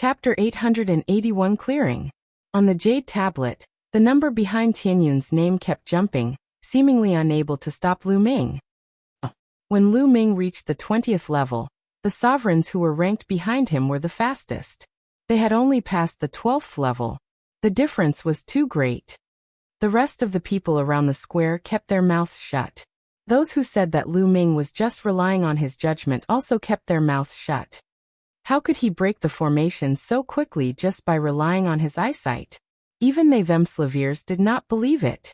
Chapter 881 Clearing. On the jade tablet, the number behind Tianyun's name kept jumping, seemingly unable to stop Lu Ming. When Lu Ming reached the 20th level, the sovereigns who were ranked behind him were the fastest. They had only passed the 12th level. The difference was too great. The rest of the people around the square kept their mouths shut. Those who said that Lu Ming was just relying on his judgment also kept their mouths shut. How could he break the formation so quickly just by relying on his eyesight? Even they themselves did not believe it.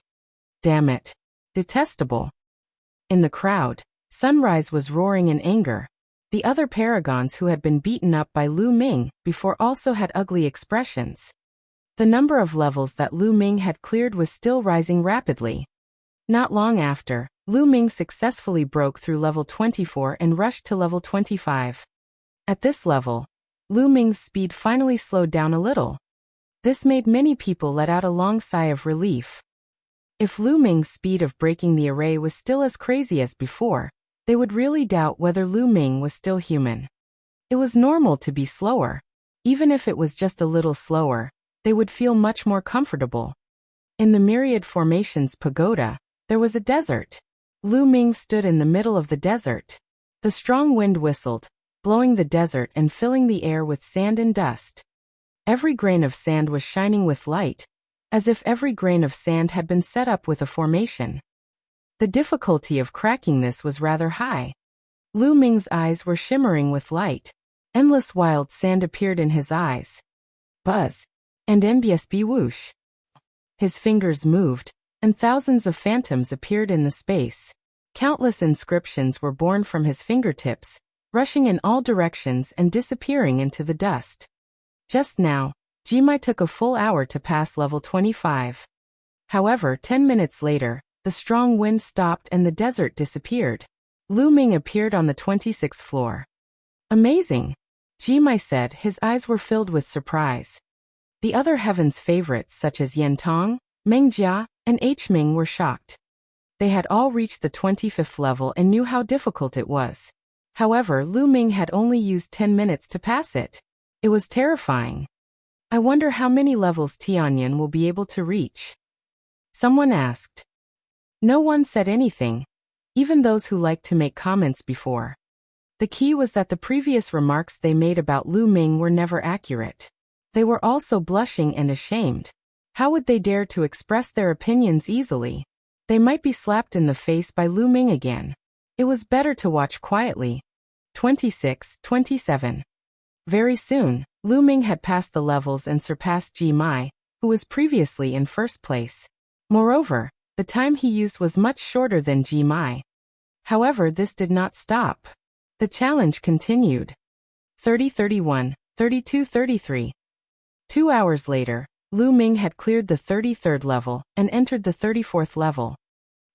Damn it. Detestable. In the crowd, Sunrise was roaring in anger. The other paragons who had been beaten up by Lu Ming before also had ugly expressions. The number of levels that Lu Ming had cleared was still rising rapidly. Not long after, Lu Ming successfully broke through level 24 and rushed to level 25. At this level, Lu Ming's speed finally slowed down a little. This made many people let out a long sigh of relief. If Lu Ming's speed of breaking the array was still as crazy as before, they would really doubt whether Lu Ming was still human. It was normal to be slower. Even if it was just a little slower, they would feel much more comfortable. In the Myriad Formations pagoda, there was a desert. Lu Ming stood in the middle of the desert. The strong wind whistled, blowing the desert and filling the air with sand and dust. Every grain of sand was shining with light, as if every grain of sand had been set up with a formation. The difficulty of cracking this was rather high. Lu Ming's eyes were shimmering with light. Endless wild sand appeared in his eyes. Buzz. And MBSB whoosh. His fingers moved, and thousands of phantoms appeared in the space. Countless inscriptions were born from his fingertips, rushing in all directions and disappearing into the dust. Just now, Jimai took a full hour to pass level 25. However, 10 minutes later, the strong wind stopped and the desert disappeared. Lu Ming appeared on the 26th floor. Amazing! Jimai said, his eyes were filled with surprise. The other heaven's favorites such as Yen Tong, Meng Jia, and H Ming were shocked. They had all reached the 25th level and knew how difficult it was. However, Lu Ming had only used 10 minutes to pass it. It was terrifying. I wonder how many levels Tianyun will be able to reach. Someone asked. No one said anything, even those who liked to make comments before. The key was that the previous remarks they made about Lu Ming were never accurate. They were also blushing and ashamed. How would they dare to express their opinions easily? They might be slapped in the face by Lu Ming again. It was better to watch quietly. 26-27. Very soon, Lu Ming had passed the levels and surpassed Jimai, who was previously in first place. Moreover, the time he used was much shorter than Jimai. However, this did not stop. The challenge continued. 30-31, 32-33. 2 hours later, Lu Ming had cleared the 33rd level and entered the 34th level.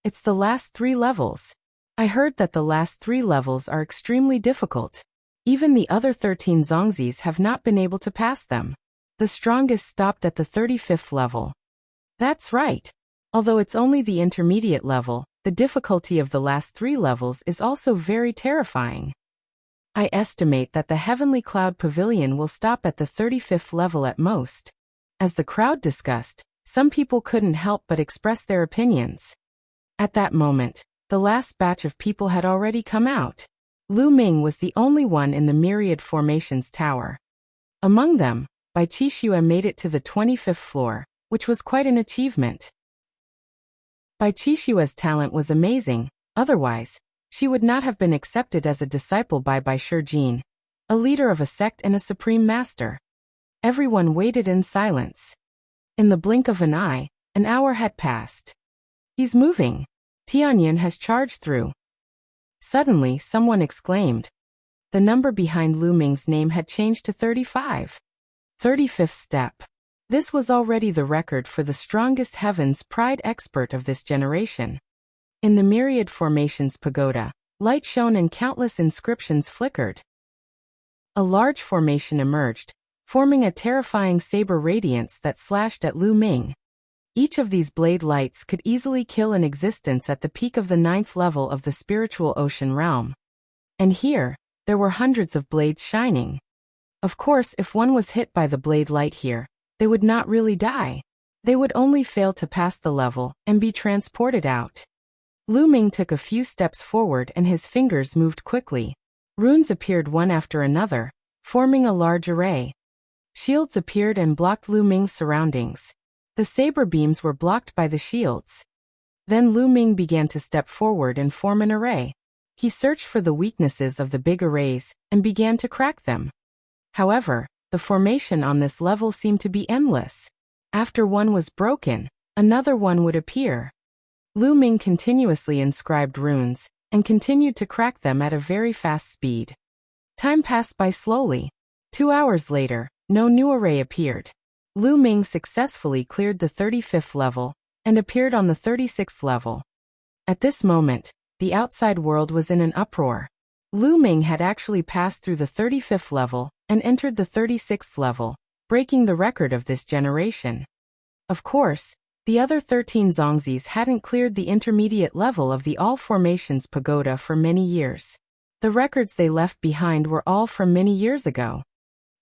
It's the last 3 levels. I heard that the last 3 levels are extremely difficult. Even the other 13 Zongzis have not been able to pass them. The strongest stopped at the 35th level. That's right. Although it's only the intermediate level, the difficulty of the last 3 levels is also very terrifying. I estimate that the Heavenly Cloud Pavilion will stop at the 35th level at most. As the crowd discussed, some people couldn't help but express their opinions. At that moment, the last batch of people had already come out. Lu Ming was the only one in the Myriad Formations Tower. Among them, Bai Qixue made it to the 25th floor, which was quite an achievement. Bai Qixue's talent was amazing, otherwise, she would not have been accepted as a disciple by Bai Shijin, a leader of a sect and a supreme master. Everyone waited in silence. In the blink of an eye, an hour had passed. He's moving. Tianyun has charged through. Suddenly, someone exclaimed. The number behind Lu Ming's name had changed to 35. 35th step. This was already the record for the strongest heaven's pride expert of this generation. In the Myriad Formations pagoda, light shone and countless inscriptions flickered. A large formation emerged, forming a terrifying saber radiance that slashed at Lu Ming. Each of these blade lights could easily kill an existence at the peak of the 9th level of the spiritual ocean realm. And here, there were hundreds of blades shining. Of course, if one was hit by the blade light here, they would not really die. They would only fail to pass the level and be transported out. Lu Ming took a few steps forward and his fingers moved quickly. Runes appeared one after another, forming a large array. Shields appeared and blocked Lu Ming's surroundings. The saber beams were blocked by the shields. Then Lu Ming began to step forward and form an array. He searched for the weaknesses of the big arrays and began to crack them. However, the formation on this level seemed to be endless. After one was broken, another one would appear. Lu Ming continuously inscribed runes and continued to crack them at a very fast speed. Time passed by slowly. 2 hours later, no new array appeared. Lu Ming successfully cleared the 35th level and appeared on the 36th level. At this moment, the outside world was in an uproar. Lu Ming had actually passed through the 35th level and entered the 36th level, breaking the record of this generation. Of course, the other 13 Zongzis hadn't cleared the intermediate level of the All Formations Pagoda for many years. The records they left behind were all from many years ago.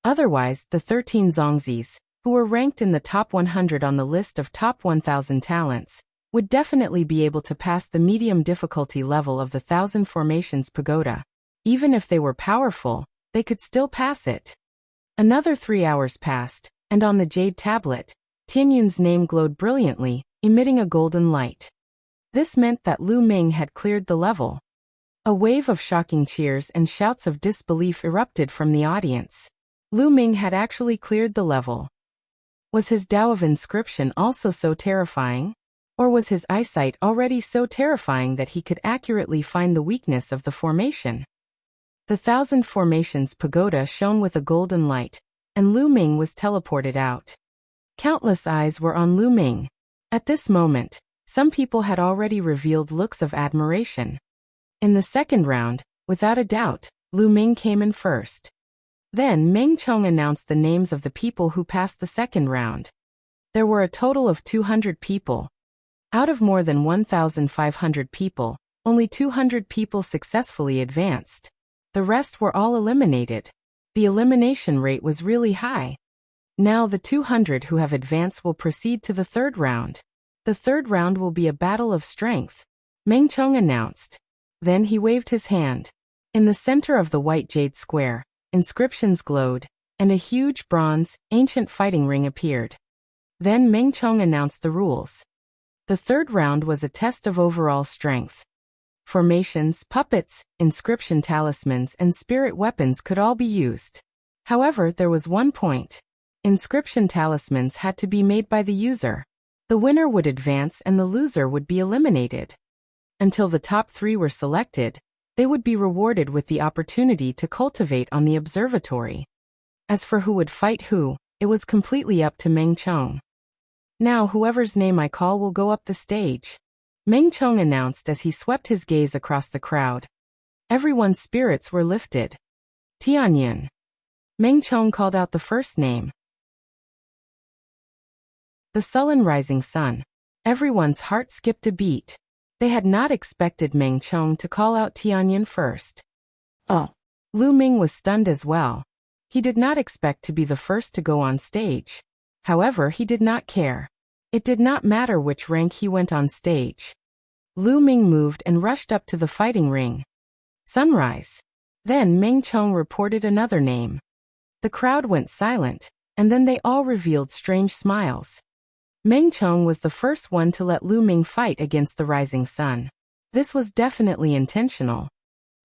Otherwise, the 13 Zongzis, who were ranked in the top 100 on the list of top 1,000 talents, would definitely be able to pass the medium difficulty level of the 1,000 Formations Pagoda. Even if they were powerful, they could still pass it. Another 3 hours passed, and on the jade tablet, Tianyun's name glowed brilliantly, emitting a golden light. This meant that Lu Ming had cleared the level. A wave of shocking cheers and shouts of disbelief erupted from the audience. Lu Ming had actually cleared the level. Was his Tao of inscription also so terrifying? Or was his eyesight already so terrifying that he could accurately find the weakness of the formation? The 1,000 Formations Pagoda shone with a golden light, and Lu Ming was teleported out. Countless eyes were on Lu Ming. At this moment, some people had already revealed looks of admiration. In the second round, without a doubt, Lu Ming came in first. Then Meng Chong announced the names of the people who passed the second round. There were a total of 200 people. Out of more than 1,500 people, only 200 people successfully advanced. The rest were all eliminated. The elimination rate was really high. Now the 200 who have advanced will proceed to the third round. The third round will be a battle of strength, Meng Chong announced. Then he waved his hand. In the center of the white jade square, inscriptions glowed, and a huge bronze, ancient fighting ring appeared. Then Meng Chong announced the rules. The third round was a test of overall strength. Formations, puppets, inscription talismans, and spirit weapons could all be used. However, there was one point. Inscription talismans had to be made by the user. The winner would advance and the loser would be eliminated. Until the top 3 were selected, they would be rewarded with the opportunity to cultivate on the observatory. As for who would fight who, it was completely up to Meng Chong. Now whoever's name I call will go up the stage, Meng Chong announced as he swept his gaze across the crowd. Everyone's spirits were lifted. Tianyun. Meng Chong called out the first name. The sullen rising sun. Everyone's heart skipped a beat. They had not expected Meng Chong to call out Tianyun first. Oh. Lu Ming was stunned as well. He did not expect to be the first to go on stage. However, he did not care. It did not matter which rank he went on stage. Lu Ming moved and rushed up to the fighting ring. Sunrise. Then Meng Chong reported another name. The crowd went silent, and then they all revealed strange smiles. Meng Chong was the first one to let Lu Ming fight against the rising sun. This was definitely intentional.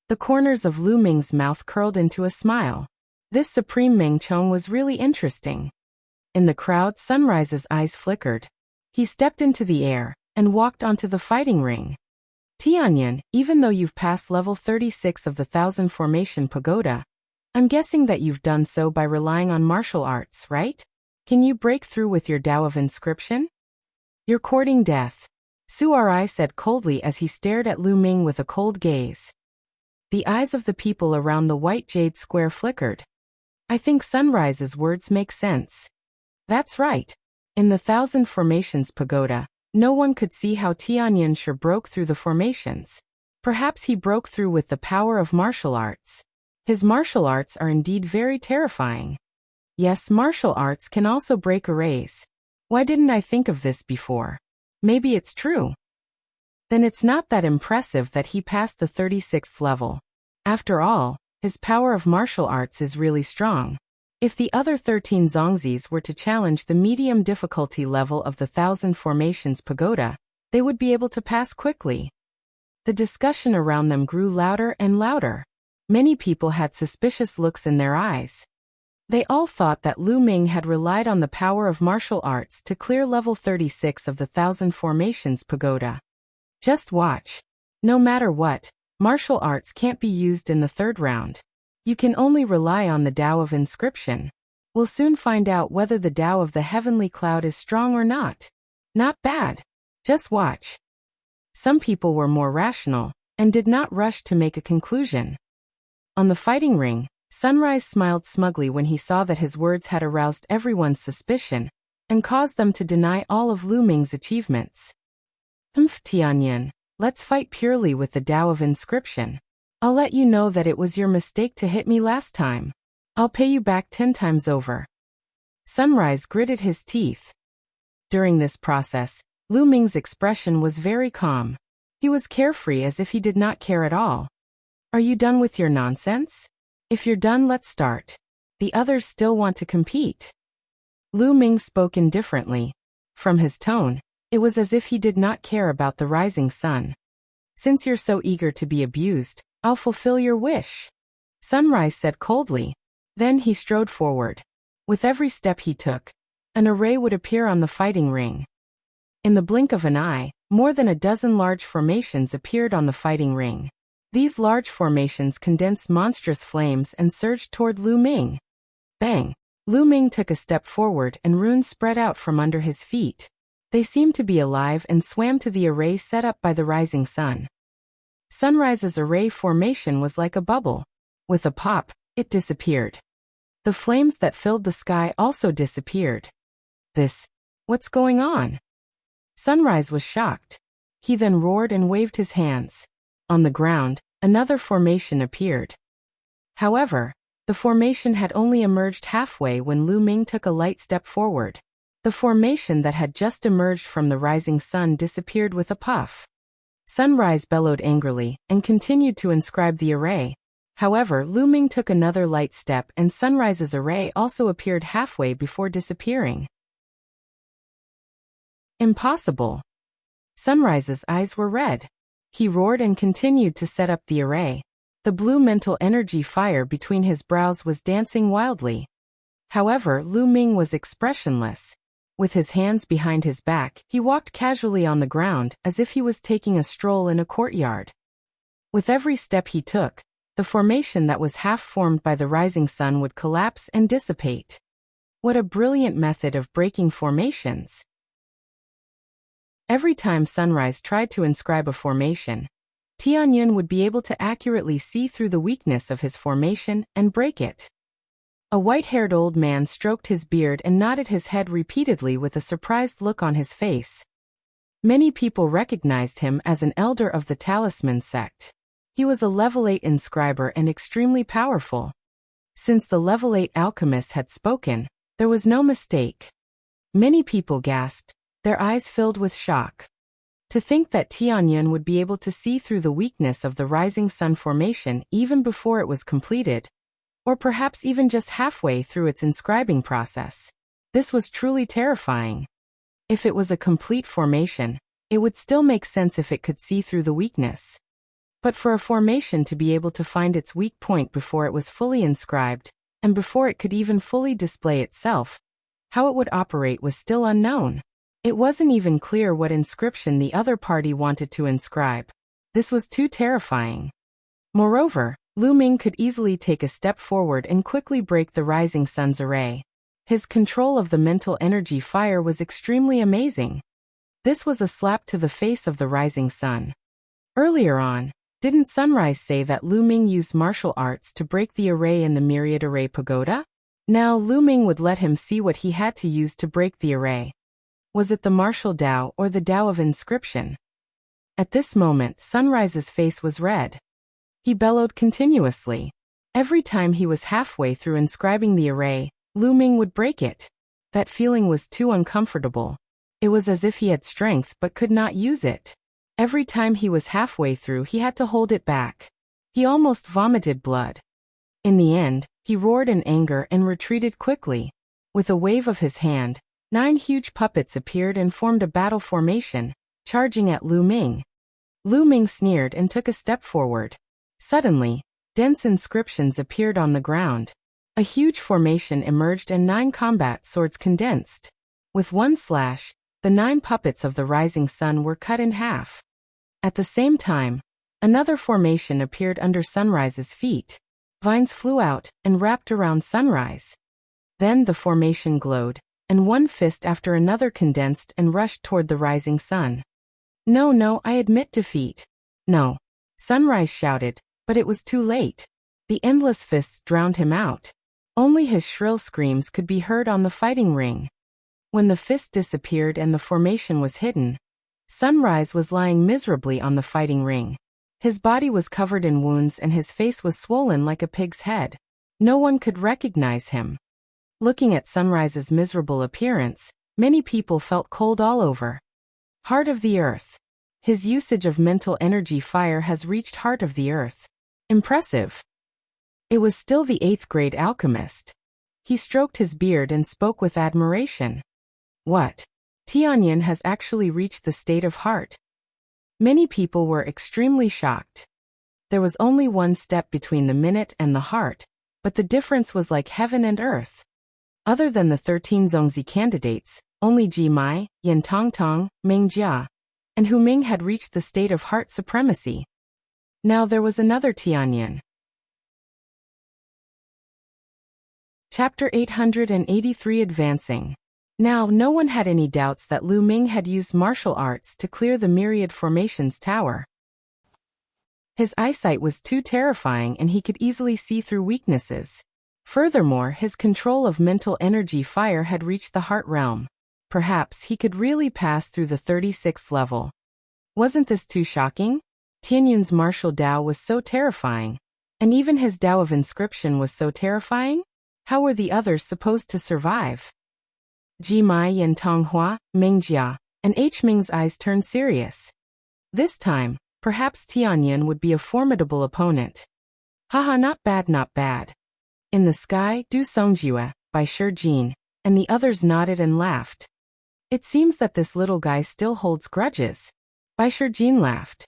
The corners of Lu Ming's mouth curled into a smile. This supreme Meng Chong was really interesting. In the crowd, Sunrise's eyes flickered. He stepped into the air and walked onto the fighting ring. Tianyun, even though you've passed level 36 of the 1,000 Formation Pagoda, I'm guessing that you've done so by relying on martial arts, right? Can you break through with your Tao of inscription? You're courting death, Su'ai said coldly as he stared at Lu Ming with a cold gaze. The eyes of the people around the white jade square flickered. I think Sunrise's words make sense. That's right. In the 1,000 Formations Pagoda, no one could see how Tianyun sure broke through the formations. Perhaps he broke through with the power of martial arts. His martial arts are indeed very terrifying. Yes, martial arts can also break arrays. Why didn't I think of this before? Maybe it's true. Then it's not that impressive that he passed the 36th level. After all, his power of martial arts is really strong. If the other 13 Zongzis were to challenge the medium difficulty level of the Thousand Formations Pagoda, they would be able to pass quickly. The discussion around them grew louder and louder. Many people had suspicious looks in their eyes. They all thought that Lu Ming had relied on the power of martial arts to clear level 36 of the Thousand Formations Pagoda. Just watch. No matter what, martial arts can't be used in the third round. You can only rely on the Tao of Inscription. We'll soon find out whether the Tao of the Heavenly Cloud is strong or not. Not bad. Just watch. Some people were more rational and did not rush to make a conclusion. On the fighting ring, Sunrise smiled smugly when he saw that his words had aroused everyone's suspicion and caused them to deny all of Lu Ming's achievements. Tianyan, let's fight purely with the Tao of Inscription. I'll let you know that it was your mistake to hit me last time. I'll pay you back 10 times over. Sunrise gritted his teeth. During this process, Lu Ming's expression was very calm. He was carefree as if he did not care at all. Are you done with your nonsense? If you're done, let's start. The others still want to compete. Lu Ming spoke indifferently. From his tone, it was as if he did not care about the rising sun. Since you're so eager to be abused, I'll fulfill your wish. Sunrise said coldly. Then he strode forward. With every step he took, an array would appear on the fighting ring. In the blink of an eye, more than a dozen large formations appeared on the fighting ring. These large formations condensed monstrous flames and surged toward Lu Ming. Bang! Lu Ming took a step forward and runes spread out from under his feet. They seemed to be alive and swam to the array set up by the rising sun. Sunrise's array formation was like a bubble. With a pop, it disappeared. The flames that filled the sky also disappeared. What's going on? Sunrise was shocked. He then roared and waved his hands. On the ground, another formation appeared. However, the formation had only emerged halfway when Lu Ming took a light step forward. The formation that had just emerged from the rising sun disappeared with a puff. Sunrise bellowed angrily and continued to inscribe the array. However, Lu Ming took another light step and Sunrise's array also appeared halfway before disappearing. Impossible. Sunrise's eyes were red. He roared and continued to set up the array. The blue mental energy fire between his brows was dancing wildly. However, Lu Ming was expressionless. With his hands behind his back, he walked casually on the ground as if he was taking a stroll in a courtyard. With every step he took, the formation that was half formed by the rising sun would collapse and dissipate. What a brilliant method of breaking formations! Every time Sunrise tried to inscribe a formation, Tianyun would be able to accurately see through the weakness of his formation and break it. A white-haired old man stroked his beard and nodded his head repeatedly with a surprised look on his face. Many people recognized him as an elder of the Talisman sect. He was a level 8 inscriber and extremely powerful. Since the level 8 alchemist had spoken, there was no mistake. Many people gasped, their eyes filled with shock. To think that Tianyun would be able to see through the weakness of the rising sun formation even before it was completed, or perhaps even just halfway through its inscribing process. This was truly terrifying. If it was a complete formation, it would still make sense if it could see through the weakness. But for a formation to be able to find its weak point before it was fully inscribed, and before it could even fully display itself, how it would operate was still unknown. It wasn't even clear what inscription the other party wanted to inscribe. This was too terrifying. Moreover, Lu Ming could easily take a step forward and quickly break the rising sun's array. His control of the mental energy fire was extremely amazing. This was a slap to the face of the rising sun. Earlier on, didn't Sunrise say that Lu Ming used martial arts to break the array in the Myriad Array Pagoda? Now Lu Ming would let him see what he had to use to break the array. Was it the martial Tao or the Tao of Inscription? At this moment, Sunrise's face was red. He bellowed continuously. Every time he was halfway through inscribing the array, Lu Ming would break it. That feeling was too uncomfortable. It was as if he had strength but could not use it. Every time he was halfway through he had to hold it back. He almost vomited blood. In the end, he roared in anger and retreated quickly. With a wave of his hand, 9 huge puppets appeared and formed a battle formation, charging at Lu Ming. Lu Ming sneered and took a step forward. Suddenly, dense inscriptions appeared on the ground. A huge formation emerged and 9 combat swords condensed. With one slash, the 9 puppets of the rising sun were cut in half. At the same time, another formation appeared under Sunrise's feet. Vines flew out and wrapped around Sunrise. Then the formation glowed, and one fist after another condensed and rushed toward the rising sun. No, I admit defeat. No. Sunrise shouted, but it was too late. The endless fists drowned him out. Only his shrill screams could be heard on the fighting ring. When the fist disappeared and the formation was hidden, Sunrise was lying miserably on the fighting ring. His body was covered in wounds and his face was swollen like a pig's head. No one could recognize him. Looking at Sunrise's miserable appearance, many people felt cold all over. Heart of the Earth. His usage of mental energy fire has reached Heart of the Earth. Impressive. It was still the 8th grade alchemist. He stroked his beard and spoke with admiration. What? Tianyan has actually reached the state of heart. Many people were extremely shocked. There was only one step between the minute and the heart, but the difference was like heaven and earth. Other than the 13 Zongzi candidates, only Ji Mai, Yin Tongtong, Ming Jia, and Hu Ming had reached the state of heart supremacy. Now there was another Tianyan. Chapter 883 Advancing. Now no one had any doubts that Lu Ming had used martial arts to clear the myriad formations tower. His eyesight was too terrifying and he could easily see through weaknesses. Furthermore, his control of mental energy fire had reached the heart realm. Perhaps he could really pass through the 36th level. Wasn't this too shocking? Tianyun's martial Dao was so terrifying. And even his Dao of inscription was so terrifying? How were the others supposed to survive? Ji Mai, Yin Tonghua, Ming Jia, and H Ming's eyes turned serious. This time, perhaps Tianyan would be a formidable opponent. Haha, not bad, not bad. In the sky, Du Songjue, by Shi Jin, and the others nodded and laughed. It seems that this little guy still holds grudges. Bai Shi Jin laughed.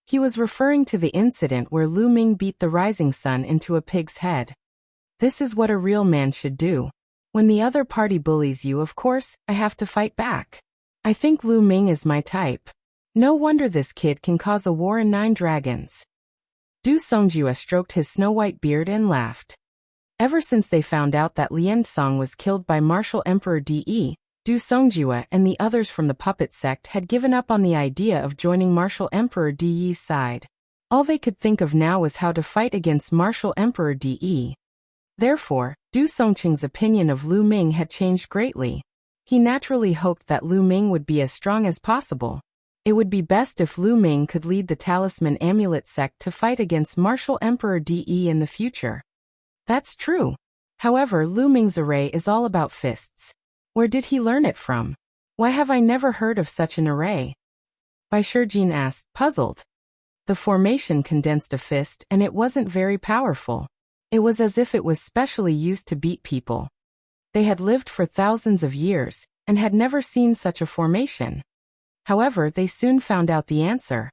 He was referring to the incident where Lu Ming beat the rising sun into a pig's head. This is what a real man should do. When the other party bullies you, of course, I have to fight back. I think Lu Ming is my type. No wonder this kid can cause a war in 9 dragons. Du Songjue stroked his snow-white beard and laughed. Ever since they found out that Lien Song was killed by Martial Emperor De, Du Songjue and the others from the puppet sect had given up on the idea of joining Martial Emperor De's side. All they could think of now was how to fight against Martial Emperor De. Therefore, Du Songqing's opinion of Lu Ming had changed greatly. He naturally hoped that Lu Ming would be as strong as possible. It would be best if Lu Ming could lead the Talisman Amulet sect to fight against Martial Emperor De in the future. That's true. However, Lu Ming's array is all about fists. Where did he learn it from? Why have I never heard of such an array? Bai Shi Jin asked, puzzled. The formation condensed a fist and it wasn't very powerful. It was as if it was specially used to beat people. They had lived for thousands of years, and had never seen such a formation. However, they soon found out the answer.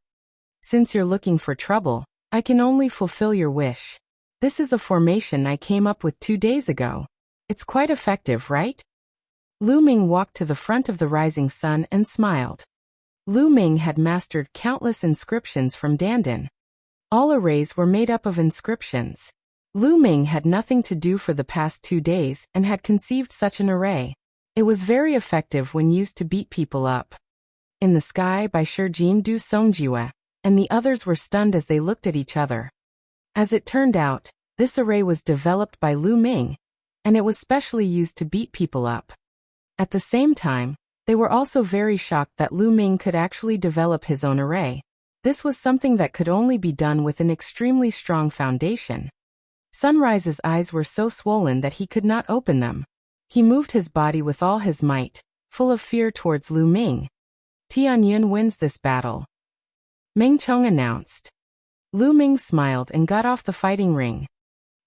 Since you're looking for trouble, I can only fulfill your wish. This is a formation I came up with 2 days ago. It's quite effective, right? Lu Ming walked to the front of the rising sun and smiled. Lu Ming had mastered countless inscriptions from Dandan. All arrays were made up of inscriptions. Lu Ming had nothing to do for the past 2 days and had conceived such an array. It was very effective when used to beat people up. In the sky, Bai Shi Jin, Du Songjue, and the others were stunned as they looked at each other. As it turned out, this array was developed by Lu Ming, and it was specially used to beat people up. At the same time, they were also very shocked that Lu Ming could actually develop his own array. This was something that could only be done with an extremely strong foundation. Sunrise's eyes were so swollen that he could not open them. He moved his body with all his might, full of fear towards Lu Ming. Tianyun wins this battle, Meng Chong announced. Lu Ming smiled and got off the fighting ring.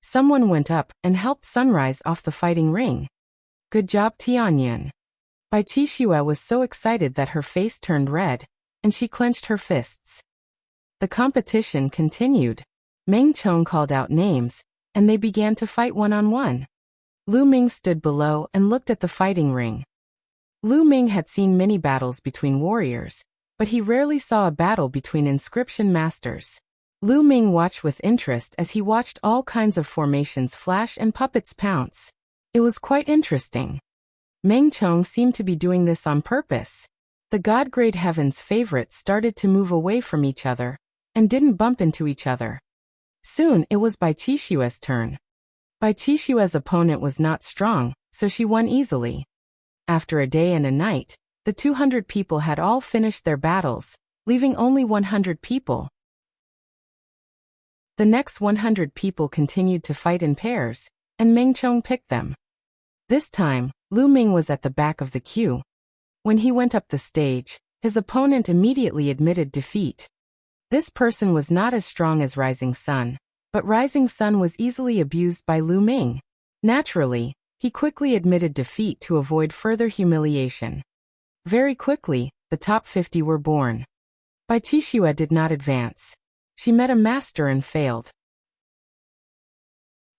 Someone went up and helped Sunrise off the fighting ring. Good job, Tianyun. Bai Qixue was so excited that her face turned red, and she clenched her fists. The competition continued. Meng Chong called out names, and they began to fight one-on-one. Lu Ming stood below and looked at the fighting ring. Lu Ming had seen many battles between warriors, but he rarely saw a battle between inscription masters. Lu Ming watched with interest as he watched all kinds of formations flash and puppets pounce. It was quite interesting. Meng Chong seemed to be doing this on purpose. The God-grade heaven's favorites started to move away from each other, and didn't bump into each other. Soon it was Bai Qixue's turn. Bai Qixue's opponent was not strong, so she won easily. After a day and a night, the 200 people had all finished their battles, leaving only 100 people. The next 100 people continued to fight in pairs, and Meng Chong picked them. This time, Lu Ming was at the back of the queue. When he went up the stage, his opponent immediately admitted defeat. This person was not as strong as Rising Sun, but Rising Sun was easily abused by Lu Ming. Naturally, he quickly admitted defeat to avoid further humiliation. Very quickly, the top 50 were born. Bai Qixue did not advance. She met a master and failed.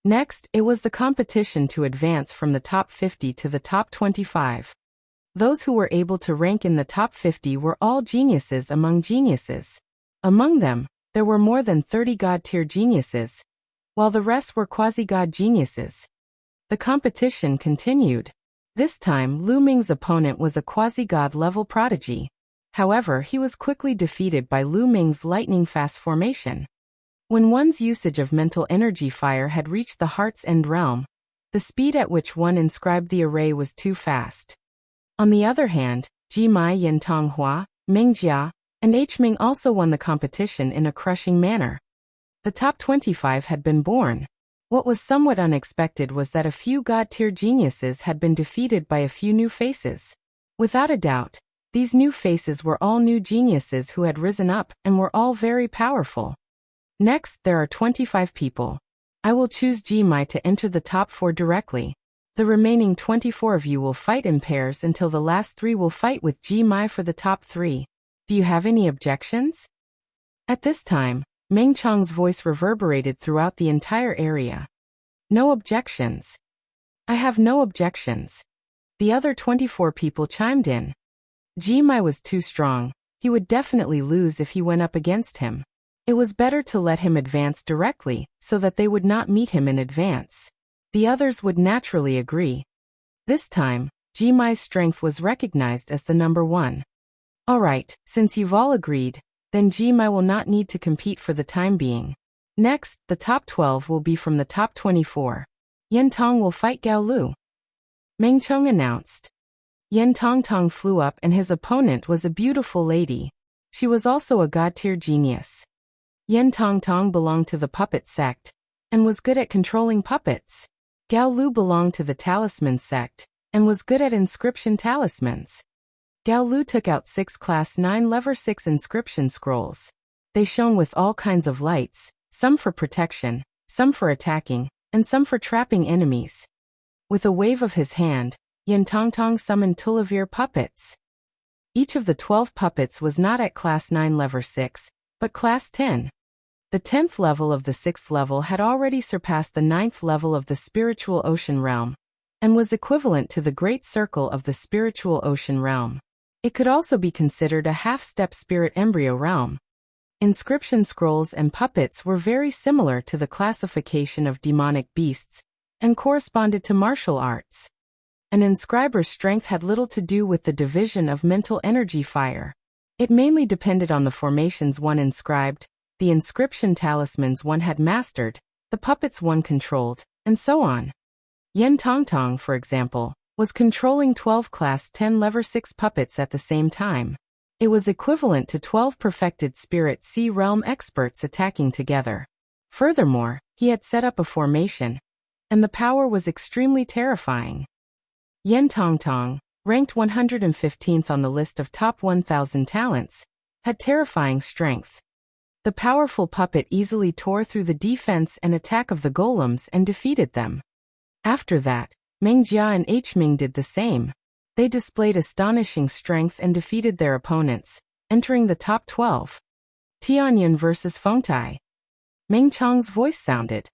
Next, it was the competition to advance from the top 50 to the top 25. Those who were able to rank in the top 50 were all geniuses among geniuses. Among them, there were more than 30 god-tier geniuses, while the rest were quasi-god geniuses. The competition continued. This time, Lu Ming's opponent was a quasi-god level prodigy. However, he was quickly defeated by Lu Ming's lightning-fast formation. When one's usage of mental energy fire had reached the heart's end realm, the speed at which one inscribed the array was too fast. On the other hand, Ji Mai Yin Tong Hua, Ming Jia, and H Ming also won the competition in a crushing manner. The top 25 had been born. What was somewhat unexpected was that a few god-tier geniuses had been defeated by a few new faces. Without a doubt, these new faces were all new geniuses who had risen up and were all very powerful. Next, there are 25 people. I will choose Ji Mai to enter the top 4 directly. The remaining 24 of you will fight in pairs until the last 3 will fight with Ji Mai for the top 3. Do you have any objections? At this time, Meng Chong's voice reverberated throughout the entire area. No objections. I have no objections. The other 24 people chimed in. Ji Mai was too strong. He would definitely lose if he went up against him. It was better to let him advance directly, so that they would not meet him in advance. The others would naturally agree. This time, Ji Mai's strength was recognized as the number 1. Alright, since you've all agreed, then Ji Mai will not need to compete for the time being. Next, the top 12 will be from the top 24. Yen Tong will fight Gao Lu. Meng Chong announced. Yen Tong Tong flew up and his opponent was a beautiful lady. She was also a god-tier genius. Yen Tong Tong belonged to the puppet sect, and was good at controlling puppets. Gao Lu belonged to the talisman sect, and was good at inscription talismans. Gao Lu took out 6 class 9 lever 6 inscription scrolls. They shone with all kinds of lights, some for protection, some for attacking, and some for trapping enemies. With a wave of his hand, Yen Tong Tong summoned Tulavir puppets. Each of the 12 puppets was not at class 9 lever 6, but class 10. The 10th level of the 6th level had already surpassed the 9th level of the spiritual ocean realm, and was equivalent to the great circle of the spiritual ocean realm. It could also be considered a half-step spirit embryo realm. Inscription scrolls and puppets were very similar to the classification of demonic beasts, and corresponded to martial arts. An inscriber's strength had little to do with the division of mental energy fire. It mainly depended on the formations one inscribed, the inscription talismans one had mastered, the puppets one controlled, and so on. Yen Tong Tong, for example, was controlling 12 class 10 lever 6 puppets at the same time. It was equivalent to 12 perfected spirit sea realm experts attacking together. Furthermore, he had set up a formation, and the power was extremely terrifying. Yen Tongtong, ranked 115th on the list of top 1,000 talents, had terrifying strength. The powerful puppet easily tore through the defense and attack of the golems and defeated them. After that, Meng Jia and H. Ming did the same. They displayed astonishing strength and defeated their opponents, entering the top 12. Tianyan versus Fengtai. Meng Chang's voice sounded.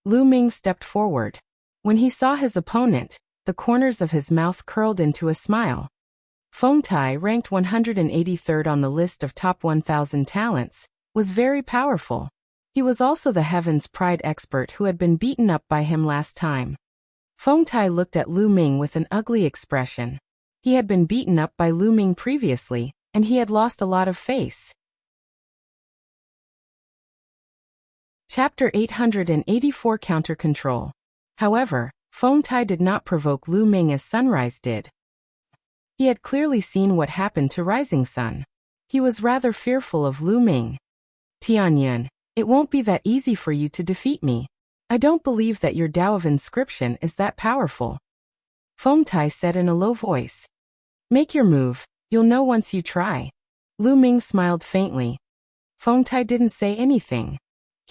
Lu Ming stepped forward. When he saw his opponent, the corners of his mouth curled into a smile. Fengtai, ranked 183rd on the list of top 1,000 talents, was very powerful. He was also the Heaven's Pride expert who had been beaten up by him last time. Fengtai looked at Lu Ming with an ugly expression. He had been beaten up by Lu Ming previously, and he had lost a lot of face. Chapter 884 Counter Control. However, Fengtai did not provoke Lu Ming as Sunrise did. He had clearly seen what happened to Rising Sun. He was rather fearful of Lu Ming. Tianyan, it won't be that easy for you to defeat me. I don't believe that your Tao of Inscription is that powerful. Fengtai said in a low voice. Make your move, you'll know once you try. Lu Ming smiled faintly. Fengtai didn't say anything.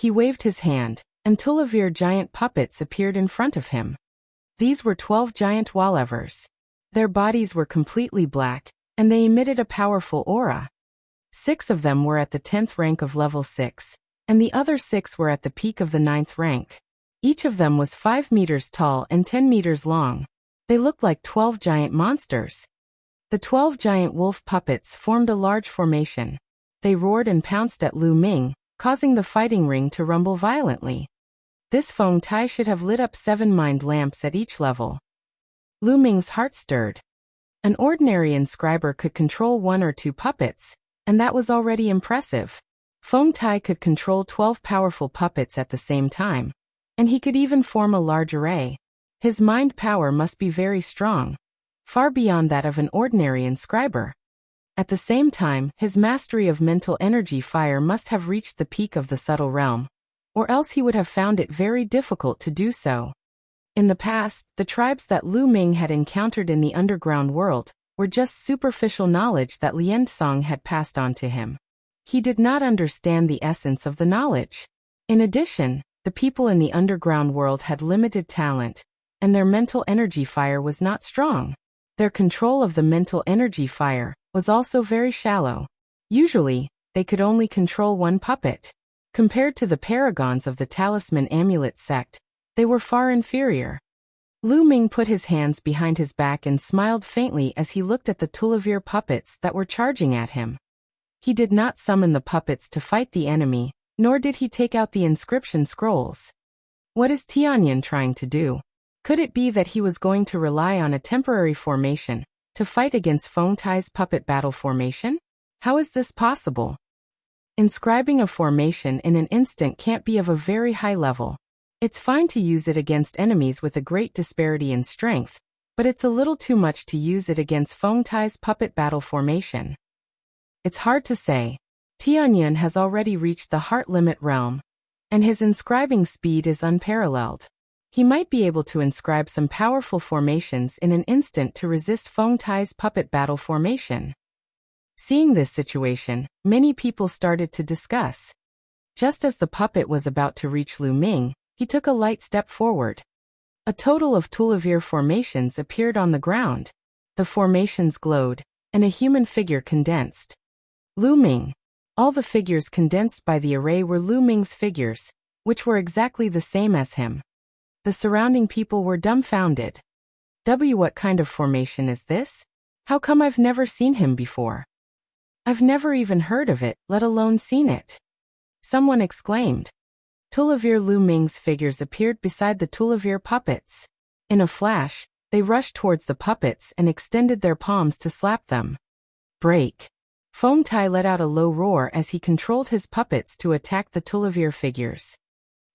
He waved his hand, and 12 giant puppets appeared in front of him. These were 12 giant wallevers. Their bodies were completely black, and they emitted a powerful aura. 6 of them were at the 10th rank of level 6, and the other 6 were at the peak of the 9th rank. Each of them was 5 meters tall and 10 meters long. They looked like 12 giant monsters. The 12 giant wolf puppets formed a large formation. They roared and pounced at Lu Ming, causing the fighting ring to rumble violently. This Fengtai should have lit up 7 mind lamps at each level. Lu Ming's heart stirred. An ordinary inscriber could control 1 or 2 puppets, and that was already impressive. Fengtai could control 12 powerful puppets at the same time, and he could even form a large array. His mind power must be very strong, far beyond that of an ordinary inscriber. At the same time, his mastery of mental energy fire must have reached the peak of the subtle realm, or else he would have found it very difficult to do so. In the past, the tribes that Lu Ming had encountered in the underground world were just superficial knowledge that Lianzong had passed on to him. He did not understand the essence of the knowledge. In addition, the people in the underground world had limited talent, and their mental energy fire was not strong. Their control of the mental energy fire was also very shallow. Usually, they could only control 1 puppet. Compared to the paragons of the Talisman Amulet sect, they were far inferior. Lu Ming put his hands behind his back and smiled faintly as he looked at the Tulivir puppets that were charging at him. He did not summon the puppets to fight the enemy, nor did he take out the inscription scrolls. What is Tianyan trying to do? Could it be that he was going to rely on a temporary formation to fight against Fengtai's puppet battle formation? How is this possible? Inscribing a formation in an instant can't be of a very high level. It's fine to use it against enemies with a great disparity in strength, but it's a little too much to use it against Fengtai's puppet battle formation. It's hard to say. Tianyan has already reached the heart limit realm, and his inscribing speed is unparalleled. He might be able to inscribe some powerful formations in an instant to resist Fengtai's puppet battle formation. Seeing this situation, many people started to discuss. Just as the puppet was about to reach Lu Ming, he took a light step forward. A total of Tulivir formations appeared on the ground. The formations glowed, and a human figure condensed. Lu Ming. All the figures condensed by the array were Lu Ming's figures, which were exactly the same as him. The surrounding people were dumbfounded. What kind of formation is this? How come I've never seen him before? I've never even heard of it, let alone seen it. Someone exclaimed. Tulivir Lu Ming's figures appeared beside the Tulivir puppets. In a flash, they rushed towards the puppets and extended their palms to slap them. Break. Fengtai let out a low roar as he controlled his puppets to attack the Tulivir figures.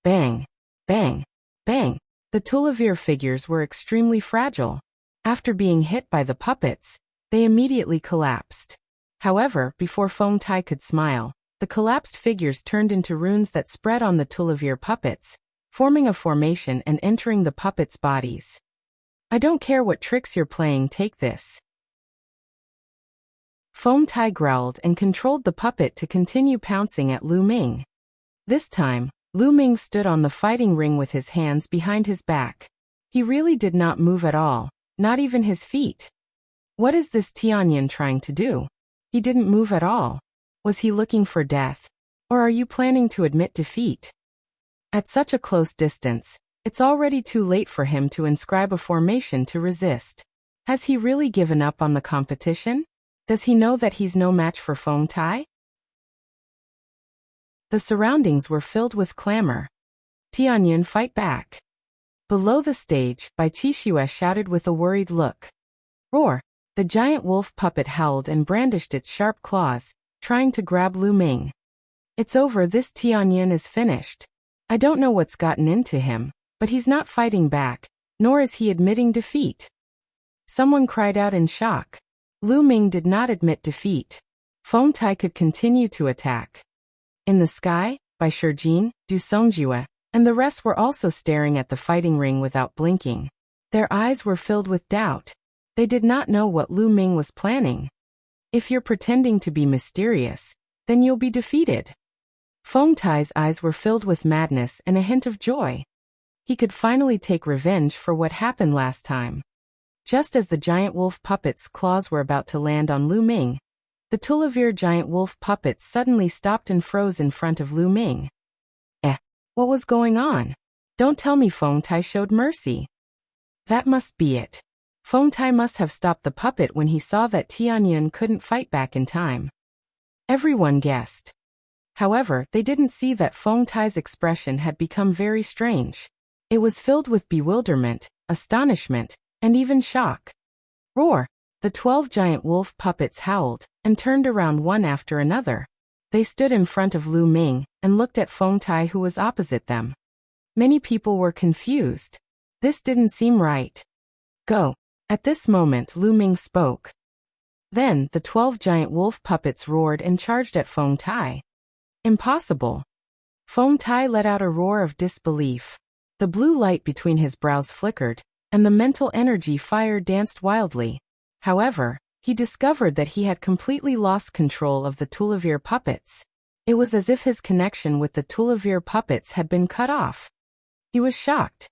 Bang! Bang! Bang! The Tulivir figures were extremely fragile. After being hit by the puppets, they immediately collapsed. However, before Fengtai could smile, the collapsed figures turned into runes that spread on the Tulivir puppets, forming a formation and entering the puppets' bodies. I don't care what tricks you're playing, take this. Foam Tai growled and controlled the puppet to continue pouncing at Lu Ming. This time, Lu Ming stood on the fighting ring with his hands behind his back. He really did not move at all, not even his feet. What is this Tianyan trying to do? He didn't move at all. Was he looking for death? Or are you planning to admit defeat? At such a close distance, it's already too late for him to inscribe a formation to resist. Has he really given up on the competition? Does he know that he's no match for Foam Tai? The surroundings were filled with clamor. Tianyan, fight back. Below the stage, Bai Qixue shouted with a worried look. Roar! The giant wolf puppet howled and brandished its sharp claws, trying to grab Lu Ming. It's over, this Tianyan is finished. I don't know what's gotten into him, but he's not fighting back, nor is he admitting defeat. Someone cried out in shock. Lu Ming did not admit defeat. Foam Tai could continue to attack. In the sky, Bai Shijin, Du Songjue, and the rest were also staring at the fighting ring without blinking. Their eyes were filled with doubt. They did not know what Lu Ming was planning. If you're pretending to be mysterious, then you'll be defeated. Foam Tai's eyes were filled with madness and a hint of joy. He could finally take revenge for what happened last time. Just as the giant wolf puppet's claws were about to land on Lu Ming, the Tulivir giant wolf puppets suddenly stopped and froze in front of Lu Ming. What was going on? Don't tell me Foam Tai showed mercy. That must be it. Foam Tai must have stopped the puppet when he saw that Tianyan couldn't fight back in time. Everyone guessed. However, they didn't see that Foam Tai's expression had become very strange. It was filled with bewilderment, astonishment, and even shock. Roar! The 12 giant wolf puppets howled and turned around one after another. They stood in front of Lu Ming and looked at Foam Tai, who was opposite them. Many people were confused. This didn't seem right. Go. At this moment Lu Ming spoke. Then, the 12 giant wolf puppets roared and charged at Foam Tai. Impossible. Foam Tai let out a roar of disbelief. The blue light between his brows flickered, and the mental energy fire danced wildly. However, he discovered that he had completely lost control of the Tulivir puppets. It was as if his connection with the Tulivir puppets had been cut off. He was shocked.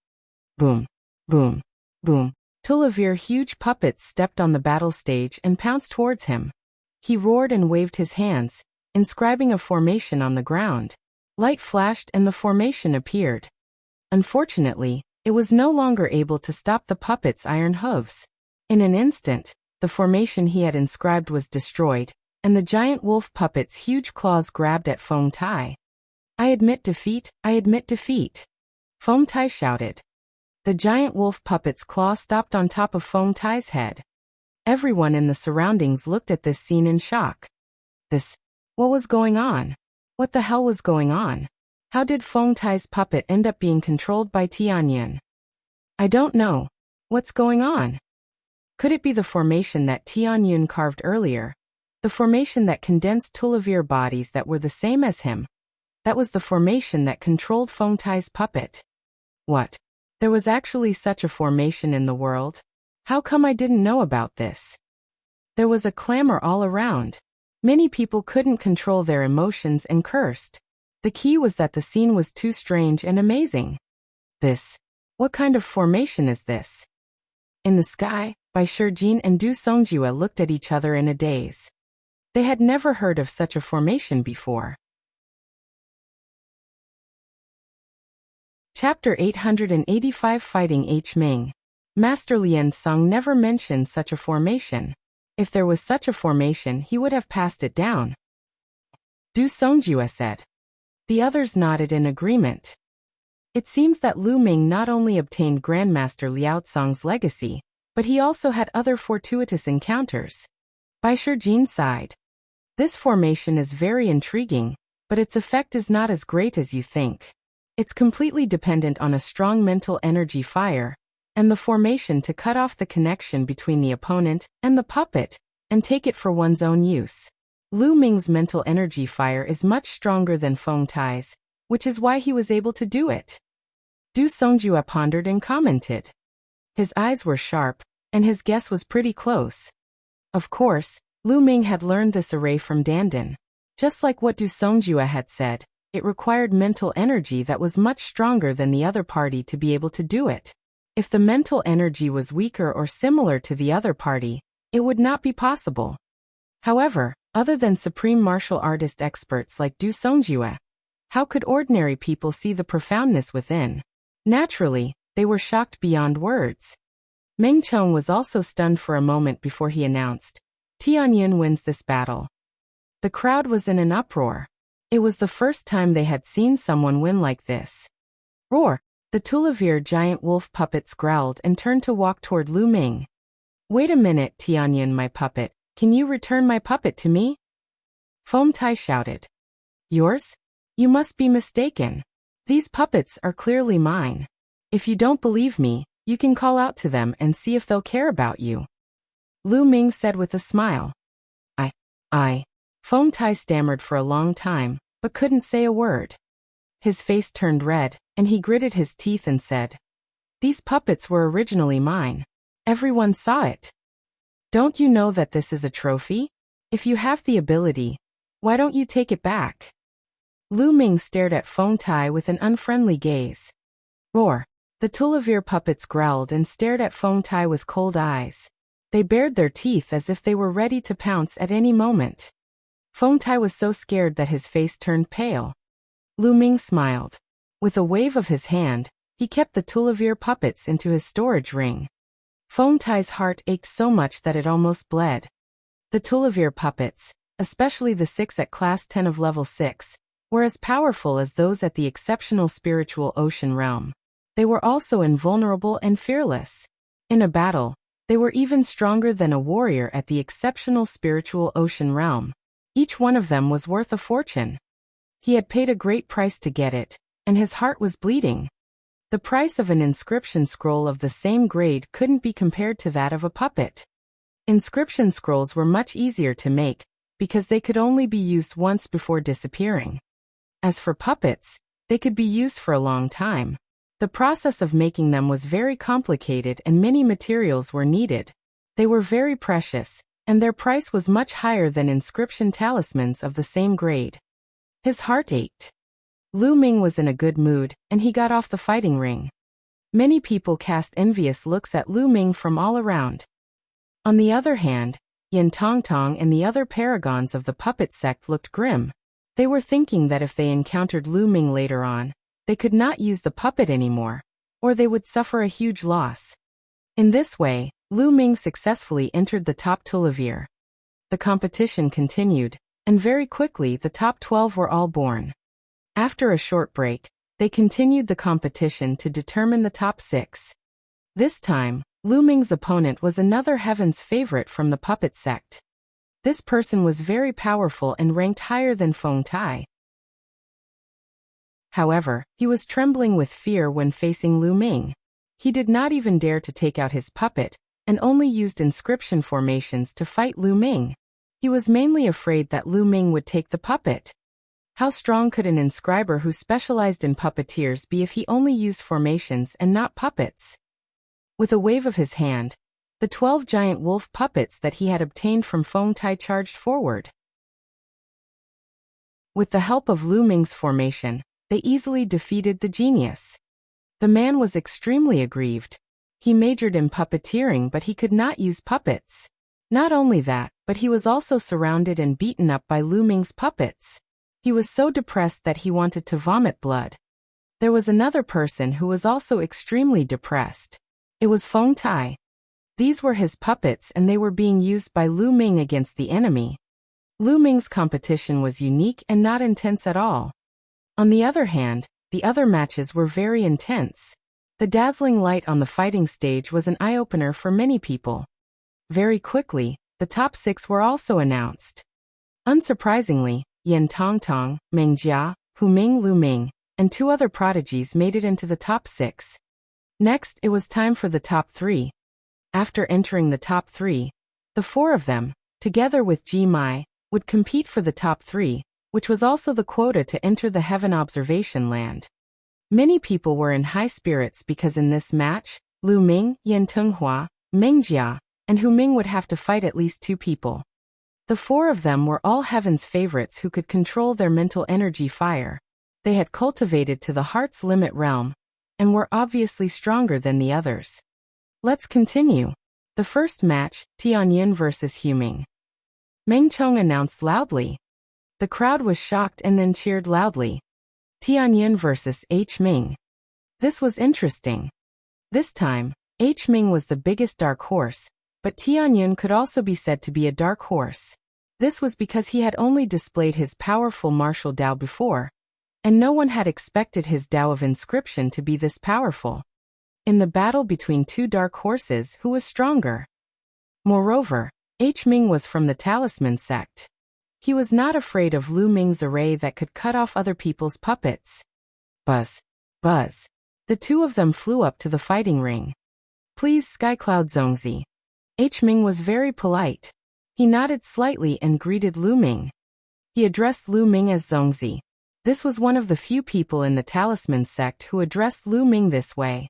Boom, boom, boom. Tulivir huge puppets stepped on the battle stage and pounced towards him. He roared and waved his hands, inscribing a formation on the ground. Light flashed and the formation appeared. Unfortunately, it was no longer able to stop the puppet's iron hooves. In an instant, the formation he had inscribed was destroyed, and the giant wolf puppet's huge claws grabbed at Foam Tai. I admit defeat, I admit defeat. Foam Tai shouted. The giant wolf puppet's claw stopped on top of Foam Tai's head. Everyone in the surroundings looked at this scene in shock. What was going on? What the hell was going on? How did Foam Tai's puppet end up being controlled by Tianyan? I don't know. What's going on? Could it be the formation that Tianyan carved earlier? The formation that condensed Tulivir bodies that were the same as him? That was the formation that controlled Foam Tai's puppet. What? There was actually such a formation in the world? How come I didn't know about this? There was a clamor all around. Many people couldn't control their emotions and cursed. The key was that the scene was too strange and amazing. What kind of formation is this? In the sky, Bai Shijin and Du Songjue looked at each other in a daze. They had never heard of such a formation before. Chapter 885 Fighting H. Ming. Master Lian Song never mentioned such a formation. If there was such a formation, he would have passed it down. Du Songjue said. The others nodded in agreement. It seems that Lu Ming not only obtained Grandmaster Liao Song's legacy, but he also had other fortuitous encounters. Bai Shijin sighed. This formation is very intriguing, but its effect is not as great as you think. It's completely dependent on a strong mental energy fire, and the formation to cut off the connection between the opponent and the puppet, and take it for one's own use. Lu Ming's mental energy fire is much stronger than Feng Tai's, which is why he was able to do it. Du Songjue pondered and commented. His eyes were sharp, and his guess was pretty close. Of course, Lu Ming had learned this array from Dandan. Just like what Du Songjue had said, it required mental energy that was much stronger than the other party to be able to do it. If the mental energy was weaker or similar to the other party, it would not be possible. However, other than supreme martial artist experts like Du Songjue, how could ordinary people see the profoundness within? Naturally, they were shocked beyond words. Meng Chong was also stunned for a moment before he announced, Tianyun wins this battle. The crowd was in an uproar. It was the first time they had seen someone win like this. Roar! The Tulavir giant wolf puppets growled and turned to walk toward Lu Ming. Wait a minute, Tianyun, my puppet. Can you return my puppet to me? Feng Tai shouted. Yours? You must be mistaken. These puppets are clearly mine. If you don't believe me, you can call out to them and see if they'll care about you. Lu Ming said with a smile. Feng Tai stammered for a long time, but couldn't say a word. His face turned red, and he gritted his teeth and said, These puppets were originally mine. Everyone saw it. Don't you know that this is a trophy? If you have the ability, why don't you take it back? Lu Ming stared at Feng Tai with an unfriendly gaze. Roar! The Tulavir puppets growled and stared at Feng Tai with cold eyes. They bared their teeth as if they were ready to pounce at any moment. Feng Tai was so scared that his face turned pale. Lu Ming smiled. With a wave of his hand, he kept the Tulavir puppets into his storage ring. Feng Tai's heart ached so much that it almost bled. The Tulavir puppets, especially the 6 at Class 10 of Level 6, were as powerful as those at the exceptional spiritual ocean realm. They were also invulnerable and fearless. In a battle, they were even stronger than a warrior at the exceptional spiritual ocean realm. Each one of them was worth a fortune. He had paid a great price to get it, and his heart was bleeding. The price of an inscription scroll of the same grade couldn't be compared to that of a puppet. Inscription scrolls were much easier to make, because they could only be used once before disappearing. As for puppets, they could be used for a long time. The process of making them was very complicated and many materials were needed. They were very precious, and their price was much higher than inscription talismans of the same grade. His heart ached. Lu Ming was in a good mood, and he got off the fighting ring. Many people cast envious looks at Lu Ming from all around. On the other hand, Yin Tongtong and the other paragons of the puppet sect looked grim. They were thinking that if they encountered Lu Ming later on, they could not use the puppet anymore, or they would suffer a huge loss. In this way, Lu Ming successfully entered the top Tulavir. The competition continued, and very quickly the top 12 were all born. After a short break, they continued the competition to determine the top 6. This time, Lu Ming's opponent was another Heaven's favorite from the puppet sect. This person was very powerful and ranked higher than Feng Tai. However, he was trembling with fear when facing Lu Ming. He did not even dare to take out his puppet, and only used inscription formations to fight Lu Ming. He was mainly afraid that Lu Ming would take the puppet. How strong could an inscriber who specialized in puppeteers be if he only used formations and not puppets? With a wave of his hand, the 12 giant wolf puppets that he had obtained from Feng Tai charged forward. With the help of Lu Ming's formation, they easily defeated the genius. The man was extremely aggrieved. He majored in puppeteering, but he could not use puppets. Not only that, but he was also surrounded and beaten up by Lu Ming's puppets. He was so depressed that he wanted to vomit blood. There was another person who was also extremely depressed. It was Feng Tai. These were his puppets and they were being used by Lu Ming against the enemy. Lu Ming's competition was unique and not intense at all. On the other hand, the other matches were very intense. The dazzling light on the fighting stage was an eye-opener for many people. Very quickly, the top 6 were also announced. Unsurprisingly, Yin Tongtong, Meng Jia, Hu Ming, Lu Ming, and 2 other prodigies made it into the top 6. Next, it was time for the top 3. After entering the top 3, the 4 of them, together with Ji Mai, would compete for the top 3, which was also the quota to enter the heaven observation land. Many people were in high spirits because in this match, Lu Ming, Yan Tenghua, Meng Jia, and Hu Ming would have to fight at least 2 people. The 4 of them were all heaven's favorites who could control their mental energy fire. They had cultivated to the heart's limit realm, and were obviously stronger than the others. Let's continue. The first match, Tianyin versus Hu Ming. Meng Chong announced loudly. The crowd was shocked and then cheered loudly. Tianyin versus H. Ming. This was interesting. This time, H. Ming was the biggest dark horse, but Tianyin could also be said to be a dark horse. This was because he had only displayed his powerful martial Dao before, and no one had expected his Dao of inscription to be this powerful. In the battle between 2 dark horses, who was stronger? Moreover, H. Ming was from the Talisman sect. He was not afraid of Lu Ming's array that could cut off other people's puppets. Buzz. Buzz. The 2 of them flew up to the fighting ring. Please, Skycloud Zongzi. H. Ming was very polite. He nodded slightly and greeted Lu Ming. He addressed Lu Ming as Zongzi. This was one of the few people in the Talisman sect who addressed Lu Ming this way.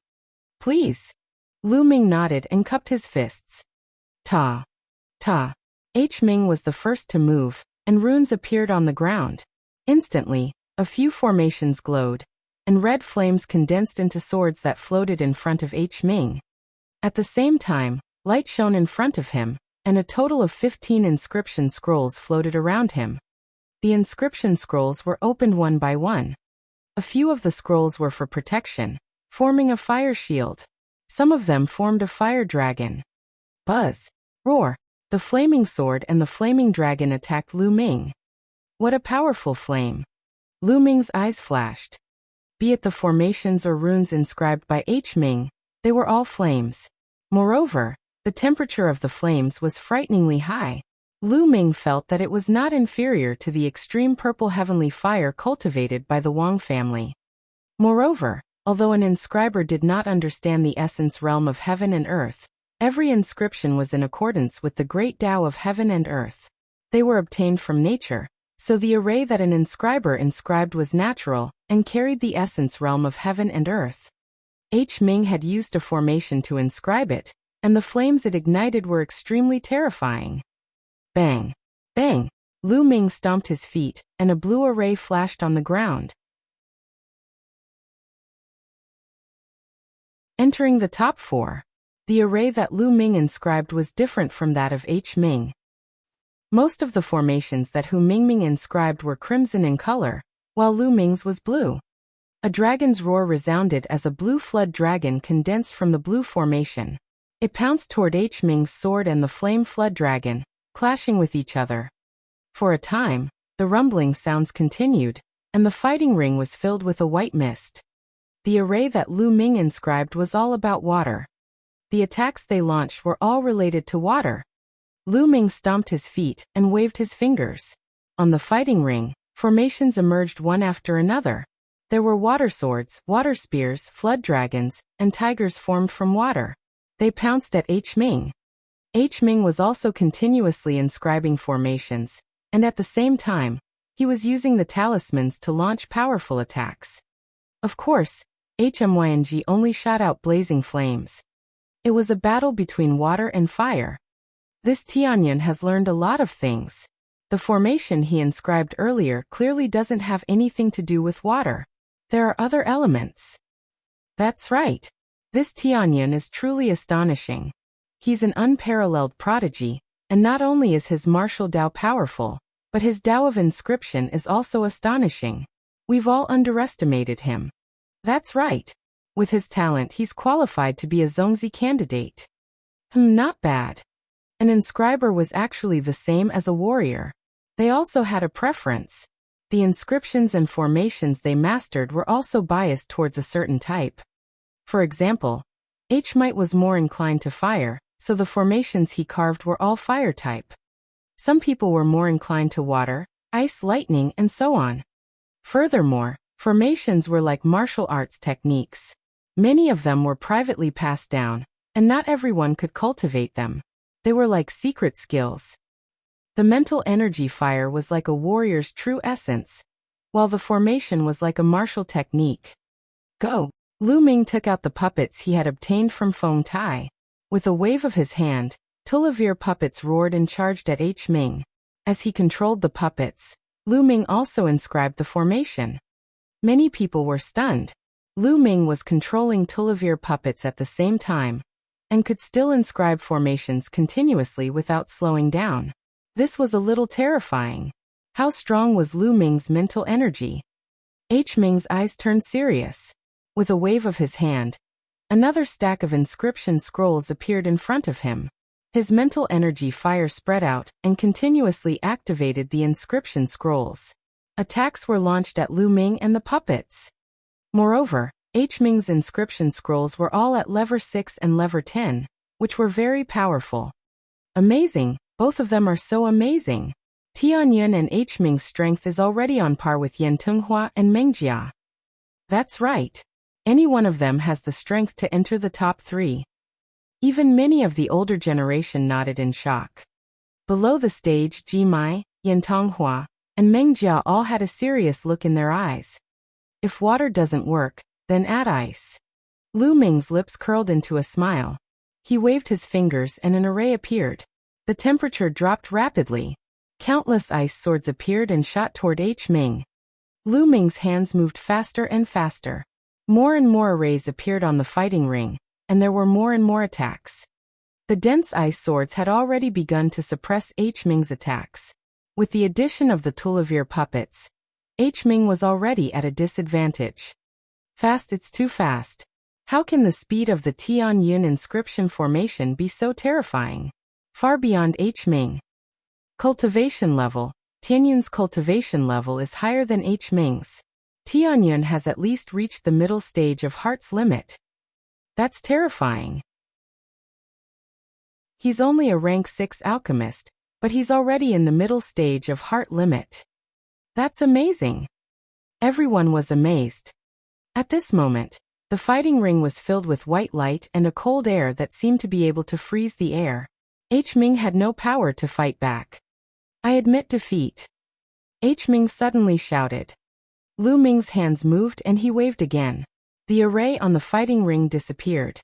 Please. Lu Ming nodded and cupped his fists. Ta. Ta. H. Ming was the first to move, and runes appeared on the ground. Instantly, a few formations glowed, and red flames condensed into swords that floated in front of H. Ming. At the same time, light shone in front of him, and a total of 15 inscription scrolls floated around him. The inscription scrolls were opened one by one. A few of the scrolls were for protection, forming a fire shield. Some of them formed a fire dragon. Buzz. Roar. The flaming sword and the flaming dragon attacked Lu Ming. What a powerful flame. Lu Ming's eyes flashed. Be it the formations or runes inscribed by H. Ming, they were all flames. Moreover, the temperature of the flames was frighteningly high. Lu Ming felt that it was not inferior to the extreme purple heavenly fire cultivated by the Wang family. Moreover, although an inscriber did not understand the essence realm of heaven and earth, every inscription was in accordance with the great Tao of heaven and earth. They were obtained from nature, so the array that an inscriber inscribed was natural and carried the essence realm of heaven and earth. H. Ming had used a formation to inscribe it, and the flames it ignited were extremely terrifying. Bang! Bang! Lu Ming stomped his feet, and a blue array flashed on the ground. Entering the top 4, the array that Lu Ming inscribed was different from that of H. Ming. Most of the formations that Hu Mingming inscribed were crimson in color, while Lu Ming's was blue. A dragon's roar resounded as a blue flood dragon condensed from the blue formation. It pounced toward H. Ming's sword and the flame flood dragon, clashing with each other. For a time, the rumbling sounds continued, and the fighting ring was filled with a white mist. The array that Lu Ming inscribed was all about water. The attacks they launched were all related to water. Lu Ming stomped his feet and waved his fingers. On the fighting ring, formations emerged one after another. There were water swords, water spears, flood dragons, and tigers formed from water. They pounced at H. Ming. H. Ming was also continuously inscribing formations, and at the same time, he was using the talismans to launch powerful attacks. Of course, HMYNG only shot out blazing flames. It was a battle between water and fire. This Tianyin has learned a lot of things. The formation he inscribed earlier clearly doesn't have anything to do with water. There are other elements. That's right. This Tianyin is truly astonishing. He's an unparalleled prodigy, and not only is his martial Dao powerful, but his Dao of inscription is also astonishing. We've all underestimated him. That's right. With his talent he's qualified to be a Zongzi candidate. Not bad. An inscriber was actually the same as a warrior. They also had a preference. The inscriptions and formations they mastered were also biased towards a certain type. For example, H. Might was more inclined to fire, so the formations he carved were all fire type. Some people were more inclined to water, ice, lightning, and so on. Furthermore, formations were like martial arts techniques. Many of them were privately passed down, and not everyone could cultivate them. They were like secret skills. The mental energy fire was like a warrior's true essence, while the formation was like a martial technique. Go! Lu Ming took out the puppets he had obtained from Feng Tai. With a wave of his hand, Tulavir puppets roared and charged at H. Ming. As he controlled the puppets, Lu Ming also inscribed the formation. Many people were stunned. Lu Ming was controlling Tulavir puppets at the same time, and could still inscribe formations continuously without slowing down. This was a little terrifying. How strong was Lu Ming's mental energy? H. Ming's eyes turned serious. With a wave of his hand, another stack of inscription scrolls appeared in front of him. His mental energy fire spread out and continuously activated the inscription scrolls. Attacks were launched at Lu Ming and the puppets. Moreover, H. Ming's inscription scrolls were all at level 6 and level 10, which were very powerful. Amazing, both of them are so amazing. Tianyun and H. Ming's strength is already on par with Yan Tenghua and Mengjia. That's right. Any one of them has the strength to enter the top 3. Even many of the older generation nodded in shock. Below the stage, Jimai, Yan Tenghua, and Mengjia all had a serious look in their eyes. If water doesn't work, then add ice. Lu Ming's lips curled into a smile. He waved his fingers and an array appeared. The temperature dropped rapidly. Countless ice swords appeared and shot toward H. Ming. Lu Ming's hands moved faster and faster. More and more arrays appeared on the fighting ring, and there were more and more attacks. The dense ice swords had already begun to suppress H. Ming's attacks. With the addition of the Tulavir puppets, H. Ming was already at a disadvantage. Fast, it's too fast. How can the speed of the Tianyun inscription formation be so terrifying? Far beyond H. Ming. Cultivation level. Tianyun's cultivation level is higher than H. Ming's. Tianyun has at least reached the middle stage of Heart's limit. That's terrifying. He's only a rank 6 alchemist, but he's already in the middle stage of Heart limit. That's amazing. Everyone was amazed. At this moment, the fighting ring was filled with white light and a cold air that seemed to be able to freeze the air. H. Ming had no power to fight back. I admit defeat. H. Ming suddenly shouted. Lu Ming's hands moved and he waved again. The array on the fighting ring disappeared.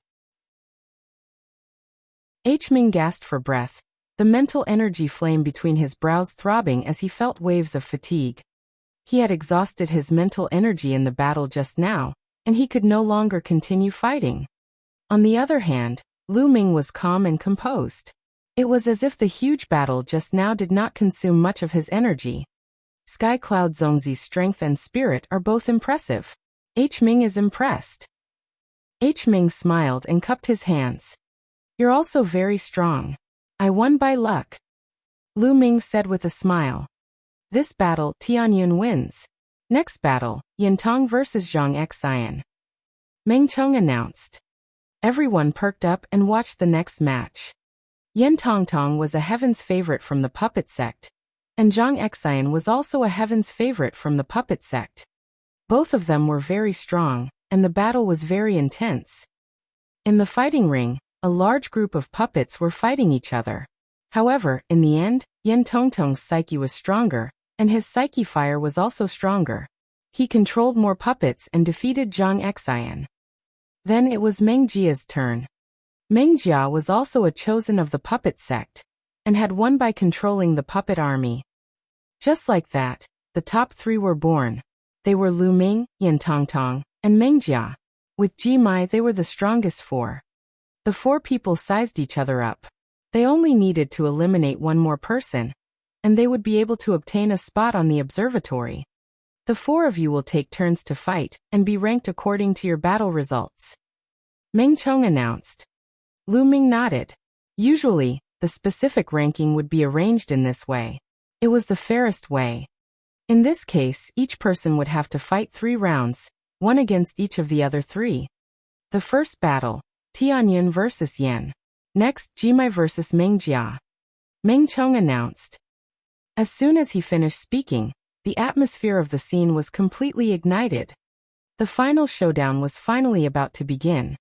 H. Ming gasped for breath, the mental energy flame between his brows throbbing as he felt waves of fatigue. He had exhausted his mental energy in the battle just now, and he could no longer continue fighting. On the other hand, Lu Ming was calm and composed. It was as if the huge battle just now did not consume much of his energy. Sky Cloud Zongzi's strength and spirit are both impressive. H. Ming is impressed. H. Ming smiled and cupped his hands. You're also very strong. I won by luck. Lu Ming said with a smile. This battle, Tianyun wins. Next battle, Yintong vs. Zhang Xian. Meng Chong announced. Everyone perked up and watched the next match. Yen Tongtong was a heaven's favorite from the puppet sect, and Zhang Xian was also a heaven's favorite from the puppet sect. Both of them were very strong, and the battle was very intense. In the fighting ring, a large group of puppets were fighting each other. However, in the end, Yen Tongtong's psyche was stronger, and his psyche fire was also stronger. He controlled more puppets and defeated Zhang Xian. Then it was Meng Jia's turn. Meng Jia was also a chosen of the puppet sect, and had won by controlling the puppet army. Just like that, the top 3 were born. They were Lu Ming, Yen Tongtong, and Meng Jia. With Jimai they were the strongest 4. The 4 people sized each other up. They only needed to eliminate one more person, and they would be able to obtain a spot on the observatory. The 4 of you will take turns to fight, and be ranked according to your battle results. Meng Chong announced. Lu Ming nodded. Usually, the specific ranking would be arranged in this way. It was the fairest way. In this case, each person would have to fight 3 rounds, one against each of the other 3. The first battle, Tianyun vs. Yen. Next, Jimai vs. Meng Jia. Meng Chong announced. As soon as he finished speaking, the atmosphere of the scene was completely ignited. The final showdown was finally about to begin.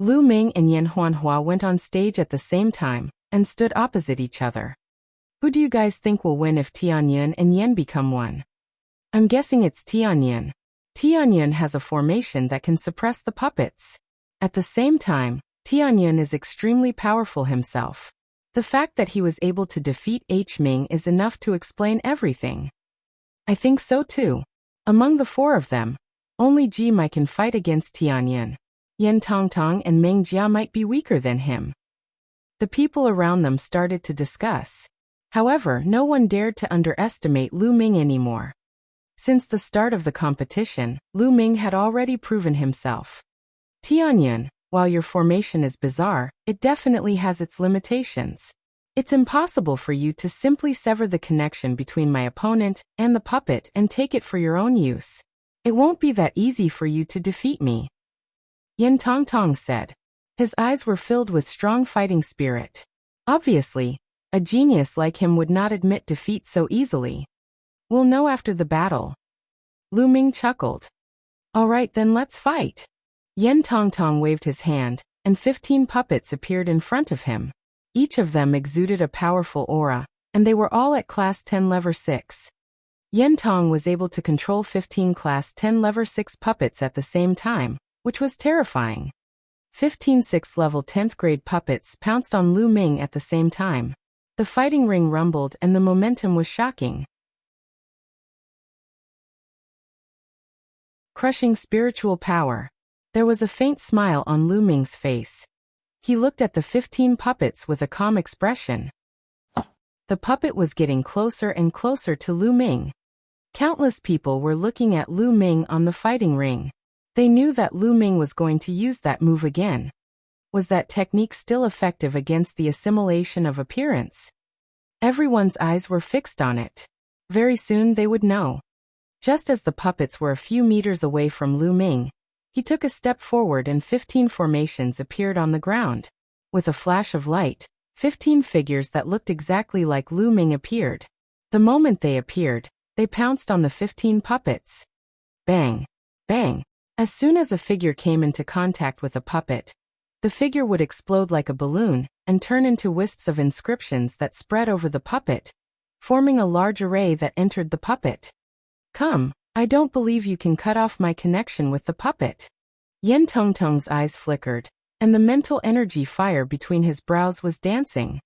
Lu Ming and Yan Huanhua went on stage at the same time, and stood opposite each other. Who do you guys think will win if Tianyun and Yen become one? I'm guessing it's Tianyun. Tianyun has a formation that can suppress the puppets. At the same time, Tianyun is extremely powerful himself. The fact that he was able to defeat Ming is enough to explain everything. I think so too. Among the four of them, only Ji Mai can fight against Tianyun. Yen Tongtong and Meng Jia might be weaker than him. The people around them started to discuss. However, no one dared to underestimate Lu Ming anymore. Since the start of the competition, Lu Ming had already proven himself. Tianyun, while your formation is bizarre, it definitely has its limitations. It's impossible for you to simply sever the connection between my opponent and the puppet and take it for your own use. It won't be that easy for you to defeat me. Yen Tongtong said. His eyes were filled with strong fighting spirit. Obviously, a genius like him would not admit defeat so easily. We'll know after the battle. Lu Ming chuckled. All right, then let's fight. Yen Tongtong waved his hand, and 15 puppets appeared in front of him. Each of them exuded a powerful aura, and they were all at Class 10 Level 6. Yen Tong was able to control 15 Class 10 Level 6 puppets at the same time, which was terrifying. 15 6th level 10th grade puppets pounced on Lu Ming at the same time. The fighting ring rumbled and the momentum was shocking. Crushing spiritual power. There was a faint smile on Lu Ming's face. He looked at the 15 puppets with a calm expression. The puppet was getting closer and closer to Lu Ming. Countless people were looking at Lu Ming on the fighting ring. They knew that Lu Ming was going to use that move again. Was that technique still effective against the assimilation of appearance? Everyone's eyes were fixed on it. Very soon they would know. Just as the puppets were a few meters away from Lu Ming, he took a step forward and 15 formations appeared on the ground. With a flash of light, 15 figures that looked exactly like Lu Ming appeared. The moment they appeared, they pounced on the 15 puppets. Bang! Bang! As soon as a figure came into contact with a puppet, the figure would explode like a balloon and turn into wisps of inscriptions that spread over the puppet, forming a large array that entered the puppet. Come, I don't believe you can cut off my connection with the puppet. Yen Tongtong's eyes flickered, and the mental energy fire between his brows was dancing.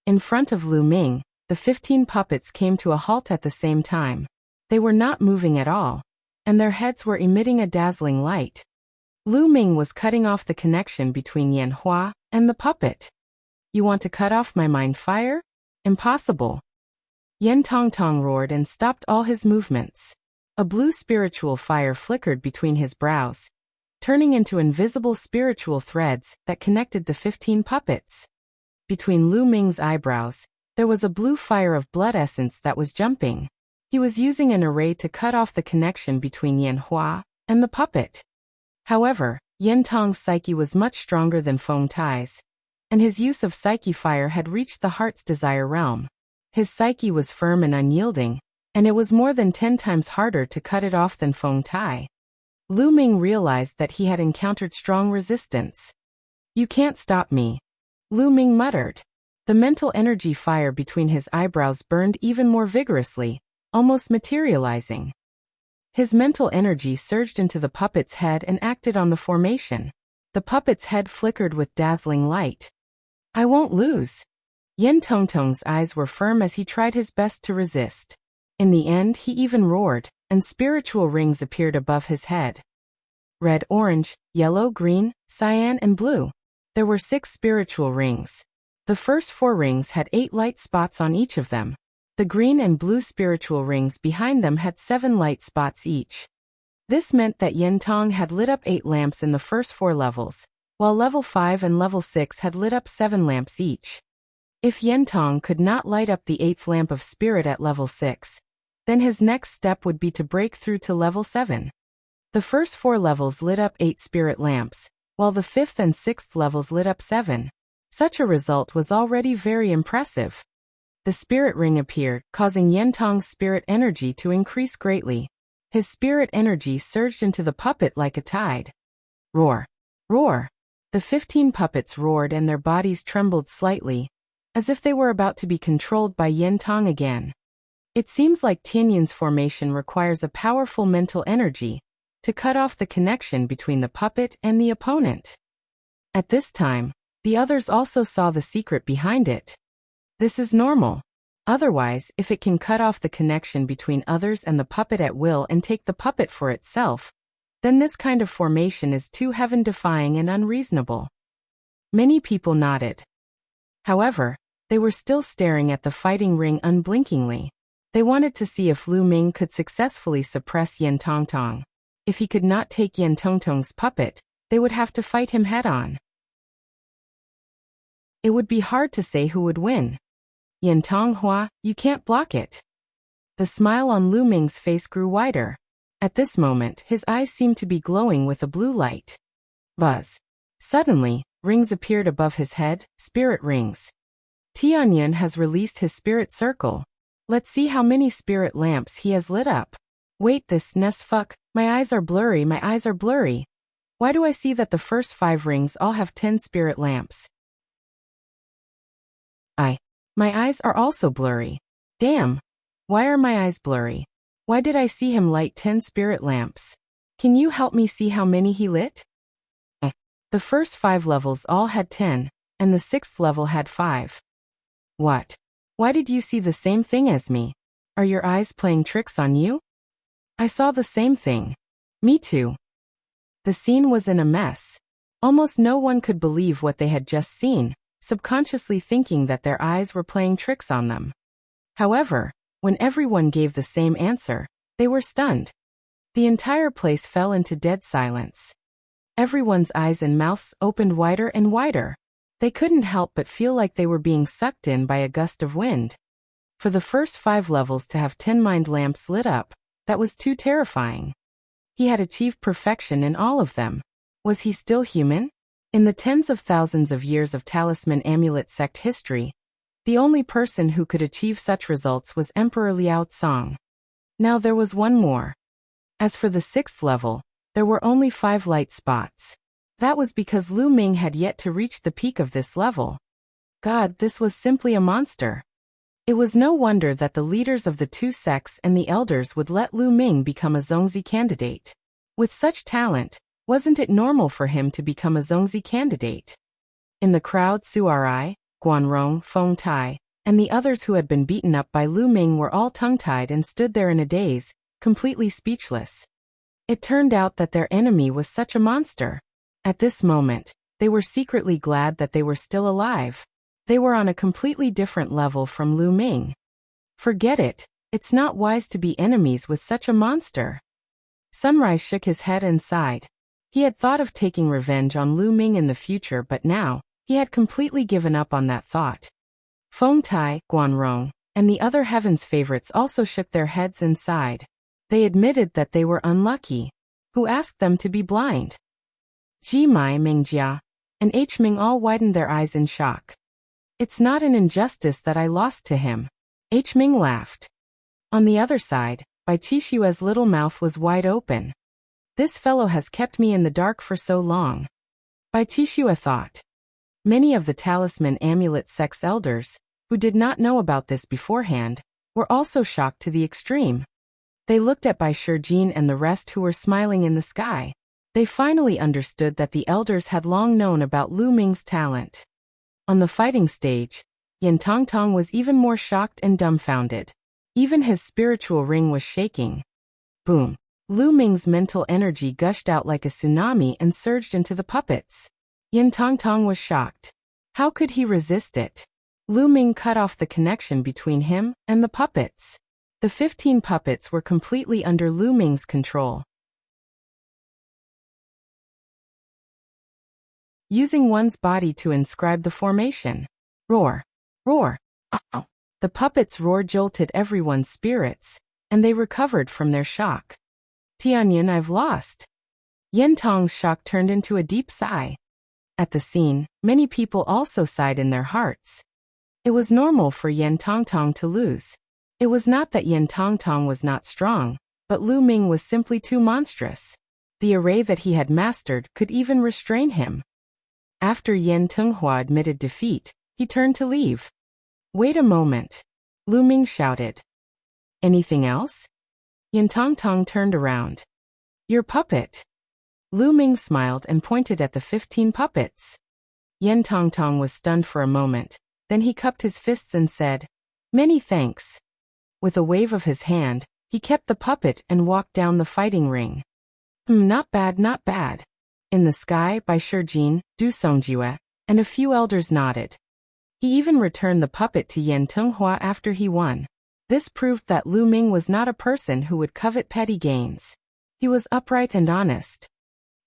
In front of Lu Ming, the 15 puppets came to a halt at the same time. They were not moving at all, and their heads were emitting a dazzling light. Lu Ming was cutting off the connection between Yan Hua and the puppet. You want to cut off my mind fire? Impossible. Yen Tongtong roared and stopped all his movements. A blue spiritual fire flickered between his brows, turning into invisible spiritual threads that connected the 15 puppets. Between Lu Ming's eyebrows, there was a blue fire of blood essence that was jumping. He was using an array to cut off the connection between Yan Hua and the puppet. However, Yen Tong's psyche was much stronger than Feng Tai's, and his use of psyche fire had reached the heart's desire realm. His psyche was firm and unyielding, and it was more than 10 times harder to cut it off than Feng Tai. Lu Ming realized that he had encountered strong resistance. You can't stop me, Lu Ming muttered. The mental energy fire between his eyebrows burned even more vigorously, almost materializing. His mental energy surged into the puppet's head and acted on the formation. The puppet's head flickered with dazzling light. I won't lose. Yen Tongtong's eyes were firm as he tried his best to resist. In the end, he even roared, and spiritual rings appeared above his head. Red, orange, yellow, green, cyan, and blue. There were 6 spiritual rings. The first 4 rings had 8 light spots on each of them. The green and blue spiritual rings behind them had 7 light spots each. This meant that Yen Tong had lit up 8 lamps in the first 4 levels, while level 5 and level 6 had lit up 7 lamps each. If Yen Tong could not light up the 8th lamp of spirit at level 6, then his next step would be to break through to level 7. The first 4 levels lit up 8 spirit lamps, while the 5th and 6th levels lit up 7. Such a result was already very impressive. The spirit ring appeared, causing Yen Tong's spirit energy to increase greatly. His spirit energy surged into the puppet like a tide. Roar! Roar! The 15 puppets roared and their bodies trembled slightly. as if they were about to be controlled by Yin Tong again. It seems like Tianyun's formation requires a powerful mental energy to cut off the connection between the puppet and the opponent. At this time, the others also saw the secret behind it. This is normal. Otherwise, if it can cut off the connection between others and the puppet at will and take the puppet for itself, then this kind of formation is too heaven-defying and unreasonable. Many people nodded. However, they were still staring at the fighting ring unblinkingly. They wanted to see if Lu Ming could successfully suppress Yin Tongtong. If he could not take Yin Tongtong's puppet, they would have to fight him head-on. It would be hard to say who would win. Yin Tonghua, you can't block it. The smile on Lu Ming's face grew wider. At this moment, his eyes seemed to be glowing with a blue light. Buzz. Suddenly, rings appeared above his head, spirit rings. Tianyun has released his spirit circle. Let's see how many spirit lamps he has lit up. Wait, this fuck, my eyes are blurry. Why do I see that the first 5 rings all have 10 spirit lamps? My eyes are also blurry. Damn. Why are my eyes blurry? Why did I see him light 10 spirit lamps? Can you help me see how many he lit? The first 5 levels all had 10, and the 6th level had 5. What? Why did you see the same thing as me? Are your eyes playing tricks on you? I saw the same thing. Me too. The scene was in a mess. Almost no one could believe what they had just seen, subconsciously thinking that their eyes were playing tricks on them. However, when everyone gave the same answer, they were stunned. The entire place fell into dead silence. Everyone's eyes and mouths opened wider and wider. They couldn't help but feel like they were being sucked in by a gust of wind. For the first 5 levels to have 10 mind lamps lit up, that was too terrifying. He had achieved perfection in all of them. Was he still human? In the tens of thousands of years of talisman amulet sect history, the only person who could achieve such results was Emperor Liao Tsong. Now there was one more. As for the 6th level, there were only 5 light spots. That was because Lu Ming had yet to reach the peak of this level. God, this was simply a monster. It was no wonder that the leaders of the 2 sects and the elders would let Lu Ming become a Zongzi candidate. With such talent, wasn't it normal for him to become a Zongzi candidate? In the crowd, Su'ai, Guanrong, Feng Tai, and the others who had been beaten up by Lu Ming were all tongue-tied and stood there in a daze, completely speechless. It turned out that their enemy was such a monster. At this moment, they were secretly glad that they were still alive. They were on a completely different level from Lu Ming. Forget it, it's not wise to be enemies with such a monster. Sunrise shook his head and sighed. He had thought of taking revenge on Lu Ming in the future, but now, he had completely given up on that thought. Feng Tai, Guanrong, and the other Heaven's favorites also shook their heads and sighed. They admitted that they were unlucky. Who asked them to be blind? Ji Mai, Mingjia, and H Ming all widened their eyes in shock. It's not an injustice that I lost to him. H Ming laughed. On the other side, Bai Qixue's little mouth was wide open. This fellow has kept me in the dark for so long. Bai Qixue thought. Many of the talisman amulet sect's elders, who did not know about this beforehand, were also shocked to the extreme. They looked at Bai Shijin and the rest who were smiling in the sky. They finally understood that the elders had long known about Lu Ming's talent. On the fighting stage, Yin Tongtong was even more shocked and dumbfounded. Even his spiritual ring was shaking. Boom. Lu Ming's mental energy gushed out like a tsunami and surged into the puppets. Yin Tongtong was shocked. How could he resist it? Lu Ming cut off the connection between him and the puppets. The 15 puppets were completely under Lu Ming's control. Using one's body to inscribe the formation. Roar. Roar. Uh-oh. The puppets' roar jolted everyone's spirits, and they recovered from their shock. Tianyun, I've lost. Yin Tong's shock turned into a deep sigh. At the scene, many people also sighed in their hearts. It was normal for Yin Tongtong to lose. It was not that Yin Tongtong was not strong, but Lu Ming was simply too monstrous. The array that he had mastered could even restrain him. After Yin Tenghua admitted defeat, he turned to leave. Wait a moment. Lu Ming shouted. Anything else? Yan Tongtong turned around. Your puppet. Lu Ming smiled and pointed at the 15 puppets. Yan Tongtong was stunned for a moment, then he cupped his fists and said, Many thanks. With a wave of his hand, he kept the puppet and walked down the fighting ring. Not bad, not bad. In the Sky by Shijin, Du Songjue, and a few elders nodded. He even returned the puppet to Yan Tenghua after he won. This proved that Lu Ming was not a person who would covet petty gains. He was upright and honest.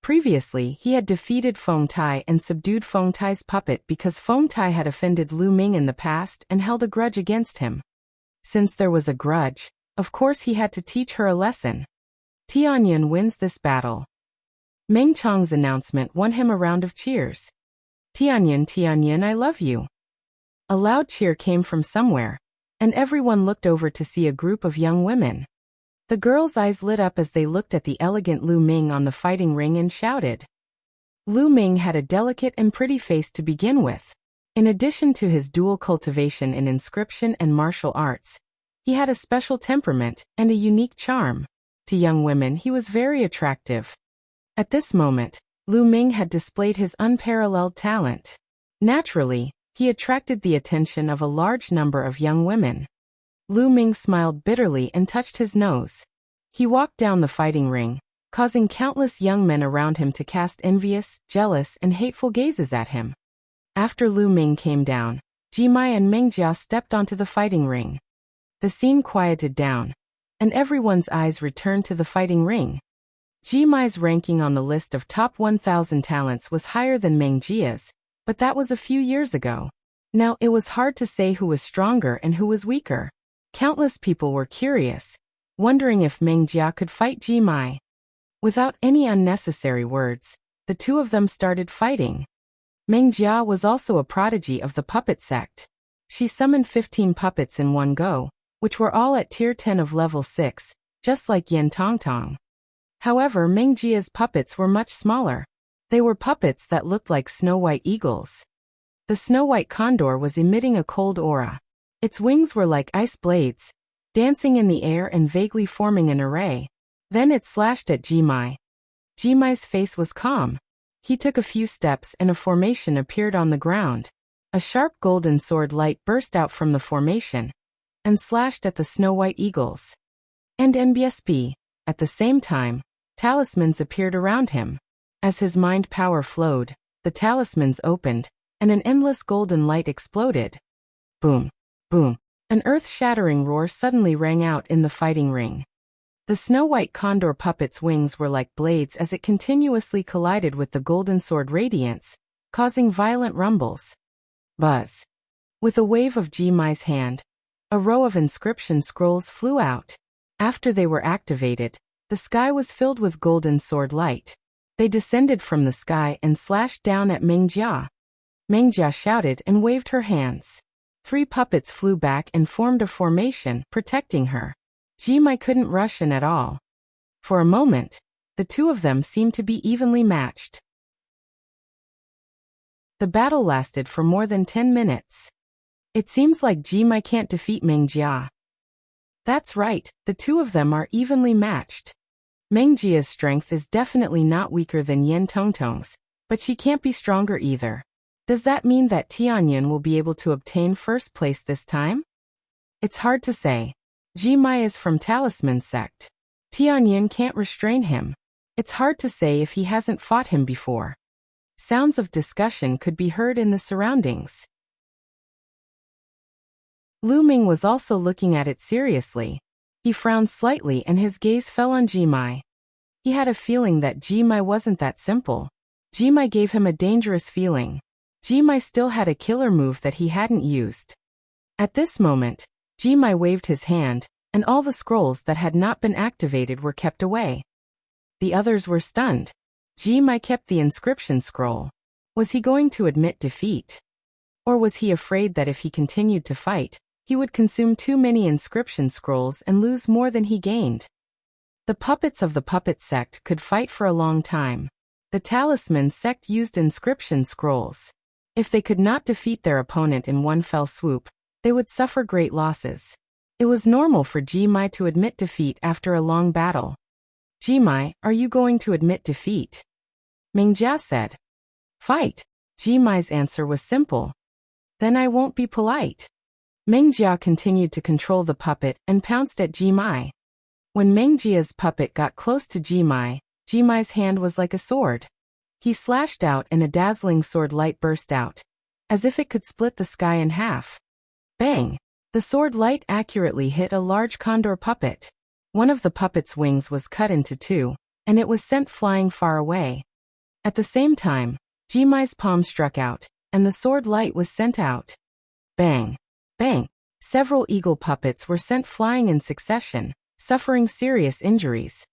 Previously, he had defeated Feng Tai and subdued Feng Tai's puppet because Feng Tai had offended Lu Ming in the past and held a grudge against him. Since there was a grudge, of course he had to teach her a lesson. Tianyan wins this battle. Meng Chang's announcement won him a round of cheers. Tianyan, Tianyan, I love you. A loud cheer came from somewhere, and everyone looked over to see a group of young women. The girls' eyes lit up as they looked at the elegant Lu Ming on the fighting ring and shouted. Lu Ming had a delicate and pretty face to begin with. In addition to his dual cultivation in inscription and martial arts, he had a special temperament and a unique charm. To young women, he was very attractive. At this moment, Lu Ming had displayed his unparalleled talent. Naturally, he attracted the attention of a large number of young women. Lu Ming smiled bitterly and touched his nose. He walked down the fighting ring, causing countless young men around him to cast envious, jealous, and hateful gazes at him. After Lu Ming came down, Jimai and Meng Jia stepped onto the fighting ring. The scene quieted down, and everyone's eyes returned to the fighting ring. Jimai's ranking on the list of top 1,000 talents was higher than Meng Jia's, but that was a few years ago. Now it was hard to say who was stronger and who was weaker. Countless people were curious, wondering if Meng Jia could fight Jimai. Without any unnecessary words, the two of them started fighting. Meng Jia was also a prodigy of the puppet sect. She summoned 15 puppets in one go, which were all at tier 10 of level 6, just like Yan Tongtong. However, Meng Jia's puppets were much smaller. They were puppets that looked like snow-white eagles. The snow-white condor was emitting a cold aura. Its wings were like ice blades, dancing in the air and vaguely forming an array. Then it slashed at Jimai. Jimai's face was calm. He took a few steps and a formation appeared on the ground. A sharp golden sword light burst out from the formation and slashed at the snow-white eagles. And NBSB, at the same time, talismans appeared around him. As his mind power flowed, the talismans opened, and an endless golden light exploded. Boom, boom. An earth-shattering roar suddenly rang out in the fighting ring. The snow-white condor puppet's wings were like blades as it continuously collided with the golden sword radiance, causing violent rumbles. Buzz. With a wave of Jimai's hand, a row of inscription scrolls flew out. After they were activated, the sky was filled with golden sword light. They descended from the sky and slashed down at Meng Jia. Meng Jia shouted and waved her hands. 3 puppets flew back and formed a formation, protecting her. Jimai couldn't rush in at all. For a moment, the two of them seemed to be evenly matched. The battle lasted for more than 10 minutes. It seems like Jimai can't defeat Meng Jia. That's right, the two of them are evenly matched. Meng Jia's strength is definitely not weaker than Yan Tongtong's, but she can't be stronger either. Does that mean that Tianyan will be able to obtain first place this time? It's hard to say. Jimai is from Talisman sect. Tianyan can't restrain him. It's hard to say if he hasn't fought him before. Sounds of discussion could be heard in the surroundings. Lu Ming was also looking at it seriously. He frowned slightly and his gaze fell on Jimai. He had a feeling that Jimai wasn't that simple. Jimai gave him a dangerous feeling. Jimai still had a killer move that he hadn't used. At this moment, Jimai waved his hand, and all the scrolls that had not been activated were kept away. The others were stunned. Jimai kept the inscription scroll. Was he going to admit defeat? Or was he afraid that if he continued to fight, he would consume too many inscription scrolls and lose more than he gained? The puppets of the puppet sect could fight for a long time. The talisman sect used inscription scrolls. If they could not defeat their opponent in one fell swoop, they would suffer great losses. It was normal for Jimai to admit defeat after a long battle. Jimai, are you going to admit defeat? Mingjia said. Fight. Jimai's answer was simple. Then I won't be polite. Mingjia continued to control the puppet and pounced at Jimai. When Mengjia's puppet got close to Jimai, Jimai's hand was like a sword. He slashed out and a dazzling sword light burst out, as if it could split the sky in half. Bang! The sword light accurately hit a large condor puppet. One of the puppet's wings was cut into two, and it was sent flying far away. At the same time, Jimai's palm struck out, and the sword light was sent out. Bang! Bang! Several eagle puppets were sent flying in succession, suffering serious injuries.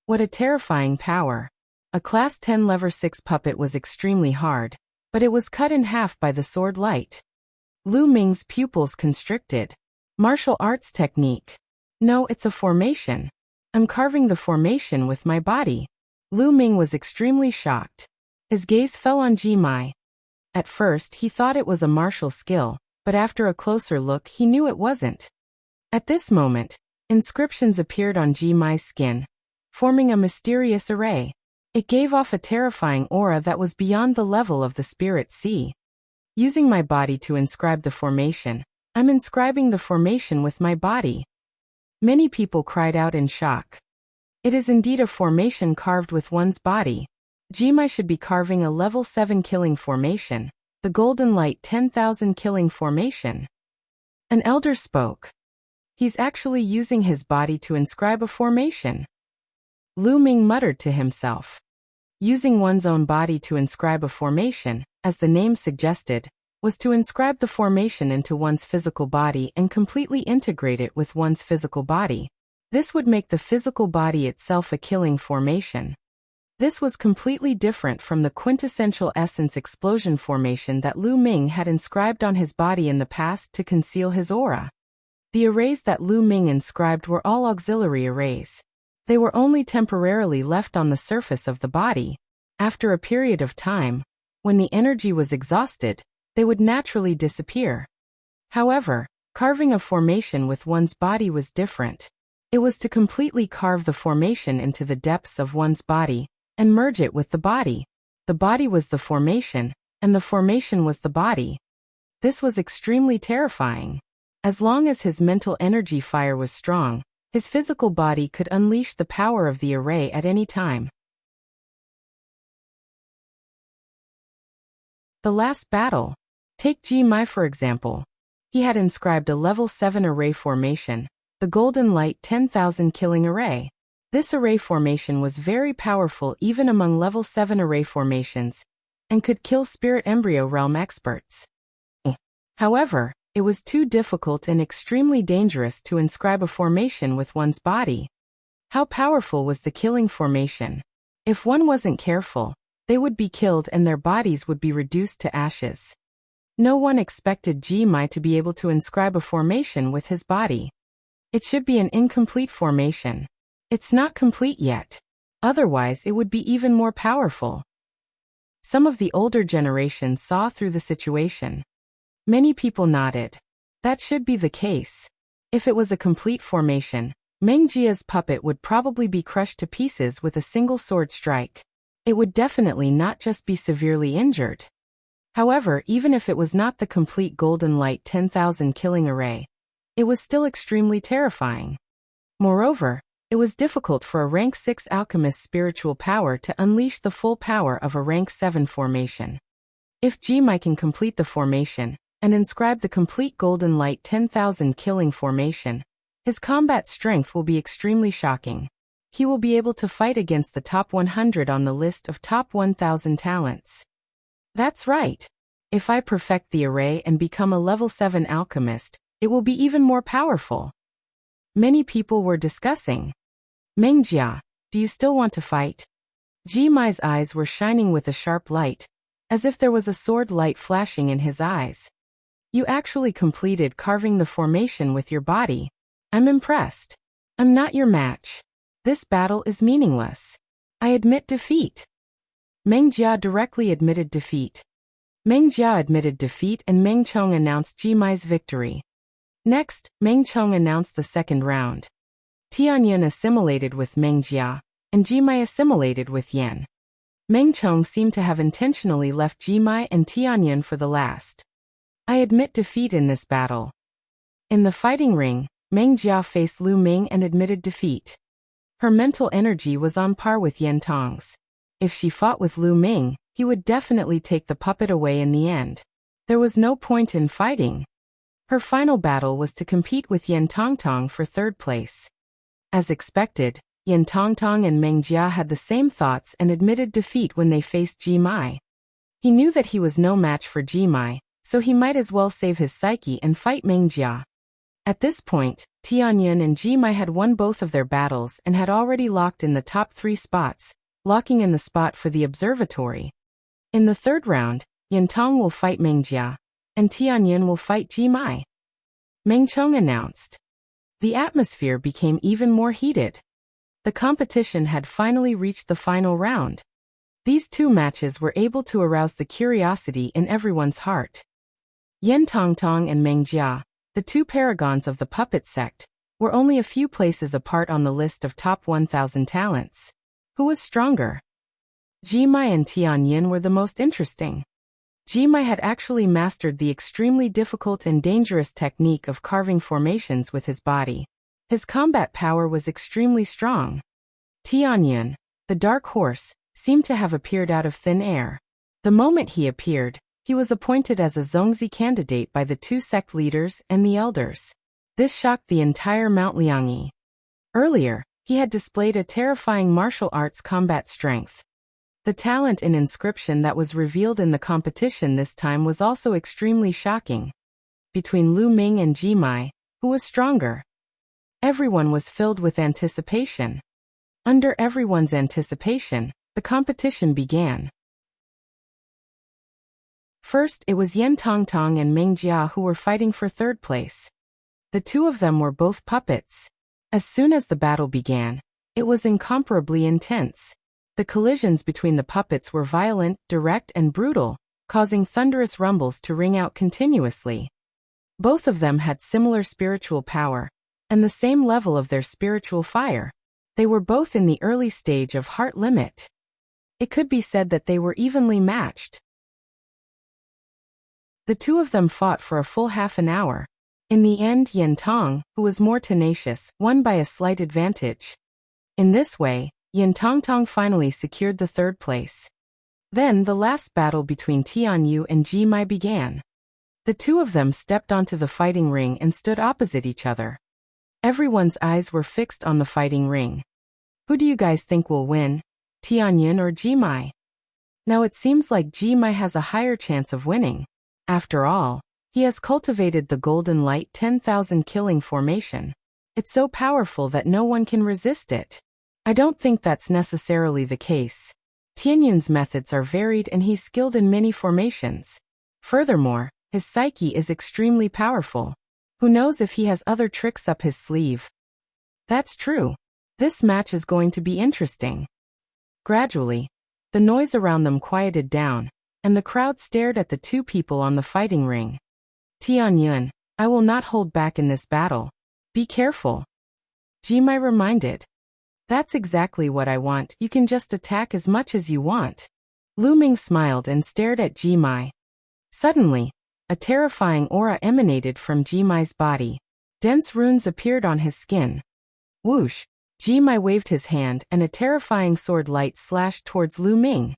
What a terrifying power! A Class 10 Lever 6 puppet was extremely hard, but it was cut in half by the sword light. Lu Ming's pupils constricted. Martial arts technique. No, it's a formation. I'm carving the formation with my body. Lu Ming was extremely shocked. His gaze fell on Jimai. At first he thought it was a martial skill, but after a closer look he knew it wasn't. At this moment, inscriptions appeared on Jimai's skin, forming a mysterious array. It gave off a terrifying aura that was beyond the level of the spirit sea. Using my body to inscribe the formation, I'm inscribing the formation with my body. Many people cried out in shock. It is indeed a formation carved with one's body. Jimai should be carving a level 7 killing formation, the Golden Light 10,000 killing formation. An elder spoke. He's actually using his body to inscribe a formation. Lu Ming muttered to himself. Using one's own body to inscribe a formation, as the name suggested, was to inscribe the formation into one's physical body and completely integrate it with one's physical body. This would make the physical body itself a killing formation. This was completely different from the quintessential essence explosion formation that Lu Ming had inscribed on his body in the past to conceal his aura. The arrays that Lu Ming inscribed were all auxiliary arrays. They were only temporarily left on the surface of the body. After a period of time, when the energy was exhausted, they would naturally disappear. However, carving a formation with one's body was different. It was to completely carve the formation into the depths of one's body and merge it with the body. The body was the formation, and the formation was the body. This was extremely terrifying. As long as his mental energy fire was strong, his physical body could unleash the power of the array at any time. The last battle. Take Jimai for example. He had inscribed a level 7 array formation, the Golden Light 10,000 killing array. This array formation was very powerful even among level 7 array formations, and could kill Spirit Embryo Realm experts. However, it was too difficult and extremely dangerous to inscribe a formation with one's body. How powerful was the killing formation? If one wasn't careful, they would be killed and their bodies would be reduced to ashes. No one expected Jimai to be able to inscribe a formation with his body. It should be an incomplete formation. It's not complete yet. Otherwise it would be even more powerful. Some of the older generations saw through the situation. Many people nodded. That should be the case. If it was a complete formation, Mengjia's puppet would probably be crushed to pieces with a single sword strike. It would definitely not just be severely injured. However, even if it was not the complete Golden Light 10,000 killing array, it was still extremely terrifying. Moreover, it was difficult for a rank 6 alchemist's spiritual power to unleash the full power of a rank 7 formation. If Jimai can complete the formation, and inscribe the complete Golden Light 10,000 killing formation, his combat strength will be extremely shocking. He will be able to fight against the top 100 on the list of top 1,000 talents. That's right. If I perfect the array and become a level 7 alchemist, it will be even more powerful. Many people were discussing. Mengjia, do you still want to fight? Jimai's eyes were shining with a sharp light, as if there was a sword light flashing in his eyes. You actually completed carving the formation with your body. I'm impressed. I'm not your match. This battle is meaningless. I admit defeat. Mengjia directly admitted defeat. Mengjia admitted defeat and Meng Chong announced Jimai's victory. Next, Meng Chong announced the second round. Tianyun assimilated with Meng Jia, and Jimai assimilated with Yan. Meng Chong seemed to have intentionally left Jimai and Tianyun for the last. I admit defeat in this battle. In the fighting ring, Meng Jia faced Lu Ming and admitted defeat. Her mental energy was on par with Yan Tong's. If she fought with Lu Ming, he would definitely take the puppet away in the end. There was no point in fighting. Her final battle was to compete with Yan Tongtong for third place. As expected, Yan Tongtong and Meng Jia had the same thoughts and admitted defeat when they faced Jimai. He knew that he was no match for Jimai, so he might as well save his psyche and fight Meng Jia. At this point, Tianyun and Jimai had won both of their battles and had already locked in the top 3 spots, locking in the spot for the observatory. In the third round, Yan Tong will fight Meng Jia, and Tianyun will fight Jimai. Meng Chong announced. The atmosphere became even more heated. The competition had finally reached the final round. These two matches were able to arouse the curiosity in everyone's heart. Yan Tongtong and Meng Jia, the two paragons of the puppet sect, were only a few places apart on the list of top 1,000 talents. Who was stronger? Jimai and Tianyun were the most interesting. Jimai had actually mastered the extremely difficult and dangerous technique of carving formations with his body. His combat power was extremely strong. Tianyun, the dark horse, seemed to have appeared out of thin air. The moment he appeared, he was appointed as a Zongzi candidate by the two sect leaders and the elders. This shocked the entire Mount Liangyi. Earlier, he had displayed a terrifying martial arts combat strength. The talent in inscription that was revealed in the competition this time was also extremely shocking. Between Lu Ming and Jimai, who was stronger? Everyone was filled with anticipation. Under everyone's anticipation, the competition began. First, it was Yan Tongtong and Meng Jia who were fighting for third place. The two of them were both puppets. As soon as the battle began, it was incomparably intense. The collisions between the puppets were violent, direct, and brutal, causing thunderous rumbles to ring out continuously. Both of them had similar spiritual power, and the same level of their spiritual fire. They were both in the early stage of heart limit. It could be said that they were evenly matched. The two of them fought for a full half an hour. In the end, Yan Tong, who was more tenacious, won by a slight advantage. In this way, Yan Tongtong finally secured the third place. Then the last battle between Tianyu and Jimai began. The two of them stepped onto the fighting ring and stood opposite each other. Everyone's eyes were fixed on the fighting ring. Who do you guys think will win, Tianyun or Jimai? Now it seems like Jimai has a higher chance of winning. After all, he has cultivated the Golden Light 10,000 killing formation. It's so powerful that no one can resist it. I don't think that's necessarily the case. Tianyun's methods are varied and he's skilled in many formations. Furthermore, his psyche is extremely powerful. Who knows if he has other tricks up his sleeve? That's true. This match is going to be interesting. Gradually, the noise around them quieted down, and the crowd stared at the two people on the fighting ring. Tianyun, I will not hold back in this battle. Be careful. Jimai reminded. That's exactly what I want. You can just attack as much as you want. Lu Ming smiled and stared at Jimai. Suddenly, a terrifying aura emanated from Jimai's body. Dense runes appeared on his skin. Whoosh! Jimai waved his hand and a terrifying sword light slashed towards Lu Ming.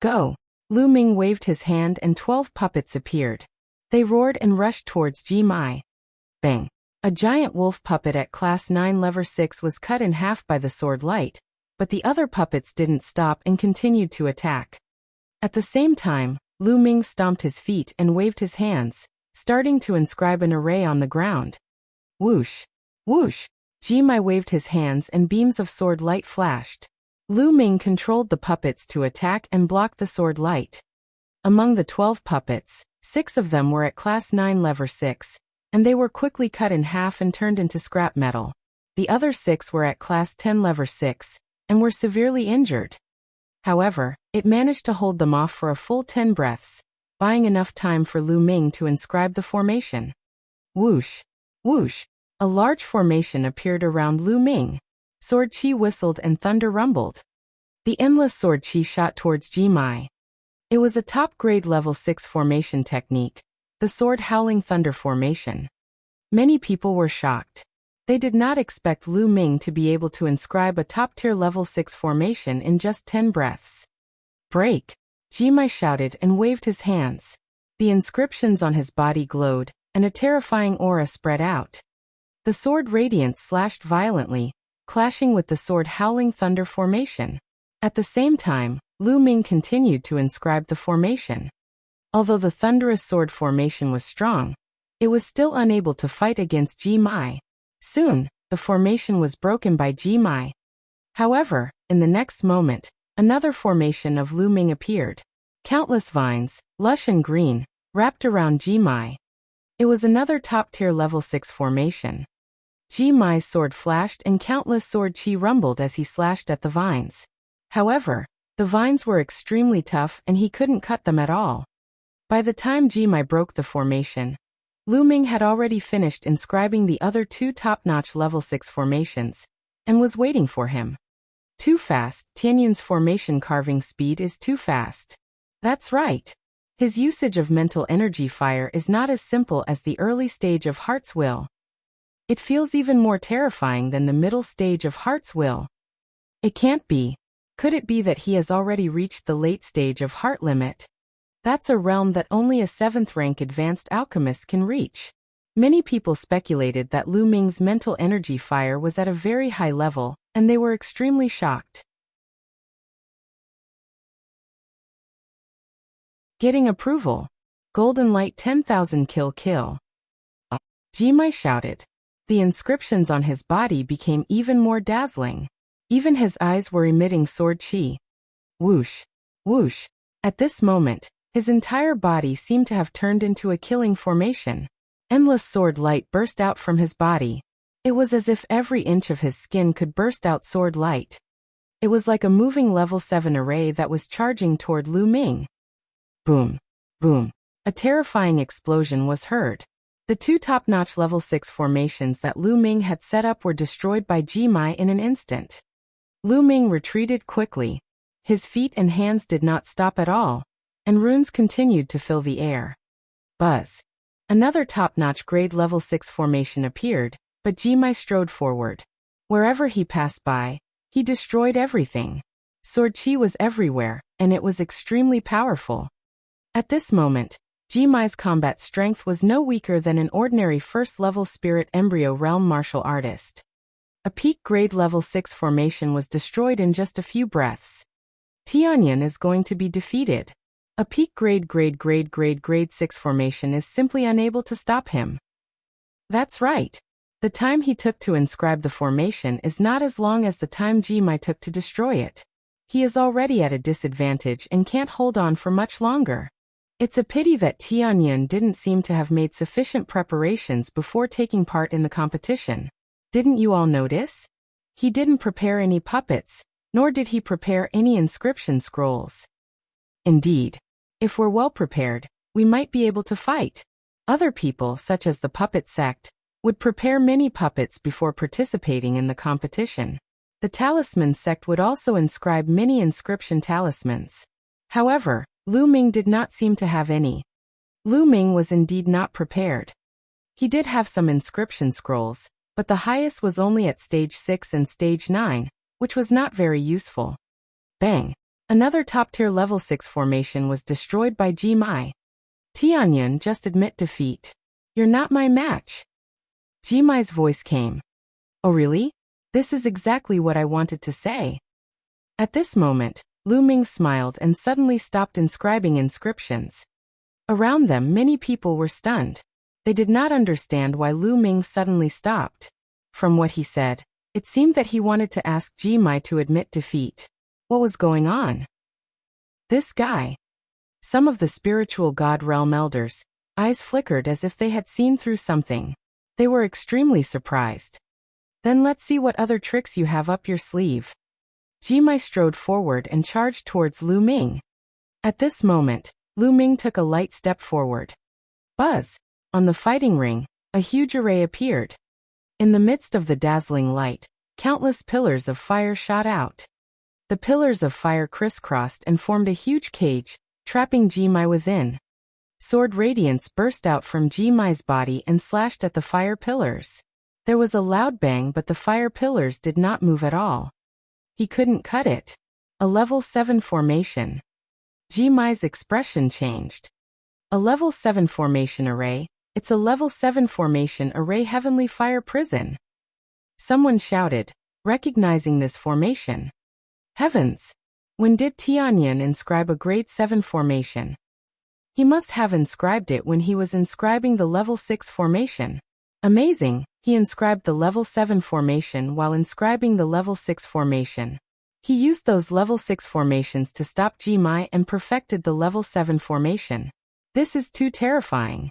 Go! Lu Ming waved his hand and 12 puppets appeared. They roared and rushed towards Jimai. Bang! A giant wolf puppet at class 9 lever 6 was cut in half by the sword light, but the other puppets didn't stop and continued to attack. At the same time, Lu Ming stomped his feet and waved his hands, starting to inscribe an array on the ground. Whoosh! Whoosh! Jimai waved his hands and beams of sword light flashed. Lu Ming controlled the puppets to attack and block the sword light. Among the 12 puppets, 6 of them were at class 9 lever 6, and they were quickly cut in half and turned into scrap metal. The other 6 were at class 10 lever 6, and were severely injured. However, it managed to hold them off for a full 10 breaths, buying enough time for Lu Ming to inscribe the formation. Whoosh! Whoosh! A large formation appeared around Lu Ming. Sword Qi whistled and thunder rumbled. The endless sword Qi shot towards Ji Mai. It was a top-grade level 6 formation technique, the sword howling thunder formation. Many people were shocked. They did not expect Lu Ming to be able to inscribe a top-tier level 6 formation in just 10 breaths. Break! Ji Mai shouted and waved his hands. The inscriptions on his body glowed, and a terrifying aura spread out. The sword radiance slashed violently, clashing with the sword howling thunder formation. At the same time, Lu Ming continued to inscribe the formation. Although the thunderous sword formation was strong, it was still unable to fight against Ji Mai. Soon, the formation was broken by Ji Mai. However, in the next moment, another formation of Lu Ming appeared. Countless vines, lush and green, wrapped around Ji Mai. It was another top-tier level 6 formation. Ji Mai's sword flashed and countless sword Qi rumbled as he slashed at the vines. However, the vines were extremely tough and he couldn't cut them at all. By the time Ji Mai broke the formation, Lu Ming had already finished inscribing the other 2 top-notch level 6 formations, and was waiting for him. Too fast. Tianyun's formation carving speed is too fast. That's right. His usage of mental energy fire is not as simple as the early stage of Heart's Will. It feels even more terrifying than the middle stage of Heart's Will. It can't be. Could it be that he has already reached the late stage of Heart Limit? That's a realm that only a 7th rank advanced alchemist can reach. Many people speculated that Lu Ming's mental energy fire was at a very high level, and they were extremely shocked. Getting approval. Golden Light 10,000 kill. Ji Mai shouted. The inscriptions on his body became even more dazzling. Even his eyes were emitting sword Qi. Whoosh! Whoosh! At this moment, his entire body seemed to have turned into a killing formation. Endless sword light burst out from his body. It was as if every inch of his skin could burst out sword light. It was like a moving level 7 array that was charging toward Lu Ming. Boom! Boom! A terrifying explosion was heard. The 2 top-notch level 6 formations that Lu Ming had set up were destroyed by Ji Mai in an instant. Lu Ming retreated quickly. His feet and hands did not stop at all, and runes continued to fill the air. Buzz! Another top-notch grade level 6 formation appeared, but Ji Mai strode forward. Wherever he passed by, he destroyed everything. Sword Qi was everywhere, and it was extremely powerful. At this moment, Ji Mai's combat strength was no weaker than an ordinary first-level spirit embryo realm martial artist. A peak grade level 6 formation was destroyed in just a few breaths. Tianyun is going to be defeated. A peak grade 6 formation is simply unable to stop him. That's right. The time he took to inscribe the formation is not as long as the time Ji Mai took to destroy it. He is already at a disadvantage and can't hold on for much longer. It's a pity that Tianyun didn't seem to have made sufficient preparations before taking part in the competition. Didn't you all notice? He didn't prepare any puppets, nor did he prepare any inscription scrolls. Indeed, if we're well prepared, we might be able to fight. Other people, such as the puppet sect, would prepare many puppets before participating in the competition. The talisman sect would also inscribe many inscription talismans. However, Lu Ming did not seem to have any. Lu Ming was indeed not prepared. He did have some inscription scrolls, but the highest was only at stage 6 and stage 9, which was not very useful. Bang! Another top-tier level 6 formation was destroyed by Ji Mai. Tianyun, just admit defeat. You're not my match. Ji Mai's voice came. Oh really? This is exactly what I wanted to say. At this moment, Lu Ming smiled and suddenly stopped inscribing inscriptions. Around them, many people were stunned. They did not understand why Lu Ming suddenly stopped. From what he said, it seemed that he wanted to ask Ji Mai to admit defeat. What was going on? This guy. Some of the spiritual god realm elders' eyes flickered as if they had seen through something. They were extremely surprised. Then let's see what other tricks you have up your sleeve. Ji Mai strode forward and charged towards Lu Ming. At this moment, Lu Ming took a light step forward. Buzz! On the fighting ring, a huge array appeared. In the midst of the dazzling light, countless pillars of fire shot out. The pillars of fire crisscrossed and formed a huge cage, trapping Jimai within. Sword radiance burst out from Jimai's body and slashed at the fire pillars. There was a loud bang, but the fire pillars did not move at all. He couldn't cut it. A level 7 formation. Jimai's expression changed. A level 7 formation array. It's a level 7 formation array heavenly fire prison. Someone shouted, recognizing this formation. Heavens! When did Tianyan inscribe a grade 7 formation? He must have inscribed it when he was inscribing the level 6 formation. Amazing, he inscribed the level 7 formation while inscribing the level 6 formation. He used those level 6 formations to stop Jimai and perfected the level 7 formation. This is too terrifying.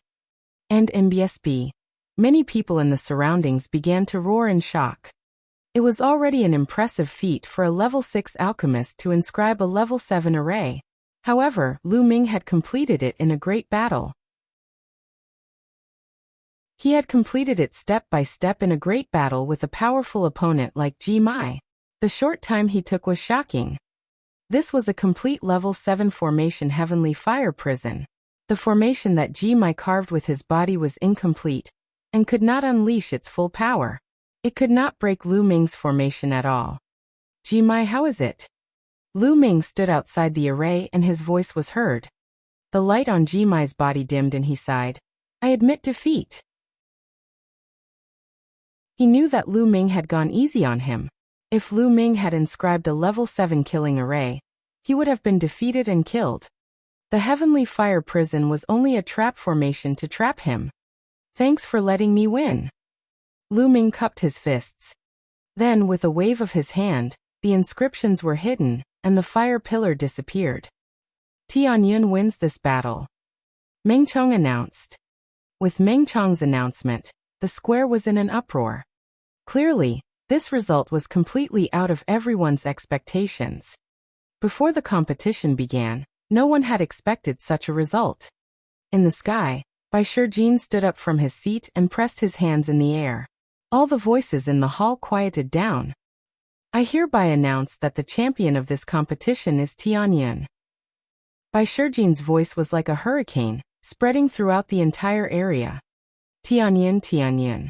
And MBSB. Many people in the surroundings began to roar in shock. It was already an impressive feat for a level 6 alchemist to inscribe a level 7 array. However, Lu Ming had completed it in a great battle. He had completed it step by step in a great battle with a powerful opponent like Jimai. The short time he took was shocking. This was a complete level 7 formation heavenly fire prison. The formation that Jimai carved with his body was incomplete, and could not unleash its full power. It could not break Lu Ming's formation at all. Jimai, how is it? Lu Ming stood outside the array and his voice was heard. The light on Jimai's body dimmed and he sighed. I admit defeat. He knew that Lu Ming had gone easy on him. If Lu Ming had inscribed a level 7 killing array, he would have been defeated and killed. The heavenly fire prison was only a trap formation to trap him. Thanks for letting me win. Lu Ming cupped his fists. Then, with a wave of his hand, the inscriptions were hidden, and the fire pillar disappeared. Tianyun wins this battle. Meng Chong announced. With Meng Chong's announcement, the square was in an uproar. Clearly, this result was completely out of everyone's expectations. Before the competition began, no one had expected such a result. In the sky, Bai Shijin stood up from his seat and pressed his hands in the air. All the voices in the hall quieted down. I hereby announce that the champion of this competition is Tianyun. Bai Shijin's voice was like a hurricane, spreading throughout the entire area. Tianyun, Tianyun.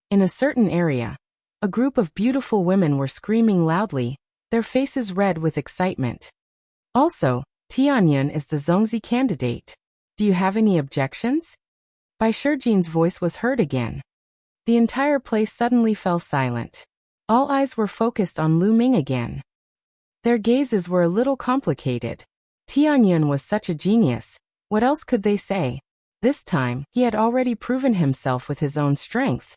In a certain area, a group of beautiful women were screaming loudly, their faces red with excitement. Also, Tianyun is the Zongzi candidate. Do you have any objections? Bai Shijin's voice was heard again. The entire place suddenly fell silent. All eyes were focused on Lu Ming again. Their gazes were a little complicated. Tianyun was such a genius, what else could they say? This time, he had already proven himself with his own strength.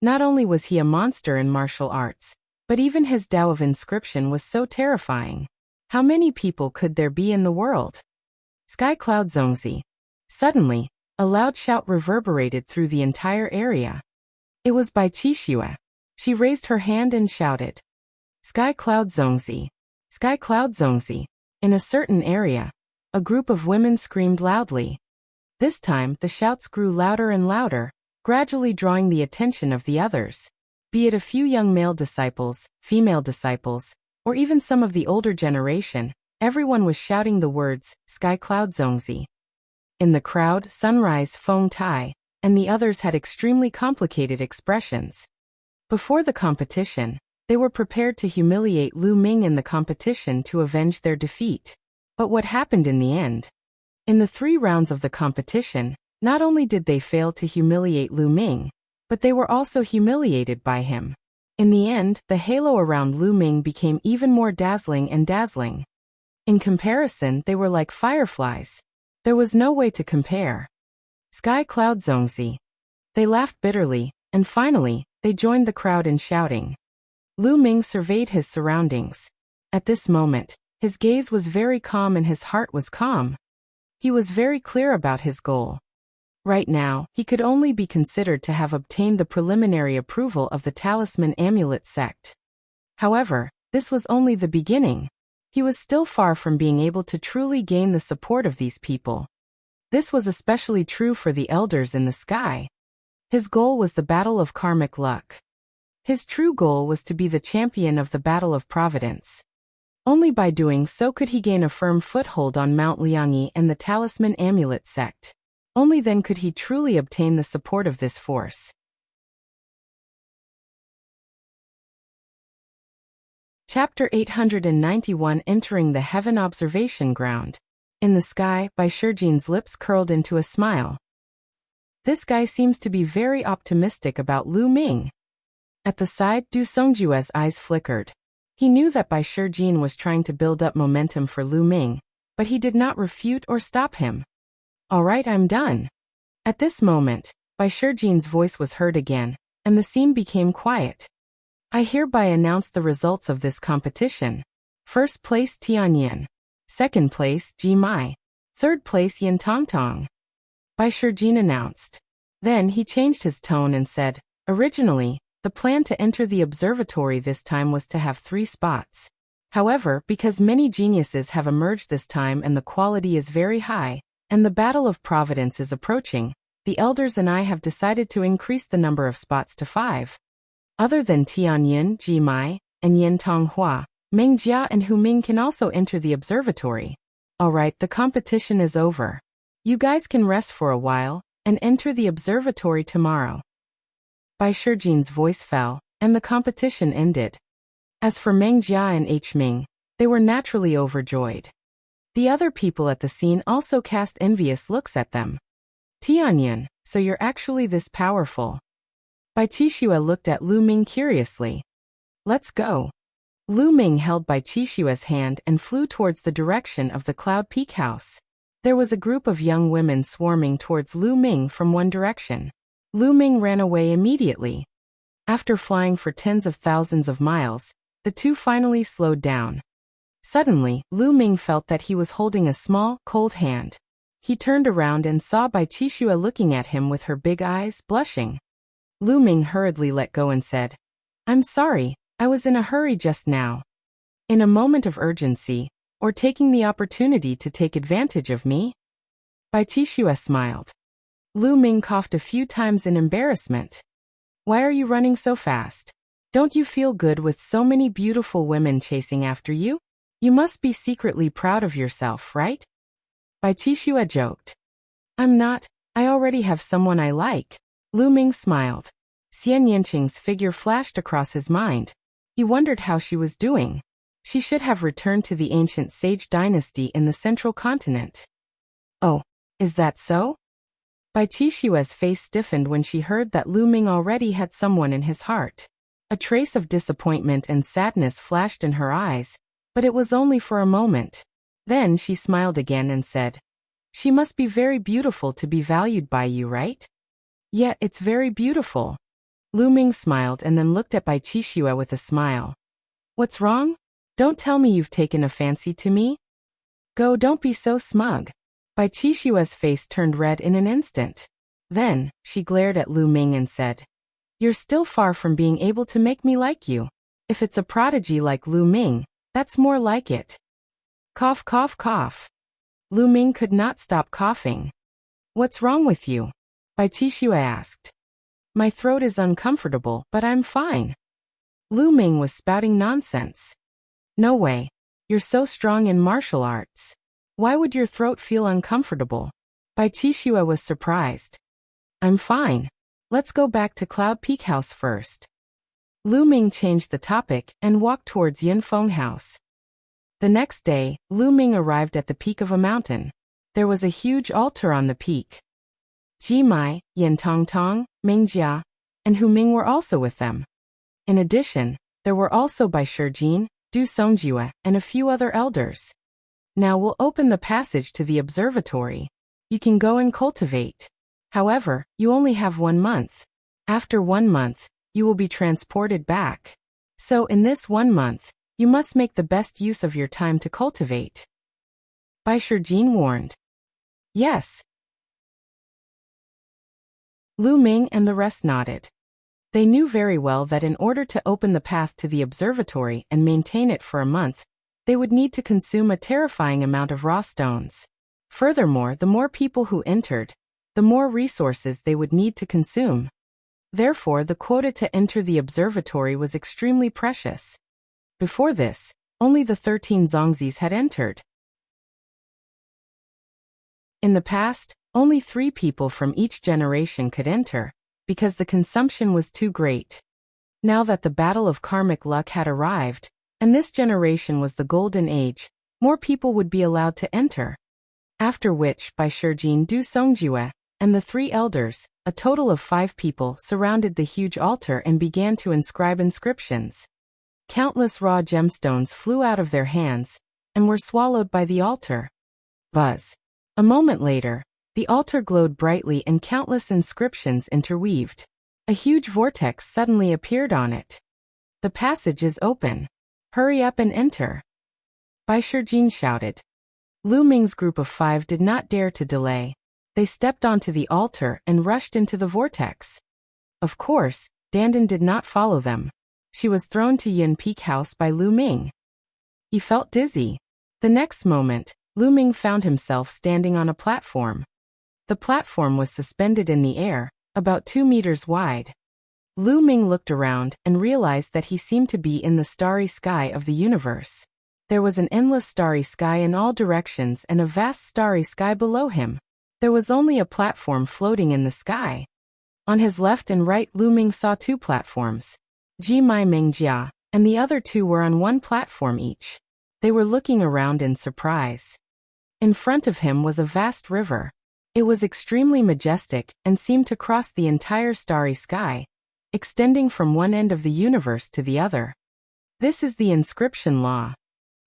Not only was he a monster in martial arts, but even his Tao of inscription was so terrifying. How many people could there be in the world? Sky Cloud Zongzi. Suddenly, a loud shout reverberated through the entire area. It was by Qixue. She raised her hand and shouted. Sky Cloud Zongzi. Sky Cloud Zongzi. In a certain area, a group of women screamed loudly. This time, the shouts grew louder and louder, gradually drawing the attention of the others. Be it a few young male disciples, female disciples, or even some of the older generation, everyone was shouting the words, Sky Cloud Zongzi. In the crowd, Sunrise, Feng Tai, and the others had extremely complicated expressions. Before the competition, they were prepared to humiliate Lu Ming in the competition to avenge their defeat. But what happened in the end? In the 3 rounds of the competition, not only did they fail to humiliate Lu Ming, but they were also humiliated by him. In the end, the halo around Lu Ming became even more dazzling and dazzling. In comparison, they were like fireflies. There was no way to compare. Sky Cloud Zongzi. They laughed bitterly, and finally, they joined the crowd in shouting. Lu Ming surveyed his surroundings. At this moment, his gaze was very calm and his heart was calm. He was very clear about his goal. Right now, he could only be considered to have obtained the preliminary approval of the Talisman Amulet sect. However, this was only the beginning. He was still far from being able to truly gain the support of these people. This was especially true for the elders in the sky. His goal was the battle of karmic luck. His true goal was to be the champion of the battle of providence. Only by doing so could he gain a firm foothold on Mount Liangyi and the Talisman Amulet sect. Only then could he truly obtain the support of this force. Chapter 891 Entering the Heaven Observation Ground. In the sky, Bai Shijin's lips curled into a smile. This guy seems to be very optimistic about Lu Ming. At the side, Du Songjue's eyes flickered. He knew that Bai Shijin was trying to build up momentum for Lu Ming, but he did not refute or stop him. All right, I'm done. At this moment, Bai Shijin's voice was heard again, and the scene became quiet. I hereby announce the results of this competition. First place Tianyin. Second place Ji Mai. Third place Yin Tongtong. Bai Shijin announced. Then he changed his tone and said, originally, the plan to enter the observatory this time was to have 3 spots. However, because many geniuses have emerged this time and the quality is very high, and the battle of providence is approaching, the elders and I have decided to increase the number of spots to 5. Other than Tianyin, Ji Mai, and Yin Tonghua, Meng Jia and Hu Ming can also enter the observatory. Alright, the competition is over. You guys can rest for a while, and enter the observatory tomorrow. Bai Shijin's voice fell, and the competition ended. As for Meng Jia and H Ming, they were naturally overjoyed. The other people at the scene also cast envious looks at them. Tianyin, so you're actually this powerful. Bai Qixue looked at Lu Ming curiously. Let's go. Lu Ming held Bai Qixue's hand and flew towards the direction of the Cloud Peak House. There was a group of young women swarming towards Lu Ming from one direction. Lu Ming ran away immediately. After flying for tens of thousands of miles, the two finally slowed down. Suddenly, Lu Ming felt that he was holding a small, cold hand. He turned around and saw Bai Qixue looking at him with her big eyes, blushing. Lu Ming hurriedly let go and said, I'm sorry, I was in a hurry just now. In a moment of urgency, or taking the opportunity to take advantage of me? Bai Qixue smiled. Lu Ming coughed a few times in embarrassment. Why are you running so fast? Don't you feel good with so many beautiful women chasing after you? You must be secretly proud of yourself, right? Bai Qixue joked. I'm not, I already have someone I like. Lu Ming smiled. Xian Yanqing's figure flashed across his mind. He wondered how she was doing. She should have returned to the ancient sage dynasty in the central continent. Oh, is that so? Bai Qixue's face stiffened when she heard that Lu Ming already had someone in his heart. A trace of disappointment and sadness flashed in her eyes, but it was only for a moment. Then she smiled again and said, She must be very beautiful to be valued by you, right? Yeah, it's very beautiful. Lu Ming smiled and then looked at Bai Qixue with a smile. What's wrong? Don't tell me you've taken a fancy to me? Go, don't be so smug. Bai Qixue's face turned red in an instant. Then, she glared at Lu Ming and said, You're still far from being able to make me like you. If it's a prodigy like Lu Ming, that's more like it. Cough, cough, cough. Lu Ming could not stop coughing. What's wrong with you? Bai Qixue asked. My throat is uncomfortable, but I'm fine. Lu Ming was spouting nonsense. No way. You're so strong in martial arts. Why would your throat feel uncomfortable? Bai Qixue was surprised. I'm fine. Let's go back to Cloud Peak House first. Lu Ming changed the topic and walked towards Yinfeng House. The next day, Lu Ming arrived at the peak of a mountain. There was a huge altar on the peak. Ji Mai, Yin Tongtong, Meng Jia, and Hu Ming were also with them. In addition, there were also Bai Shijin, Du Songjue, and a few other elders. Now we'll open the passage to the observatory. You can go and cultivate. However, you only have 1 month. After 1 month, you will be transported back. So in this 1 month, you must make the best use of your time to cultivate. Bai Shijin warned. Yes. Lu Ming and the rest nodded. They knew very well that in order to open the path to the observatory and maintain it for a month, they would need to consume a terrifying amount of raw stones. Furthermore, the more people who entered, the more resources they would need to consume. Therefore, the quota to enter the observatory was extremely precious. Before this, only the 13 Zongzis had entered. In the past, only 3 people from each generation could enter, because the consumption was too great. Now that the battle of karmic luck had arrived, and this generation was the golden age, more people would be allowed to enter. After which, by Shijin Du Songjue, and the 3 elders, a total of 5 people surrounded the huge altar and began to inscribe inscriptions. Countless raw gemstones flew out of their hands, and were swallowed by the altar. Buzz. A moment later, the altar glowed brightly and countless inscriptions interweaved. A huge vortex suddenly appeared on it. The passage is open. Hurry up and enter. Bai Shijin shouted. Lu Ming's group of 5 did not dare to delay. They stepped onto the altar and rushed into the vortex. Of course, Dandan did not follow them. She was thrown to Yin Peak House by Lu Ming. He felt dizzy. The next moment, Lu Ming found himself standing on a platform. The platform was suspended in the air, about 2 meters wide. Lu Ming looked around and realized that he seemed to be in the starry sky of the universe. There was an endless starry sky in all directions and a vast starry sky below him. There was only a platform floating in the sky. On his left and right, Lu Ming saw 2 platforms. Ji Mai Mingjia, and the other 2 were on 1 platform each. They were looking around in surprise. In front of him was a vast river. It was extremely majestic and seemed to cross the entire starry sky, extending from one end of the universe to the other. This is the inscription law.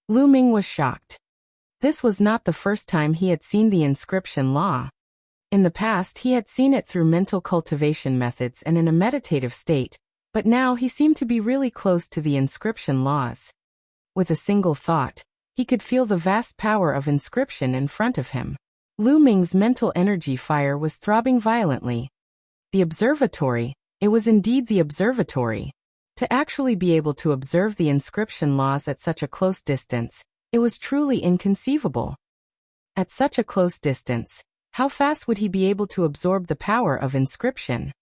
Lu Ming was shocked. This was not the first time he had seen the inscription law. In the past, he had seen it through mental cultivation methods and in a meditative state, but now he seemed to be really close to the inscription laws. With a single thought, he could feel the vast power of inscription in front of him. Lu Ming's mental energy fire was throbbing violently. The observatory, it was indeed the observatory. To actually be able to observe the inscription laws at such a close distance, it was truly inconceivable. At such a close distance, how fast would he be able to absorb the power of inscription?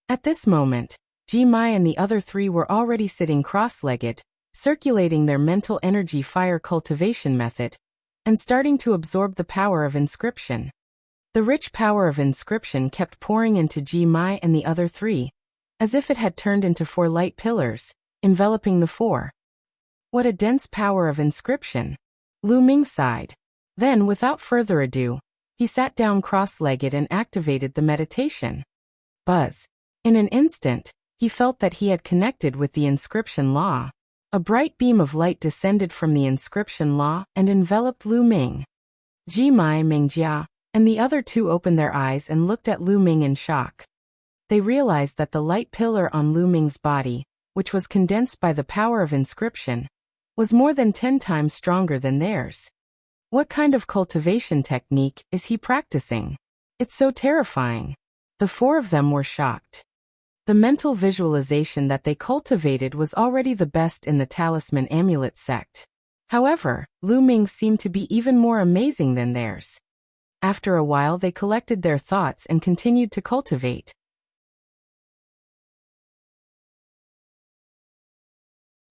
At this moment, Ji Mai and the other 3 were already sitting cross-legged, circulating their mental energy fire cultivation method, and starting to absorb the power of inscription. The rich power of inscription kept pouring into Ji Mai and the other 3, as if it had turned into 4 light pillars, enveloping the 4. What a dense power of inscription! Lu Ming sighed. Then, without further ado, he sat down cross-legged and activated the meditation. Buzz. In an instant, he felt that he had connected with the inscription law. A bright beam of light descended from the inscription law and enveloped Lu Ming. Ji Mai Mingjia and the other 2 opened their eyes and looked at Lu Ming in shock. They realized that the light pillar on Lu Ming's body, which was condensed by the power of inscription, was more than 10 times stronger than theirs. What kind of cultivation technique is he practicing? It's so terrifying. The 4 of them were shocked. The mental visualization that they cultivated was already the best in the talisman amulet sect. However, Lu Ming seemed to be even more amazing than theirs. After a while, they collected their thoughts and continued to cultivate.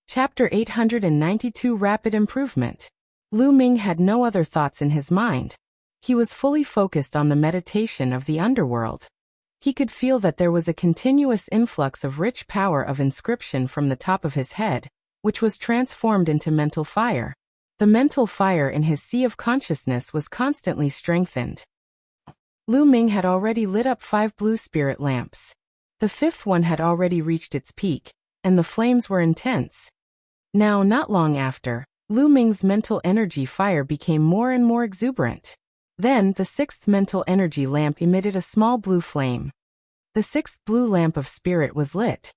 Chapter 892 Rapid Improvement. Lu Ming had no other thoughts in his mind. He was fully focused on the meditation of the underworld. He could feel that there was a continuous influx of rich power of inscription from the top of his head, which was transformed into mental fire. The mental fire in his sea of consciousness was constantly strengthened. Lu Ming had already lit up 5 blue spirit lamps. The 5th one had already reached its peak, and the flames were intense. Now, not long after, Lu Ming's mental energy fire became more and more exuberant. Then, the 6th mental energy lamp emitted a small blue flame. The 6th blue lamp of spirit was lit.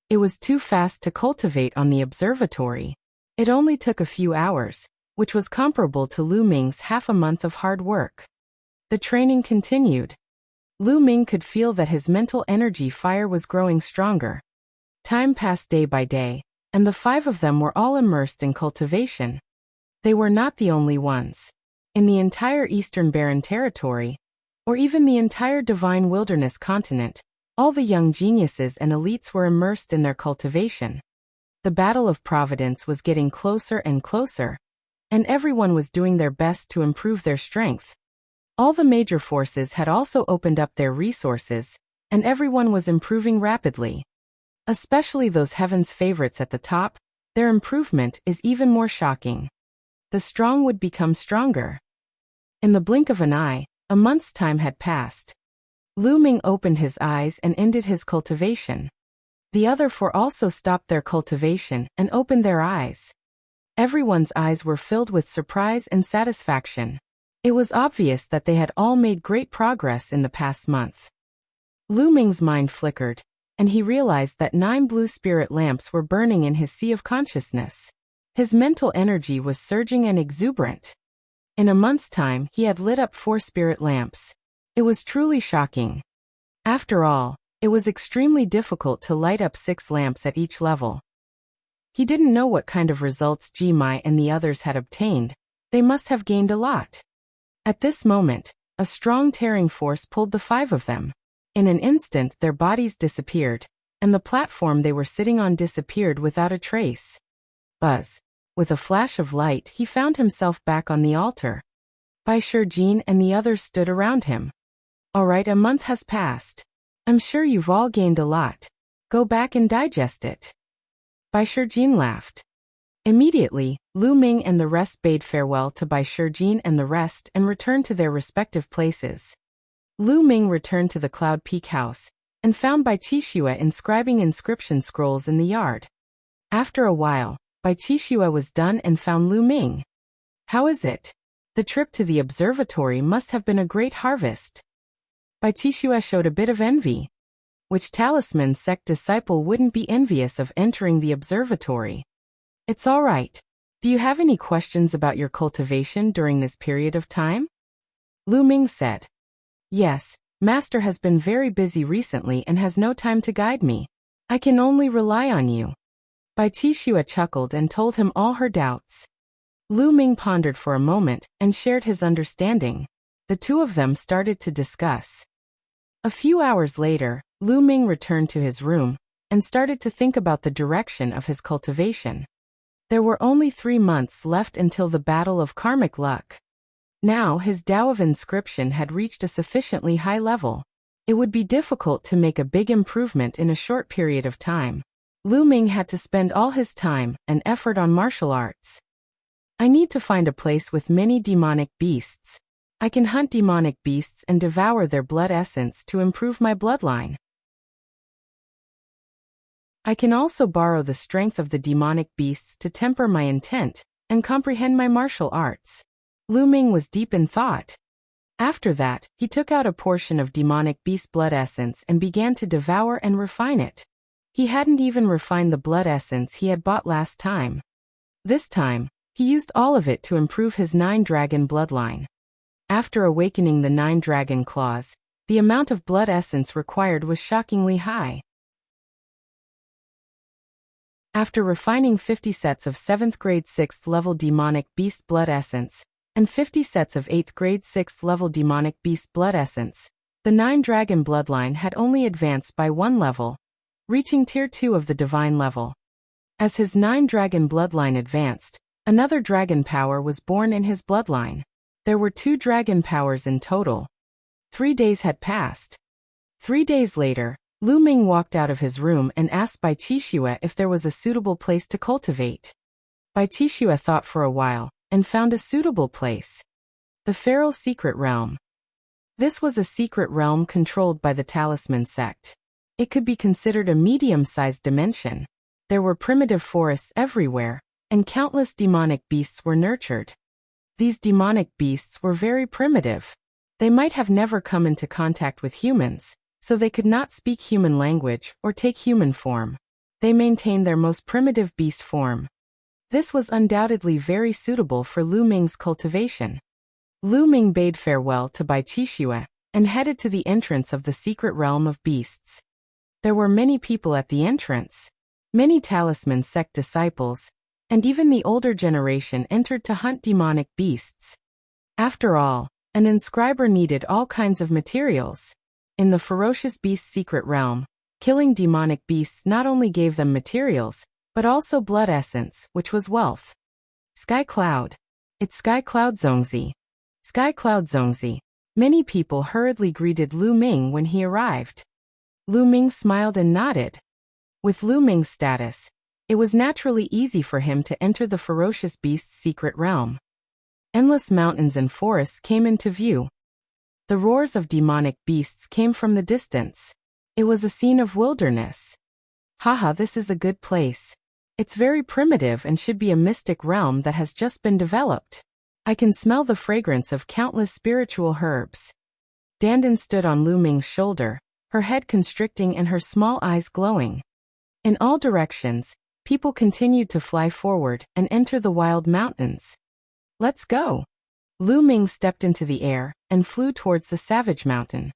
It was too fast to cultivate on the observatory. It only took a few hours, which was comparable to Lu Ming's half a month of hard work. The training continued. Lu Ming could feel that his mental energy fire was growing stronger. Time passed day by day, and the 5 of them were all immersed in cultivation. They were not the only ones. In the entire Eastern Barren Territory, or even the entire Divine Wilderness continent, All the young geniuses and elites were immersed in their cultivation. The battle of Providence was getting closer and closer, and everyone was doing their best to improve their strength. All the major forces had also opened up their resources, and everyone was improving rapidly. Especially those heaven's favorites at the top, their improvement is even more shocking. The strong would become stronger. In the blink of an eye, a month's time had passed. Lu Ming opened his eyes and ended his cultivation. The other four also stopped their cultivation and opened their eyes. Everyone's eyes were filled with surprise and satisfaction. It was obvious that they had all made great progress in the past month. Lu Ming's mind flickered, and he realized that 9 blue spirit lamps were burning in his sea of consciousness. His mental energy was surging and exuberant. In a month's time, he had lit up 4 spirit lamps. It was truly shocking. After all, it was extremely difficult to light up 6 lamps at each level. He didn't know what kind of results Ji Mai and the others had obtained. They must have gained a lot. At this moment, a strong tearing force pulled the 5 of them. In an instant, their bodies disappeared, and the platform they were sitting on disappeared without a trace. Buzz. With a flash of light, he found himself back on the altar. Bai Shijin and the others stood around him. Alright, a month has passed. I'm sure you've all gained a lot. Go back and digest it. Bai Shijin laughed. Immediately, Lu Ming and the rest bade farewell to Bai Shijin and the rest and returned to their respective places. Lu Ming returned to the Cloud Peak house, and found Bai Qixue inscribing inscription scrolls in the yard. After a while, Bai Qixue was done and found Lu Ming. How is it? The trip to the observatory must have been a great harvest. Bai Qixue showed a bit of envy. Which talisman sect disciple wouldn't be envious of entering the observatory? It's all right. Do you have any questions about your cultivation during this period of time? Lu Ming said. Yes, Master has been very busy recently and has no time to guide me. I can only rely on you. Bai Qixue chuckled and told him all her doubts. Lu Ming pondered for a moment and shared his understanding. The two of them started to discuss. A few hours later, Lu Ming returned to his room and started to think about the direction of his cultivation. There were only 3 months left until the Battle of Karmic Luck. Now his Tao of Inscription had reached a sufficiently high level. It would be difficult to make a big improvement in a short period of time. Lu Ming had to spend all his time and effort on martial arts. I need to find a place with many demonic beasts. I can hunt demonic beasts and devour their blood essence to improve my bloodline. I can also borrow the strength of the demonic beasts to temper my intent and comprehend my martial arts. Lu Ming was deep in thought. After that, he took out a portion of demonic beast blood essence and began to devour and refine it. He hadn't even refined the blood essence he had bought last time. This time, he used all of it to improve his 9-dragon bloodline. After awakening the 9 dragon claws, the amount of blood essence required was shockingly high. After refining 50 sets of 7th grade 6th level demonic beast blood essence, and 50 sets of 8th grade 6th level demonic beast blood essence, the 9-dragon bloodline had only advanced by 1 level, reaching tier 2 of the divine level. As his 9-dragon bloodline advanced, another dragon power was born in his bloodline. There were 2 dragon powers in total. 3 days had passed. 3 days later, Lu Ming walked out of his room and asked Bai Qixue if there was a suitable place to cultivate. Bai Qixue thought for a while and found a suitable place. The Feral Secret Realm. This was a secret realm controlled by the Talisman sect. It could be considered a medium-sized dimension. There were primitive forests everywhere, and countless demonic beasts were nurtured. These demonic beasts were very primitive. They might have never come into contact with humans, so they could not speak human language or take human form. They maintained their most primitive beast form. This was undoubtedly very suitable for Lu Ming's cultivation. Lu Ming bade farewell to Bai Qixue and headed to the entrance of the secret realm of beasts. There were many people at the entrance. Many Talisman sect disciples, and even the older generation entered to hunt demonic beasts. After all, an inscriber needed all kinds of materials. In the ferocious beast's secret realm, killing demonic beasts not only gave them materials, but also blood essence, which was wealth. Sky Cloud. It's Sky Cloud Zongzi. Sky Cloud Zongzi. Many people hurriedly greeted Lu Ming when he arrived. Lu Ming smiled and nodded. With Lu Ming's status, it was naturally easy for him to enter the ferocious beast's secret realm. Endless mountains and forests came into view. The roars of demonic beasts came from the distance. It was a scene of wilderness. Haha, this is a good place. It's very primitive and should be a mystic realm that has just been developed. I can smell the fragrance of countless spiritual herbs. Dandan stood on Lu Ming's shoulder, her head constricting and her small eyes glowing. In all directions, people continued to fly forward and enter the wild mountains. Let's go. Lu Ming stepped into the air and flew towards the savage mountain.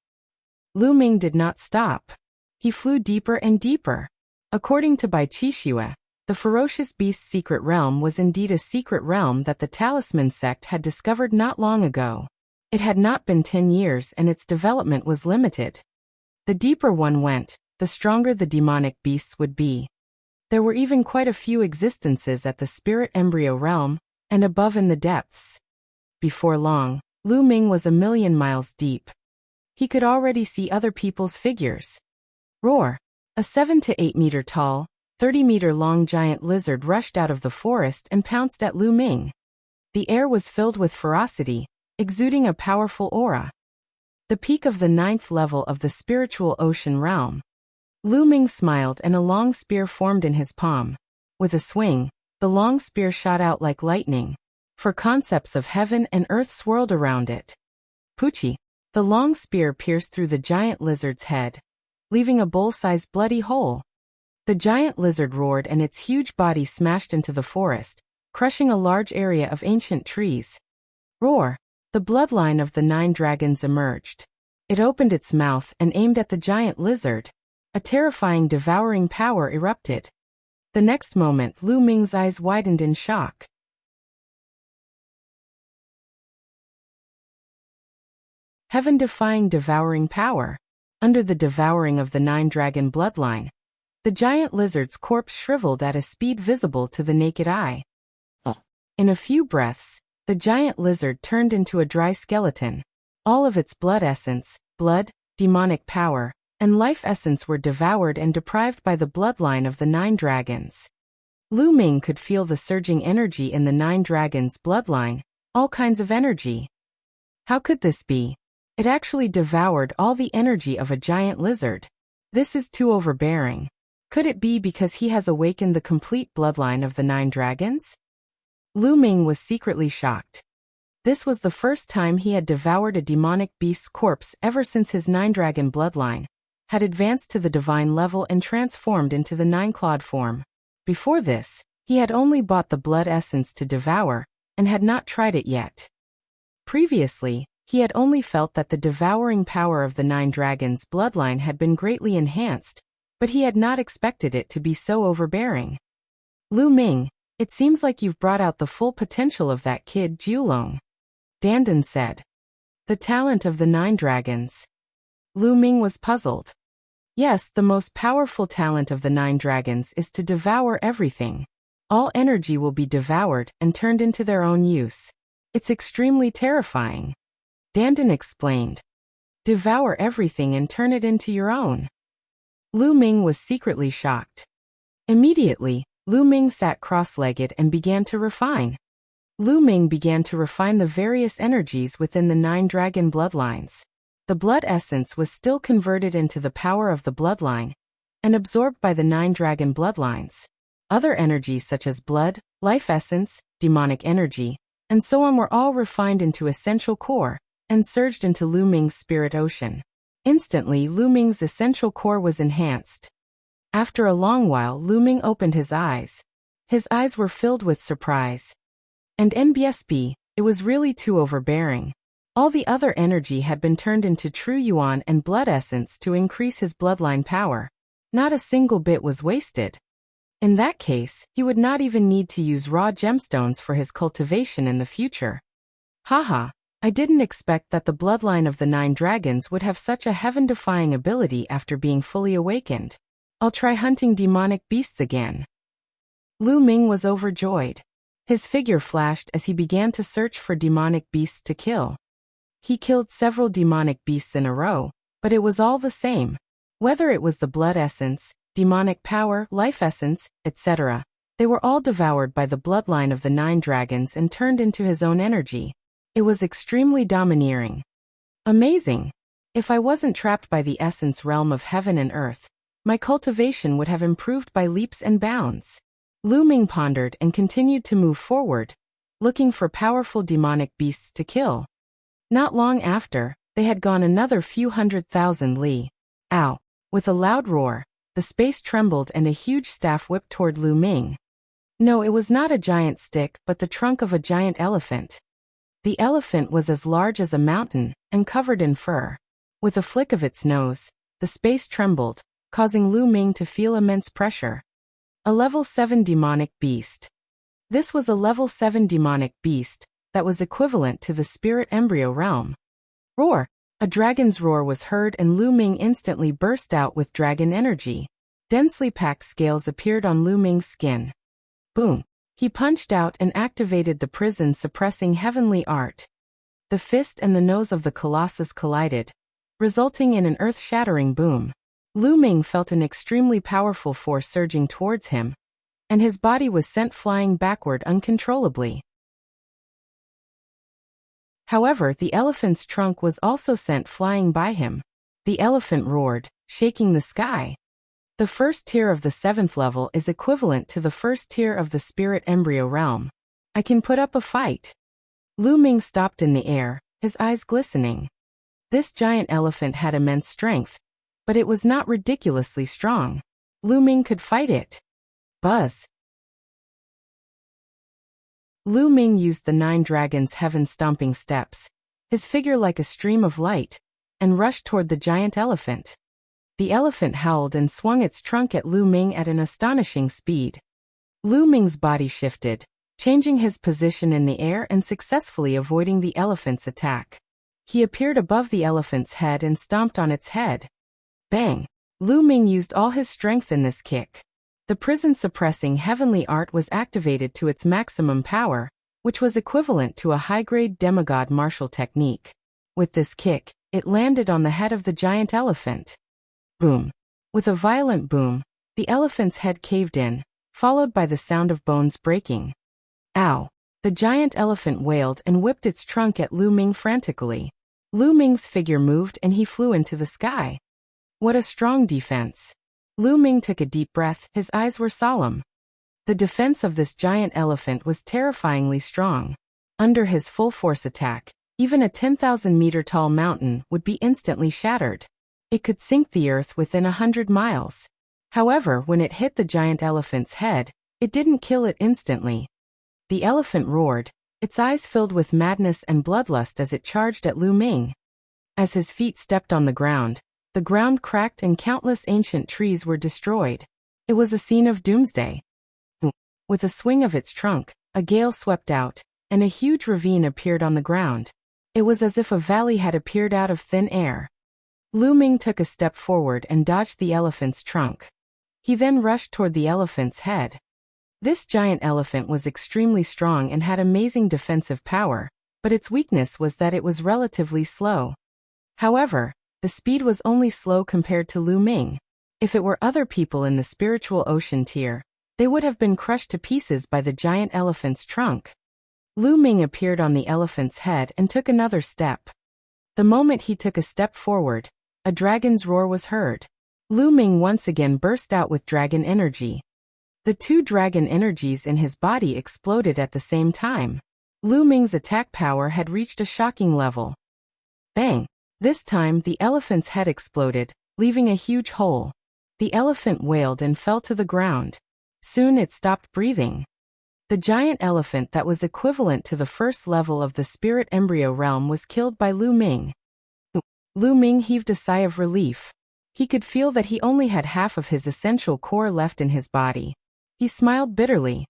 Lu Ming did not stop. He flew deeper and deeper. According to Bai Qixue, the ferocious beast's secret realm was indeed a secret realm that the Talisman sect had discovered not long ago. It had not been 10 years and its development was limited. The deeper one went, the stronger the demonic beasts would be. There were even quite a few existences at the spirit embryo realm, and above in the depths. Before long, Lu Ming was 1,000,000 miles deep. He could already see other people's figures. Roar! A 7 to 8 meter tall, 30-meter long giant lizard rushed out of the forest and pounced at Lu Ming. The air was filled with ferocity, exuding a powerful aura. The peak of the 9th level of the spiritual ocean realm. Lu Ming smiled and a long spear formed in his palm. With a swing, the long spear shot out like lightning. For concepts of heaven and earth swirled around it. Poochie! The long spear pierced through the giant lizard's head, leaving a bowl-sized bloody hole. The giant lizard roared and its huge body smashed into the forest, crushing a large area of ancient trees. Roar! The bloodline of the 9 dragons emerged. It opened its mouth and aimed at the giant lizard. A terrifying devouring power erupted. The next moment Lu Ming's eyes widened in shock. Heaven-defying devouring power. Under the devouring of the 9 dragon bloodline, the giant lizard's corpse shriveled at a speed visible to the naked eye. In a few breaths, the giant lizard turned into a dry skeleton. All of its blood essence, blood, demonic power, and life essence were devoured and deprived by the bloodline of the 9 dragons. Lu Ming could feel the surging energy in the 9 dragons' bloodline, all kinds of energy. How could this be? It actually devoured all the energy of a giant lizard. This is too overbearing. Could it be because he has awakened the complete bloodline of the 9 dragons? Lu Ming was secretly shocked. This was the first time he had devoured a demonic beast's corpse ever since his 9 dragon bloodline had advanced to the divine level and transformed into the 9-clawed form. Before this, he had only bought the blood essence to devour, and had not tried it yet. Previously, he had only felt that the devouring power of the 9 dragons' bloodline had been greatly enhanced, but he had not expected it to be so overbearing. Lu Ming, it seems like you've brought out the full potential of that kid Jiulong. Dandan said. The talent of the 9 dragons. Lu Ming was puzzled. Yes, the most powerful talent of the 9 dragons is to devour everything. All energy will be devoured and turned into their own use. It's extremely terrifying. Dandan explained. Devour everything and turn it into your own. Lu Ming was secretly shocked. Immediately, Lu Ming sat cross-legged and began to refine. Lu Ming began to refine the various energies within the 9 dragon bloodlines. The blood essence was still converted into the power of the bloodline and absorbed by the 9 dragon bloodlines. Other energies such as blood, life essence, demonic energy, and so on were all refined into essential core and surged into Lu Ming's spirit ocean. Instantly, Lu Ming's essential core was enhanced. After a long while, Lu Ming opened his eyes. His eyes were filled with surprise. And NBSB, it was really too overbearing. All the other energy had been turned into true yuan and blood essence to increase his bloodline power. Not a single bit was wasted. In that case, he would not even need to use raw gemstones for his cultivation in the future. Haha, I didn't expect that the bloodline of the 9 dragons would have such a heaven-defying ability after being fully awakened. I'll try hunting demonic beasts again. Lu Ming was overjoyed. His figure flashed as he began to search for demonic beasts to kill. He killed several demonic beasts in a row, but it was all the same. Whether it was the blood essence, demonic power, life essence, etc., they were all devoured by the bloodline of the 9 dragons and turned into his own energy. It was extremely domineering. Amazing. If I wasn't trapped by the essence realm of heaven and earth, my cultivation would have improved by leaps and bounds. Lu Ming pondered and continued to move forward, looking for powerful demonic beasts to kill. Not long after, they had gone another few 100,000 li. Ow! With a loud roar, the space trembled and a huge staff whipped toward Lu Ming. No, it was not a giant stick, but the trunk of a giant elephant. The elephant was as large as a mountain and covered in fur. With a flick of its nose, the space trembled, causing Lu Ming to feel immense pressure. A level 7 demonic beast. This was a level 7 demonic beast that was equivalent to the spirit embryo realm. Roar! A dragon's roar was heard and Lu Ming instantly burst out with dragon energy. Densely packed scales appeared on Lu Ming's skin. Boom! He punched out and activated the prison-suppressing heavenly art. The fist and the nose of the colossus collided, resulting in an earth-shattering boom. Lu Ming felt an extremely powerful force surging towards him, and his body was sent flying backward uncontrollably. However, the elephant's trunk was also sent flying by him. The elephant roared, shaking the sky. The first tier of the 7th level is equivalent to the first tier of the spirit embryo realm. I can put up a fight. Lu Ming stopped in the air, his eyes glistening. This giant elephant had immense strength, but it was not ridiculously strong. Lu Ming could fight it. Buzz! Lu Ming used the 9 dragons' heaven-stomping steps, his figure like a stream of light, and rushed toward the giant elephant. The elephant howled and swung its trunk at Lu Ming at an astonishing speed. Lu Ming's body shifted, changing his position in the air and successfully avoiding the elephant's attack. He appeared above the elephant's head and stomped on its head. Bang! Lu Ming used all his strength in this kick. The prison-suppressing heavenly art was activated to its maximum power, which was equivalent to a high-grade demigod martial technique. With this kick, it landed on the head of the giant elephant. Boom! With a violent boom, the elephant's head caved in, followed by the sound of bones breaking. Ow! The giant elephant wailed and whipped its trunk at Lu Ming frantically. Lu Ming's figure moved and he flew into the sky. What a strong defense! Lu Ming took a deep breath, his eyes were solemn. The defense of this giant elephant was terrifyingly strong. Under his full-force attack, even a 10,000-meter-tall mountain would be instantly shattered. It could sink the earth within 100 miles. However, when it hit the giant elephant's head, it didn't kill it instantly. The elephant roared, its eyes filled with madness and bloodlust as it charged at Lu Ming. As his feet stepped on the ground cracked and countless ancient trees were destroyed. It was a scene of doomsday. With a swing of its trunk, a gale swept out, and a huge ravine appeared on the ground. It was as if a valley had appeared out of thin air. Lu Ming took a step forward and dodged the elephant's trunk. He then rushed toward the elephant's head. This giant elephant was extremely strong and had amazing defensive power, but its weakness was that it was relatively slow. However, the speed was only slow compared to Lu Ming. If it were other people in the spiritual ocean tier, they would have been crushed to pieces by the giant elephant's trunk. Lu Ming appeared on the elephant's head and took another step. The moment he took a step forward, a dragon's roar was heard. Lu Ming once again burst out with dragon energy. The 2 dragon energies in his body exploded at the same time. Lu Ming's attack power had reached a shocking level. Bang! This time, the elephant's head exploded, leaving a huge hole. The elephant wailed and fell to the ground. Soon it stopped breathing. The giant elephant that was equivalent to the first level of the spirit embryo realm was killed by Lu Ming. Lu Ming heaved a sigh of relief. He could feel that he only had half of his essential core left in his body. He smiled bitterly.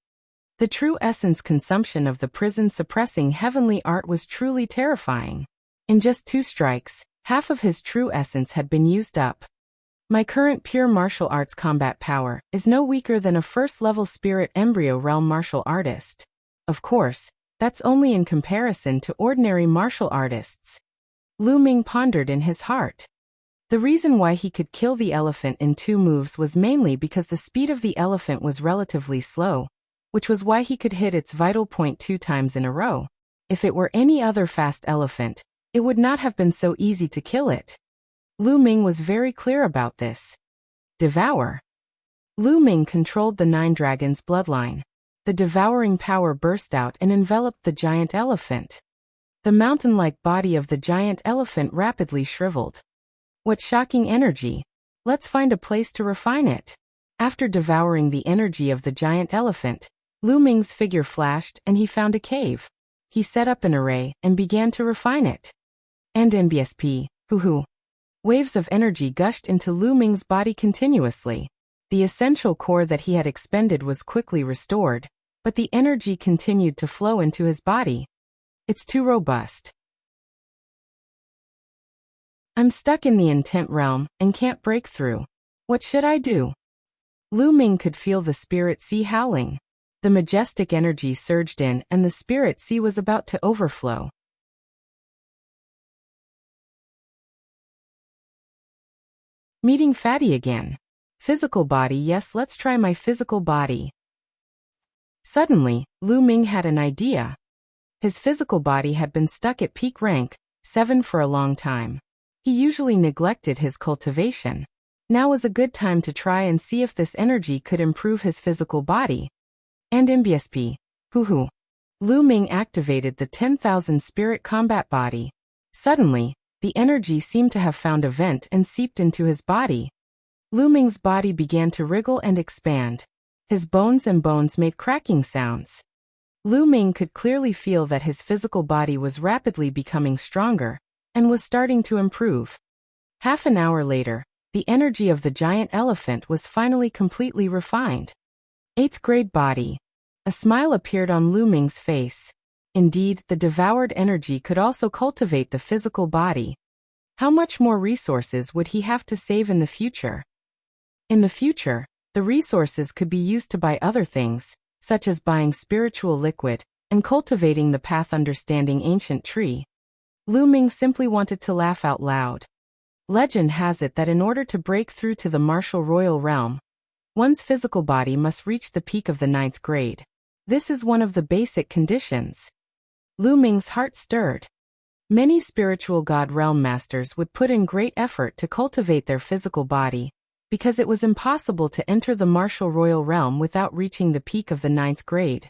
The true essence consumption of the prison-suppressing heavenly art was truly terrifying. In just 2 strikes, half of his true essence had been used up. My current pure martial arts combat power is no weaker than a first-level spirit embryo realm martial artist. Of course, that's only in comparison to ordinary martial artists. Lu Ming pondered in his heart. The reason why he could kill the elephant in 2 moves was mainly because the speed of the elephant was relatively slow, which was why he could hit its vital point 2 times in a row. If it were any other fast elephant, it would not have been so easy to kill it. Lu Ming was very clear about this. Devour. Lu Ming controlled the 9 dragons' bloodline. The devouring power burst out and enveloped the giant elephant. The mountain-like body of the giant elephant rapidly shriveled. What shocking energy! Let's find a place to refine it. After devouring the energy of the giant elephant, Lu Ming's figure flashed and he found a cave. He set up an array and began to refine it. And NBSP, hoo-hoo. Waves of energy gushed into Lu Ming's body continuously. The essential core that he had expended was quickly restored, but the energy continued to flow into his body. It's too robust. I'm stuck in the intent realm and can't break through. What should I do? Lu Ming could feel the spirit sea howling. The majestic energy surged in and the spirit sea was about to overflow. Meeting Fatty again. Physical body, yes, let's try my physical body. Suddenly, Lu Ming had an idea. His physical body had been stuck at peak rank 7 for a long time. He usually neglected his cultivation. Now was a good time to try and see if this energy could improve his physical body. And MBSP. Hoo-hoo. Lu Ming activated the 10,000 spirit combat body. Suddenly, the energy seemed to have found a vent and seeped into his body. Lu Ming's body began to wriggle and expand. His bones and bones made cracking sounds. Lu Ming could clearly feel that his physical body was rapidly becoming stronger and was starting to improve. Half an hour later, the energy of the giant elephant was finally completely refined. 8th grade body. A smile appeared on Lu Ming's face. Indeed, the devoured energy could also cultivate the physical body. How much more resources would he have to save in the future? In the future, the resources could be used to buy other things, such as buying spiritual liquid and cultivating the path understanding ancient tree. Lu Ming simply wanted to laugh out loud. Legend has it that in order to break through to the martial royal realm, one's physical body must reach the peak of the 9th grade. This is one of the basic conditions. Lu Ming's heart stirred. Many spiritual god realm masters would put in great effort to cultivate their physical body, because it was impossible to enter the martial royal realm without reaching the peak of the 9th grade.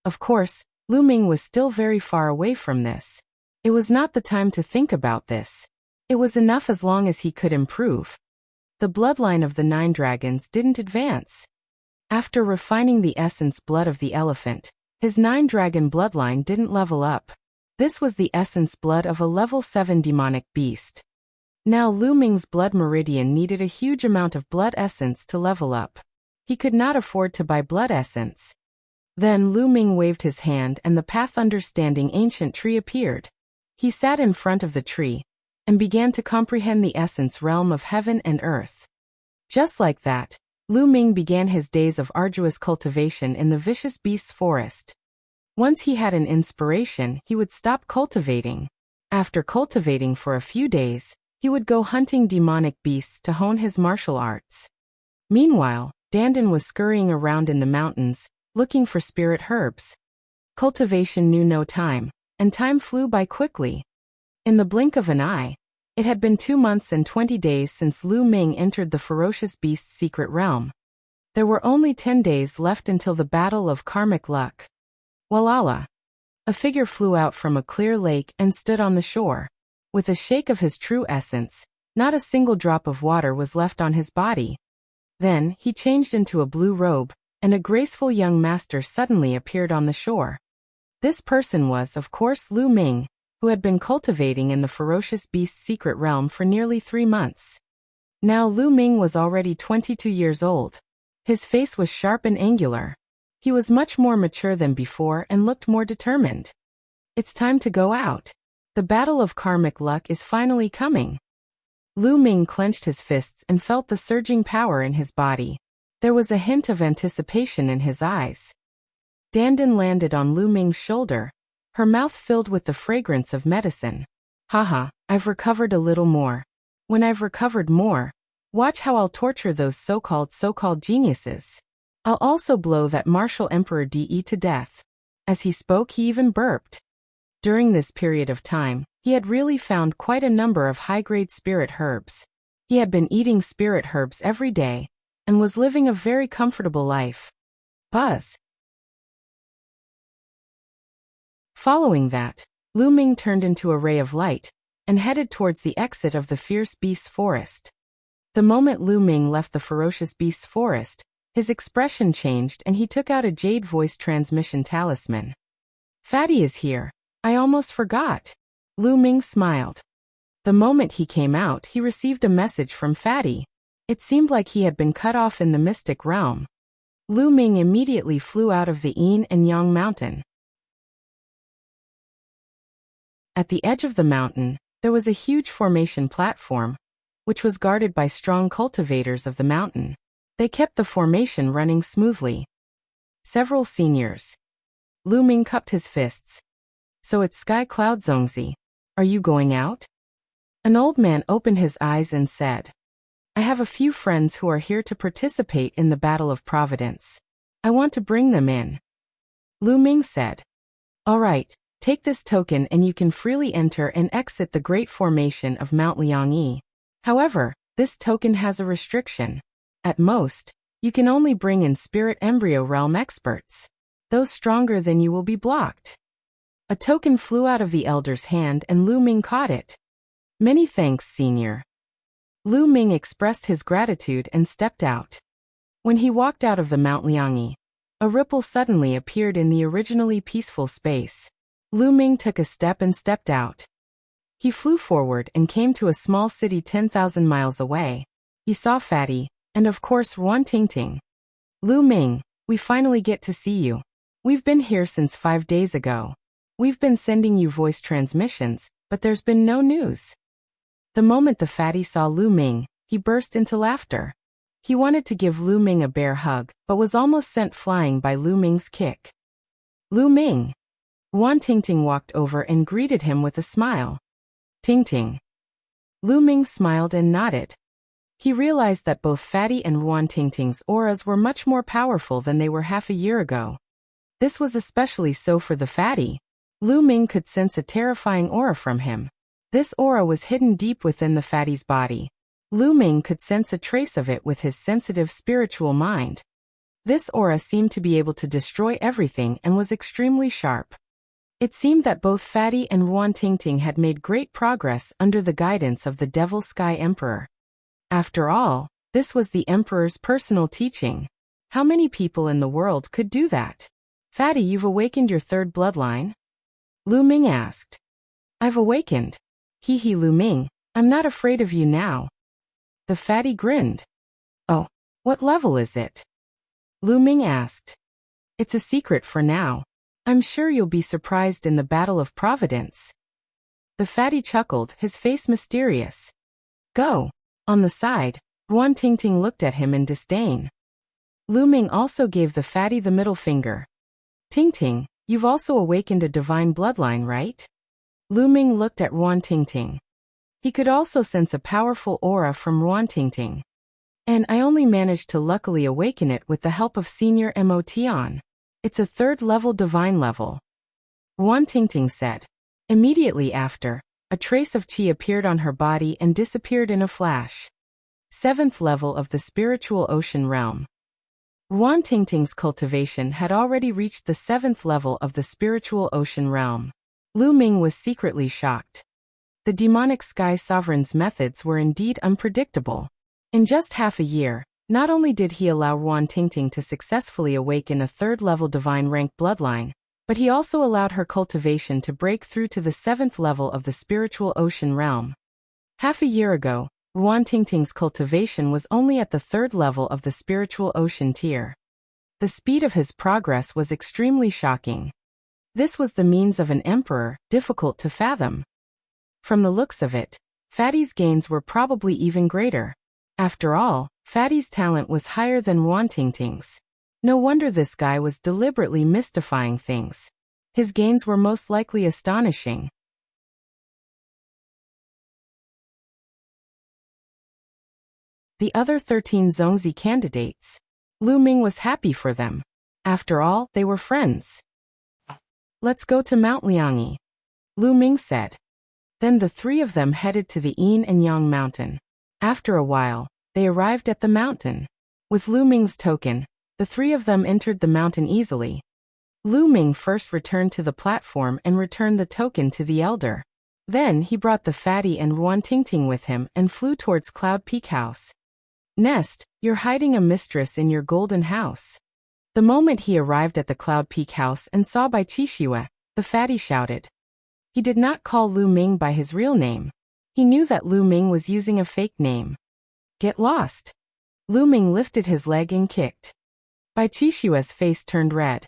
Of course, Lu Ming was still very far away from this. It was not the time to think about this. It was enough as long as he could improve. The bloodline of the 9 dragons didn't advance. After refining the essence blood of the elephant, his 9 dragon bloodline didn't level up. This was the essence blood of a level 7 demonic beast. Now Lu Ming's blood meridian needed a huge amount of blood essence to level up. He could not afford to buy blood essence. Then Lu Ming waved his hand and the path understanding ancient tree appeared. He sat in front of the tree and began to comprehend the essence realm of heaven and earth. Just like that, Lu Ming began his days of arduous cultivation in the vicious beast's forest. Once he had an inspiration, he would stop cultivating. After cultivating for a few days, he would go hunting demonic beasts to hone his martial arts. Meanwhile, Dandan was scurrying around in the mountains, looking for spirit herbs. Cultivation knew no time, and time flew by quickly. In the blink of an eye, it had been 2 months and 20 days since Lu Ming entered the ferocious beast's secret realm. There were only 10 days left until the battle of karmic luck. Walala! A figure flew out from a clear lake and stood on the shore. With a shake of his true essence, not a single drop of water was left on his body. Then, he changed into a blue robe, and a graceful young master suddenly appeared on the shore. This person was, of course, Lu Ming, who had been cultivating in the ferocious beast's secret realm for nearly 3 months. Now Lu Ming was already 22 years old. His face was sharp and angular. He was much more mature than before and looked more determined. It's time to go out. The battle of karmic luck is finally coming. Lu Ming clenched his fists and felt the surging power in his body. There was a hint of anticipation in his eyes. Dandan landed on Lu Ming's shoulder, her mouth filled with the fragrance of medicine. Haha, I've recovered a little more. When I've recovered more, watch how I'll torture those so-called geniuses. I'll also blow that martial Emperor De to death. As he spoke, he even burped. During this period of time, he had really found quite a number of high-grade spirit herbs. He had been eating spirit herbs every day, and was living a very comfortable life. Buzz. Following that, Lu Ming turned into a ray of light, and headed towards the exit of the fierce beast's forest. The moment Lu Ming left the ferocious beast's forest, his expression changed and he took out a jade voice transmission talisman. Fatty is here. I almost forgot. Lu Ming smiled. The moment he came out, he received a message from Fatty. It seemed like he had been cut off in the mystic realm. Lu Ming immediately flew out of the Yin and Yang mountain. At the edge of the mountain, there was a huge formation platform, which was guarded by strong cultivators of the mountain. They kept the formation running smoothly. Several seniors. Lu Ming cupped his fists. So it's Sky Cloud Zongzi. Are you going out? An old man opened his eyes and said, I have a few friends who are here to participate in the Battle of Providence. I want to bring them in. Lu Ming said, all right, take this token and you can freely enter and exit the Great Formation of Mount Liangyi. However, this token has a restriction. At most, you can only bring in Spirit Embryo Realm experts. Those stronger than you will be blocked. A token flew out of the elder's hand and Lu Ming caught it. Many thanks, senior. Lu Ming expressed his gratitude and stepped out. When he walked out of the Mount Liangyi, a ripple suddenly appeared in the originally peaceful space. Lu Ming took a step and stepped out. He flew forward and came to a small city 10,000 miles away. He saw Fatty, and of course Ruan Tingting. Lu Ming, we finally get to see you. We've been here since 5 days ago. We've been sending you voice transmissions, but there's been no news. The moment the fatty saw Lu Ming, he burst into laughter. He wanted to give Lu Ming a bear hug, but was almost sent flying by Lu Ming's kick. Lu Ming. Ruan Tingting walked over and greeted him with a smile. Tingting. Lu Ming smiled and nodded. He realized that both Fatty and Ruan Tingting's auras were much more powerful than they were half a year ago. This was especially so for the Fatty. Lu Ming could sense a terrifying aura from him. This aura was hidden deep within the Fatty's body. Lu Ming could sense a trace of it with his sensitive spiritual mind. This aura seemed to be able to destroy everything and was extremely sharp. It seemed that both Fatty and Ruan Tingting had made great progress under the guidance of the Devil Sky Emperor. After all, this was the Emperor's personal teaching. How many people in the world could do that? Fatty, you've awakened your third bloodline? Lu Ming asked. I've awakened. Hee Lu Ming, I'm not afraid of you now. The Fatty grinned. Oh, what level is it? Lu Ming asked. It's a secret for now. I'm sure you'll be surprised in the Battle of Providence. The Fatty chuckled, his face mysterious. Go. On the side, Ruan Tingting looked at him in disdain. Lu Ming also gave the Fatty the middle finger. Tingting, you've also awakened a divine bloodline, right? Lu Ming looked at Ruan Tingting. He could also sense a powerful aura from Ruan Tingting. And I only managed to luckily awaken it with the help of Senior Motion. It's a third-level divine level. Ruan Tingting said. Immediately after, a trace of qi appeared on her body and disappeared in a flash. 7th level of the spiritual ocean realm. Ruan Tingting's cultivation had already reached the 7th level of the spiritual ocean realm. Lu Ming was secretly shocked. The demonic sky sovereign's methods were indeed unpredictable. In just half a year, not only did he allow Ruan Tingting to successfully awaken a 3rd-level divine rank bloodline, but he also allowed her cultivation to break through to the 7th level of the spiritual ocean realm. Half a year ago, Ruan Tingting's cultivation was only at the 3rd level of the spiritual ocean tier. The speed of his progress was extremely shocking. This was the means of an emperor, difficult to fathom. From the looks of it, Fatty's gains were probably even greater. After all, Fatty's talent was higher than Wantingting's. No wonder this guy was deliberately mystifying things. His gains were most likely astonishing. The other 13 Zongzi candidates. Lu Ming was happy for them. After all, they were friends. Let's go to Mount Liangyi, Lu Ming said. Then the three of them headed to the Yin and Yang mountain. After a while, they arrived at the mountain. With Lu Ming's token, the three of them entered the mountain easily. Lu Ming first returned to the platform and returned the token to the elder. Then he brought the fatty and Wantingting with him and flew towards Cloud Peak House. Nest, you're hiding a mistress in your golden house. The moment he arrived at the Cloud Peak House and saw Bai Qixue, the fatty shouted. He did not call Lu Ming by his real name. He knew that Lu Ming was using a fake name. Get lost. Lu Ming lifted his leg and kicked. Bai Qixue's face turned red.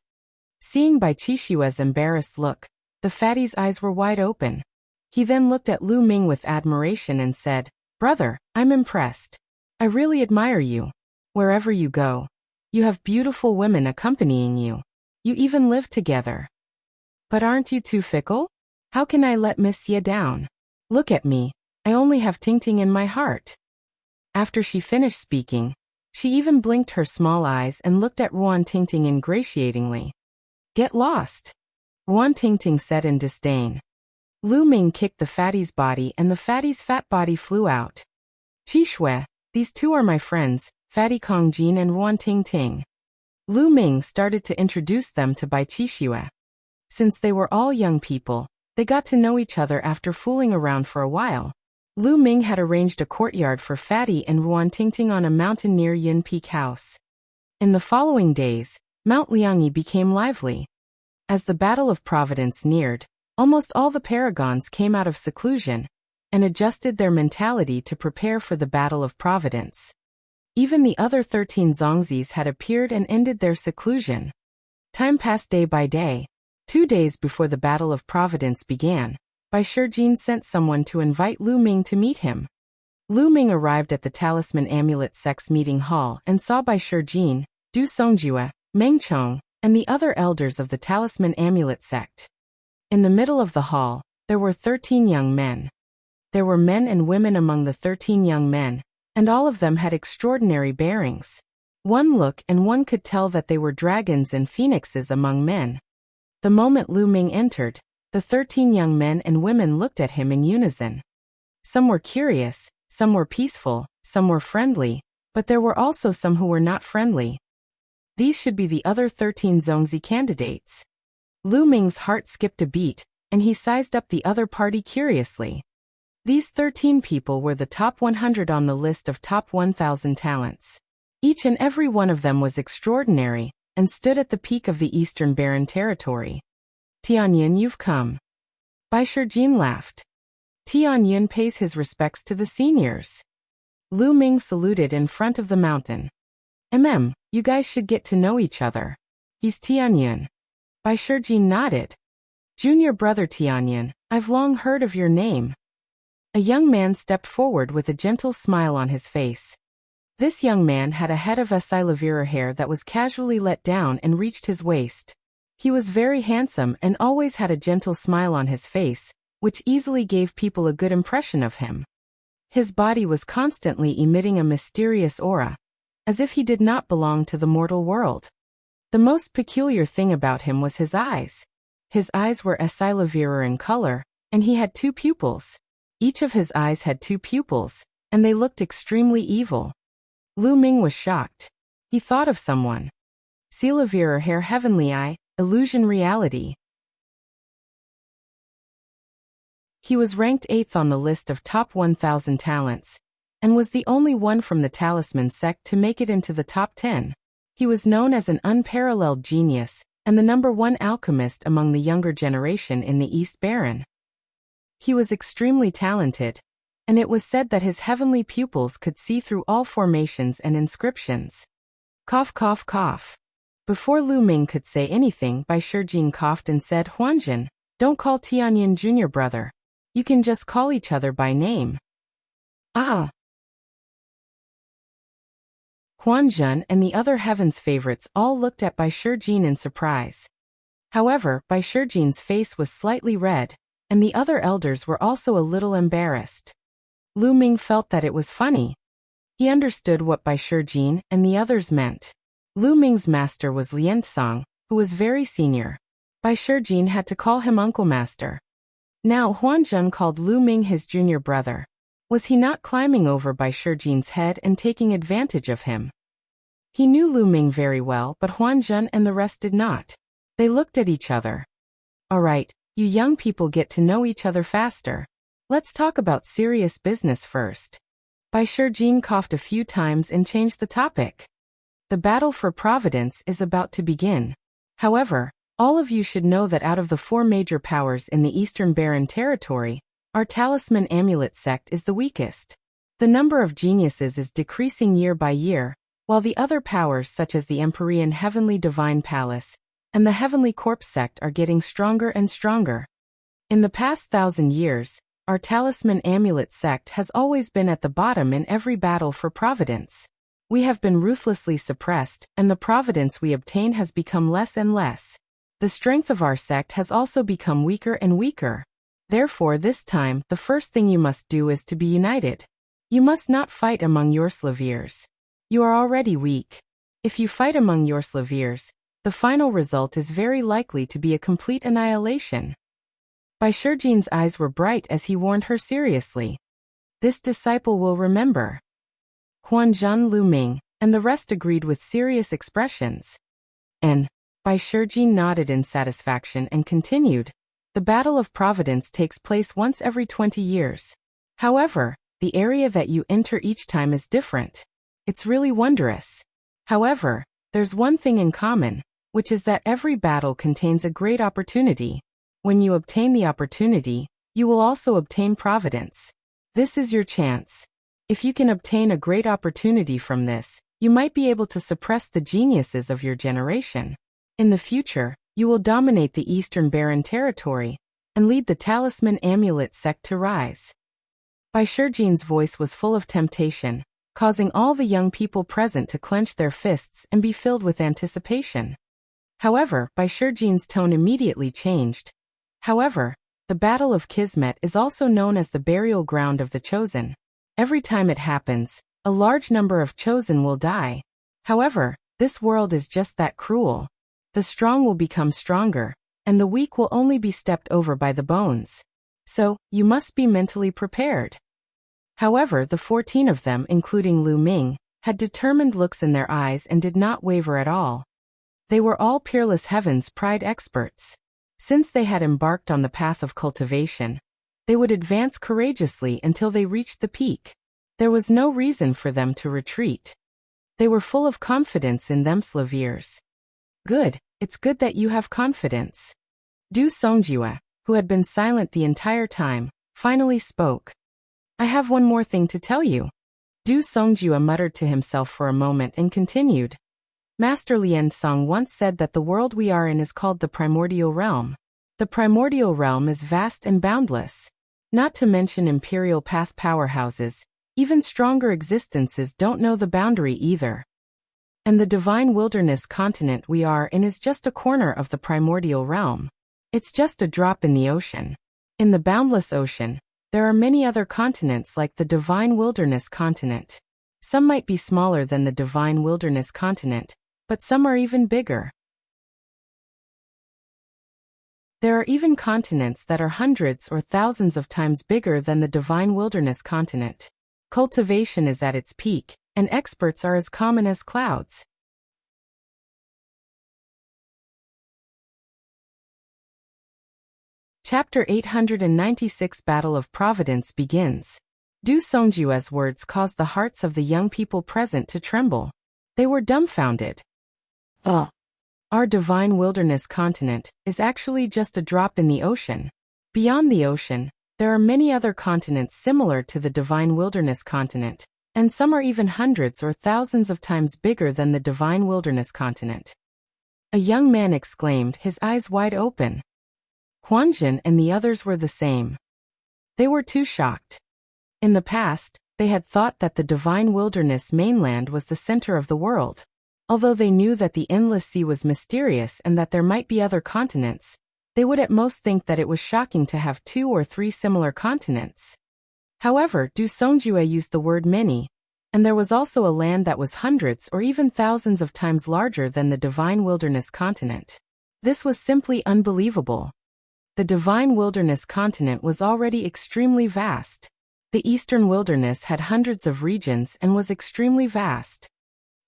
Seeing Bai Qixue's embarrassed look, the fatty's eyes were wide open. He then looked at Lu Ming with admiration and said, Brother, I'm impressed. I really admire you. Wherever you go, you have beautiful women accompanying you. You even live together. But aren't you too fickle? How can I let Miss Ye down? Look at me. I only have Tingting in my heart. After she finished speaking, she even blinked her small eyes and looked at Wantingting ingratiatingly. Get lost, Wantingting said in disdain. Lu Ming kicked the fatty's body and the fatty's fat body flew out. Qixue, these two are my friends, Fatty Kongjin and Wantingting. Lu Ming started to introduce them to Bai Qixue. Since they were all young people, they got to know each other after fooling around for a while. Lu Ming had arranged a courtyard for Fatty and Wantingting on a mountain near Yin Peak House. In the following days, Mount Liangyi became lively. As the Battle of Providence neared, almost all the paragons came out of seclusion and adjusted their mentality to prepare for the Battle of Providence. Even the other 13 Zongzis had appeared and ended their seclusion. Time passed day by day. 2 days before the Battle of Providence began, Bai Shijin sent someone to invite Lu Ming to meet him. Lu Ming arrived at the Talisman Amulet Sect's meeting hall and saw Bai Shijin, Du Songjue, Meng Chong, and the other elders of the Talisman Amulet Sect. In the middle of the hall, there were 13 young men. There were men and women among the 13 young men, and all of them had extraordinary bearings. One look and one could tell that they were dragons and phoenixes among men. The moment Lu Ming entered, the 13 young men and women looked at him in unison. Some were curious, some were peaceful, some were friendly, but there were also some who were not friendly. These should be the other 13 Zongzi candidates. Lu Ming's heart skipped a beat, and he sized up the other party curiously. These 13 people were the top 100 on the list of top 1,000 talents. Each and every one of them was extraordinary, and stood at the peak of the Eastern Barren Territory. Tianyin, you've come. Bai Shijin laughed. Tianyin pays his respects to the seniors. Lu Ming saluted in front of the mountain. You guys should get to know each other. He's Tianyin. Bai Shijin nodded. Junior brother Tianyin, I've long heard of your name. A young man stepped forward with a gentle smile on his face. This young man had a head of Asilavira hair that was casually let down and reached his waist. He was very handsome and always had a gentle smile on his face, which easily gave people a good impression of him. His body was constantly emitting a mysterious aura, as if he did not belong to the mortal world. The most peculiar thing about him was his eyes. His eyes were Asilavira in color, and he had 2 pupils. Each of his eyes had 2 pupils, and they looked extremely evil. Lu Ming was shocked. He thought of someone. Silavira hair heavenly eye, illusion reality. He was ranked 8th on the list of top 1,000 talents, and was the only one from the Talisman sect to make it into the top 10. He was known as an unparalleled genius, and the #1 alchemist among the younger generation in the East Barren. He was extremely talented, and it was said that his heavenly pupils could see through all formations and inscriptions. Cough, cough, cough. Before Lu Ming could say anything, Bai Shijin coughed and said, Huanjin, don't call Tianyin Junior brother. You can just call each other by name. Ah. Huanjun and the other heaven's favorites all looked at Bai Shijin in surprise. However, Bai Shijin's face was slightly red, and the other elders were also a little embarrassed. Lu Ming felt that it was funny. He understood what Bai Shijin and the others meant. Lu Ming's master was Lien Song, who was very senior. Bai Shijin had to call him Uncle Master. Now Huanjun called Lu Ming his junior brother. Was he not climbing over Bai Shijin's head and taking advantage of him? He knew Lu Ming very well, but Huanjun and the rest did not. They looked at each other. All right, you young people get to know each other faster. Let's talk about serious business first. Bai Shijin coughed a few times and changed the topic. The battle for Providence is about to begin. However, all of you should know that out of the 4 major powers in the Eastern Barren Territory, our talisman amulet sect is the weakest. The number of geniuses is decreasing year by year, while the other powers such as the Empyrean Heavenly Divine Palace and the Heavenly Corpse sect are getting stronger and stronger. In the past 1,000 years, our talisman amulet sect has always been at the bottom in every battle for Providence. We have been ruthlessly suppressed, and the providence we obtain has become less and less. The strength of our sect has also become weaker and weaker. Therefore, this time, the first thing you must do is to be united. You must not fight among your slaviers. You are already weak. If you fight among your slaviers, the final result is very likely to be a complete annihilation. Bai Shijin's eyes were bright as he warned her seriously. This disciple will remember. Huanjun, Lu Ming, and the rest agreed with serious expressions. And Bai Shijin nodded in satisfaction and continued. The Battle of Providence takes place once every 20 years. However, the area that you enter each time is different. It's really wondrous. However, there's one thing in common, which is that every battle contains a great opportunity. When you obtain the opportunity, you will also obtain providence. This is your chance. If you can obtain a great opportunity from this, you might be able to suppress the geniuses of your generation. In the future, you will dominate the Eastern Barren Territory and lead the talisman amulet sect to rise. Bai Shijin's voice was full of temptation, causing all the young people present to clench their fists and be filled with anticipation. However, Bai Shijin's tone immediately changed. However, the Battle of Kismet is also known as the burial ground of the chosen. Every time it happens, a large number of chosen will die. However, this world is just that cruel. The strong will become stronger, and the weak will only be stepped over by the bones. So, you must be mentally prepared. However, the 14 of them, including Lu Ming, had determined looks in their eyes and did not waver at all. They were all peerless heaven's pride experts. Since they had embarked on the path of cultivation, they would advance courageously until they reached the peak. There was no reason for them to retreat. They were full of confidence in themselves. Good, it's good that you have confidence. Du Songjue, who had been silent the entire time, finally spoke. I have one more thing to tell you. Du Songjue muttered to himself for a moment and continued. Master Lien Song once said that the world we are in is called the primordial realm. The primordial realm is vast and boundless. Not to mention imperial path powerhouses, even stronger existences don't know the boundary either. And the divine wilderness continent we are in is just a corner of the primordial realm. It's just a drop in the ocean. In the boundless ocean, there are many other continents like the divine wilderness continent. Some might be smaller than the divine wilderness continent, but some are even bigger. There are even continents that are hundreds or thousands of times bigger than the divine wilderness continent. Cultivation is at its peak, and experts are as common as clouds. Chapter 896 Battle of Providence begins. Du Songjue's words caused the hearts of the young people present to tremble. They were dumbfounded. Our divine wilderness continent is actually just a drop in the ocean. Beyond the ocean, there are many other continents similar to the divine wilderness continent, and some are even hundreds or thousands of times bigger than the divine wilderness continent. a young man exclaimed, his eyes wide open. Huanjun and the others were the same. They were too shocked. In the past, they had thought that the divine wilderness mainland was the center of the world. Although they knew that the endless sea was mysterious and that there might be other continents, they would at most think that it was shocking to have 2 or 3 similar continents. However, Du Songjue used the word many, and there was also a land that was hundreds or even thousands of times larger than the divine wilderness continent. This was simply unbelievable. The divine wilderness continent was already extremely vast. The eastern wilderness had hundreds of regions and was extremely vast.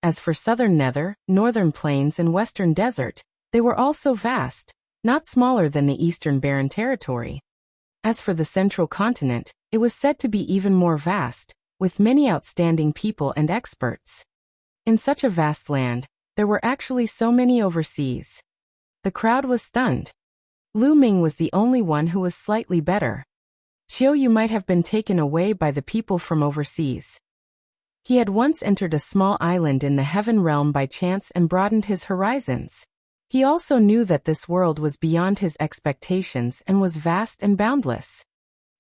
As for southern nether, northern plains and western desert, they were also vast, not smaller than the eastern barren territory. As for the central continent, it was said to be even more vast, with many outstanding people and experts. In such a vast land, there were actually so many overseas. The crowd was stunned. Lu Ming was the only one who was slightly better. Qiu might have been taken away by the people from overseas. He had once entered a small island in the heaven realm by chance and broadened his horizons. He also knew that this world was beyond his expectations and was vast and boundless.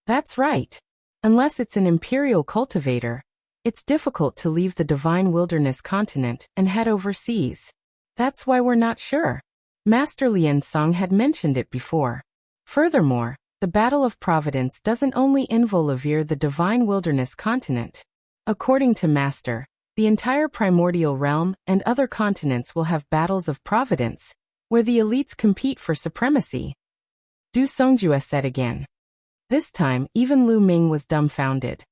That's right. Unless it's an imperial cultivator, it's difficult to leave the divine wilderness continent and head overseas. That's why we're not sure. Master Lian Song had mentioned it before. Furthermore, the Battle of Providence doesn't only involve the divine wilderness continent. According to Master, the entire primordial realm and other continents will have battles of providence, where the elites compete for supremacy. Du Songjue said again. This time, even Lu Ming was dumbfounded.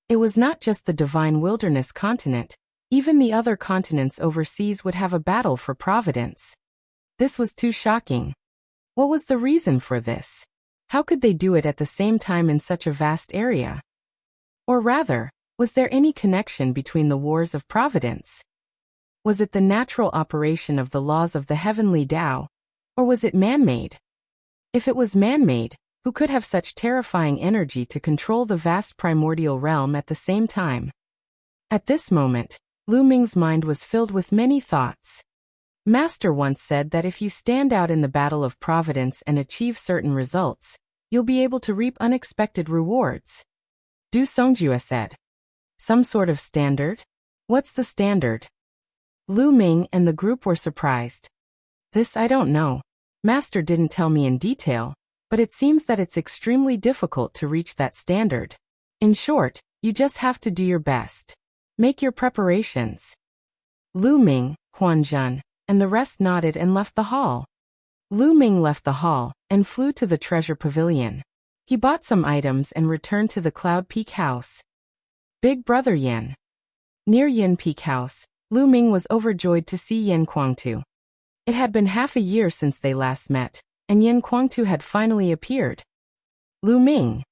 It was not just the divine wilderness continent, even the other continents overseas would have a battle for providence. This was too shocking. What was the reason for this? How could they do it at the same time in such a vast area? Or rather, was there any connection between the wars of providence? Was it the natural operation of the laws of the heavenly Tao, or was it man-made? If it was man-made, who could have such terrifying energy to control the vast primordial realm at the same time? At this moment, Lu Ming's mind was filled with many thoughts. Master once said that if you stand out in the battle of providence and achieve certain results, you'll be able to reap unexpected rewards. Du Songjue said. Some sort of standard? What's the standard? Lu Ming and the group were surprised. This I don't know. Master didn't tell me in detail, but it seems that it's extremely difficult to reach that standard. In short, you just have to do your best. Make your preparations. Lu Ming, Huanjun, and the rest nodded and left the hall. Lu Ming left the hall and flew to the treasure pavilion. He bought some items and returned to the Cloud Peak house. Big brother Yin. Near Yin Peak house, Lu Ming was overjoyed to see Yin Kuangtu. It had been half a year since they last met, and Yin Kuangtu had finally appeared. Lu Ming.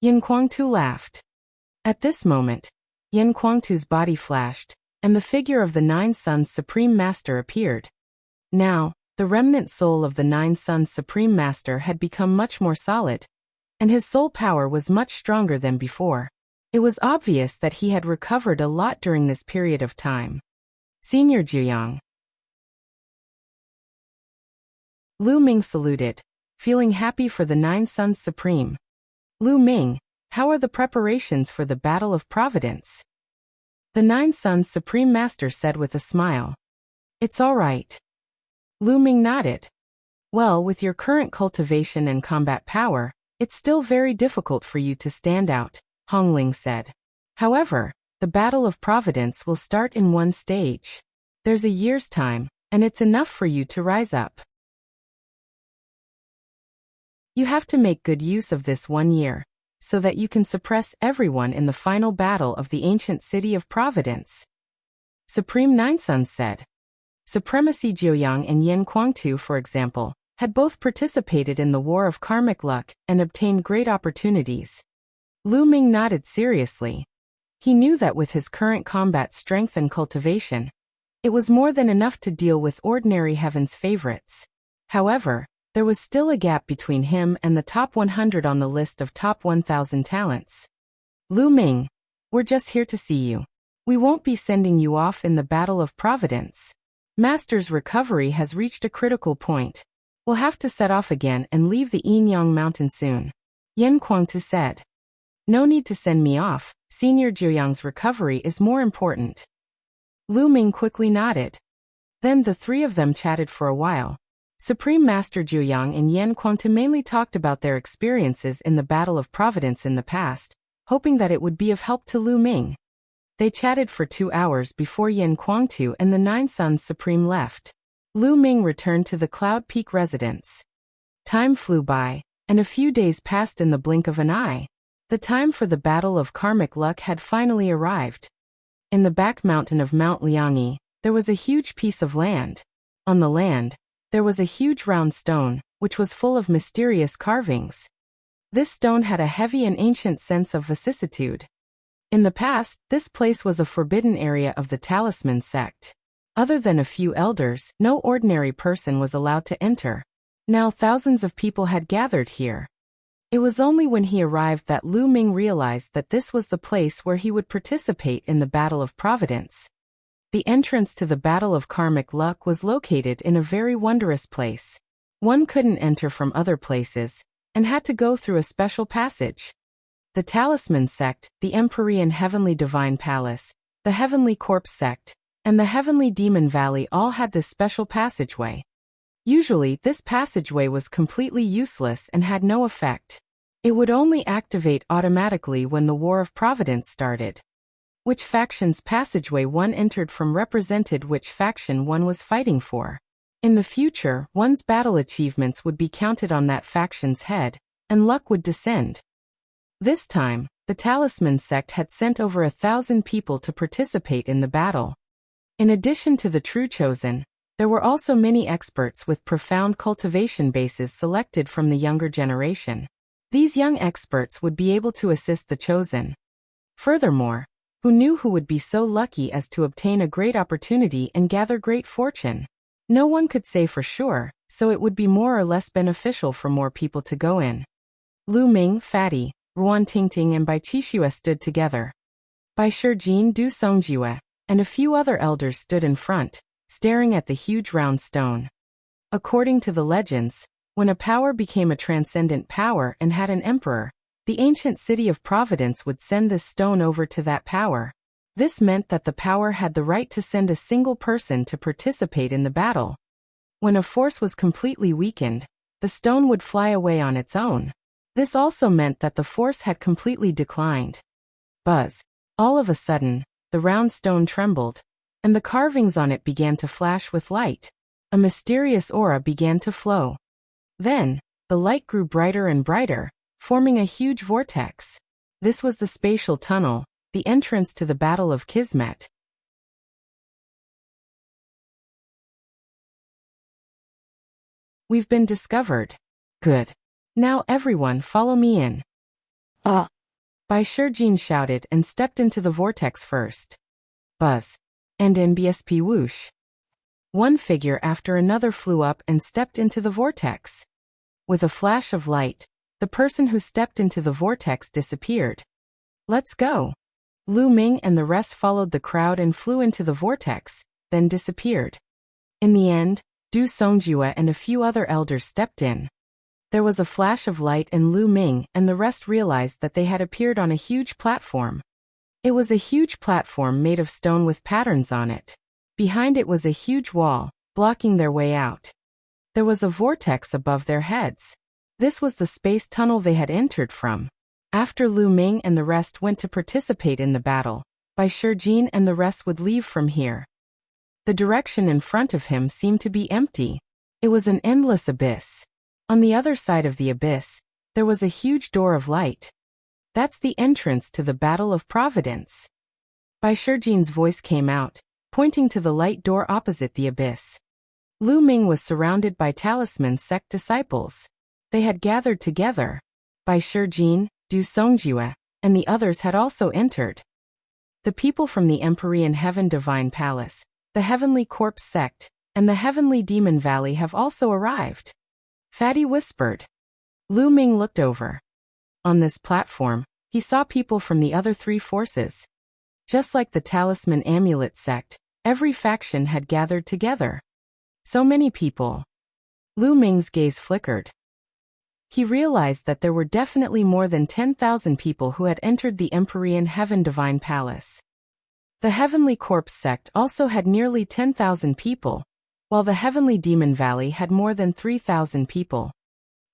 Yin Kuangtu laughed. At this moment, Yin Kuangtu's body flashed, and the figure of the Nine Suns Supreme Master appeared. Now, the remnant soul of the Nine Suns Supreme Master had become much more solid, and his soul power was much stronger than before. It was obvious that he had recovered a lot during this period of time. Senior Juyang. Lu Ming saluted, feeling happy for the Nine Suns Supreme. Lu Ming, how are the preparations for the Battle of Providence? The Nine Suns Supreme Master said with a smile. It's all right. Lu Ming nodded. Well, with your current cultivation and combat power, it's still very difficult for you to stand out, Hongling said. However, the Battle of Providence will start in one stage. There's a year's time, and it's enough for you to rise up. You have to make good use of this 1 year, so that you can suppress everyone in the final battle of the ancient city of Providence. Supreme Nine Suns said. Supremacy Jiuyang and Yin Kuangtu, for example, had both participated in the War of Karmic Luck and obtained great opportunities. Lu Ming nodded seriously. He knew that with his current combat strength and cultivation, it was more than enough to deal with ordinary heaven's favorites. However, there was still a gap between him and the top 100 on the list of top 1,000 talents. Lu Ming, we're just here to see you. We won't be sending you off in the Battle of Providence. Master's recovery has reached a critical point. We'll have to set off again and leave the Yinyang mountain soon. Yan Kuangtu said. No need to send me off, Senior Jiuyang's recovery is more important. Lu Ming quickly nodded. Then the three of them chatted for a while. Supreme Master Jiuyang and Yan Kuangtu mainly talked about their experiences in the Battle of Providence in the past, hoping that it would be of help to Lu Ming. They chatted for 2 hours before Yan Kuangtu and the Nine Sons Supreme left. Lu Ming returned to the Cloud Peak residence. Time flew by, and a few days passed in the blink of an eye. The time for the Battle of Karmic Luck had finally arrived. In the back mountain of Mount Liangyi, there was a huge piece of land. On the land, there was a huge round stone, which was full of mysterious carvings. This stone had a heavy and ancient sense of vicissitude. In the past, this place was a forbidden area of the Talisman sect. Other than a few elders, no ordinary person was allowed to enter. Now thousands of people had gathered here. It was only when he arrived that Lu Ming realized that this was the place where he would participate in the Battle of Providence. The entrance to the Battle of Karmic Luck was located in a very wondrous place. One couldn't enter from other places, and had to go through a special passage. The Talisman sect, the Empyrean Heavenly Divine Palace, the Heavenly Corpse sect, and the Heavenly Demon Valley all had this special passageway. Usually, this passageway was completely useless and had no effect. It would only activate automatically when the War of Providence started. Which faction's passageway one entered from represented which faction one was fighting for. In the future, one's battle achievements would be counted on that faction's head, and luck would descend. This time, the Talisman sect had sent over 1,000 people to participate in the battle. In addition to the true chosen, there were also many experts with profound cultivation bases selected from the younger generation. These young experts would be able to assist the chosen. Furthermore, who knew who would be so lucky as to obtain a great opportunity and gather great fortune? No one could say for sure, so it would be more or less beneficial for more people to go in. Lu Ming, Fatty, Ruan Tingting and Bai Qixue stood together. Bai Shijin, Du Songjue, and a few other elders stood in front, staring at the huge round stone. According to the legends, when a power became a transcendent power and had an emperor, the ancient city of Providence would send this stone over to that power. This meant that the power had the right to send a single person to participate in the battle. When a force was completely weakened, the stone would fly away on its own. This also meant that the force had completely declined. Buzz. All of a sudden, the round stone trembled, and the carvings on it began to flash with light. A mysterious aura began to flow. Then, the light grew brighter and brighter, forming a huge vortex. This was the spatial tunnel, the entrance to the Battle of Kismet. We've been discovered. Good. Now everyone follow me in. Bai Shijin shouted and stepped into the vortex first. Buzz. And NBSP whoosh. One figure after another flew up and stepped into the vortex. With a flash of light, the person who stepped into the vortex disappeared. Let's go. Lu Ming and the rest followed the crowd and flew into the vortex, then disappeared. In the end, Du Songjue and a few other elders stepped in. There was a flash of light and Lu Ming and the rest realized that they had appeared on a huge platform. It was a huge platform made of stone with patterns on it. Behind it was a huge wall, blocking their way out. There was a vortex above their heads. This was the space tunnel they had entered from. After Lu Ming and the rest went to participate in the battle, Bai Shijin and the rest would leave from here. The direction in front of him seemed to be empty. It was an endless abyss. On the other side of the abyss, there was a huge door of light. That's the entrance to the Battle of Providence. Bai Shijin's voice came out, pointing to the light door opposite the abyss. Lu Ming was surrounded by Talisman sect disciples. They had gathered together. Bai Shijin, Du Songjue, and the others had also entered. The people from the Empyrean Heaven Divine Palace, the Heavenly Corpse sect, and the Heavenly Demon Valley have also arrived. Fatty whispered. Lu Ming looked over. On this platform, he saw people from the other three forces. Just like the Talisman Amulet sect, Every faction had gathered together. So many people. Lu Ming's gaze flickered. He realized that there were definitely more than 10,000 people who had entered the Empyrean Heaven Divine Palace. The Heavenly Corpse sect also had nearly 10,000 people, while the Heavenly Demon Valley had more than 3,000 people.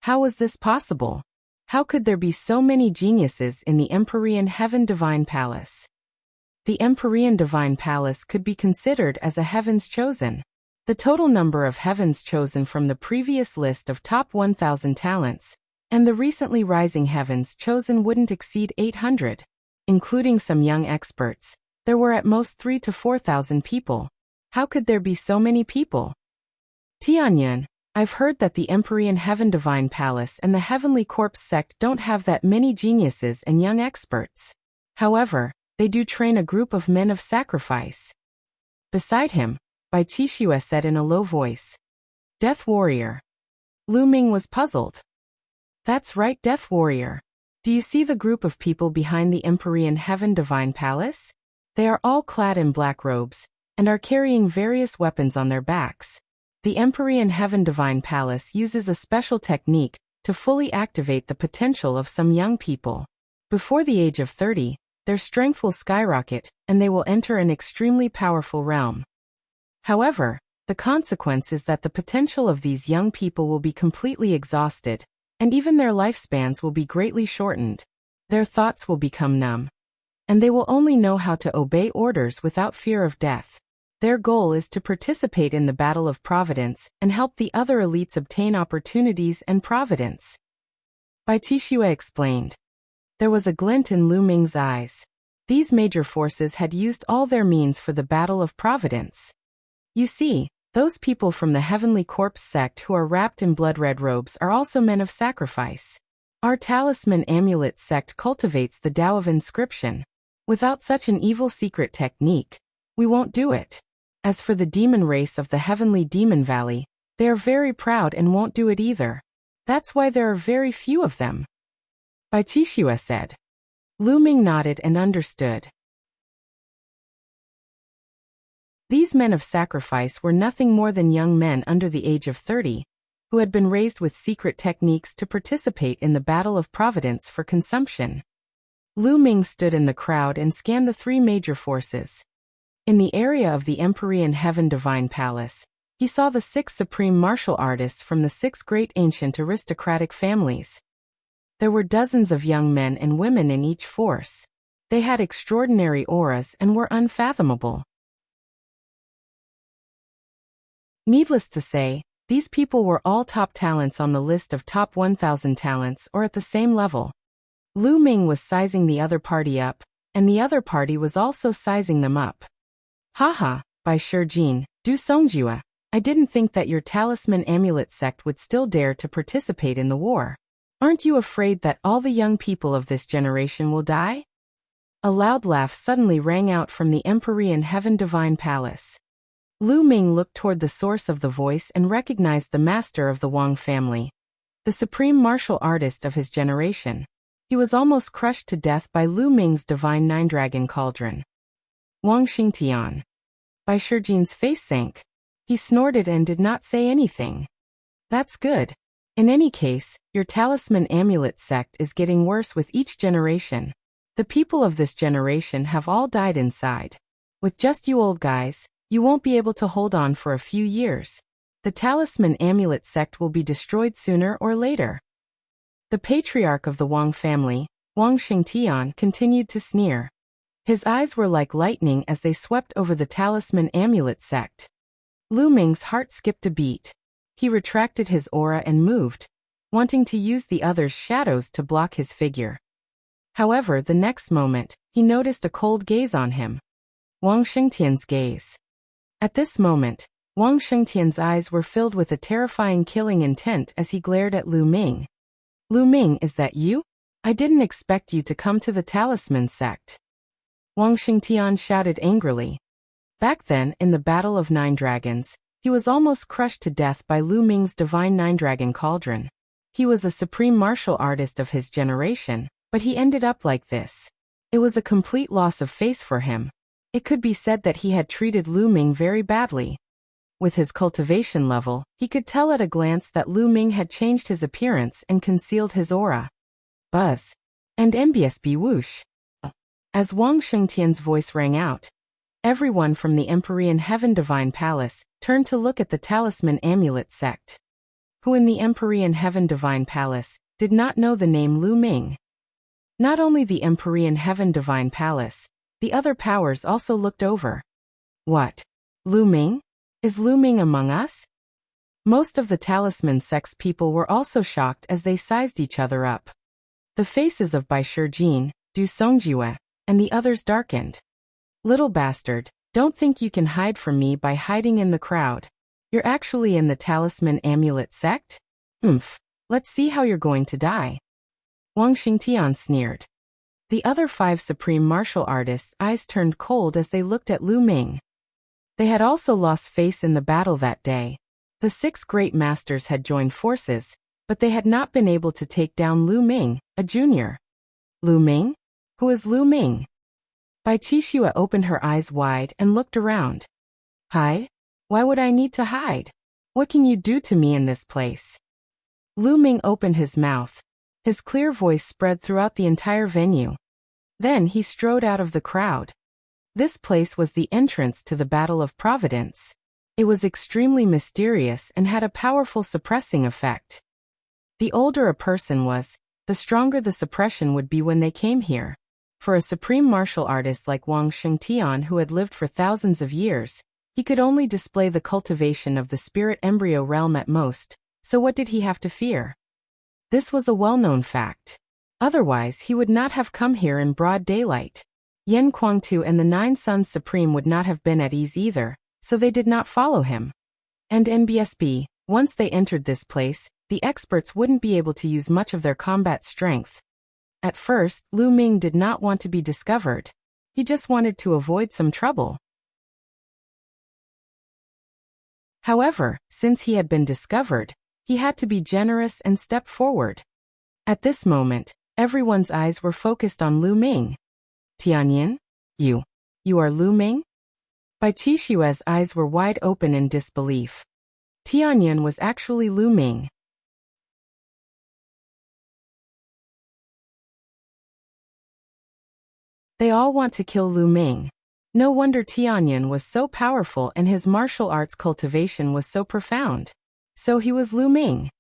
How was this possible? How could there be so many geniuses in the Empyrean Heaven Divine Palace? The Empyrean Divine Palace could be considered as a Heaven's Chosen. The total number of Heavens chosen from the previous list of top 1,000 talents, and the recently rising Heavens chosen wouldn't exceed 800. Including some young experts, there were at most 3,000 to 4,000 people. How could there be so many people? Tianyun, I've heard that the Empyrean Heaven Divine Palace and the Heavenly Corpse sect don't have that many geniuses and young experts. However, they do train a group of men of sacrifice. Beside him, Bai Qixue said in a low voice. Death Warrior. Lu Ming was puzzled. That's right, Death Warrior. Do you see the group of people behind the Empyrean Heaven Divine Palace? They are all clad in black robes, and are carrying various weapons on their backs. The Empyrean Heaven Divine Palace uses a special technique to fully activate the potential of some young people. Before the age of 30, their strength will skyrocket, and they will enter an extremely powerful realm. However, the consequence is that the potential of these young people will be completely exhausted, and even their lifespans will be greatly shortened. Their thoughts will become numb, and they will only know how to obey orders without fear of death. Their goal is to participate in the Battle of Providence and help the other elites obtain opportunities and providence. Bai Qixue explained. There was a glint in Lu Ming's eyes. These major forces had used all their means for the Battle of Providence. You see, those people from the Heavenly Corpse sect who are wrapped in blood-red robes are also men of sacrifice. Our Talisman Amulet sect cultivates the Tao of Inscription. Without such an evil secret technique, we won't do it. As for the demon race of the Heavenly Demon Valley, they are very proud and won't do it either. That's why there are very few of them. Bai Qixue said. Lu Ming nodded and understood. These men of sacrifice were nothing more than young men under the age of 30, who had been raised with secret techniques to participate in the Battle of Providence for consumption. Lu Ming stood in the crowd and scanned the three major forces. In the area of the Empyrean Heaven Divine Palace, he saw the 6 supreme martial artists from the 6 great ancient aristocratic families. There were dozens of young men and women in each force. They had extraordinary auras and were unfathomable. Needless to say, these people were all top talents on the list of top 1,000 talents or at the same level. Lu Ming was sizing the other party up, and the other party was also sizing them up. Haha, Bai Shijin, Du Songjue, I didn't think that your Talisman Amulet sect would still dare to participate in the war. Aren't you afraid that all the young people of this generation will die? A loud laugh suddenly rang out from the Empyrean Heaven Divine Palace. Lu Ming looked toward the source of the voice and recognized the master of the Wang family, the supreme martial artist of his generation. He was almost crushed to death by Lu Ming's divine nine-dragon cauldron. Wang Xingtian. Bai Shijin's face sank. He snorted and did not say anything. That's good. In any case, your Talisman Amulet sect is getting worse with each generation. The people of this generation have all died inside. With just you old guys, you won't be able to hold on for a few years. The Talisman Amulet sect will be destroyed sooner or later. The patriarch of the Wang family, Wang Xingtian, continued to sneer. His eyes were like lightning as they swept over the Talisman Amulet sect. Lu Ming's heart skipped a beat. He retracted his aura and moved, wanting to use the other's shadows to block his figure. However, the next moment, he noticed a cold gaze on him. Wang Xingtian's gaze. At this moment, Wang Xingtian's eyes were filled with a terrifying killing intent as he glared at Lu Ming. Lu Ming, is that you? I didn't expect you to come to the Talisman sect. Wang Xingtian shouted angrily. Back then, in the Battle of Nine Dragons, he was almost crushed to death by Lu Ming's divine nine-dragon cauldron. He was a supreme martial artist of his generation, but he ended up like this. It was a complete loss of face for him. It could be said that he had treated Lu Ming very badly. With his cultivation level, he could tell at a glance that Lu Ming had changed his appearance and concealed his aura. Buzz. And MBSB whoosh. As Wang Shengtian's voice rang out, everyone from the Empyrean Heaven Divine Palace turned to look at the Talisman Amulet sect. Who in the Empyrean Heaven Divine Palace did not know the name Lu Ming? Not only the Empyrean Heaven Divine Palace, the other powers also looked over. What? Lu Ming? Is Lu Ming among us? Most of the Talisman sect's people were also shocked as they sized each other up. The faces of Bai Shijin, Du Songjiwe, and the others darkened. Little bastard, don't think you can hide from me by hiding in the crowd. You're actually in the Talisman Amulet sect? Let's see how you're going to die. Wang Xingtian sneered. The other 5 supreme martial artists' eyes turned cold as they looked at Lu Ming. They had also lost face in the battle that day. The 6 great masters had joined forces, but they had not been able to take down Lu Ming, a junior. Lu Ming? Who is Lu Ming? Bai Qixue opened her eyes wide and looked around. Hide? Why would I need to hide? What can you do to me in this place? Lu Ming opened his mouth. His clear voice spread throughout the entire venue. Then he strode out of the crowd. This place was the entrance to the Battle of Providence. It was extremely mysterious and had a powerful suppressing effect. The older a person was, the stronger the suppression would be when they came here. For a supreme martial artist like Wang Shengtian who had lived for thousands of years, he could only display the cultivation of the spirit embryo realm at most, so what did he have to fear? This was a well-known fact. Otherwise he would not have come here in broad daylight. Yen Kuangtu and the 9 Sons Supreme would not have been at ease either, so they did not follow him. And NBSB, once they entered this place, the experts wouldn't be able to use much of their combat strength. At first, Lu Ming did not want to be discovered. He just wanted to avoid some trouble. However, since he had been discovered, he had to be generous and step forward. At this moment, everyone's eyes were focused on Lu Ming. Tianyin? You are Lu Ming? Bai Qixue's eyes were wide open in disbelief. Tianyin was actually Lu Ming. They all want to kill Lu Ming. No wonder Tianyin was so powerful and his martial arts cultivation was so profound. So he was Lu Ming.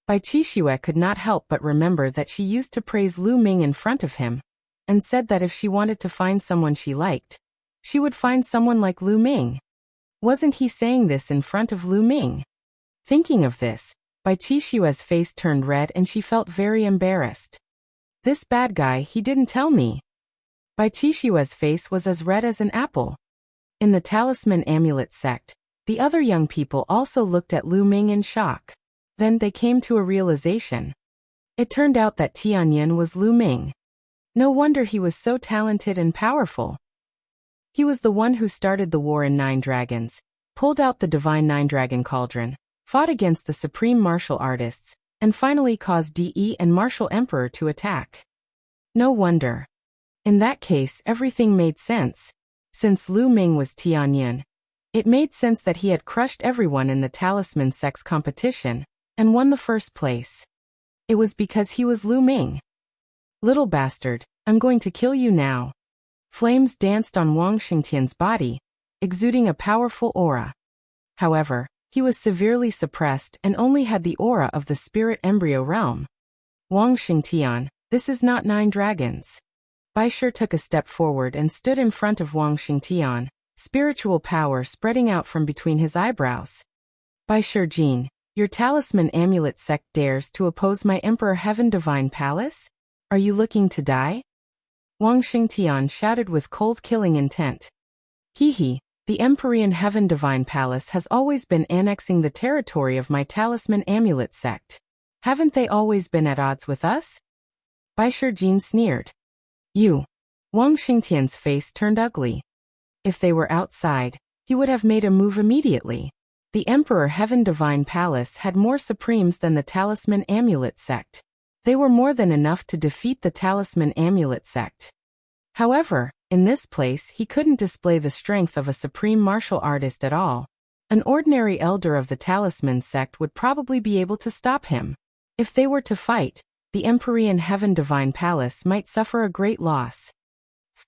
Bai Qixue could not help but remember that she used to praise Lu Ming in front of him, and said that if she wanted to find someone she liked, she would find someone like Lu Ming. Wasn't he saying this in front of Lu Ming? Thinking of this, Bai Qixue's face turned red and she felt very embarrassed. This bad guy, he didn't tell me. Bai Qixue's face was as red as an apple. In the Talisman Amulet sect, the other young people also looked at Lu Ming in shock. Then they came to a realization. It turned out that Tianyin was Lu Ming. No wonder he was so talented and powerful. He was the one who started the war in 9 Dragons, pulled out the divine 9-dragon cauldron, fought against the supreme martial artists, and finally caused DE and Martial Emperor to attack. No wonder. In that case, everything made sense. Since Lu Ming was Tianyin, it made sense that he had crushed everyone in the Talisman Sect's competition and won the first place. It was because he was Lu Ming. Little bastard, I'm going to kill you now. Flames danced on Wang Xingtian's body, exuding a powerful aura. However, he was severely suppressed and only had the aura of the spirit embryo realm. Wang Xingtian, this is not 9 dragons. Bai Shi took a step forward and stood in front of Wang Xingtian, spiritual power spreading out from between his eyebrows. Bai Shijin, your Talisman Amulet sect dares to oppose my Emperor Heaven Divine Palace? Are you looking to die? Wang Xingtian shouted with cold killing intent. The Empyrean Heaven Divine Palace has always been annexing the territory of my Talisman Amulet sect. Haven't they always been at odds with us? Bai Shijin sneered. Wang Xingtian's face turned ugly. If they were outside, he would have made a move immediately. The Emperor Heaven Divine Palace had more supremes than the Talisman Amulet sect. They were more than enough to defeat the Talisman Amulet sect. However, In this place, he couldn't display the strength of a supreme martial artist at all. An ordinary elder of the Talisman sect would probably be able to stop him. If they were to fight, the Empyrean Heaven Divine Palace might suffer a great loss.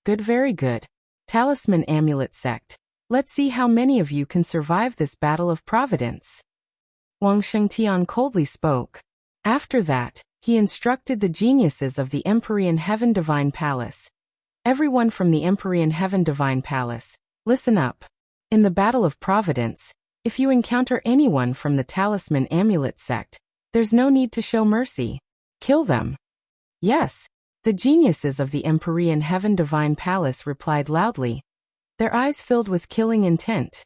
Good, very good. Talisman Amulet Sect. Let's see how many of you can survive this battle of providence. Wang Shengtian coldly spoke. After that, he instructed the geniuses of the Empyrean Heaven Divine Palace. Everyone from the Empyrean Heaven Divine Palace, listen up. In the Battle of Providence, if you encounter anyone from the Talisman Amulet Sect, there's no need to show mercy. Kill them. Yes, the geniuses of the Empyrean Heaven Divine Palace replied loudly, their eyes filled with killing intent.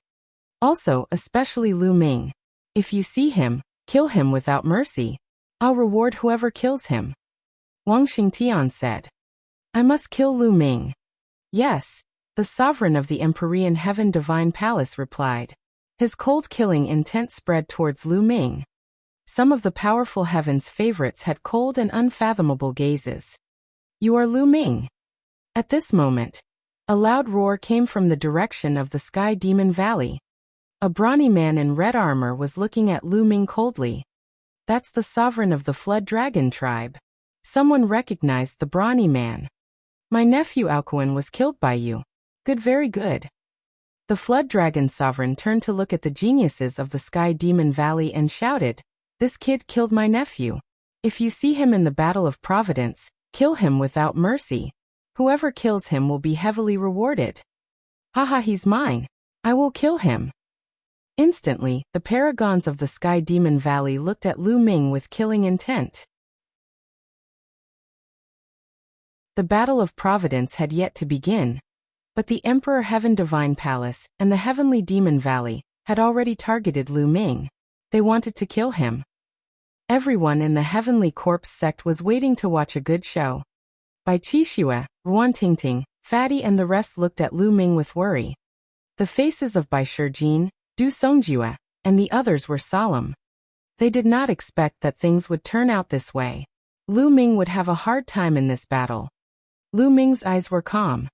Also, especially Lu Ming. If you see him, kill him without mercy. I'll reward whoever kills him. Wang Xingtian said. I must kill Lu Ming. Yes, the sovereign of the Empyrean Heaven Divine Palace replied. His cold killing intent spread towards Lu Ming. Some of the powerful heaven's favorites had cold and unfathomable gazes. You are Lu Ming. At this moment, a loud roar came from the direction of the Sky Demon Valley. A brawny man in red armor was looking at Lu Ming coldly. That's the sovereign of the Flood Dragon tribe. Someone recognized the brawny man. My nephew Alcuin was killed by you. Good, very good. The Flood Dragon sovereign turned to look at the geniuses of the Sky Demon Valley and shouted, this kid killed my nephew. If you see him in the Battle of Providence, kill him without mercy. Whoever kills him will be heavily rewarded. Haha, he's mine. I will kill him. Instantly, the paragons of the Sky Demon Valley looked at Lu Ming with killing intent. The Battle of Providence had yet to begin, but the Emperor Heaven Divine Palace and the Heavenly Demon Valley had already targeted Lu Ming. They wanted to kill him. Everyone in the Heavenly Corpse sect was waiting to watch a good show. Bai Qixue, Ruan Tingting, Fatty and the rest looked at Lu Ming with worry. The faces of Bai Shijin, Du Songjue, and the others were solemn. They did not expect that things would turn out this way. Lu Ming would have a hard time in this battle. Lu Ming's eyes were calm.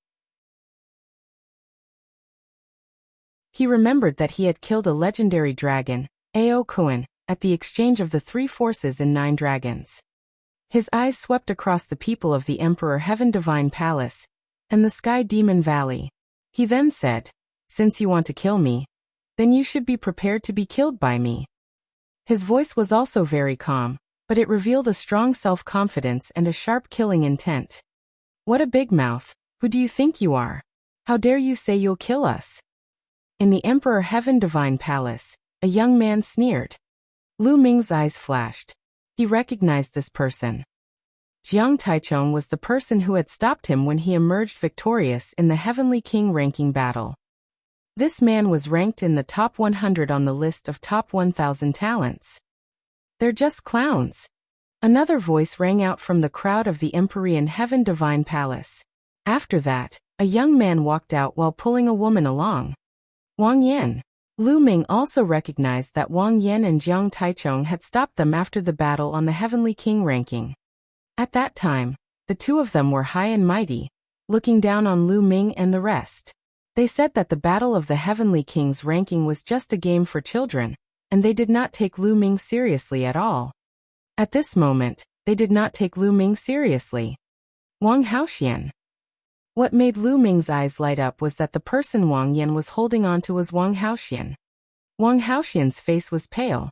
He remembered that he had killed a legendary dragon, Ao Kuan, at the exchange of the 3 forces in 9 dragons. His eyes swept across the people of the Emperor Heaven Divine Palace and the Sky Demon Valley. He then said, since you want to kill me, then you should be prepared to be killed by me. His voice was also very calm, but it revealed a strong self-confidence and a sharp killing intent. What a big mouth. Who do you think you are? How dare you say you'll kill us? In the Emperor Heaven Divine Palace, a young man sneered. Lu Ming's eyes flashed. He recognized this person. Jiang Taichong was the person who had stopped him when he emerged victorious in the Heavenly King ranking battle. This man was ranked in the top 100 on the list of top 1,000 talents. They're just clowns. Another voice rang out from the crowd of the Empyrean Heaven Divine Palace. After that, a young man walked out while pulling a woman along. Wang Yan. Lu Ming also recognized that Wang Yan and Jiang Taichong had stopped them after the battle on the Heavenly King ranking. At that time, the two of them were high and mighty, looking down on Lu Ming and the rest. They said that the Battle of the Heavenly King's ranking was just a game for children, and they did not take Lu Ming seriously at all. At this moment, they did not take Lu Ming seriously. Wang Haoxian. What made Lu Ming's eyes light up was that the person Wang Yan was holding on to was Wang Haoxian. Wang Haoxian's face was pale.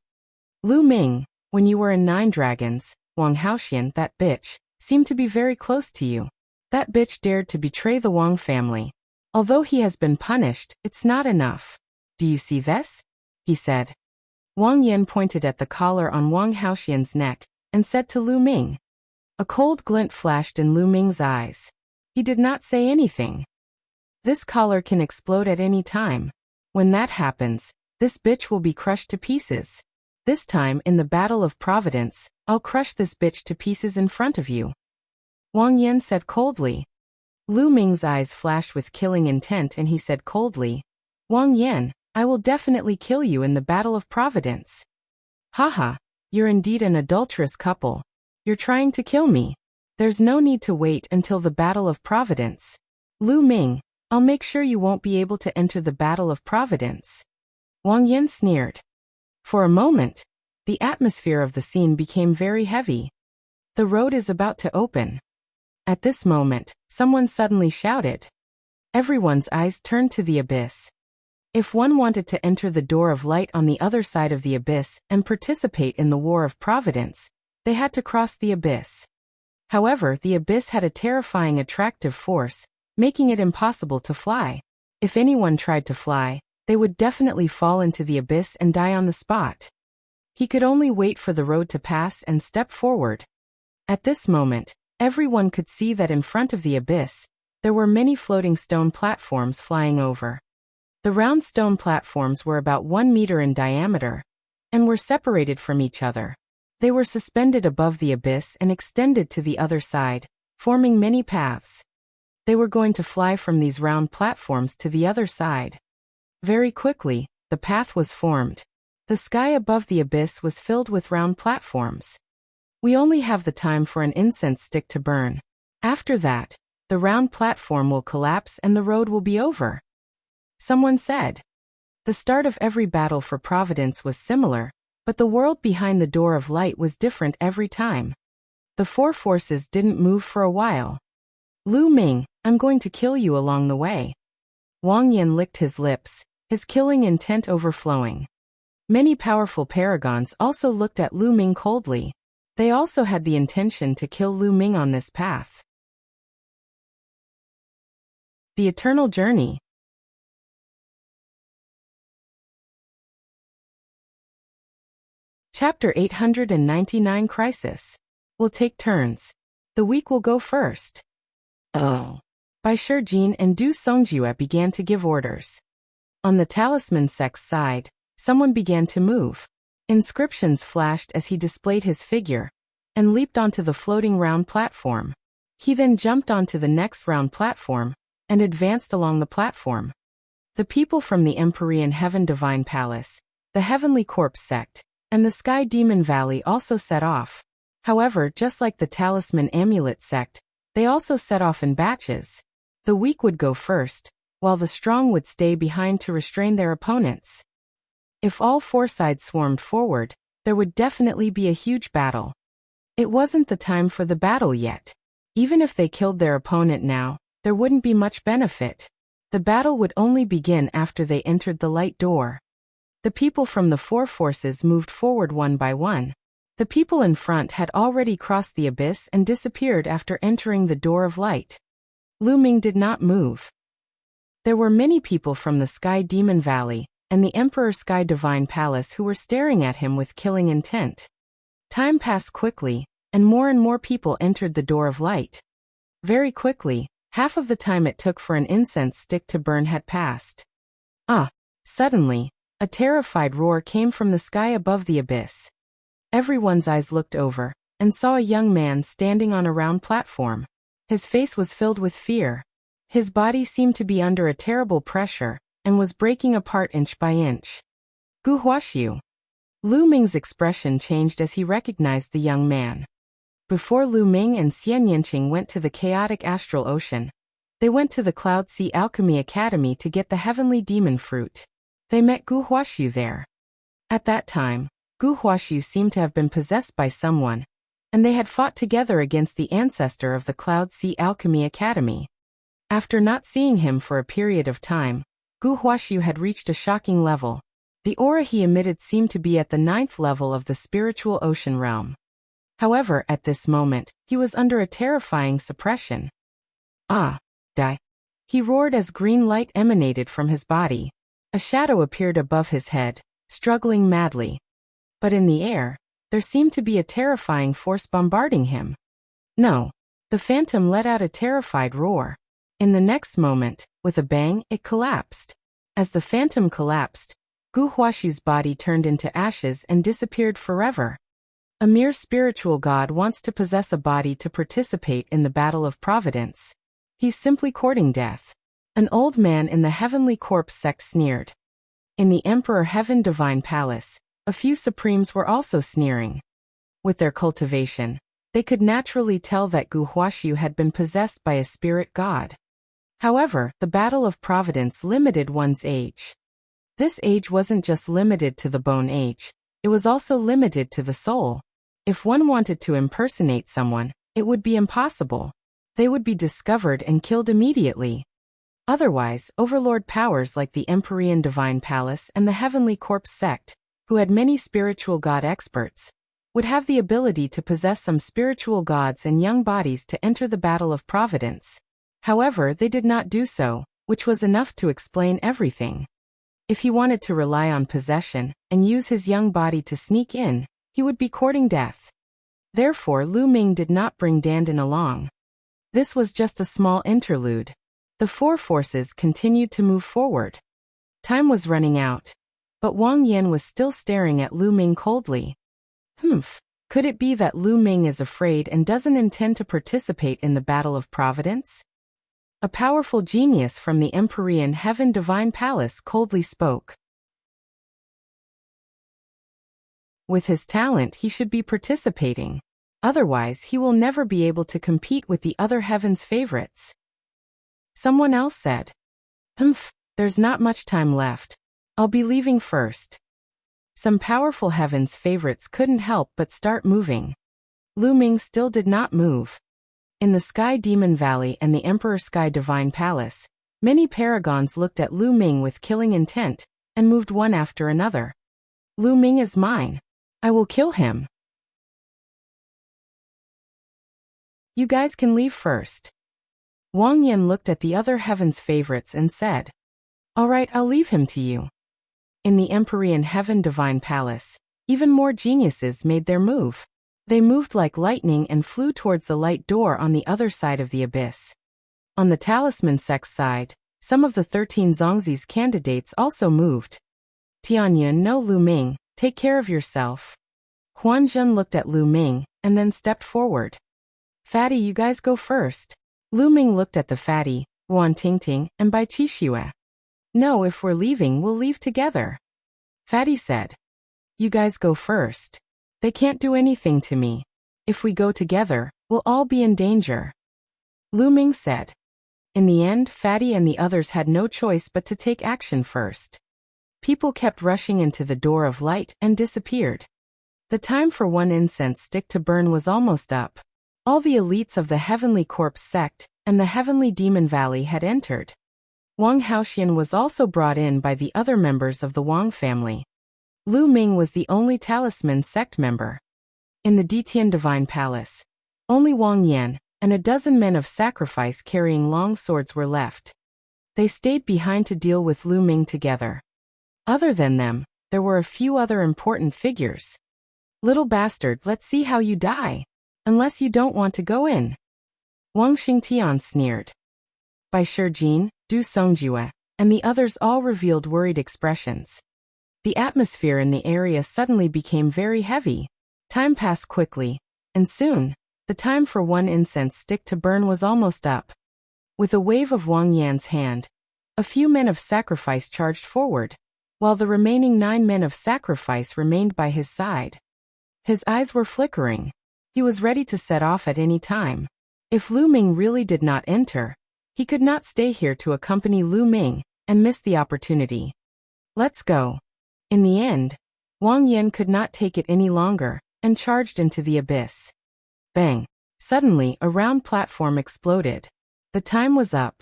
Lu Ming, when you were in 9 dragons, Wang Haoxian, that bitch, seemed to be very close to you. That bitch dared to betray the Wang family. Although he has been punished, it's not enough. Do you see this? He said. Wang Yan pointed at the collar on Wang Haoxian's neck and said to Lu Ming. A cold glint flashed in Lu Ming's eyes. He did not say anything. This collar can explode at any time. When that happens, this bitch will be crushed to pieces. This time in the Battle of Providence, I'll crush this bitch to pieces in front of you. Wang Yan said coldly. Lu Ming's eyes flashed with killing intent and he said coldly, Wang Yan, I will definitely kill you in the Battle of Providence. Haha, you're indeed an adulterous couple. You're trying to kill me. There's no need to wait until the Battle of Providence. Lu Ming, I'll make sure you won't be able to enter the Battle of Providence. Wang Yan sneered. For a moment, the atmosphere of the scene became very heavy. The road is about to open. At this moment, someone suddenly shouted. Everyone's eyes turned to the abyss. If one wanted to enter the door of light on the other side of the abyss and participate in the War of Providence, they had to cross the abyss. However, the abyss had a terrifying attractive force, making it impossible to fly. If anyone tried to fly, they would definitely fall into the abyss and die on the spot. He could only wait for the road to pass and step forward. At this moment, everyone could see that in front of the abyss, there were many floating stone platforms flying over. The round stone platforms were about 1 meter in diameter, and were separated from each other. They were suspended above the abyss and extended to the other side, forming many paths. They were going to fly from these round platforms to the other side. Very quickly, the path was formed. The sky above the abyss was filled with round platforms. We only have the time for an incense stick to burn. After that, the round platform will collapse and the road will be over. Someone said. The start of every battle for Providence was similar, but the world behind the door of light was different every time. The four forces didn't move for a while. Lu Ming, I'm going to kill you along the way. Wang Yan licked his lips, his killing intent overflowing. Many powerful paragons also looked at Lu Ming coldly. They also had the intention to kill Lu Ming on this path. The Eternal Journey. Chapter 899 Crisis. We'll take turns. The weak will go first. Oh. Bai Shijin and Du Songjue began to give orders. On the talisman sect's side, someone began to move. Inscriptions flashed as he displayed his figure, and leaped onto the floating round platform. He then jumped onto the next round platform, and advanced along the platform. The people from the Empyrean Heaven Divine Palace, the Heavenly Corpse sect, and the Sky Demon Valley also set off. However, just like the Talisman Amulet sect, they also set off in batches. The weak would go first, while the strong would stay behind to restrain their opponents. If all four sides swarmed forward, there would definitely be a huge battle. It wasn't the time for the battle yet. Even if they killed their opponent now, there wouldn't be much benefit. The battle would only begin after they entered the light door. The people from the four forces moved forward one by one. The people in front had already crossed the abyss and disappeared after entering the door of light. Lu Ming did not move. There were many people from the Sky Demon Valley and the Emperor Sky Divine Palace who were staring at him with killing intent. Time passed quickly, and more people entered the door of light. Very quickly, half of the time it took for an incense stick to burn had passed. Suddenly, a terrified roar came from the sky above the abyss. Everyone's eyes looked over, and saw a young man standing on a round platform. His face was filled with fear. His body seemed to be under a terrible pressure, and was breaking apart inch by inch. Gu Huaxiu. Lu Ming's expression changed as he recognized the young man. Before Lu Ming and Xian Yanqing went to the chaotic astral ocean, they went to the Cloud Sea Alchemy Academy to get the heavenly demon fruit. They met Gu Huaxiu there. At that time, Gu Huaxiu seemed to have been possessed by someone, and they had fought together against the ancestor of the Cloud Sea Alchemy Academy. After not seeing him for a period of time, Gu Huaxiu had reached a shocking level. The aura he emitted seemed to be at the 9th level of the spiritual ocean realm. However, at this moment, he was under a terrifying suppression. Die! He roared as green light emanated from his body. A shadow appeared above his head, struggling madly. But in the air, there seemed to be a terrifying force bombarding him. No! The phantom let out a terrified roar. In the next moment, with a bang, it collapsed. As the phantom collapsed, Gu Huaxiu's body turned into ashes and disappeared forever. A mere spiritual god wants to possess a body to participate in the battle of Providence. He's simply courting death. An old man in the Heavenly Corpse sect sneered. In the Emperor Heaven Divine Palace, a few Supremes were also sneering. With their cultivation, they could naturally tell that Gu Huaxiu had been possessed by a spirit god. However, the battle of providence limited one's age. This age wasn't just limited to the bone age, it was also limited to the soul. If one wanted to impersonate someone, it would be impossible. They would be discovered and killed immediately. Otherwise, overlord powers like the Empyrean Divine Palace and the Heavenly Corpse sect, who had many spiritual god experts, would have the ability to possess some spiritual gods and young bodies to enter the battle of providence. However, they did not do so, which was enough to explain everything. If he wanted to rely on possession and use his young body to sneak in, he would be courting death. Therefore, Lu Ming did not bring Dandan along. This was just a small interlude. The four forces continued to move forward. Time was running out, but Wang Yan was still staring at Lu Ming coldly. Could it be that Lu Ming is afraid and doesn't intend to participate in the battle of providence? A powerful genius from the Empyrean Heaven Divine Palace coldly spoke. With his talent, he should be participating. Otherwise, he will never be able to compete with the other heaven's favorites. Someone else said, there's not much time left. I'll be leaving first. Some powerful heaven's favorites couldn't help but start moving. Lu Ming still did not move. In the Sky Demon Valley and the Emperor Sky Divine Palace, many paragons looked at Lu Ming with killing intent, and moved one after another. Lu Ming is mine. I will kill him. You guys can leave first. Wang Yan looked at the other heaven's favorites and said, All right, I'll leave him to you. In the Empyrean Heaven Divine Palace, even more geniuses made their move. They moved like lightning and flew towards the light door on the other side of the abyss. On the Talisman sect's side, some of the 13 Zongzi's candidates also moved. Tianyun, no, Lu Ming, take care of yourself. Huanzhen looked at Lu Ming, and then stepped forward. Fatty, you guys go first. Lu Ming looked at the fatty, Wan Tingting, and Bai Qixue. No, if we're leaving, we'll leave together. Fatty said. You guys go first. They can't do anything to me. If we go together, we'll all be in danger. Lu Ming said. In the end, Fatty and the others had no choice but to take action first. People kept rushing into the door of light and disappeared. The time for one incense stick to burn was almost up. All the elites of the Heavenly Corpse sect and the Heavenly Demon Valley had entered. Wang Haoxian was also brought in by the other members of the Wang family. Lu Ming was the only Talisman sect member. In the Detian Divine Palace, only Wang Yan and a dozen men of sacrifice carrying long swords were left. They stayed behind to deal with Lu Ming together. Other than them, there were a few other important figures. Little bastard, let's see how you die. Unless you don't want to go in. Wang Xingtian sneered. Bai Shijin, Du Songjue, and the others all revealed worried expressions. The atmosphere in the area suddenly became very heavy. Time passed quickly, and soon, the time for one incense stick to burn was almost up. With a wave of Wang Yan's hand, a few men of sacrifice charged forward, while the remaining 9 men of sacrifice remained by his side. His eyes were flickering. He was ready to set off at any time. If Lu Ming really did not enter, he could not stay here to accompany Lu Ming and miss the opportunity. Let's go. In the end, Wang Yan could not take it any longer and charged into the abyss. Bang! Suddenly, a round platform exploded. The time was up.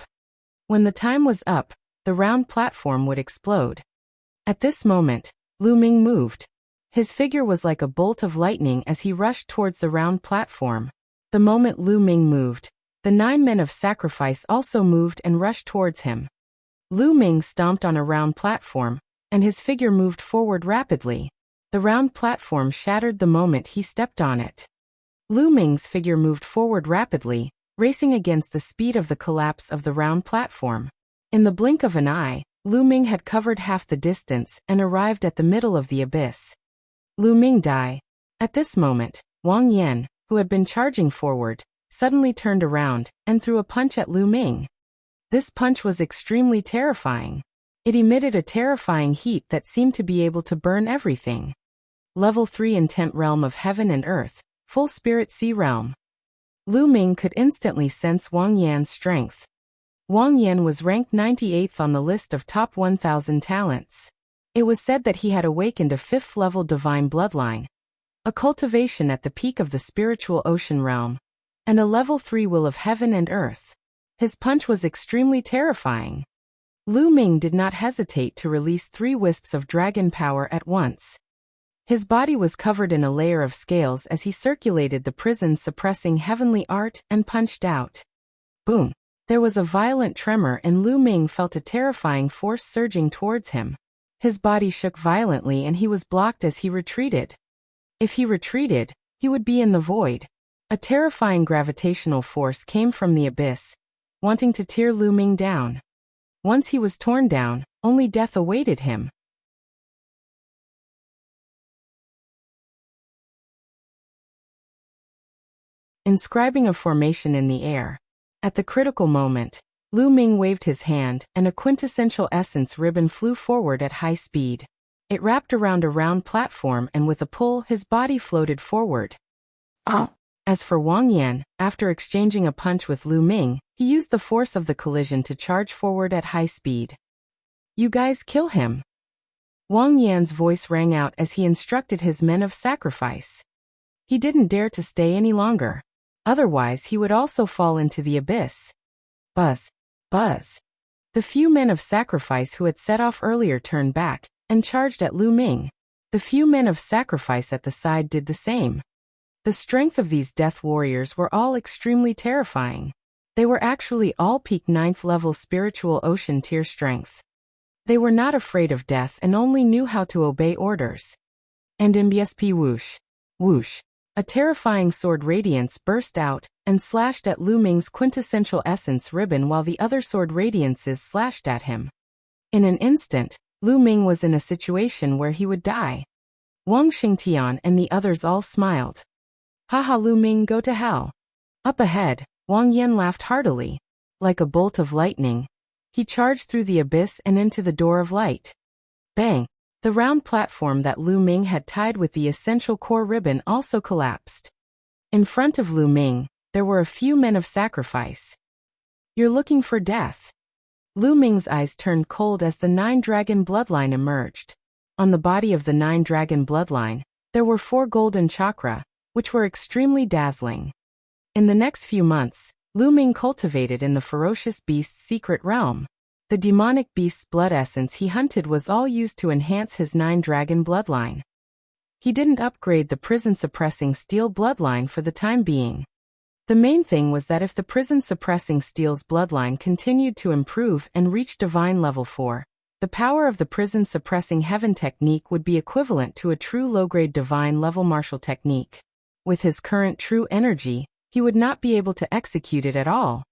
When the time was up, the round platform would explode. At this moment, Lu Ming moved. His figure was like a bolt of lightning as he rushed towards the round platform. The moment Lu Ming moved, the 9 men of sacrifice also moved and rushed towards him. Lu Ming stomped on a round platform, and his figure moved forward rapidly. The round platform shattered the moment he stepped on it. Lu Ming's figure moved forward rapidly, racing against the speed of the collapse of the round platform. In the blink of an eye, Lu Ming had covered half the distance and arrived at the middle of the abyss. Lu Ming died. At this moment, Wang Yan, who had been charging forward, suddenly turned around and threw a punch at Lu Ming. This punch was extremely terrifying. It emitted a terrifying heat that seemed to be able to burn everything. Level 3 Intent Realm of Heaven and Earth, Full Spirit Sea Realm. Lu Ming could instantly sense Wang Yan's strength. Wang Yan was ranked 98th on the list of top 1,000 talents. It was said that he had awakened a 5th-level divine bloodline, a cultivation at the peak of the spiritual ocean realm, and a level 3 will of heaven and earth. His punch was extremely terrifying. Lu Ming did not hesitate to release 3 wisps of dragon power at once. His body was covered in a layer of scales as he circulated the prison suppressing heavenly art and punched out. Boom! There was a violent tremor and Lu Ming felt a terrifying force surging towards him. His body shook violently and he was blocked as he retreated. If he retreated, he would be in the void. A terrifying gravitational force came from the abyss, wanting to tear Lu Ming down. Once he was torn down, only death awaited him. Inscribing a formation in the air. At the critical moment, Lu Ming waved his hand and a quintessential essence ribbon flew forward at high speed. It wrapped around a round platform and with a pull his body floated forward. As for Wang Yan, after exchanging a punch with Lu Ming, he used the force of the collision to charge forward at high speed. "You guys kill him." Wang Yan's voice rang out as he instructed his men of sacrifice. He didn't dare to stay any longer. Otherwise he would also fall into the abyss. Buzz! Buzz! The few men of sacrifice who had set off earlier turned back and charged at Lu Ming. The few men of sacrifice at the side did the same. The strength of these death warriors were all extremely terrifying. They were actually all peak 9th level spiritual ocean tier strength. They were not afraid of death and only knew how to obey orders. And MBSP whoosh! Whoosh! A terrifying sword radiance burst out and slashed at Lu Ming's quintessential essence ribbon while the other sword radiances slashed at him. In an instant, Lu Ming was in a situation where he would die. Wang Xingtian and the others all smiled. "Haha, Lu Ming, go to hell." Up ahead, Wang Yan laughed heartily. Like a bolt of lightning, he charged through the abyss and into the door of light. Bang! The round platform that Lu Ming had tied with the essential core ribbon also collapsed. In front of Lu Ming, there were a few men of sacrifice. "You're looking for death." Lu Ming's eyes turned cold as the 9-dragon bloodline emerged. On the body of the 9-dragon bloodline, there were 4 golden chakra, which were extremely dazzling. In the next few months, Lu Ming cultivated in the ferocious beast's secret realm. The demonic beast's blood essence he hunted was all used to enhance his 9-dragon bloodline. He didn't upgrade the prison-suppressing steel bloodline for the time being. The main thing was that if the prison-suppressing steel's bloodline continued to improve and reach divine level 4, the power of the prison-suppressing heaven technique would be equivalent to a true low-grade divine level martial technique. With his current true energy, he would not be able to execute it at all.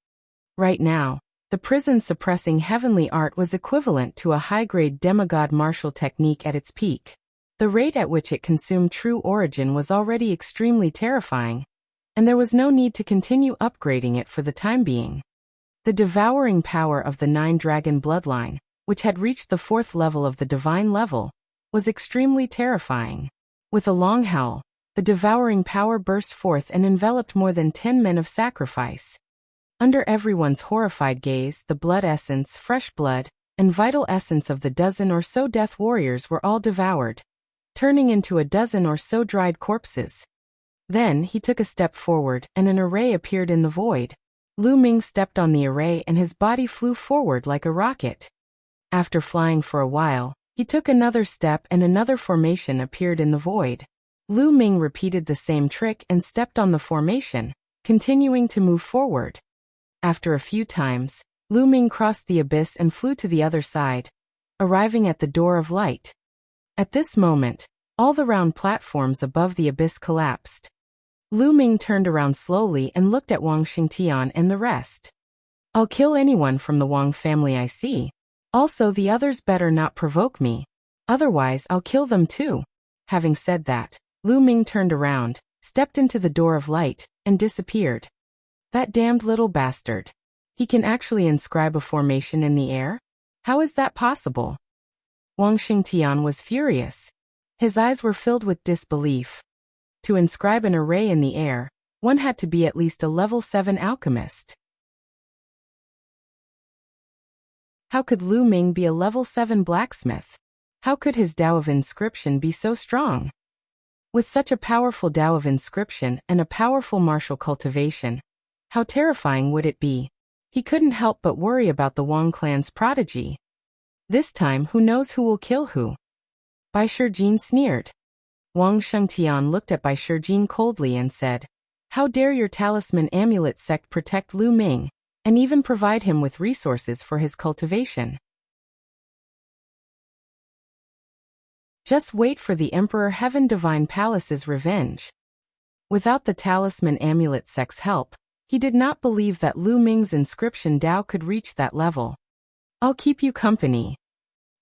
Right now, the prison-suppressing heavenly art was equivalent to a high-grade demigod martial technique at its peak. The rate at which it consumed true origin was already extremely terrifying, and there was no need to continue upgrading it for the time being. The devouring power of the 9-dragon bloodline, which had reached the 4th level of the divine level, was extremely terrifying. With a long howl, the devouring power burst forth and enveloped more than 10 men of sacrifice. Under everyone's horrified gaze, the blood essence, fresh blood, and vital essence of the dozen or so death warriors were all devoured, turning into a dozen or so dried corpses. Then he took a step forward and an array appeared in the void. Lu Ming stepped on the array and his body flew forward like a rocket. After flying for a while, he took another step and another formation appeared in the void. Lu Ming repeated the same trick and stepped on the formation, continuing to move forward. After a few times, Lu Ming crossed the abyss and flew to the other side, arriving at the door of light. At this moment, all the round platforms above the abyss collapsed. Lu Ming turned around slowly and looked at Wang Xingtian and the rest. "I'll kill anyone from the Wang family I see. Also, the others better not provoke me. Otherwise, I'll kill them too." Having said that, Lu Ming turned around, stepped into the door of light, and disappeared. That damned little bastard. He can actually inscribe a formation in the air? How is that possible? Wang Xingtian was furious. His eyes were filled with disbelief. To inscribe an array in the air, one had to be at least a level 7 alchemist. How could Lu Ming be a level 7 blacksmith? How could his Tao of inscription be so strong? With such a powerful Tao of inscription and a powerful martial cultivation, how terrifying would it be? He couldn't help but worry about the Wang clan's prodigy. This time, who knows who will kill who? Bai Shijin sneered. Wang Shengtian looked at Bai Shijin coldly and said, "How dare your talisman amulet sect protect Lu Ming, and even provide him with resources for his cultivation? Just wait for the Emperor Heaven Divine Palace's revenge." Without the talisman amulet sect's help, he did not believe that Lu Ming's inscription Tao could reach that level. "I'll keep you company.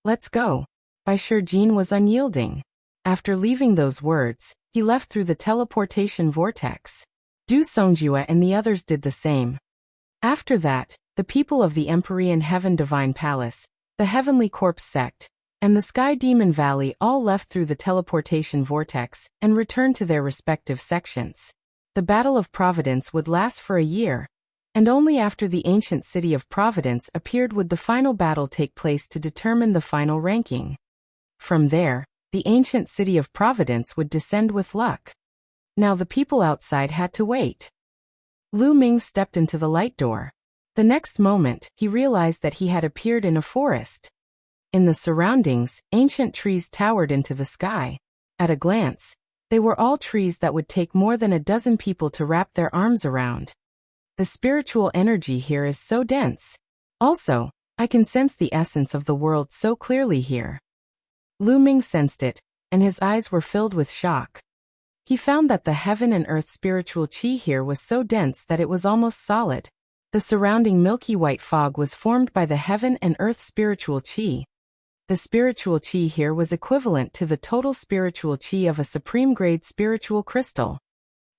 Let's go." Bai Shijin was unyielding. After leaving those words, he left through the teleportation vortex. Du Songjue and the others did the same. After that, the people of the Empyrean Heaven Divine Palace, the Heavenly Corpse sect, and the Sky Demon Valley all left through the teleportation vortex and returned to their respective sections. The Battle of Providence would last for a year, and only after the ancient city of Providence appeared would the final battle take place to determine the final ranking. From there, the ancient city of Providence would descend with luck. Now the people outside had to wait. Lu Ming stepped into the light door. The next moment, he realized that he had appeared in a forest. In the surroundings, ancient trees towered into the sky. At a glance, they were all trees that would take more than a dozen people to wrap their arms around. The spiritual energy here is so dense. Also, I can sense the essence of the world so clearly here. Lu Ming sensed it, and his eyes were filled with shock. He found that the heaven and earth spiritual qi here was so dense that it was almost solid. The surrounding milky white fog was formed by the heaven and earth spiritual qi. The spiritual qi here was equivalent to the total spiritual qi of a supreme-grade spiritual crystal.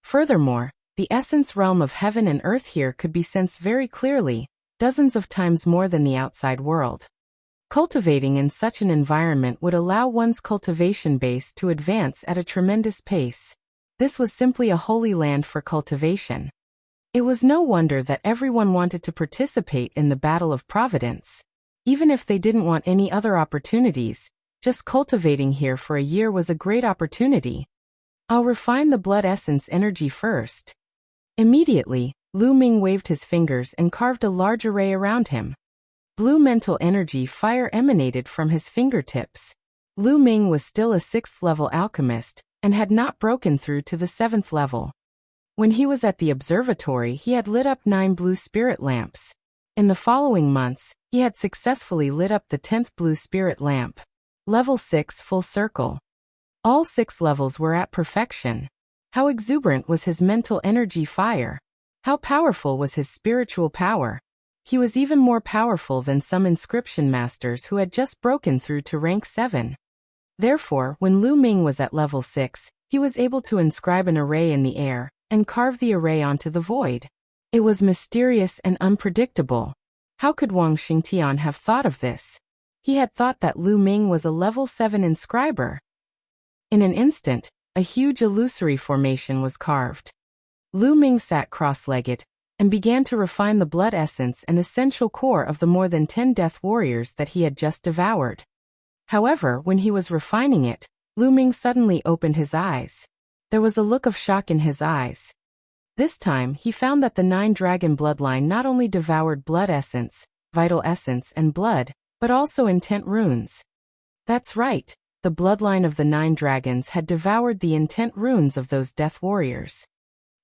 Furthermore, the essence realm of heaven and earth here could be sensed very clearly, dozens of times more than the outside world. Cultivating in such an environment would allow one's cultivation base to advance at a tremendous pace. This was simply a holy land for cultivation. It was no wonder that everyone wanted to participate in the Battle of Providence. Even if they didn't want any other opportunities, just cultivating here for a year was a great opportunity. "I'll refine the blood essence energy first." Immediately, Lu Ming waved his fingers and carved a large array around him. Blue mental energy fire emanated from his fingertips. Lu Ming was still a 6th level alchemist, and had not broken through to the 7th level. When he was at the observatory, he had lit up 9 blue spirit lamps. In the following months, he had successfully lit up the 10th blue spirit lamp. Level 6 full circle. All 6 levels were at perfection. How exuberant was his mental energy fire! How powerful was his spiritual power! He was even more powerful than some inscription masters who had just broken through to rank 7. Therefore, when Lu Ming was at level 6, he was able to inscribe an array in the air and carve the array onto the void. It was mysterious and unpredictable. How could Wang Xingtian have thought of this? He had thought that Lu Ming was a level 7 inscriber. In an instant, a huge illusory formation was carved. Lu Ming sat cross-legged and began to refine the blood essence and essential core of the more than 10 death warriors that he had just devoured. However, when he was refining it, Lu Ming suddenly opened his eyes. There was a look of shock in his eyes. This time, he found that the 9-dragon bloodline not only devoured blood essence, vital essence and blood, but also intent runes. That's right, the bloodline of the 9 dragons had devoured the intent runes of those death warriors.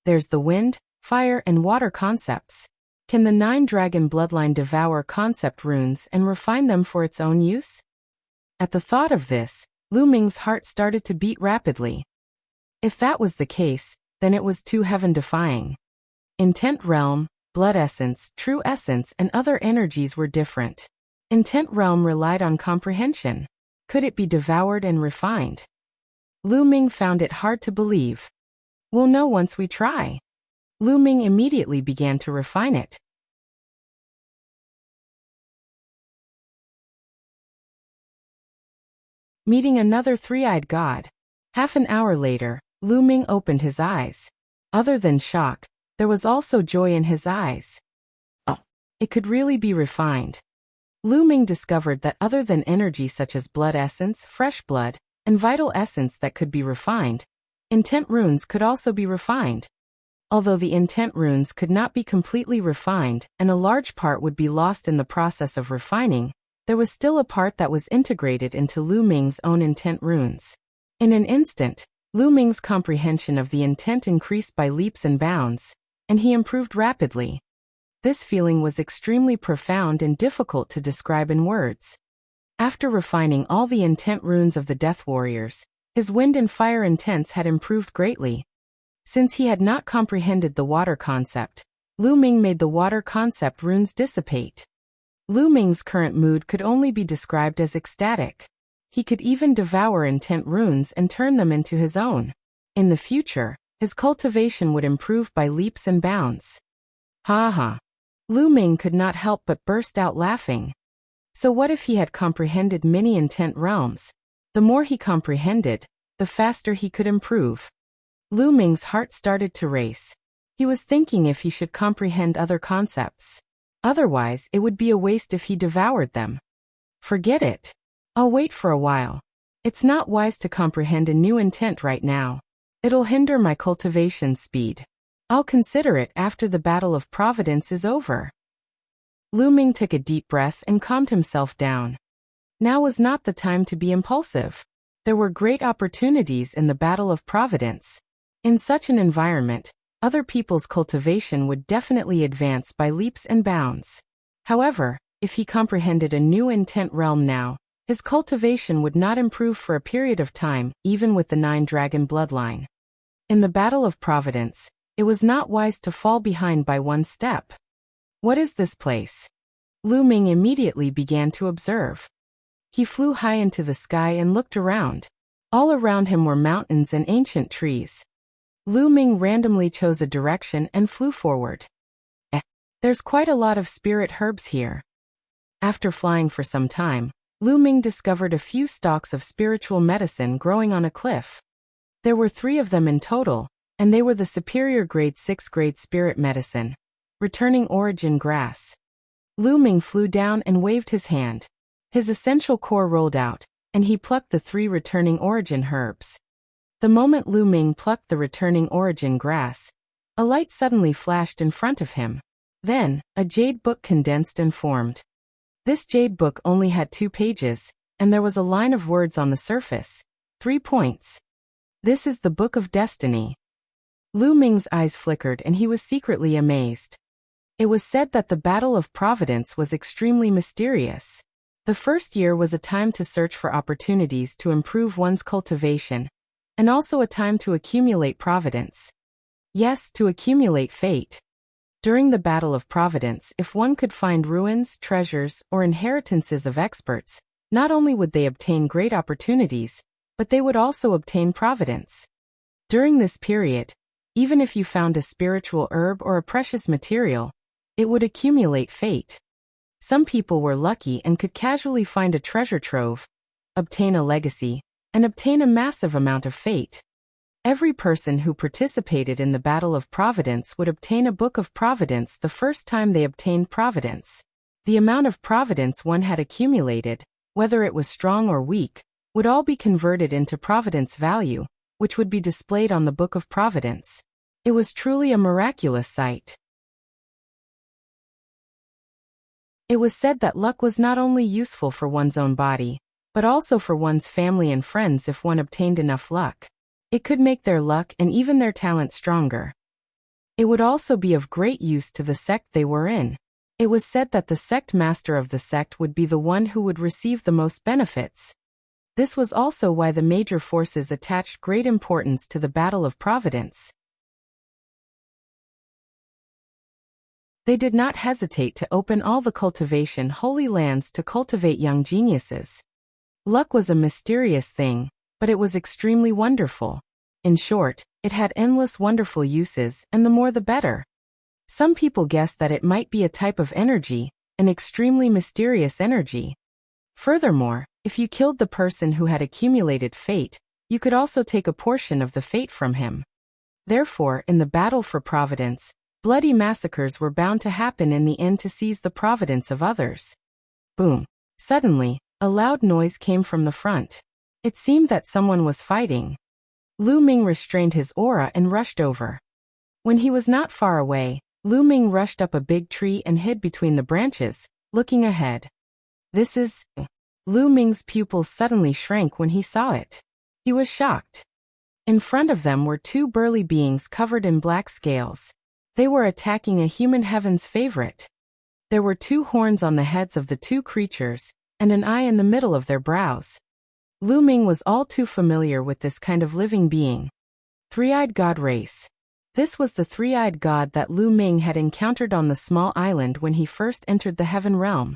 There's the wind, fire and water concepts. Can the 9-dragon bloodline devour concept runes and refine them for its own use? At the thought of this, Lu Ming's heart started to beat rapidly. If that was the case, then it was too heaven-defying. Intent realm, blood essence, true essence and other energies were different. Intent realm relied on comprehension. Could it be devoured and refined? Lu Ming found it hard to believe. We'll know once we try. Lu Ming immediately began to refine it. Meeting another 3-eyed god. Half an hour later, Lu Ming opened his eyes. Other than shock, there was also joy in his eyes. Oh, it could really be refined. Lu Ming discovered that other than energy such as blood essence, fresh blood, and vital essence that could be refined, intent runes could also be refined. Although the intent runes could not be completely refined and a large part would be lost in the process of refining, there was still a part that was integrated into Lu Ming's own intent runes. In an instant, Lu Ming's comprehension of the intent increased by leaps and bounds, and he improved rapidly. This feeling was extremely profound and difficult to describe in words. After refining all the intent runes of the Death Warriors, his wind and fire intents had improved greatly. Since he had not comprehended the water concept, Lu Ming made the water concept runes dissipate. Lu Ming's current mood could only be described as ecstatic. He could even devour intent runes and turn them into his own. In the future, his cultivation would improve by leaps and bounds. Ha ha. Lu Ming could not help but burst out laughing. So what if he had comprehended many intent realms? The more he comprehended, the faster he could improve. Lu Ming's heart started to race. He was thinking if he should comprehend other concepts. Otherwise, it would be a waste if he devoured them. Forget it. I'll wait for a while. It's not wise to comprehend a new intent right now. It'll hinder my cultivation speed. I'll consider it after the battle of Providence is over. Lu Ming took a deep breath and calmed himself down. Now was not the time to be impulsive. There were great opportunities in the battle of Providence. In such an environment, other people's cultivation would definitely advance by leaps and bounds. However, if he comprehended a new intent realm now, his cultivation would not improve for a period of time, even with the 9-dragon bloodline. In the battle of Providence, it was not wise to fall behind by one step. What is this place? Lu Ming immediately began to observe. He flew high into the sky and looked around. All around him were mountains and ancient trees. Lu Ming randomly chose a direction and flew forward. There's quite a lot of spirit herbs here. After flying for some time, Lu Ming discovered a few stalks of spiritual medicine growing on a cliff. There were 3 of them in total, and they were the superior grade 6 grade spirit medicine, returning origin grass. Lu Ming flew down and waved his hand. His essential core rolled out, and he plucked the 3 returning origin herbs. The moment Lu Ming plucked the returning origin grass, a light suddenly flashed in front of him. Then, a jade book condensed and formed. This jade book only had 2 pages, and there was a line of words on the surface. 3 points. This is the Book of Destiny. Lu Ming's eyes flickered and he was secretly amazed. It was said that the Battle of Providence was extremely mysterious. The first year was a time to search for opportunities to improve one's cultivation, and also a time to accumulate providence. Yes, to accumulate fate. During the Battle of Providence, if one could find ruins, treasures, or inheritances of experts, not only would they obtain great opportunities, but they would also obtain providence. During this period, even if you found a spiritual herb or a precious material, it would accumulate fate. Some people were lucky and could casually find a treasure trove, obtain a legacy, and obtain a massive amount of fate. Every person who participated in the Battle of Providence would obtain a Book of Providence the first time they obtained providence. The amount of providence one had accumulated, whether it was strong or weak, would all be converted into providence value, which would be displayed on the Book of Providence. It was truly a miraculous sight. It was said that luck was not only useful for one's own body, but also for one's family and friends if one obtained enough luck. It could make their luck and even their talent stronger. It would also be of great use to the sect they were in. It was said that the sect master of the sect would be the one who would receive the most benefits. This was also why the major forces attached great importance to the Battle of Providence. They did not hesitate to open all the cultivation holy lands to cultivate young geniuses. Luck was a mysterious thing, but it was extremely wonderful. In short, it had endless wonderful uses, and the more the better. Some people guessed that it might be a type of energy, an extremely mysterious energy. Furthermore, if you killed the person who had accumulated fate, you could also take a portion of the fate from him. Therefore, in the battle for providence, bloody massacres were bound to happen in the end to seize the providence of others. Boom. Suddenly, a loud noise came from the front. It seemed that someone was fighting. Lu Ming restrained his aura and rushed over. When he was not far away, Lu Ming rushed up a big tree and hid between the branches, looking ahead. This is... Lu Ming's pupils suddenly shrank when he saw it. He was shocked. In front of them were two burly beings covered in black scales. They were attacking a human heaven's favorite. There were two horns on the heads of the two creatures, and an eye in the middle of their brows. Lu Ming was all too familiar with this kind of living being. Three-eyed god race. This was the three-eyed god that Lu Ming had encountered on the small island when he first entered the heaven realm.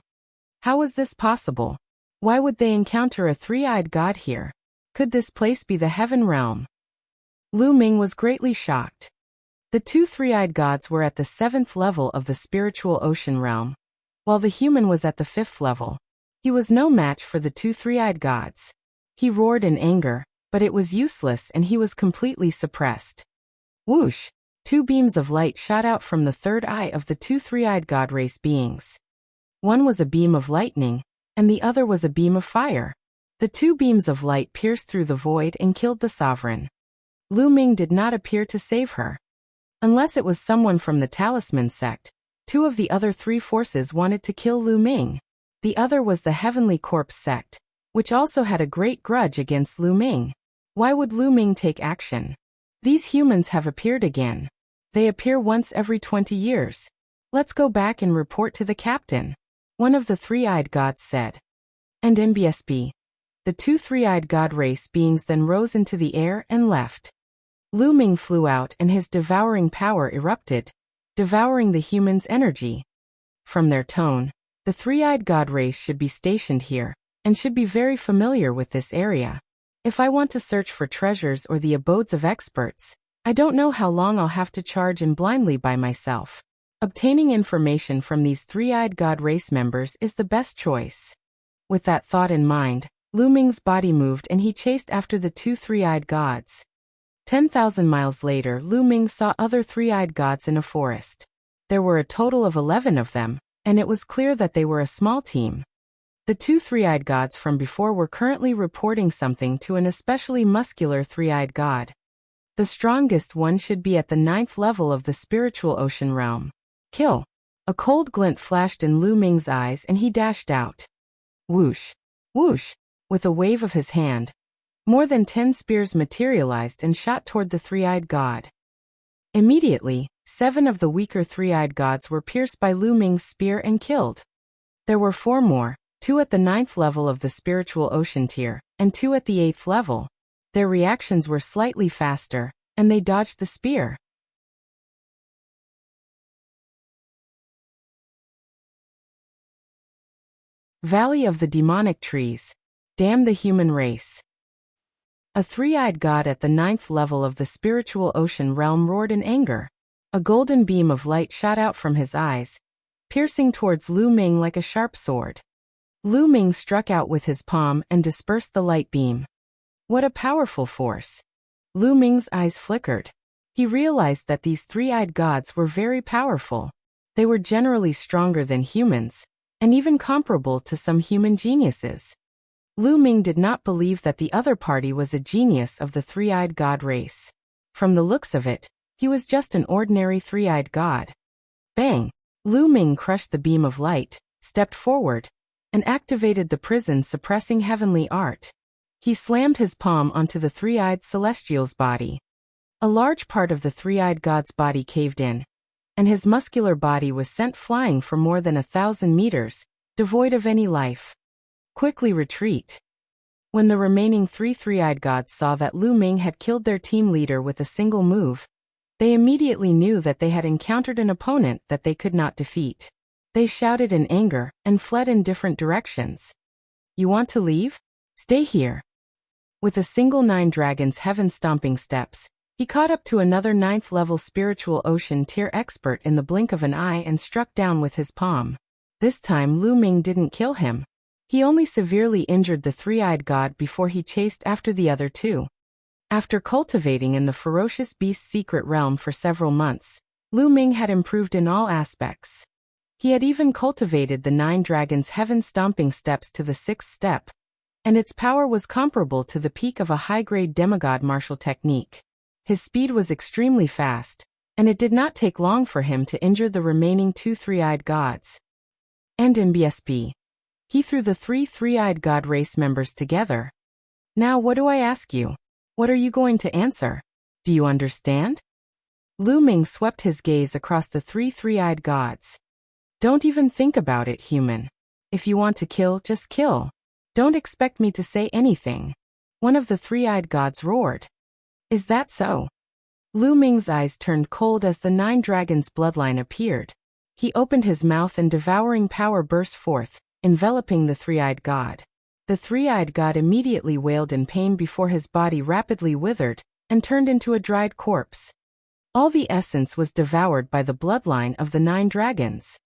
How was this possible? Why would they encounter a three-eyed god here? Could this place be the heaven realm? Lu Ming was greatly shocked. The two three-eyed gods were at the 7th level of the spiritual ocean realm, while the human was at the 5th level. He was no match for the two three-eyed gods. He roared in anger, but it was useless and he was completely suppressed. Whoosh! Two beams of light shot out from the third eye of the two three-eyed god race beings. One was a beam of lightning, and the other was a beam of fire. The two beams of light pierced through the void and killed the sovereign. Lu Ming did not appear to save her. Unless it was someone from the Talisman sect, two of the other three forces wanted to kill Lu Ming. The other was the Heavenly Corpse sect, which also had a great grudge against Lu Ming. Why would Lu Ming take action? These humans have appeared again. They appear once every 20 years. Let's go back and report to the captain. One of the three-eyed gods said. And MBSB. The two three-eyed god race beings then rose into the air and left. Lu Ming flew out and his devouring power erupted, devouring the humans' energy. From their tone, the three-eyed god race should be stationed here, and should be very familiar with this area. If I want to search for treasures or the abodes of experts, I don't know how long I'll have to charge in blindly by myself. Obtaining information from these three-eyed god race members is the best choice. With that thought in mind, Lu Ming's body moved and he chased after the two three-eyed gods. 10,000 miles later, Lu Ming saw other three-eyed gods in a forest. There were a total of 11 of them, and it was clear that they were a small team. The two three-eyed gods from before were currently reporting something to an especially muscular three-eyed god. The strongest one should be at the 9th level of the spiritual ocean realm. Kill! A cold glint flashed in Lu Ming's eyes and he dashed out. Whoosh! Whoosh! With a wave of his hand, more than 10 spears materialized and shot toward the three-eyed god. Immediately, 7 of the weaker three-eyed gods were pierced by Lu Ming's spear and killed. There were 4 more. 2 at the 9th level of the spiritual ocean tier, and 2 at the 8th level. Their reactions were slightly faster, and they dodged the spear. Valley of the Demonic Trees. Damn the human race. A three-eyed god at the 9th level of the spiritual ocean realm roared in anger. A golden beam of light shot out from his eyes, piercing towards Lu Ming like a sharp sword. Lu Ming struck out with his palm and dispersed the light beam. What a powerful force! Lu Ming's eyes flickered. He realized that these three-eyed gods were very powerful. They were generally stronger than humans, and even comparable to some human geniuses. Lu Ming did not believe that the other party was a genius of the three-eyed god race. From the looks of it, he was just an ordinary three-eyed god. Bang! Lu Ming crushed the beam of light, stepped forward, and activated the prison-suppressing heavenly art. He slammed his palm onto the three-eyed celestial's body. A large part of the three-eyed god's body caved in, and his muscular body was sent flying for more than 1,000 meters, devoid of any life. Quickly retreat. When the remaining three-eyed gods saw that Lu Ming had killed their team leader with a single move, they immediately knew that they had encountered an opponent that they could not defeat. They shouted in anger and fled in different directions. You want to leave? Stay here. With a single 9 dragons heaven-stomping steps, he caught up to another 9th-level spiritual ocean tier expert in the blink of an eye and struck down with his palm. This time Lu Ming didn't kill him. He only severely injured the three-eyed god before he chased after the other 2. After cultivating in the ferocious beast's secret realm for several months, Lu Ming had improved in all aspects. He had even cultivated the 9 dragons' heaven-stomping steps to the 6th step, and its power was comparable to the peak of a high-grade demigod martial technique. His speed was extremely fast, and it did not take long for him to injure the remaining 2 three-eyed gods. And in BSB, he threw the 3 three-eyed god race members together. Now what do I ask you? What are you going to answer? Do you understand? Lu Ming swept his gaze across the 3 three-eyed gods. Don't even think about it, human. If you want to kill, just kill. Don't expect me to say anything. One of the three-eyed gods roared. Is that so? Lu Ming's eyes turned cold as the 9 dragons' bloodline appeared. He opened his mouth and devouring power burst forth, enveloping the three-eyed god. The three-eyed god immediately wailed in pain before his body rapidly withered and turned into a dried corpse. All the essence was devoured by the bloodline of the 9 dragons.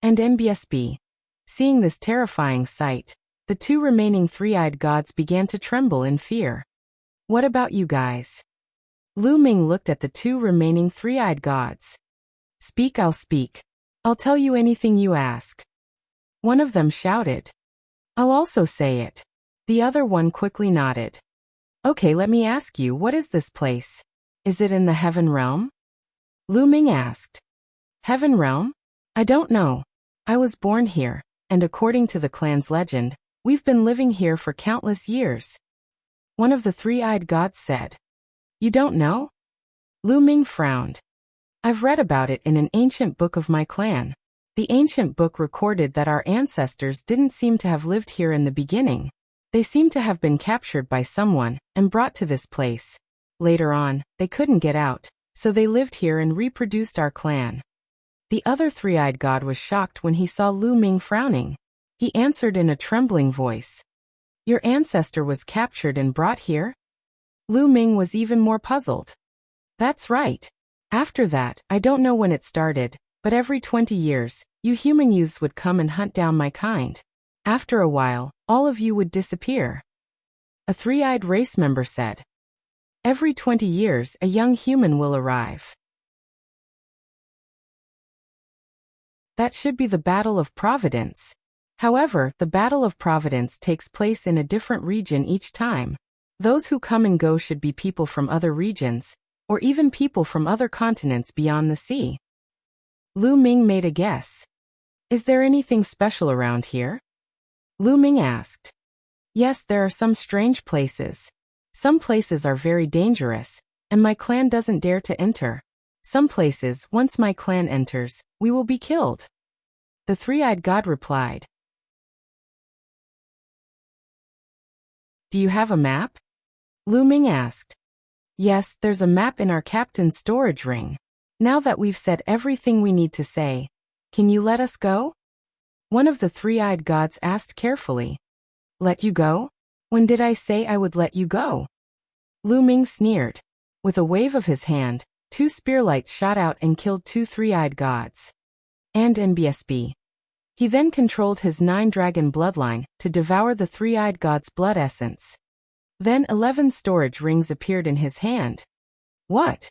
And NBSB. Seeing this terrifying sight, the 2 remaining three-eyed gods began to tremble in fear. What about you guys? Lu Ming looked at the 2 remaining three-eyed gods. Speak, I'll speak. I'll tell you anything you ask. One of them shouted. I'll also say it. The other one quickly nodded. Okay, let me ask you, what is this place? Is it in the Heaven Realm? Lu Ming asked. Heaven Realm? I don't know. I was born here, and according to the clan's legend, we've been living here for countless years. One of the three-eyed gods said. You don't know? Lu Ming frowned. I've read about it in an ancient book of my clan. The ancient book recorded that our ancestors didn't seem to have lived here in the beginning. They seem to have been captured by someone and brought to this place. Later on, they couldn't get out, so they lived here and reproduced our clan. The other three-eyed god was shocked when he saw Lu Ming frowning. He answered in a trembling voice. Your ancestor was captured and brought here? Lu Ming was even more puzzled. That's right. After that, I don't know when it started, but every 20 years, you human youths would come and hunt down my kind. After a while, all of you would disappear. A three-eyed race member said. Every 20 years, a young human will arrive. That should be the Battle of Providence. However, the Battle of Providence takes place in a different region each time. Those who come and go should be people from other regions, or even people from other continents beyond the sea. Lu Ming made a guess. Is there anything special around here? Lu Ming asked. Yes, there are some strange places. Some places are very dangerous, and my clan doesn't dare to enter. Some places, once my clan enters, we will be killed. The three-eyed god replied. Do you have a map? Lu Ming asked. Yes, there's a map in our captain's storage ring. Now that we've said everything we need to say, can you let us go? One of the three-eyed gods asked carefully. Let you go? When did I say I would let you go? Lu Ming sneered. With a wave of his hand, 2 spearlights shot out and killed 2 three-eyed gods. And NBSB. He then controlled his 9-dragon bloodline to devour the three-eyed god's blood essence. Then 11 storage rings appeared in his hand. What?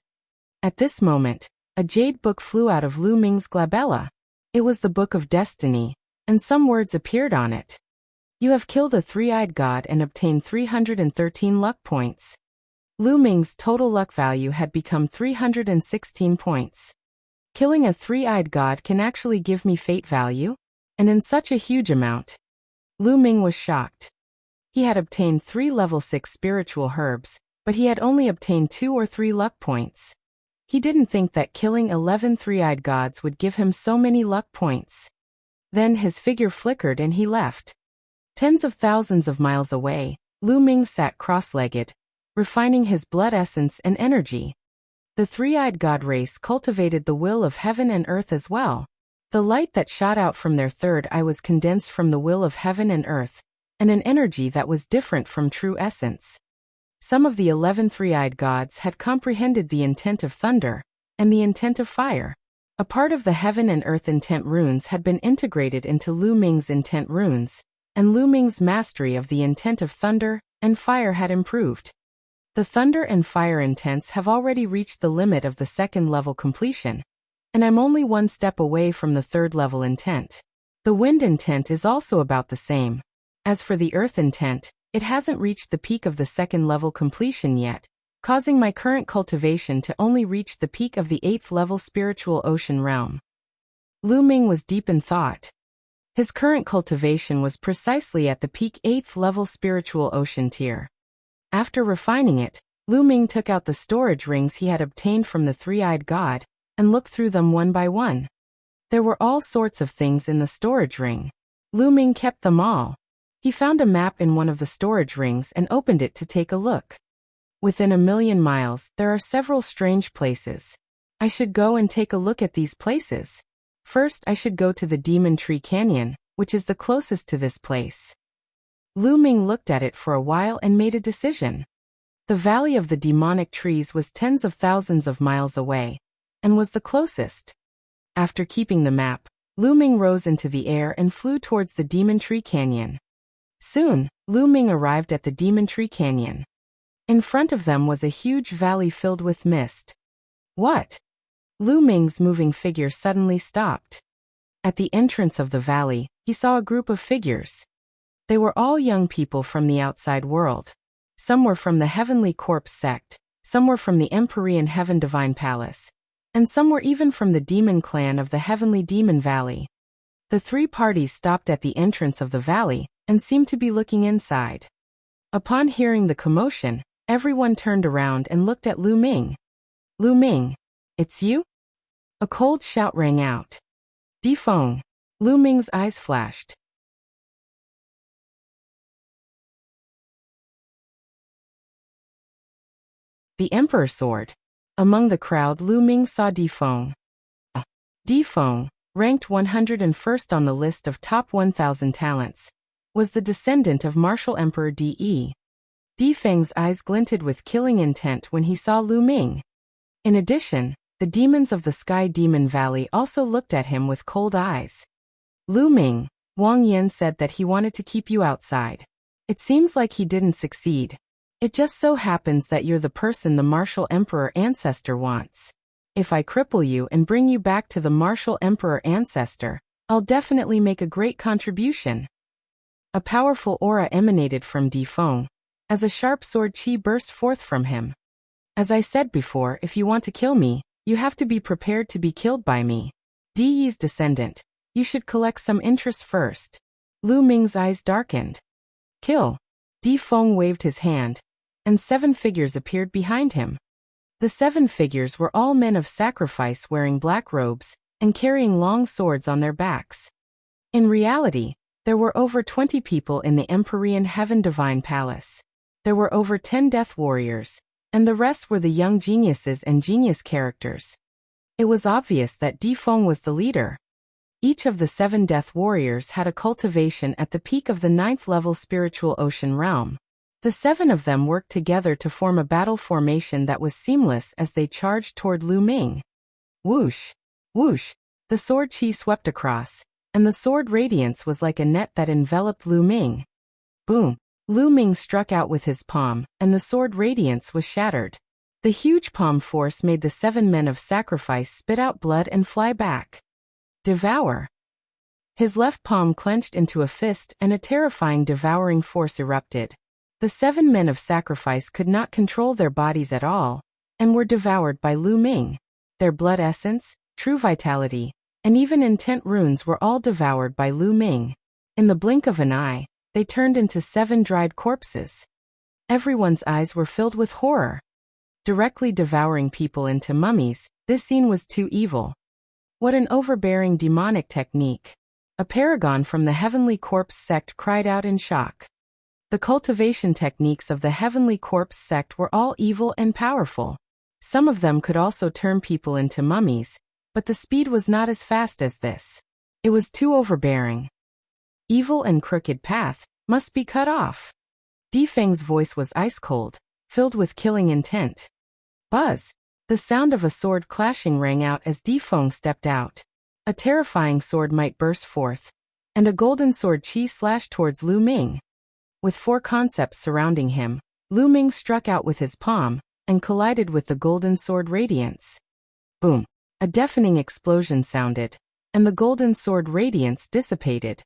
At this moment, a jade book flew out of Lu Ming's glabella. It was the Book of Destiny, and some words appeared on it. You have killed a three-eyed god and obtained 313 luck points. Lu Ming's total luck value had become 316 points. Killing a three-eyed god can actually give me fate value? And in such a huge amount. Lu Ming was shocked. He had obtained 3 level 6 spiritual herbs, but he had only obtained 2 or 3 luck points. He didn't think that killing 11 three-eyed gods would give him so many luck points. Then his figure flickered and he left. Tens of thousands of miles away, Lu Ming sat cross-legged, refining his blood essence and energy. The three-eyed god race cultivated the will of heaven and earth as well. The light that shot out from their third eye was condensed from the will of heaven and earth, and an energy that was different from true essence. Some of the 11 three-eyed gods had comprehended the intent of thunder, and the intent of fire. A part of the heaven and earth intent runes had been integrated into Lu Ming's intent runes, and Lu Ming's mastery of the intent of thunder and fire had improved. The thunder and fire intents have already reached the limit of the 2nd level completion, and I'm only one step away from the third level intent. The wind intent is also about the same. As for the earth intent, it hasn't reached the peak of the second level completion yet, causing my current cultivation to only reach the peak of the 8th level spiritual ocean realm. Lu Ming was deep in thought. His current cultivation was precisely at the peak 8th level spiritual ocean tier. After refining it, Lu Ming took out the storage rings he had obtained from the three-eyed god, and looked through them one by one. There were all sorts of things in the storage ring. Lu Ming kept them all. He found a map in one of the storage rings and opened it to take a look. Within 1,000,000 miles, there are several strange places. I should go and take a look at these places. First, I should go to the Demon Tree Canyon, which is the closest to this place. Lu Ming looked at it for a while and made a decision. The Valley of the Demonic Trees was tens of thousands of miles away, and was the closest. After keeping the map, Lu Ming rose into the air and flew towards the Demon Tree Canyon. Soon, Lu Ming arrived at the Demon Tree Canyon. In front of them was a huge valley filled with mist. What? Lu Ming's moving figure suddenly stopped. At the entrance of the valley, he saw a group of figures. They were all young people from the outside world. Some were from the Heavenly Corpse sect, some were from the Empyrean Heaven Divine Palace, and some were even from the demon clan of the Heavenly Demon Valley. The three parties stopped at the entrance of the valley, and seemed to be looking inside. Upon hearing the commotion, everyone turned around and looked at Lu Ming. Lu Ming, it's you? A cold shout rang out. Di Feng. Lu Ming's eyes flashed. The Emperor Sword. Among the crowd, Lu Ming saw Di Feng. Di Feng, ranked 101st on the list of top 1,000 talents, was the descendant of Martial Emperor Di. Di Feng's eyes glinted with killing intent when he saw Lu Ming. In addition, the demons of the Sky Demon Valley also looked at him with cold eyes. Lu Ming, Wang Yan said that he wanted to keep you outside. It seems like he didn't succeed. It just so happens that you're the person the Martial Emperor Ancestor wants. If I cripple you and bring you back to the Martial Emperor Ancestor, I'll definitely make a great contribution. A powerful aura emanated from Di Feng, as a sharp sword chi burst forth from him. As I said before, if you want to kill me, you have to be prepared to be killed by me. Di Yi's descendant, you should collect some interest first. Lu Ming's eyes darkened. Kill. Di Feng waved his hand, and 7 figures appeared behind him. The 7 figures were all men of sacrifice wearing black robes, and carrying long swords on their backs. In reality, there were over 20 people in the Empyrean Heaven Divine Palace. There were over 10 death warriors, and the rest were the young geniuses and genius characters. It was obvious that Di Feng was the leader. Each of the 7 death warriors had a cultivation at the peak of the 9th level spiritual ocean realm. The 7 of them worked together to form a battle formation that was seamless as they charged toward Lu Ming. Whoosh! Whoosh! The sword chi swept across, and the sword radiance was like a net that enveloped Lu Ming. Boom! Lu Ming struck out with his palm, and the sword radiance was shattered. The huge palm force made the 7 men of sacrifice spit out blood and fly back. Devour! His left palm clenched into a fist and a terrifying devouring force erupted. The 7 men of sacrifice could not control their bodies at all, and were devoured by Lu Ming. Their blood essence, true vitality, and even intent runes were all devoured by Lu Ming. In the blink of an eye, they turned into 7 dried corpses. Everyone's eyes were filled with horror. Directly devouring people into mummies, this scene was too evil. What an overbearing demonic technique. A paragon from the Heavenly Corpse sect cried out in shock. The cultivation techniques of the Heavenly Corpse sect were all evil and powerful. Some of them could also turn people into mummies, but the speed was not as fast as this. It was too overbearing. Evil and crooked path must be cut off. Di Feng's voice was ice-cold, filled with killing intent. Buzz! The sound of a sword clashing rang out as Di Feng stepped out. A terrifying sword might burst forth, and a golden sword chi slashed towards Lu Ming. With 4 concepts surrounding him, Lu Ming struck out with his palm, and collided with the golden sword radiance. Boom! A deafening explosion sounded, and the golden sword radiance dissipated.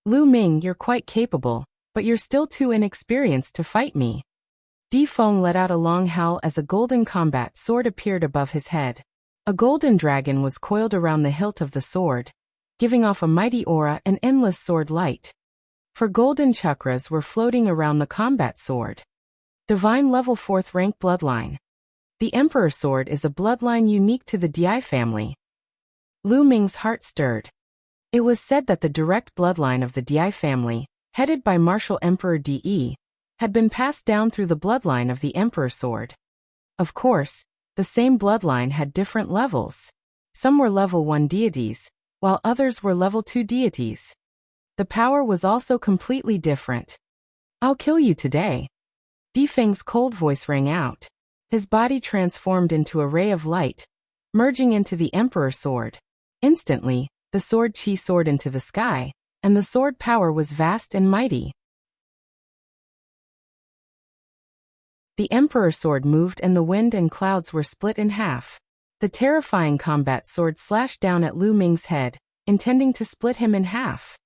Lu Ming, you're quite capable, but you're still too inexperienced to fight me. Di Feng let out a long howl as a golden combat sword appeared above his head. A golden dragon was coiled around the hilt of the sword, giving off a mighty aura and endless sword light. For golden chakras were floating around the combat sword. Divine level 4th rank bloodline. The Emperor Sword is a bloodline unique to the Di family. Lu Ming's heart stirred. It was said that the direct bloodline of the Di family, headed by Martial Emperor Di, had been passed down through the bloodline of the Emperor Sword. Of course, the same bloodline had different levels. Some were level 1 deities, while others were level 2 deities. The power was also completely different. I'll kill you today. Di Feng's cold voice rang out. His body transformed into a ray of light, merging into the Emperor Sword. Instantly, the sword chi soared into the sky, and the sword power was vast and mighty. The Emperor Sword moved and the wind and clouds were split in half. The terrifying combat sword slashed down at Lu Ming's head, intending to split him in half.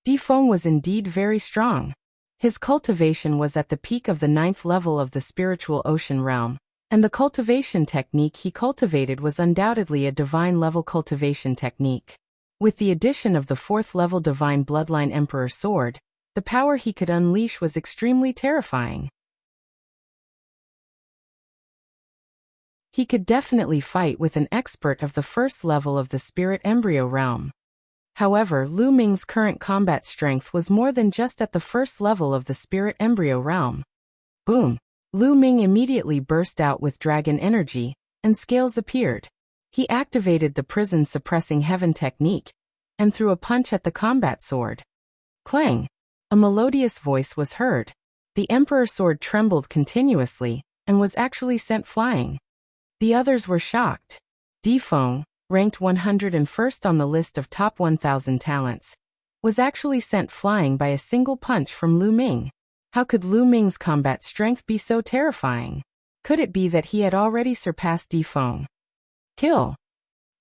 Di Feng was indeed very strong. His cultivation was at the peak of the 9th level of the spiritual ocean realm, and the cultivation technique he cultivated was undoubtedly a divine level cultivation technique. With the addition of the 4th level divine bloodline Emperor Sword, the power he could unleash was extremely terrifying. He could definitely fight with an expert of the 1st level of the spirit embryo realm. However, Lu Ming's current combat strength was more than just at the 1st level of the spirit embryo realm. Boom! Lu Ming immediately burst out with dragon energy, and scales appeared. He activated the prison suppressing heaven technique, and threw a punch at the combat sword. Clang! A melodious voice was heard. The Emperor Sword trembled continuously, and was actually sent flying. The others were shocked. Di Feng, ranked 101st on the list of top 1,000 talents, was actually sent flying by a single punch from Lu Ming. How could Lu Ming's combat strength be so terrifying? Could it be that he had already surpassed Di Feng? Kill!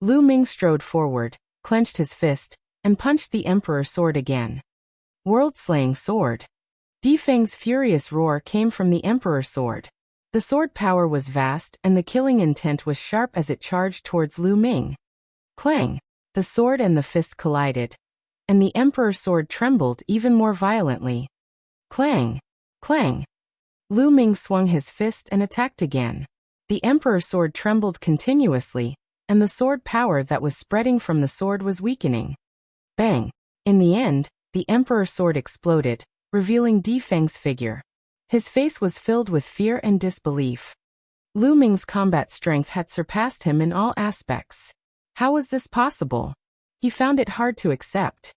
Lu Ming strode forward, clenched his fist, and punched the Emperor Sword again. World-slaying sword. Di Feng's furious roar came from the Emperor Sword. The sword power was vast and the killing intent was sharp as it charged towards Lu Ming. Clang! The sword and the fist collided, and the Emperor Sword trembled even more violently. Clang! Clang! Lu Ming swung his fist and attacked again. The Emperor Sword trembled continuously, and the sword power that was spreading from the sword was weakening. Bang! In the end, the Emperor Sword exploded, revealing Di Feng's figure. His face was filled with fear and disbelief. Lu Ming's combat strength had surpassed him in all aspects. How was this possible? He found it hard to accept.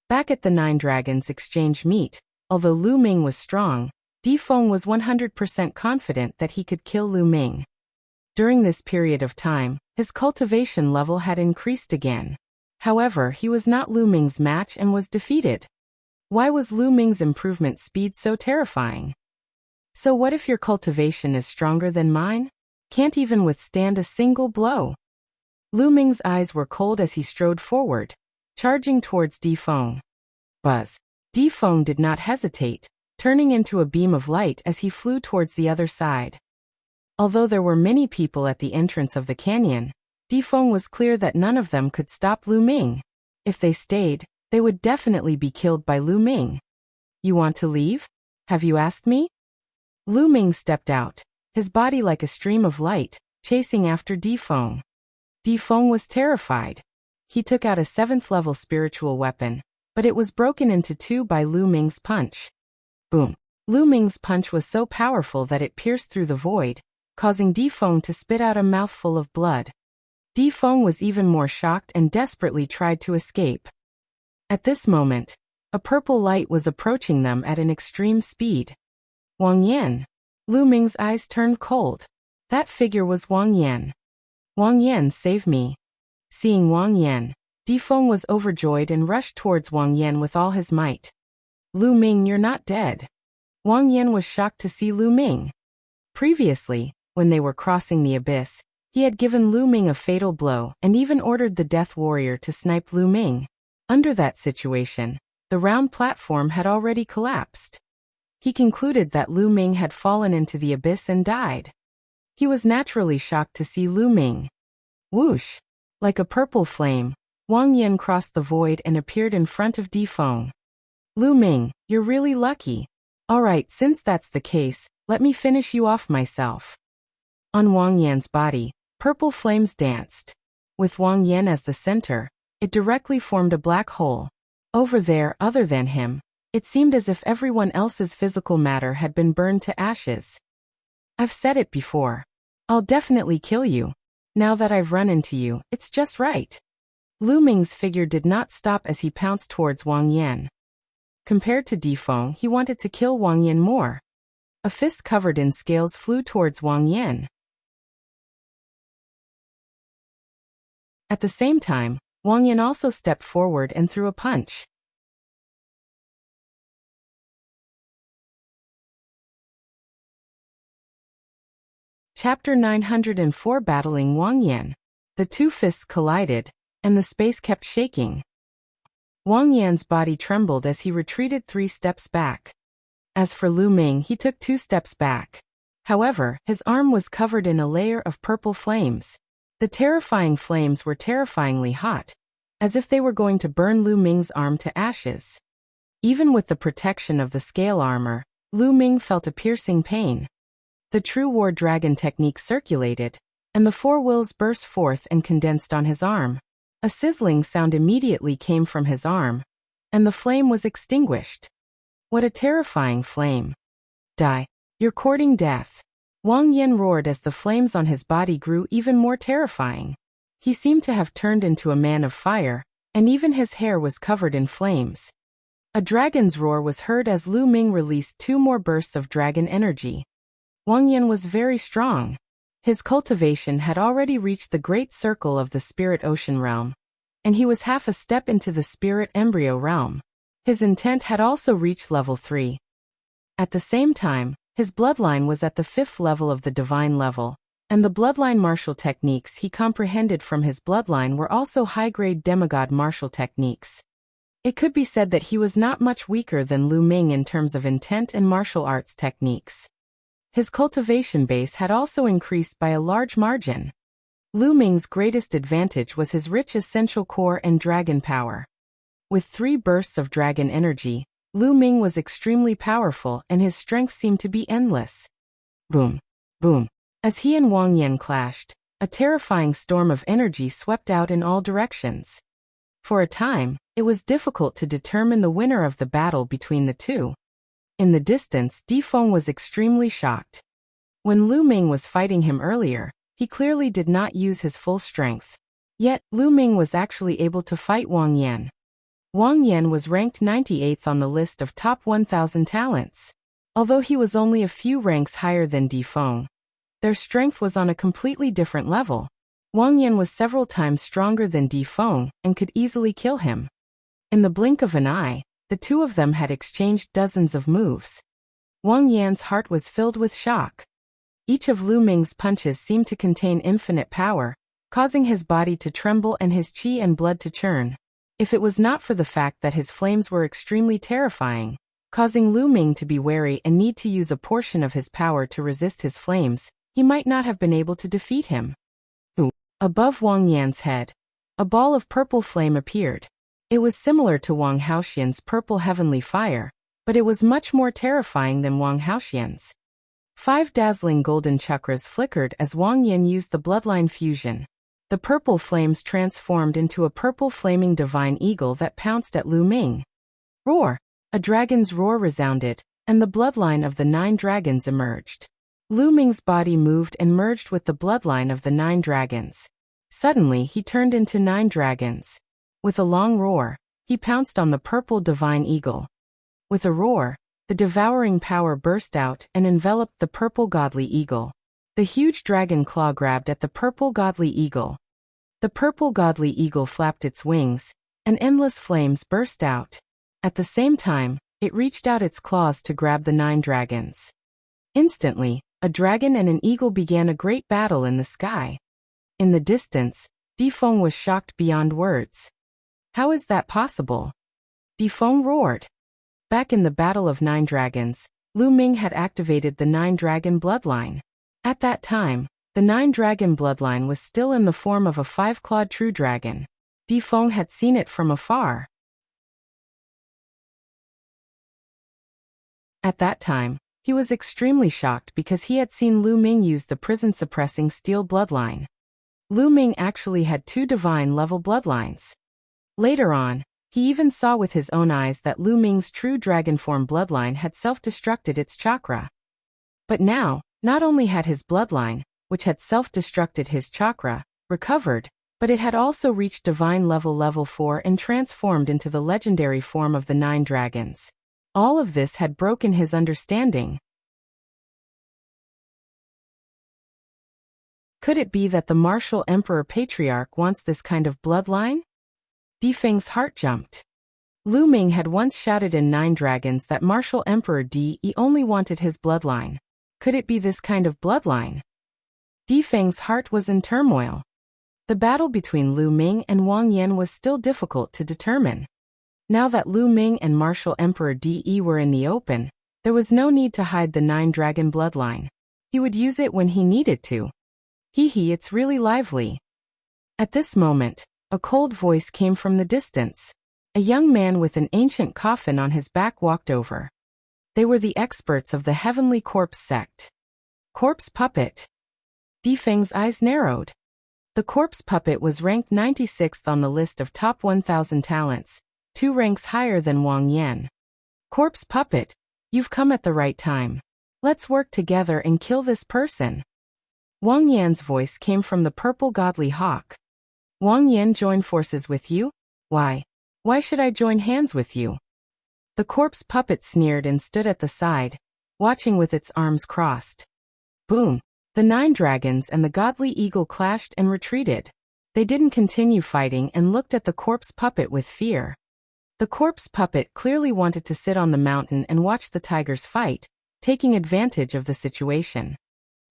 Back at the 9 Dragons Exchange meet, although Lu Ming was strong, Di Feng was 100% confident that he could kill Lu Ming. During this period of time, his cultivation level had increased again. However, he was not Lu Ming's match and was defeated. Why was Lu Ming's improvement speed so terrifying? So what if your cultivation is stronger than mine? Can't even withstand a single blow. Lu Ming's eyes were cold as he strode forward, charging towards Di Feng. Buzz! Di Feng did not hesitate, turning into a beam of light as he flew towards the other side. Although there were many people at the entrance of the canyon, Di Feng was clear that none of them could stop Lu Ming. If they stayed, they would definitely be killed by Lu Ming. You want to leave? Have you asked me? Lu Ming stepped out, his body like a stream of light, chasing after Di Feng. Di Feng was terrified. He took out a 7th level spiritual weapon, but it was broken into 2 by Lu Ming's punch. Boom! Lu Ming's punch was so powerful that it pierced through the void, causing Di Feng to spit out a mouthful of blood. Di Feng was even more shocked and desperately tried to escape. At this moment, a purple light was approaching them at an extreme speed. Wang Yan. Lu Ming's eyes turned cold. That figure was Wang Yan. Wang Yan, save me. Seeing Wang Yan, Di Feng was overjoyed and rushed towards Wang Yan with all his might. Lu Ming, you're not dead. Wang Yan was shocked to see Lu Ming. Previously, when they were crossing the abyss, He had given Lu Ming a fatal blow and even ordered the Death Warrior to snipe Lu Ming. Under that situation, the round platform had already collapsed. He concluded that Lu Ming had fallen into the abyss and died. He was naturally shocked to see Lu Ming. Whoosh! Like a purple flame, Wang Yan crossed the void and appeared in front of Di Feng. Lu Ming, you're really lucky. Alright, since that's the case, let me finish you off myself. On Wang Yan's body, purple flames danced. With Wang Yan as the center, it directly formed a black hole. Over there, other than him, it seemed as if everyone else's physical matter had been burned to ashes. I've said it before. I'll definitely kill you. Now that I've run into you, it's just right. Lu Ming's figure did not stop as he pounced towards Wang Yan. Compared to Di Feng, he wanted to kill Wang Yan more. A fist covered in scales flew towards Wang Yan. At the same time, Wang Yan also stepped forward and threw a punch. Chapter 904 Battling Wang Yan. The two fists collided, and the space kept shaking. Wang Yan's body trembled as he retreated 3 steps back. As for Lu Ming, he took 2 steps back. However, his arm was covered in a layer of purple flames. The terrifying flames were terrifyingly hot, as if they were going to burn Lu Ming's arm to ashes. Even with the protection of the scale armor, Lu Ming felt a piercing pain. The true war dragon technique circulated, and the 4 wills burst forth and condensed on his arm. A sizzling sound immediately came from his arm, and the flame was extinguished. What a terrifying flame. Die. You're courting death. Wang Yan roared as the flames on his body grew even more terrifying. He seemed to have turned into a man of fire, and even his hair was covered in flames. A dragon's roar was heard as Lu Ming released 2 more bursts of dragon energy. Wang Yan was very strong. His cultivation had already reached the great circle of the spirit ocean realm, and he was half a step into the spirit embryo realm. His intent had also reached level 3. At the same time, his bloodline was at the 5th level of the divine level, and the bloodline martial techniques he comprehended from his bloodline were also high-grade demigod martial techniques. It could be said that he was not much weaker than Lu Ming in terms of intent and martial arts techniques. His cultivation base had also increased by a large margin. Lu Ming's greatest advantage was his rich essential core and dragon power. With 3 bursts of dragon energy, Lu Ming was extremely powerful and his strength seemed to be endless. Boom! Boom! As he and Wang Yan clashed, a terrifying storm of energy swept out in all directions. For a time, it was difficult to determine the winner of the battle between the two. In the distance, Di Feng was extremely shocked. When Lu Ming was fighting him earlier, he clearly did not use his full strength. Yet, Lu Ming was actually able to fight Wang Yan. Wang Yan was ranked 98th on the list of top 1,000 talents. Although he was only a few ranks higher than Di Feng, their strength was on a completely different level. Wang Yan was several times stronger than Di Feng and could easily kill him. In the blink of an eye, the two of them had exchanged dozens of moves. Wang Yan's heart was filled with shock. Each of Lu Ming's punches seemed to contain infinite power, causing his body to tremble and his qi and blood to churn. If it was not for the fact that his flames were extremely terrifying, causing Lu Ming to be wary and need to use a portion of his power to resist his flames, he might not have been able to defeat him. Above Wang Yan's head, a ball of purple flame appeared. It was similar to Wang Haoxian's purple heavenly fire, but it was much more terrifying than Wang Haoxian's. 5 dazzling golden chakras flickered as Wang Yan used the bloodline fusion. The purple flames transformed into a purple flaming divine eagle that pounced at Lu Ming. Roar! A dragon's roar resounded, and the bloodline of the 9 dragons emerged. Lu Ming's body moved and merged with the bloodline of the 9 dragons. Suddenly, he turned into 9 dragons. With a long roar, he pounced on the purple divine eagle. With a roar, the devouring power burst out and enveloped the purple godly eagle. The huge dragon claw grabbed at the purple godly eagle. The purple godly eagle flapped its wings, and endless flames burst out. At the same time, it reached out its claws to grab the 9 dragons. Instantly, a dragon and an eagle began a great battle in the sky. In the distance, Difeng was shocked beyond words. How is that possible? Difeng roared. Back in the Battle of Nine Dragons, Lu Ming had activated the Nine-Dragon bloodline. At that time, the Nine-Dragon bloodline was still in the form of a five-clawed true dragon. Difeng had seen it from afar. At that time, he was extremely shocked because he had seen Lu Ming use the prison-suppressing steel bloodline. Lu Ming actually had two divine-level bloodlines. Later on, he even saw with his own eyes that Lu Ming's true dragon form bloodline had self-destructed its chakra. But now, not only had his bloodline, which had self-destructed his chakra, recovered, but it had also reached divine level 4 and transformed into the legendary form of the Nine Dragons. All of this had broken his understanding. Could it be that the martial emperor patriarch wants this kind of bloodline? Difeng's heart jumped. Lu Ming had once shouted in Nine Dragons that martial emperor Di only wanted his bloodline. Could it be this kind of bloodline? Difeng's heart was in turmoil. The battle between Lu Ming and Wang Yan was still difficult to determine. Now that Lu Ming and martial emperor Di were in the open, there was no need to hide the Nine-Dragon bloodline. He would use it when he needed to. It's really lively. At this moment, a cold voice came from the distance. A young man with an ancient coffin on his back walked over. They were the experts of the Heavenly Corpse sect. Corpse Puppet. Difeng's eyes narrowed. The Corpse Puppet was ranked 96th on the list of top 1,000 talents, 2 ranks higher than Wang Yan. Corpse Puppet, you've come at the right time. Let's work together and kill this person. Wang Yan's voice came from the purple godly hawk. Wang Yan join forces with you? Why? Why should I join hands with you? The Corpse Puppet sneered and stood at the side, watching with its arms crossed. Boom! The Nine Dragons and the godly eagle clashed and retreated. They didn't continue fighting and looked at the Corpse Puppet with fear. The Corpse Puppet clearly wanted to sit on the mountain and watch the tigers fight, taking advantage of the situation.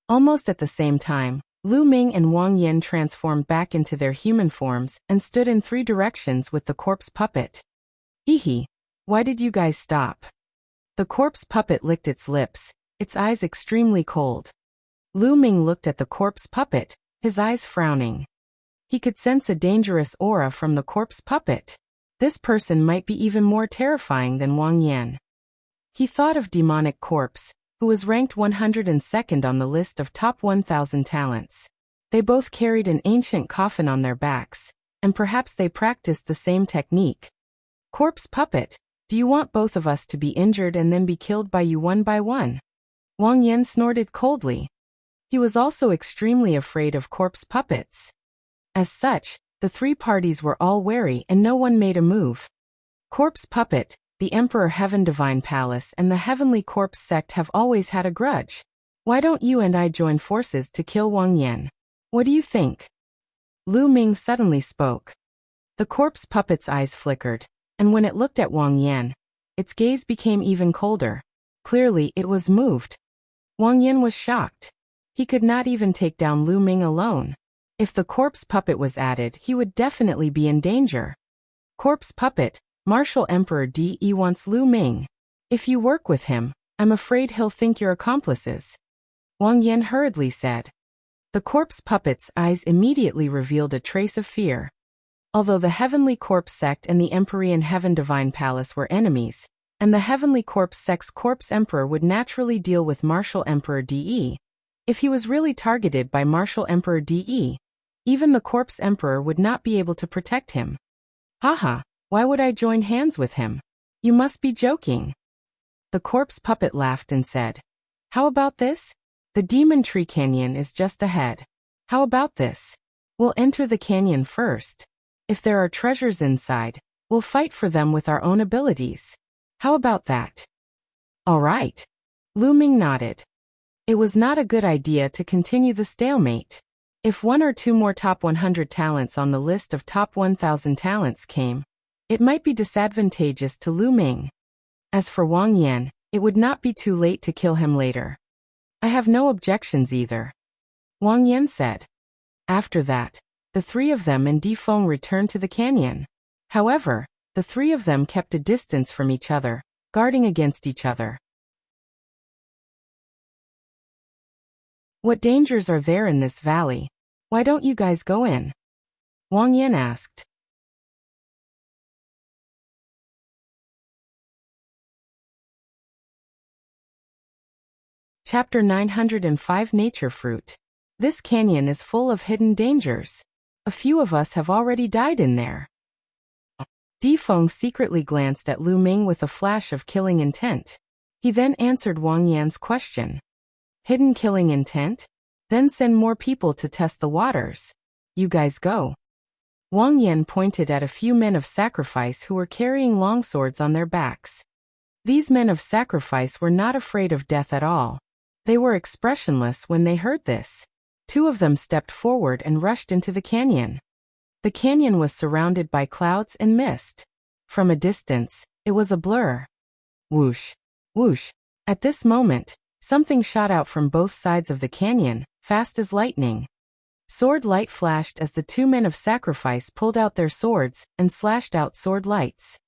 Almost at the same time, Lu Ming and Wang Yan transformed back into their human forms and stood in 3 directions with the Corpse Puppet. Why did you guys stop? The Corpse Puppet licked its lips, its eyes extremely cold. Lu Ming looked at the Corpse Puppet, his eyes frowning. He could sense a dangerous aura from the Corpse Puppet. This person might be even more terrifying than Wang Yan. He thought of Demonic Corpse, who was ranked 102nd on the list of top 1,000 talents. They both carried an ancient coffin on their backs, and perhaps they practiced the same technique. Corpse Puppet, do you want both of us to be injured and then be killed by you one by one? Wang Yan snorted coldly. He was also extremely afraid of corpse puppets. As such, the 3 parties were all wary and no one made a move. Corpse Puppet, the Emperor Heaven Divine Palace and the Heavenly Corpse sect have always had a grudge. Why don't you and I join forces to kill Wang Yan? What do you think? Lu Ming suddenly spoke. The Corpse Puppet's eyes flickered, and when it looked at Wang Yan, its gaze became even colder. Clearly, it was moved. Wang Yan was shocked. He could not even take down Lu Ming alone. If the Corpse Puppet was added, he would definitely be in danger. Corpse Puppet, Martial Emperor Di wants Lu Ming. If you work with him, I'm afraid he'll think you're accomplices. Wang Yan hurriedly said. The Corpse Puppet's eyes immediately revealed a trace of fear. Although the Heavenly Corpse sect and the Empyrean Heaven Divine Palace were enemies, and the Heavenly Corpse sect's Corpse Emperor would naturally deal with Martial Emperor Di, if he was really targeted by Martial Emperor Di, even the Corpse Emperor would not be able to protect him. Haha, why would I join hands with him? You must be joking. The Corpse Puppet laughed and said, how about this? The Demon Tree Canyon is just ahead. How about this? We'll enter the canyon first. If there are treasures inside, we'll fight for them with our own abilities. How about that? All right. Lu Ming nodded. It was not a good idea to continue the stalemate. If 1 or 2 more top 100 talents on the list of top 1,000 talents came, it might be disadvantageous to Lu Ming. As for Wang Yan, it would not be too late to kill him later. I have no objections either. Wang Yan said. After that, the three of them and Difeng returned to the canyon. However, the three of them kept a distance from each other, guarding against each other. What dangers are there in this valley? Why don't you guys go in? Wang Yan asked. Chapter 905 Nature Fruit. This canyon is full of hidden dangers. A few of us have already died in there. Difeng secretly glanced at Lu Ming with a flash of killing intent. He then answered Wang Yan's question. Hidden killing intent? Then send more people to test the waters. You guys go. Wang Yan pointed at a few men of sacrifice who were carrying longswords on their backs. These men of sacrifice were not afraid of death at all. They were expressionless when they heard this. Two of them stepped forward and rushed into the canyon. The canyon was surrounded by clouds and mist. From a distance, it was a blur. Whoosh! Whoosh! At this moment, something shot out from both sides of the canyon, fast as lightning. Sword light flashed as the two men of sacrifice pulled out their swords and slashed out sword lights.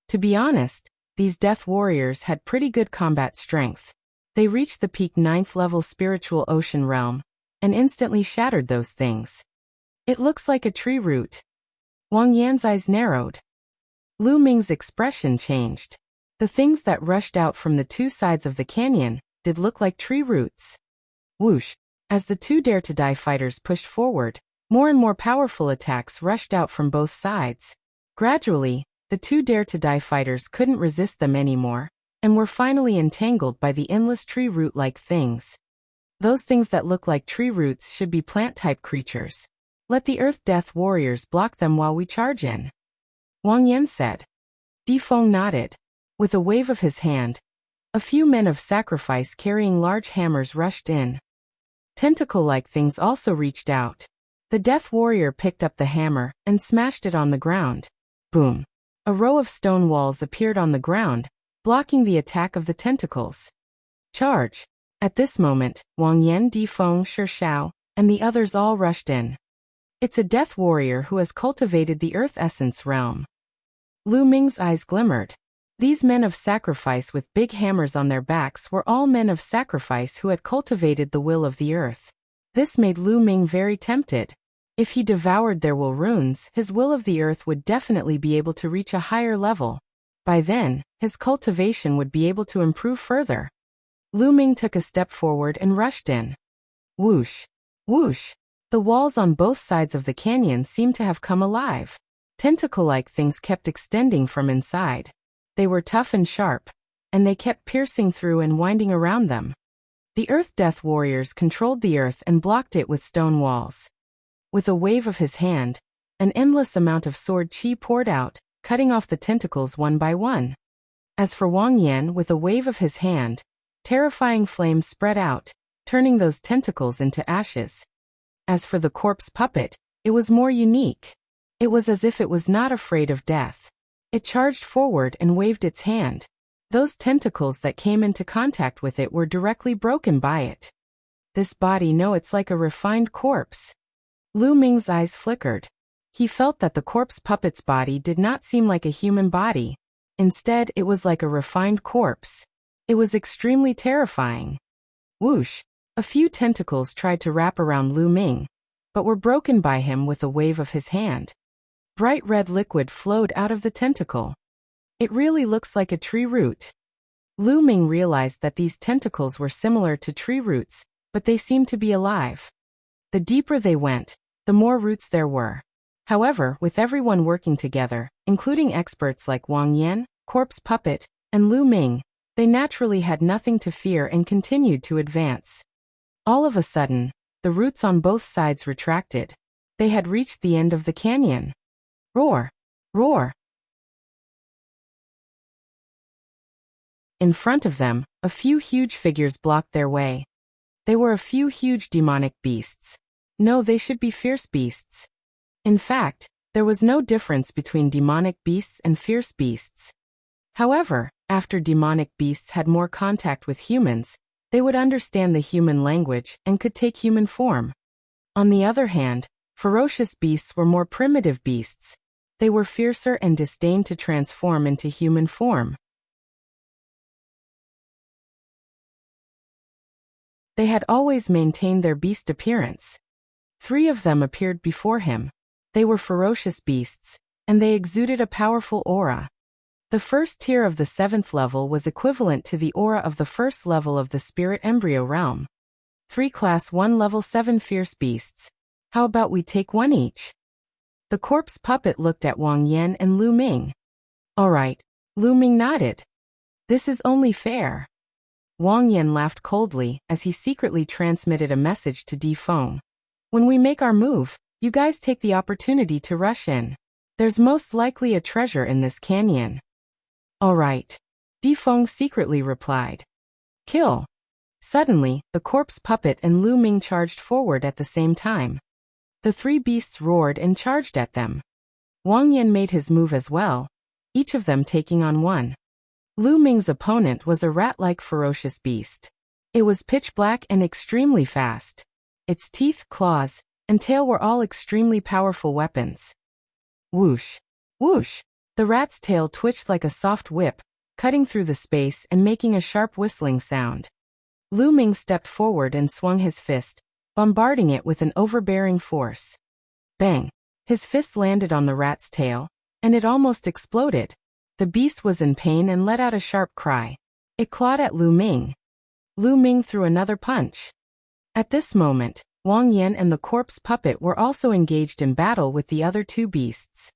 To be honest, these death warriors had pretty good combat strength. They reached the peak 9th level spiritual ocean realm, and instantly shattered those things. It looks like a tree root. Wang Yan's eyes narrowed. Lu Ming's expression changed. The things that rushed out from the two sides of the canyon did look like tree roots. Whoosh! As the two Dare to Die fighters pushed forward, more and more powerful attacks rushed out from both sides. Gradually, the two Dare to Die fighters couldn't resist them anymore, and were finally entangled by the endless tree root-like things. Those things that look like tree roots should be plant-type creatures. Let the Earth Death Warriors block them while we charge in. Wang Yan said. Difeng nodded. With a wave of his hand, a few men of sacrifice carrying large hammers rushed in. Tentacle-like things also reached out. The Death Warrior picked up the hammer and smashed it on the ground. Boom! A row of stone walls appeared on the ground, blocking the attack of the tentacles. Charge! At this moment, Wang Yan, Difeng, Shi Xiao, and the others all rushed in. It's a death warrior who has cultivated the Earth Essence realm. Lu Ming's eyes glimmered. These men of sacrifice with big hammers on their backs were all men of sacrifice who had cultivated the will of the earth. This made Lu Ming very tempted. If he devoured their will runes, his will of the earth would definitely be able to reach a higher level. By then, his cultivation would be able to improve further. Lu Ming took a step forward and rushed in. Whoosh! Whoosh! The walls on both sides of the canyon seemed to have come alive. Tentacle-like things kept extending from inside. They were tough and sharp, and they kept piercing through and winding around them. The Earth Death Warriors controlled the earth and blocked it with stone walls. With a wave of his hand, an endless amount of sword chi poured out, cutting off the tentacles one by one. As for Wang Yan, with a wave of his hand, terrifying flames spread out, turning those tentacles into ashes. As for the corpse puppet, it was more unique. It was as if it was not afraid of death. It charged forward and waved its hand. Those tentacles that came into contact with it were directly broken by it. This body, no, it's like a refined corpse. Lu Ming's eyes flickered. He felt that the corpse puppet's body did not seem like a human body. Instead, it was like a refined corpse. It was extremely terrifying. Whoosh! A few tentacles tried to wrap around Lu Ming, but were broken by him with a wave of his hand. Bright red liquid flowed out of the tentacle. It really looks like a tree root. Lu Ming realized that these tentacles were similar to tree roots, but they seemed to be alive. The deeper they went, the more roots there were. However, with everyone working together, including experts like Wang Yan, Corpse Puppet, and Lu Ming, they naturally had nothing to fear and continued to advance. All of a sudden, the roots on both sides retracted. They had reached the end of the canyon. Roar! Roar! In front of them, a few huge figures blocked their way. They were a few huge demonic beasts. No, they should be fierce beasts. In fact, there was no difference between demonic beasts and fierce beasts. However, after demonic beasts had more contact with humans, they would understand the human language and could take human form. On the other hand, ferocious beasts were more primitive beasts. They were fiercer and disdained to transform into human form. They had always maintained their beast appearance. 3 of them appeared before him. They were ferocious beasts, and they exuded a powerful aura. The first tier of the 7th level was equivalent to the aura of the first level of the spirit embryo realm. 3 Class 1 Level 7 fierce beasts. How about we take one each? The corpse puppet looked at Wang Yan and Lu Ming. All right. Lu Ming nodded. This is only fair. Wang Yan laughed coldly as he secretly transmitted a message to Di Feng. When we make our move, you guys take the opportunity to rush in. There's most likely a treasure in this canyon. All right. Di Feng secretly replied. Kill. Suddenly, the corpse puppet and Lu Ming charged forward at the same time. The 3 beasts roared and charged at them. Wang Yan made his move as well, each of them taking on one. Lu Ming's opponent was a rat-like ferocious beast. It was pitch black and extremely fast. Its teeth, claws, and tail were all extremely powerful weapons. Whoosh! Whoosh! The rat's tail twitched like a soft whip, cutting through the space and making a sharp whistling sound. Lu Ming stepped forward and swung his fist, bombarding it with an overbearing force. Bang! His fist landed on the rat's tail, and it almost exploded. The beast was in pain and let out a sharp cry. It clawed at Lu Ming. Lu Ming threw another punch. At this moment, Wang Yan and the corpse puppet were also engaged in battle with the other 2 beasts.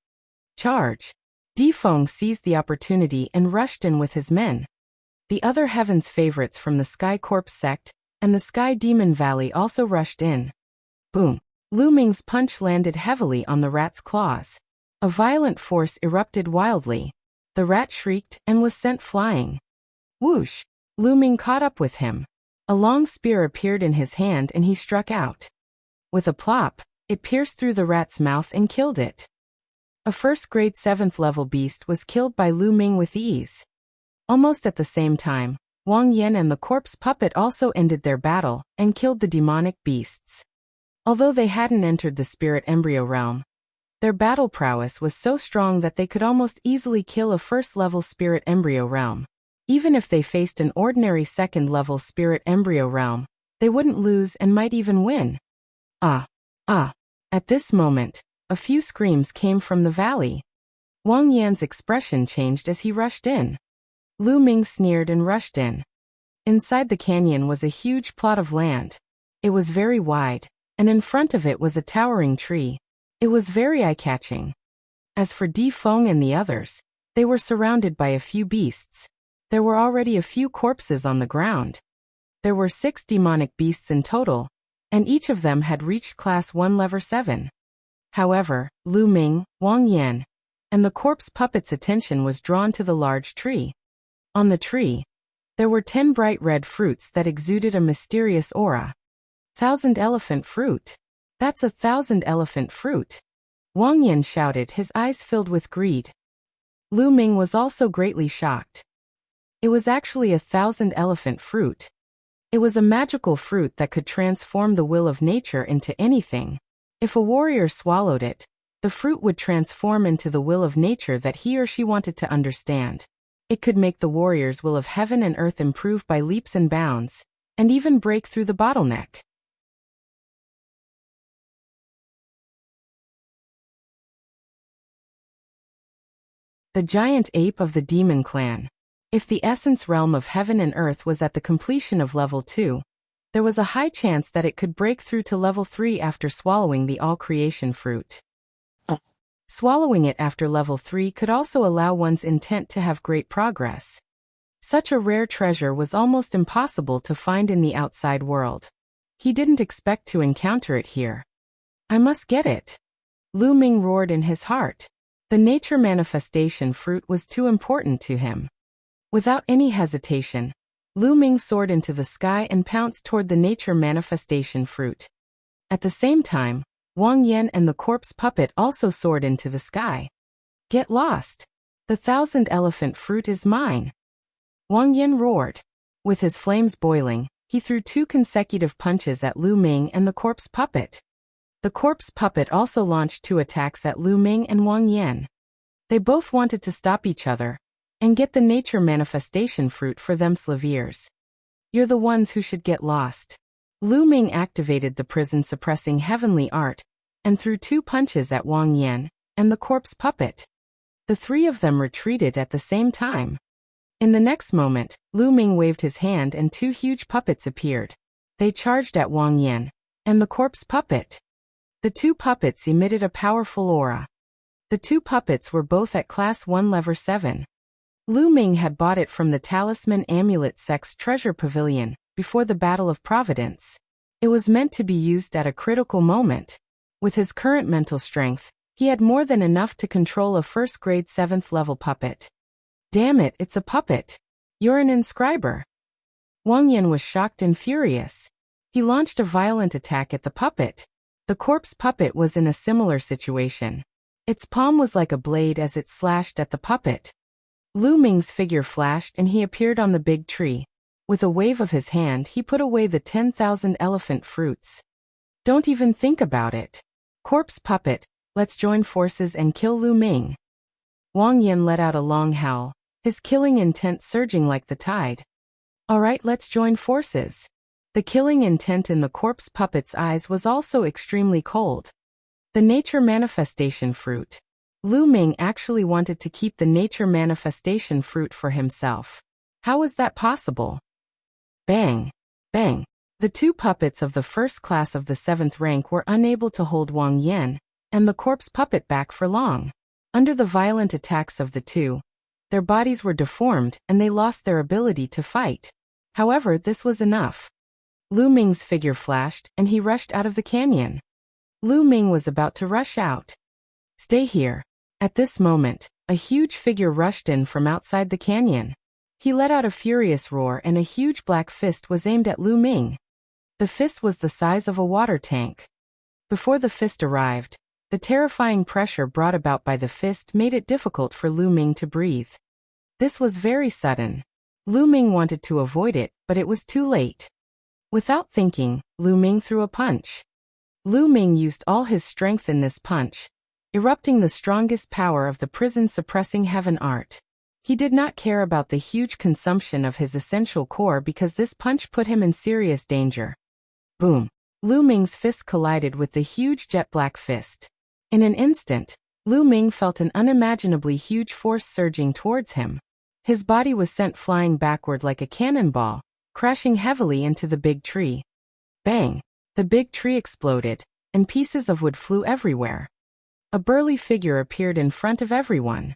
Charge! Di Feng seized the opportunity and rushed in with his men. The other Heaven's favorites from the Sky Corpse sect and the Sky Demon Valley also rushed in. Boom! Lu Ming's punch landed heavily on the rat's claws. A violent force erupted wildly. The rat shrieked and was sent flying. Whoosh! Lu Ming caught up with him. A long spear appeared in his hand and he struck out. With a plop, it pierced through the rat's mouth and killed it. A first-grade 7th level beast was killed by Lu Ming with ease. Almost at the same time, Wang Yan and the corpse puppet also ended their battle and killed the demonic beasts. Although they hadn't entered the spirit embryo realm, their battle prowess was so strong that they could almost easily kill a first-level spirit embryo realm. Even if they faced an ordinary 2nd-level spirit embryo realm, they wouldn't lose and might even win. Ah! At this moment, a few screams came from the valley. Wang Yan's expression changed as he rushed in. Lu Ming sneered and rushed in. Inside the canyon was a huge plot of land. It was very wide, and in front of it was a towering tree. It was very eye-catching. As for Di Feng and the others, they were surrounded by a few beasts. There were already a few corpses on the ground. There were 6 demonic beasts in total, and each of them had reached Class 1 Level 7. However, Lu Ming, Wang Yan, and the corpse puppet's attention was drawn to the large tree. On the tree, there were 10 bright red fruits that exuded a mysterious aura. 1,000 elephant fruit. That's 1,000 elephant fruit. Wang Yan shouted, his eyes filled with greed. Lu Ming was also greatly shocked. It was actually 1,000 elephant fruit. It was a magical fruit that could transform the will of nature into anything. If a warrior swallowed it, the fruit would transform into the will of nature that he or she wanted to understand. It could make the warrior's will of heaven and earth improve by leaps and bounds, and even break through the bottleneck. The giant ape of the demon clan. If the essence realm of heaven and earth was at the completion of level 2, there was a high chance that it could break through to level 3 after swallowing the all-creation fruit. Swallowing it after level 3 could also allow one's intent to have great progress. Such a rare treasure was almost impossible to find in the outside world. He didn't expect to encounter it here. I must get it. Lu Ming roared in his heart. The nature manifestation fruit was too important to him. Without any hesitation, Lu Ming soared into the sky and pounced toward the nature manifestation fruit. At the same time, Wang Yan and the corpse puppet also soared into the sky. Get lost! The 1,000 elephant fruit is mine! Wang Yan roared. With his flames boiling, he threw 2 consecutive punches at Lu Ming and the corpse puppet. The corpse puppet also launched 2 attacks at Lu Ming and Wang Yan. They both wanted to stop each other and get the nature manifestation fruit for themselves years. You're the ones who should get lost. Lu Ming activated the prison-suppressing heavenly art and threw 2 punches at Wang Yan and the corpse puppet. The 3 of them retreated at the same time. In the next moment, Lu Ming waved his hand and 2 huge puppets appeared. They charged at Wang Yan and the corpse puppet. The 2 puppets emitted a powerful aura. The 2 puppets were both at Class 1 Level 7. Lu Ming had bought it from the Talisman Amulet Sect's Treasure Pavilion before the Battle of Providence. It was meant to be used at a critical moment. With his current mental strength, he had more than enough to control a first-grade 7th level puppet. Damn it, it's a puppet. You're an inscriber. Wang Yan was shocked and furious. He launched a violent attack at the puppet. The corpse puppet was in a similar situation. Its palm was like a blade as it slashed at the puppet. Lu Ming's figure flashed and he appeared on the big tree. With a wave of his hand, he put away the 10,000 elephant fruits. Don't even think about it. Corpse puppet, let's join forces and kill Lu Ming. Wang Yan let out a long howl, his killing intent surging like the tide. Alright, let's join forces. The killing intent in the corpse puppet's eyes was also extremely cold. The nature manifestation fruit. Lu Ming actually wanted to keep the nature manifestation fruit for himself. How was that possible? Bang! Bang! The 2 puppets of the first class of the 7th rank were unable to hold Wang Yan and the corpse puppet back for long. Under the violent attacks of the 2, their bodies were deformed and they lost their ability to fight. However, this was enough. Lu Ming's figure flashed and he rushed out of the canyon. Lu Ming was about to rush out. Stay here. At this moment, a huge figure rushed in from outside the canyon. He let out a furious roar and a huge black fist was aimed at Lu Ming. The fist was the size of a water tank. Before the fist arrived, the terrifying pressure brought about by the fist made it difficult for Lu Ming to breathe. This was very sudden. Lu Ming wanted to avoid it, but it was too late. Without thinking, Lu Ming threw a punch. Lu Ming used all his strength in this punch, erupting the strongest power of the prison-suppressing heaven art. He did not care about the huge consumption of his essential core because this punch put him in serious danger. Boom! Lu Ming's fist collided with the huge jet-black fist. In an instant, Lu Ming felt an unimaginably huge force surging towards him. His body was sent flying backward like a cannonball, crashing heavily into the big tree. Bang! The big tree exploded, and pieces of wood flew everywhere. A burly figure appeared in front of everyone.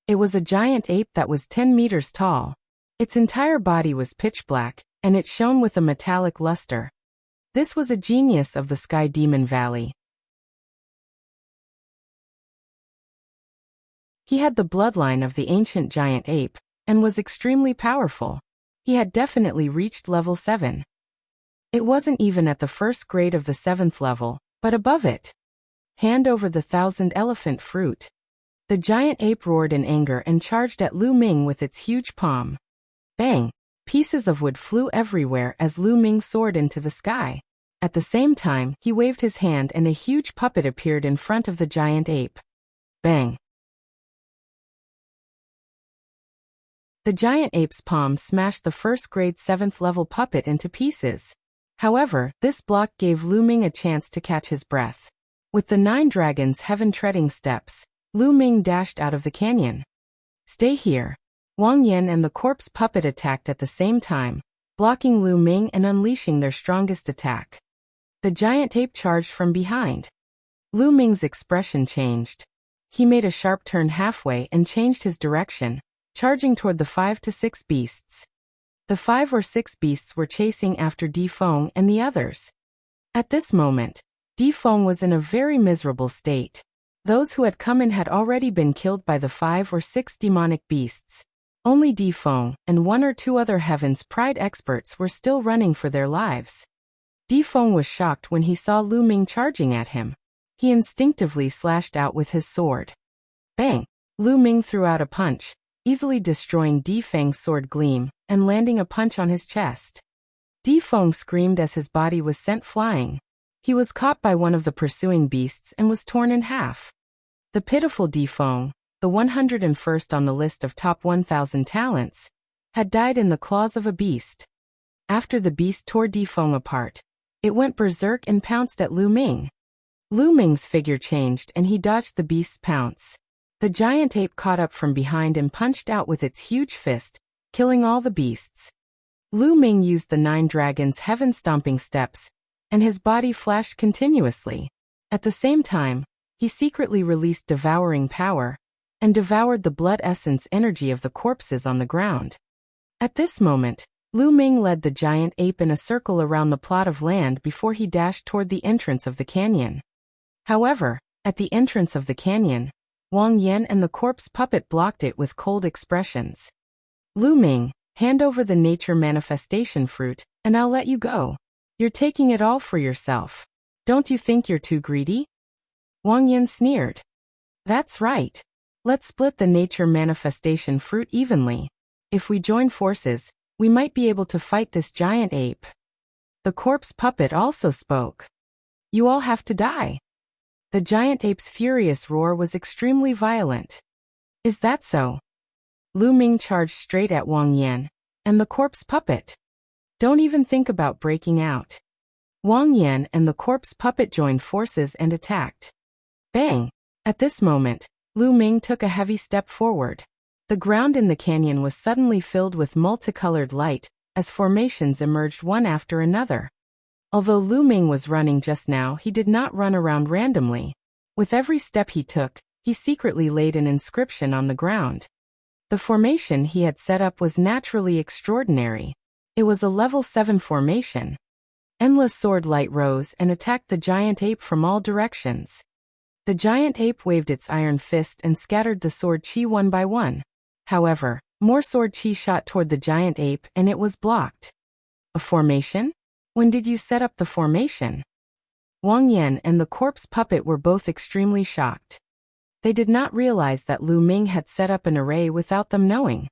It was a giant ape that was 10 meters tall. Its entire body was pitch black, and it shone with a metallic luster. This was a genius of the Sky Demon Valley. He had the bloodline of the ancient giant ape, and was extremely powerful. He had definitely reached level 7. It wasn't even at the first grade of the 7th level, but above it. Hand over the 1,000 elephant fruit. The giant ape roared in anger and charged at Lu Ming with its huge palm. Bang! Pieces of wood flew everywhere as Lu Ming soared into the sky. At the same time, he waved his hand and a huge puppet appeared in front of the giant ape. Bang! The giant ape's palm smashed the first-grade 7th level puppet into pieces. However, this block gave Lu Ming a chance to catch his breath. With the 9 dragons' heaven-treading steps, Lu Ming dashed out of the canyon. Stay here. Wang Yan and the corpse puppet attacked at the same time, blocking Lu Ming and unleashing their strongest attack. The giant ape charged from behind. Lu Ming's expression changed. He made a sharp turn halfway and changed his direction, charging toward the 5 to 6 beasts. The 5 or 6 beasts were chasing after Di Feng and the others. At this moment, Di Feng was in a very miserable state. Those who had come in had already been killed by the 5 or 6 demonic beasts. Only Di Feng and 1 or 2 other Heaven's Pride experts were still running for their lives. Di Feng was shocked when he saw Lu Ming charging at him. He instinctively slashed out with his sword. Bang! Lu Ming threw out a punch, easily destroying Di Feng's sword gleam and landing a punch on his chest. Di Feng screamed as his body was sent flying. He was caught by one of the pursuing beasts and was torn in half. The pitiful Difeng, the 101st on the list of top 1,000 talents, had died in the claws of a beast. After the beast tore Difeng apart, it went berserk and pounced at Lu Ming. Lu Ming's figure changed and he dodged the beast's pounce. The giant ape caught up from behind and punched out with its huge fist, killing all the beasts. Lu Ming used the 9 dragons' heaven-stomping steps, and his body flashed continuously. At the same time, he secretly released devouring power, and devoured the blood essence energy of the corpses on the ground. At this moment, Lu Ming led the giant ape in a circle around the plot of land before he dashed toward the entrance of the canyon. However, at the entrance of the canyon, Wang Yan and the corpse puppet blocked it with cold expressions. Lu Ming, hand over the nature manifestation fruit, and I'll let you go. You're taking it all for yourself. Don't you think you're too greedy? Wang Yan sneered. That's right. Let's split the nature manifestation fruit evenly. If we join forces, we might be able to fight this giant ape. The corpse puppet also spoke. You all have to die. The giant ape's furious roar was extremely violent. Is that so? Lu Ming charged straight at Wang Yan and the corpse puppet. Don't even think about breaking out. Wang Yan and the corpse puppet joined forces and attacked. Bang! At this moment, Lu Ming took a heavy step forward. The ground in the canyon was suddenly filled with multicolored light as formations emerged one after another. Although Lu Ming was running just now, he did not run around randomly. With every step he took, he secretly laid an inscription on the ground. The formation he had set up was naturally extraordinary. It was a level 7 formation. Endless sword light rose and attacked the giant ape from all directions. The giant ape waved its iron fist and scattered the sword chi one by one. However, more sword chi shot toward the giant ape and it was blocked. A formation? When did you set up the formation? Wang Yan and the corpse puppet were both extremely shocked. They did not realize that Lu Ming had set up an array without them knowing.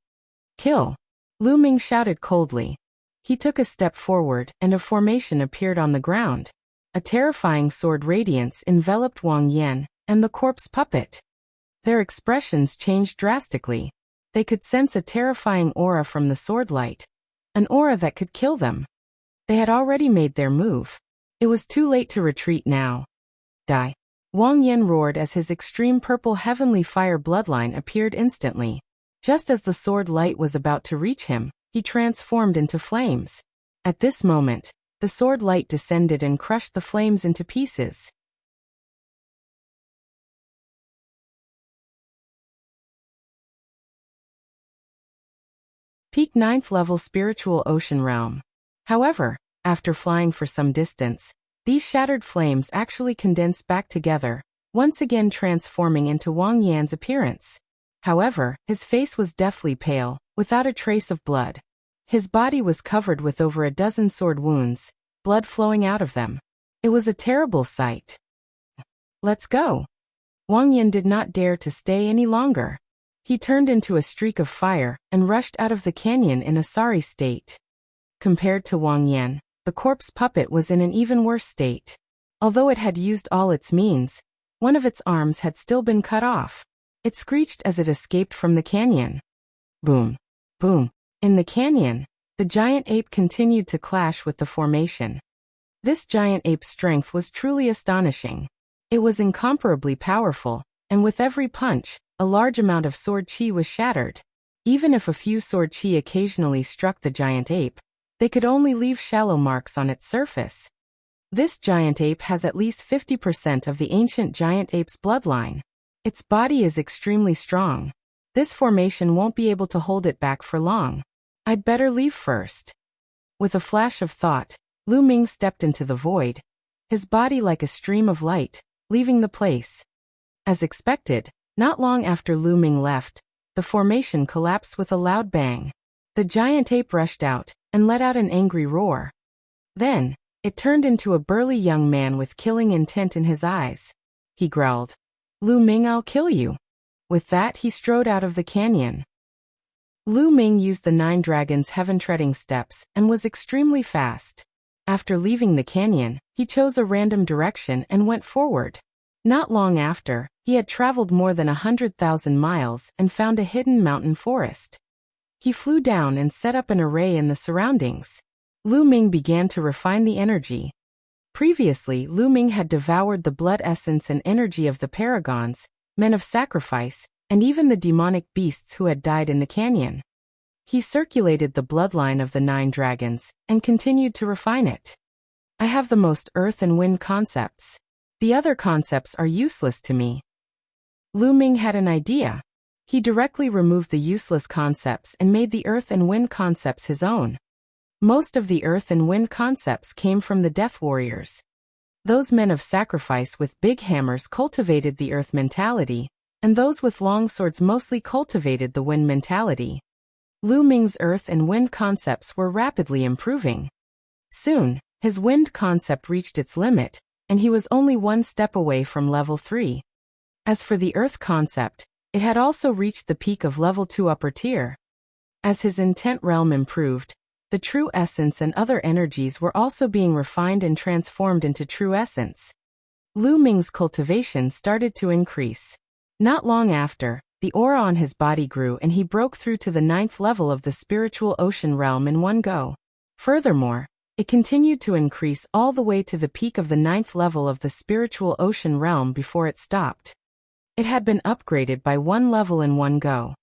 Kill! Lu Ming shouted coldly. He took a step forward and a formation appeared on the ground. A terrifying sword radiance enveloped Wang Yan and the corpse puppet. Their expressions changed drastically. They could sense a terrifying aura from the sword light, an aura that could kill them. They had already made their move. It was too late to retreat now. Die! Wang Yan roared as his extreme purple heavenly fire bloodline appeared instantly. Just as the sword light was about to reach him, he transformed into flames. At this moment, the sword light descended and crushed the flames into pieces. Peak 9th level spiritual ocean realm. However, after flying for some distance, these shattered flames actually condensed back together, once again transforming into Wang Yan's appearance. However, his face was deathly pale, without a trace of blood. His body was covered with over a dozen sword wounds, blood flowing out of them. It was a terrible sight. Let's go. Wang Yan did not dare to stay any longer. He turned into a streak of fire and rushed out of the canyon in a sorry state. Compared to Wang Yan, the corpse puppet was in an even worse state. Although it had used all its means, one of its arms had still been cut off. It screeched as it escaped from the canyon. Boom! Boom! In the canyon, the giant ape continued to clash with the formation. This giant ape's strength was truly astonishing. It was incomparably powerful, and with every punch, a large amount of sword chi was shattered. Even if a few sword chi occasionally struck the giant ape, they could only leave shallow marks on its surface. This giant ape has at least 50% of the ancient giant ape's bloodline. Its body is extremely strong. This formation won't be able to hold it back for long. I'd better leave first. With a flash of thought, Lu Ming stepped into the void, his body like a stream of light, leaving the place. As expected, not long after Lu Ming left, the formation collapsed with a loud bang. The giant ape rushed out and let out an angry roar. Then, it turned into a burly young man with killing intent in his eyes. He growled, "Lu Ming, I'll kill you." With that, he strode out of the canyon. Lu Ming used the 9 dragons' heaven-treading steps and was extremely fast. After leaving the canyon, he chose a random direction and went forward. Not long after, he had traveled more than 100,000 miles and found a hidden mountain forest. He flew down and set up an array in the surroundings. Lu Ming began to refine the energy. Previously, Lu Ming had devoured the blood essence and energy of the paragons, men of sacrifice, and even the demonic beasts who had died in the canyon. He circulated the bloodline of the 9 dragons and continued to refine it. I have the most earth and wind concepts. The other concepts are useless to me. Lu Ming had an idea. He directly removed the useless concepts and made the earth and wind concepts his own. Most of the earth and wind concepts came from the death warriors. Those men of sacrifice with big hammers cultivated the earth mentality, and those with long swords mostly cultivated the wind mentality. Lu Ming's earth and wind concepts were rapidly improving. Soon, his wind concept reached its limit, and he was only one step away from level 3. As for the earth concept, it had also reached the peak of level 2 upper tier. As his intent realm improved, the true essence and other energies were also being refined and transformed into true essence. Lu Ming's cultivation started to increase. Not long after, the aura on his body grew and he broke through to the 9th level of the spiritual ocean realm in one go. Furthermore, it continued to increase all the way to the peak of the 9th level of the spiritual ocean realm before it stopped. It had been upgraded by 1 level in one go.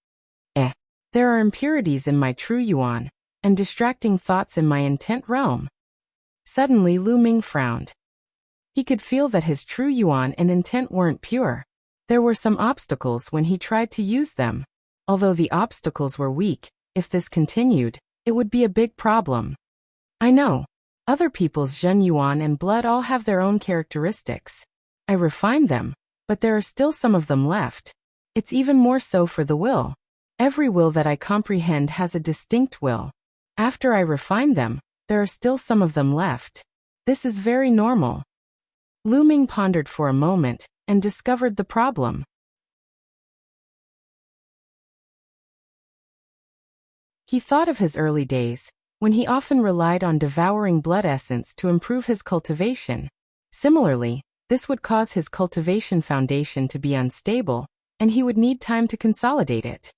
There are impurities in my true yuan, and distracting thoughts in my intent realm. Suddenly Lu Ming frowned. He could feel that his true yuan and intent weren't pure. There were some obstacles when he tried to use them. Although the obstacles were weak, if this continued, it would be a big problem. I know. Other people's Zhen Yuan and blood all have their own characteristics. I refined them, but there are still some of them left. It's even more so for the will. Every will that I comprehend has a distinct will. After I refine them, there are still some of them left. This is very normal. Lu Ming pondered for a moment and discovered the problem. He thought of his early days, when he often relied on devouring blood essence to improve his cultivation. Similarly, this would cause his cultivation foundation to be unstable, and he would need time to consolidate it.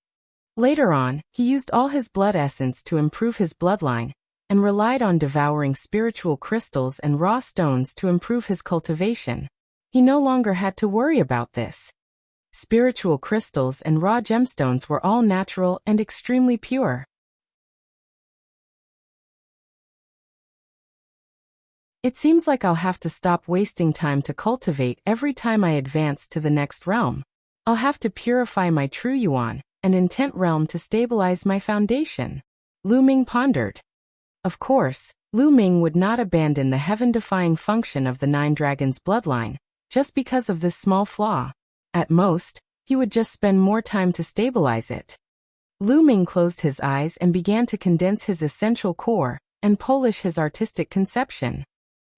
Later on, he used all his blood essence to improve his bloodline, and relied on devouring spiritual crystals and raw stones to improve his cultivation. He no longer had to worry about this. Spiritual crystals and raw gemstones were all natural and extremely pure. It seems like I'll have to stop wasting time to cultivate every time I advance to the next realm. I'll have to purify my true yuan and intent realm to stabilize my foundation. Lu Ming pondered. Of course, Lu Ming would not abandon the heaven-defying function of the 9 dragons' bloodline, just because of this small flaw. At most, he would just spend more time to stabilize it. Lu Ming closed his eyes and began to condense his essential core and polish his artistic conception.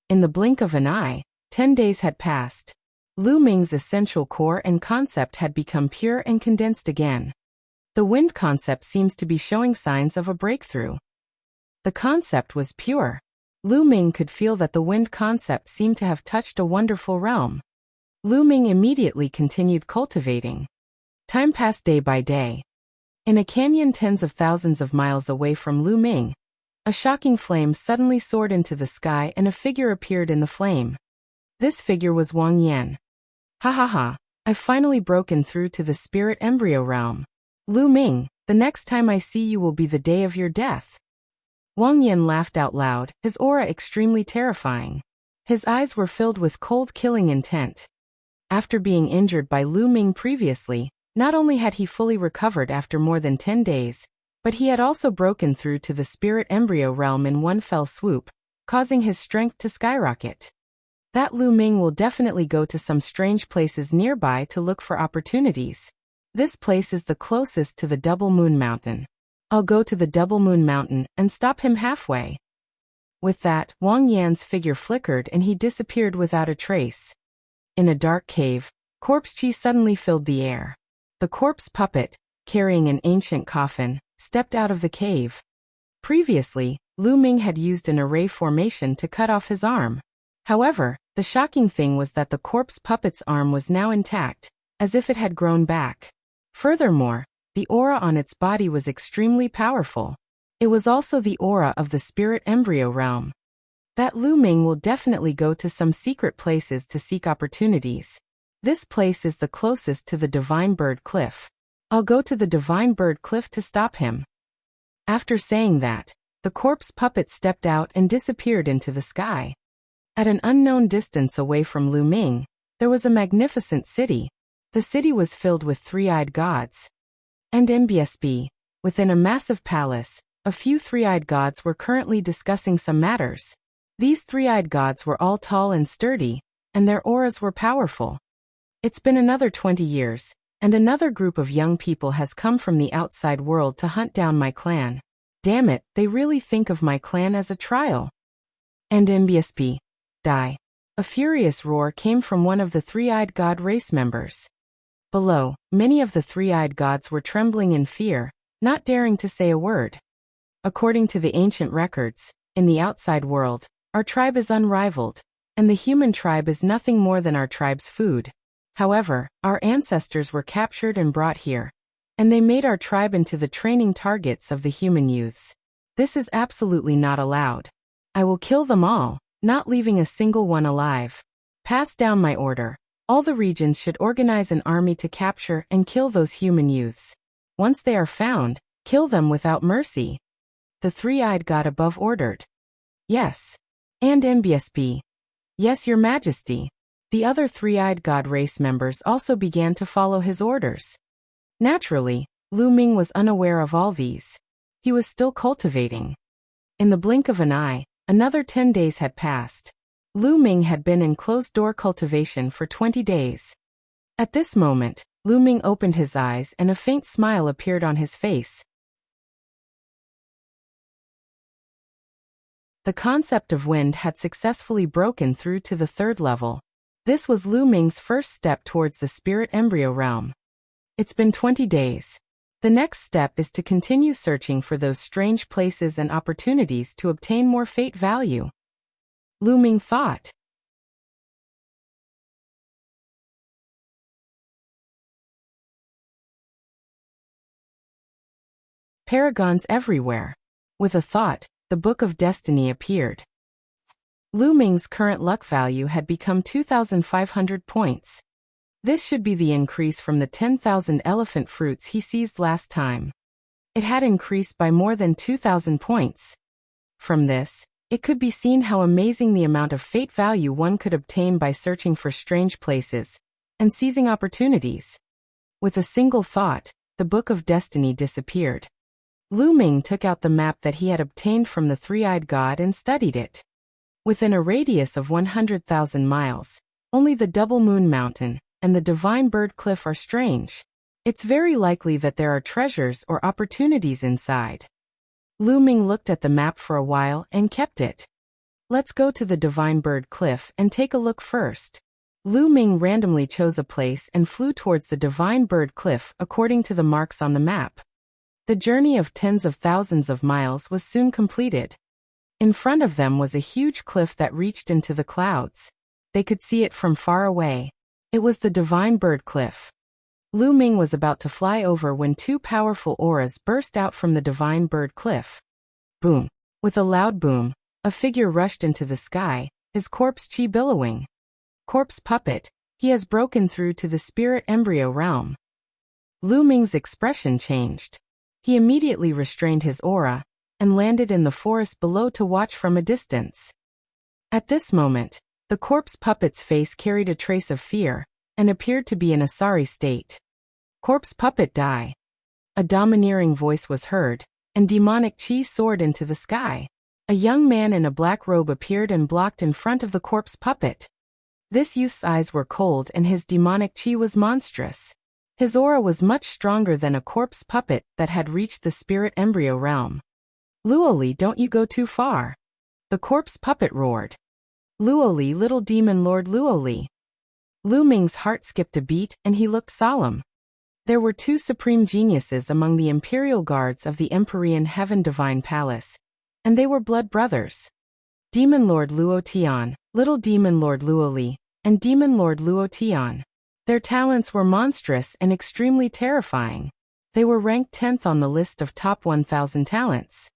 In the blink of an eye, 10 days had passed. Lu Ming's essential core and concept had become pure and condensed again. The wind concept seems to be showing signs of a breakthrough. The concept was pure. Lu Ming could feel that the wind concept seemed to have touched a wonderful realm. Lu Ming immediately continued cultivating. Time passed day by day. In a canyon tens of thousands of miles away from Lu Ming, a shocking flame suddenly soared into the sky and a figure appeared in the flame. This figure was Wang Yan. Ha ha ha, I've finally broken through to the spirit embryo realm. Lu Ming, the next time I see you will be the day of your death. Wang Yan laughed out loud, his aura extremely terrifying. His eyes were filled with cold killing intent. After being injured by Lu Ming previously, not only had he fully recovered after more than 10 days, but he had also broken through to the spirit embryo realm in one fell swoop, causing his strength to skyrocket. That Lu Ming will definitely go to some strange places nearby to look for opportunities. This place is the closest to the Double Moon Mountain. I'll go to the Double Moon Mountain and stop him halfway. With that, Wang Yan's figure flickered and he disappeared without a trace. In a dark cave, corpse chi suddenly filled the air. The corpse puppet, carrying an ancient coffin, stepped out of the cave. Previously, Lu Ming had used an array formation to cut off his arm. However, the shocking thing was that the corpse puppet's arm was now intact, as if it had grown back. Furthermore, the aura on its body was extremely powerful. It was also the aura of the spirit embryo realm. That Lu Ming will definitely go to some secret places to seek opportunities. This place is the closest to the Divine Bird Cliff. I'll go to the Divine Bird Cliff to stop him. After saying that, the corpse puppet stepped out and disappeared into the sky. At an unknown distance away from Lu Ming, there was a magnificent city. The city was filled with three-eyed gods. And MBSB, within a massive palace, a few three-eyed gods were currently discussing some matters. These three-eyed gods were all tall and sturdy, and their auras were powerful. It's been another 20 years, and another group of young people has come from the outside world to hunt down my clan. Damn it, they really think of my clan as a trial. And MBSB, die. A furious roar came from one of the three-eyed god race members. Below, many of the three-eyed gods were trembling in fear, not daring to say a word. According to the ancient records, in the outside world, our tribe is unrivaled, and the human tribe is nothing more than our tribe's food. However, our ancestors were captured and brought here, and they made our tribe into the training targets of the human youths. This is absolutely not allowed. I will kill them all, not leaving a single one alive. Pass down my order. All the regions should organize an army to capture and kill those human youths. Once they are found, kill them without mercy. The three-eyed god above ordered. Yes. And MBSB. Yes, Your Majesty. The other three-eyed god race members also began to follow his orders. Naturally, Lu Ming was unaware of all these. He was still cultivating. In the blink of an eye, another 10 days had passed. Lu Ming had been in closed-door cultivation for 20 days. At this moment, Lu Ming opened his eyes and a faint smile appeared on his face. The concept of wind had successfully broken through to the third level. This was Lu Ming's first step towards the spirit embryo realm. It's been 20 days. The next step is to continue searching for those strange places and opportunities to obtain more fate value. Lu Ming thought. Paragons everywhere. With a thought, the Book of Destiny appeared. Lu Ming's current luck value had become 2,500 points. This should be the increase from the 10,000 elephant fruits he seized last time. It had increased by more than 2,000 points. From this, it could be seen how amazing the amount of fate value one could obtain by searching for strange places and seizing opportunities. With a single thought, the Book of Destiny disappeared. Lu Ming took out the map that he had obtained from the three-eyed god and studied it. Within a radius of 100,000 miles, only the Double Moon Mountain and the Divine Bird Cliff are strange. It's very likely that there are treasures or opportunities inside. Lu Ming looked at the map for a while and kept it. Let's go to the Divine Bird Cliff and take a look first. Lu Ming randomly chose a place and flew towards the Divine Bird Cliff according to the marks on the map. The journey of tens of thousands of miles was soon completed. In front of them was a huge cliff that reached into the clouds. They could see it from far away. It was the Divine Bird Cliff. Lu Ming was about to fly over when two powerful auras burst out from the Divine Bird Cliff. Boom! With a loud boom, a figure rushed into the sky, his corpse chi billowing. Corpse puppet, he has broken through to the spirit embryo realm. Lu Ming's expression changed. He immediately restrained his aura and landed in the forest below to watch from a distance. At this moment, the corpse puppet's face carried a trace of fear and appeared to be in a sorry state. Corpse puppet, die. A domineering voice was heard, and demonic chi soared into the sky. A young man in a black robe appeared and blocked in front of the corpse puppet. This youth's eyes were cold and his demonic chi was monstrous. His aura was much stronger than a corpse puppet that had reached the spirit embryo realm. Luoli, don't you go too far. The corpse puppet roared. Luoli, little demon lord Luoli. Lu Ming's heart skipped a beat and he looked solemn. There were two supreme geniuses among the imperial guards of the Empyrean Heaven Divine Palace, and they were blood brothers. Demon Lord Luo Tian, Little Demon Lord Luo Li, and Demon Lord Luo Tian. Their talents were monstrous and extremely terrifying. They were ranked 10th on the list of top 1,000 talents.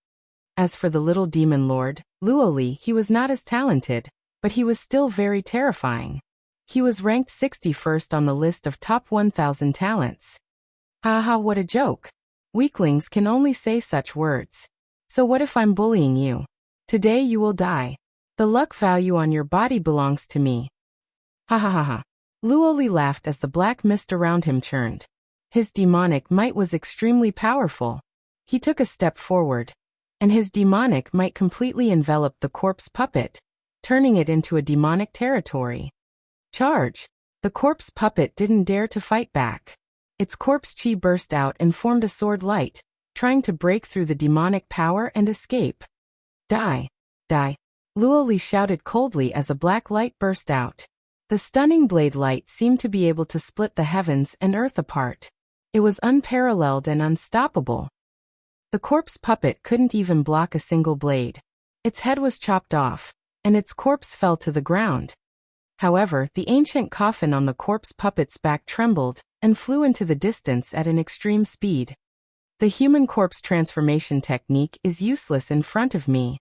As for the Little Demon Lord, Luo Li, he was not as talented, but he was still very terrifying. He was ranked 61st on the list of top 1,000 talents. Haha, what a joke. Weaklings can only say such words. So what if I'm bullying you? Today you will die. The luck value on your body belongs to me. Ha ha ha ha. Luo Li laughed as the black mist around him churned. His demonic might was extremely powerful. He took a step forward, and his demonic might completely enveloped the corpse puppet, turning it into a demonic territory. Charge! The corpse puppet didn't dare to fight back. Its corpse chi burst out and formed a sword light, trying to break through the demonic power and escape. Die! Die! Luo Li shouted coldly as a black light burst out. The stunning blade light seemed to be able to split the heavens and earth apart. It was unparalleled and unstoppable. The corpse puppet couldn't even block a single blade. Its head was chopped off, and its corpse fell to the ground. However, the ancient coffin on the corpse puppet's back trembled and flew into the distance at an extreme speed. The human corpse transformation technique is useless in front of me.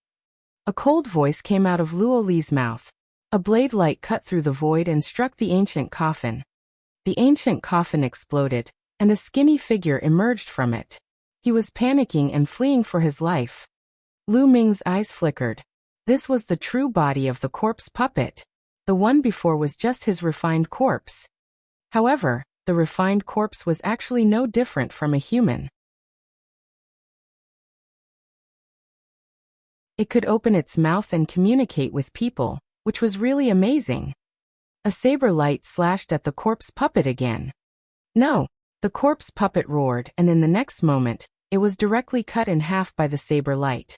A cold voice came out of Luo Li's mouth. A blade light cut through the void and struck the ancient coffin. The ancient coffin exploded, and a skinny figure emerged from it. He was panicking and fleeing for his life. Lu Ming's eyes flickered. This was the true body of the corpse puppet. The one before was just his refined corpse. However, the refined corpse was actually no different from a human. It could open its mouth and communicate with people, which was really amazing. A saber light slashed at the corpse puppet again. No! The corpse puppet roared, and in the next moment, it was directly cut in half by the saber light.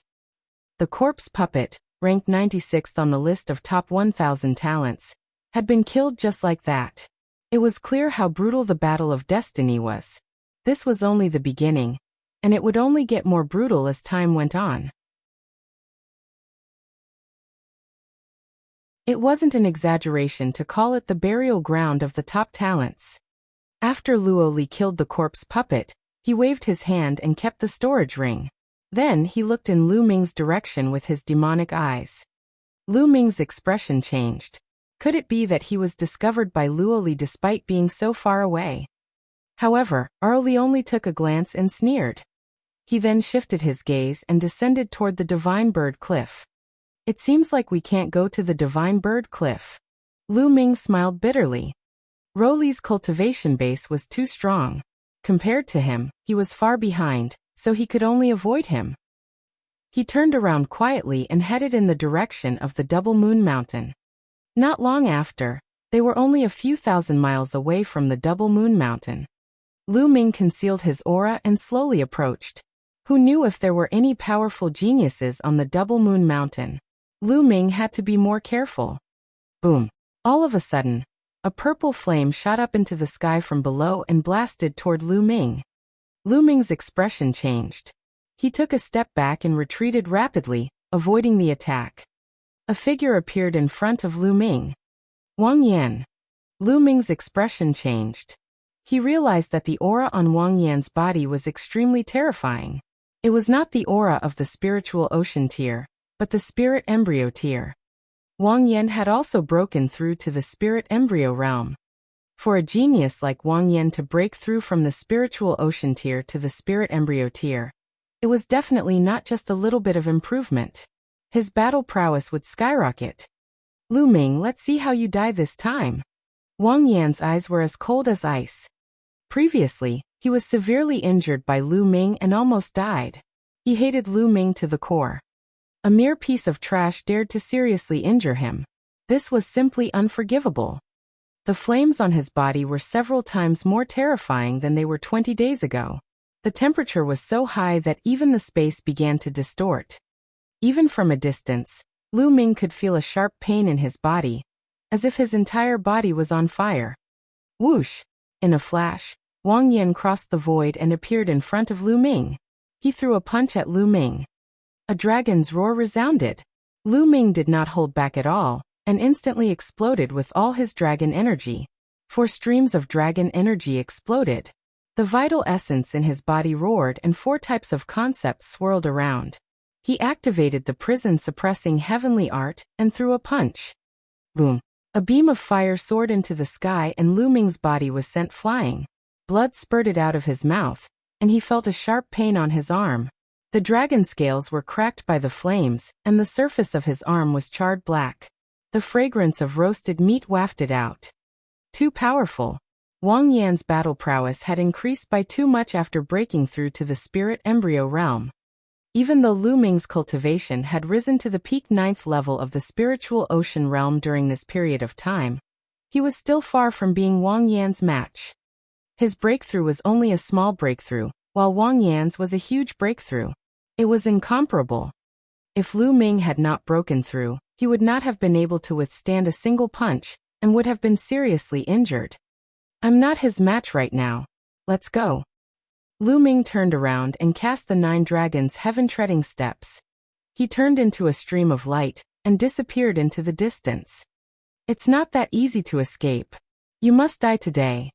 The corpse puppet, ranked 96th on the list of top 1,000 talents, had been killed just like that. It was clear how brutal the battle of destiny was. This was only the beginning, and it would only get more brutal as time went on. It wasn't an exaggeration to call it the burial ground of the top talents. After Luo Li killed the corpse puppet, he waved his hand and kept the storage ring. Then he looked in Lu Ming's direction with his demonic eyes. Lu Ming's expression changed. Could it be that he was discovered by Luo Li despite being so far away? However, Li only took a glance and sneered. He then shifted his gaze and descended toward the Divine Bird Cliff. It seems like we can't go to the Divine Bird Cliff. Lu Ming smiled bitterly. Li's cultivation base was too strong. Compared to him, he was far behind, so he could only avoid him. He turned around quietly and headed in the direction of the Double Moon Mountain. Not long after, they were only a few thousand miles away from the Double Moon Mountain. Lu Ming concealed his aura and slowly approached. Who knew if there were any powerful geniuses on the Double Moon Mountain? Lu Ming had to be more careful. Boom! All of a sudden, a purple flame shot up into the sky from below and blasted toward Lu Ming. Lu Ming's expression changed. He took a step back and retreated rapidly, avoiding the attack. A figure appeared in front of Lu Ming. Wang Yan. Lu Ming's expression changed. He realized that the aura on Wang Yan's body was extremely terrifying. It was not the aura of the spiritual ocean tier, but the spirit embryo tier. Wang Yan had also broken through to the spirit embryo realm. For a genius like Wang Yan to break through from the spiritual ocean tier to the spirit embryo tier, it was definitely not just a little bit of improvement. His battle prowess would skyrocket. Lu Ming, let's see how you die this time. Wang Yan's eyes were as cold as ice. Previously, he was severely injured by Lu Ming and almost died. He hated Lu Ming to the core. A mere piece of trash dared to seriously injure him. This was simply unforgivable. The flames on his body were several times more terrifying than they were 20 days ago. The temperature was so high that even the space began to distort. Even from a distance, Lu Ming could feel a sharp pain in his body, as if his entire body was on fire. Whoosh! In a flash, Wang Yan crossed the void and appeared in front of Lu Ming. He threw a punch at Lu Ming. A dragon's roar resounded. Lu Ming did not hold back at all, and instantly exploded with all his dragon energy. 4 streams of dragon energy exploded. The vital essence in his body roared and 4 types of concepts swirled around. He activated the prison-suppressing heavenly art and threw a punch. Boom! A beam of fire soared into the sky and Lu Ming's body was sent flying. Blood spurted out of his mouth, and he felt a sharp pain on his arm. The dragon scales were cracked by the flames, and the surface of his arm was charred black. The fragrance of roasted meat wafted out. Too powerful. Wang Yan's battle prowess had increased by too much after breaking through to the spirit embryo realm. Even though Lu Ming's cultivation had risen to the peak 9th level of the spiritual ocean realm during this period of time, he was still far from being Wang Yan's match. His breakthrough was only a small breakthrough, while Wang Yan's was a huge breakthrough. It was incomparable. If Lu Ming had not broken through, he would not have been able to withstand a single punch, and would have been seriously injured. I'm not his match right now. Let's go. Lu Ming turned around and cast the 9 dragons' heaven-treading steps. He turned into a stream of light, and disappeared into the distance. It's not that easy to escape. You must die today.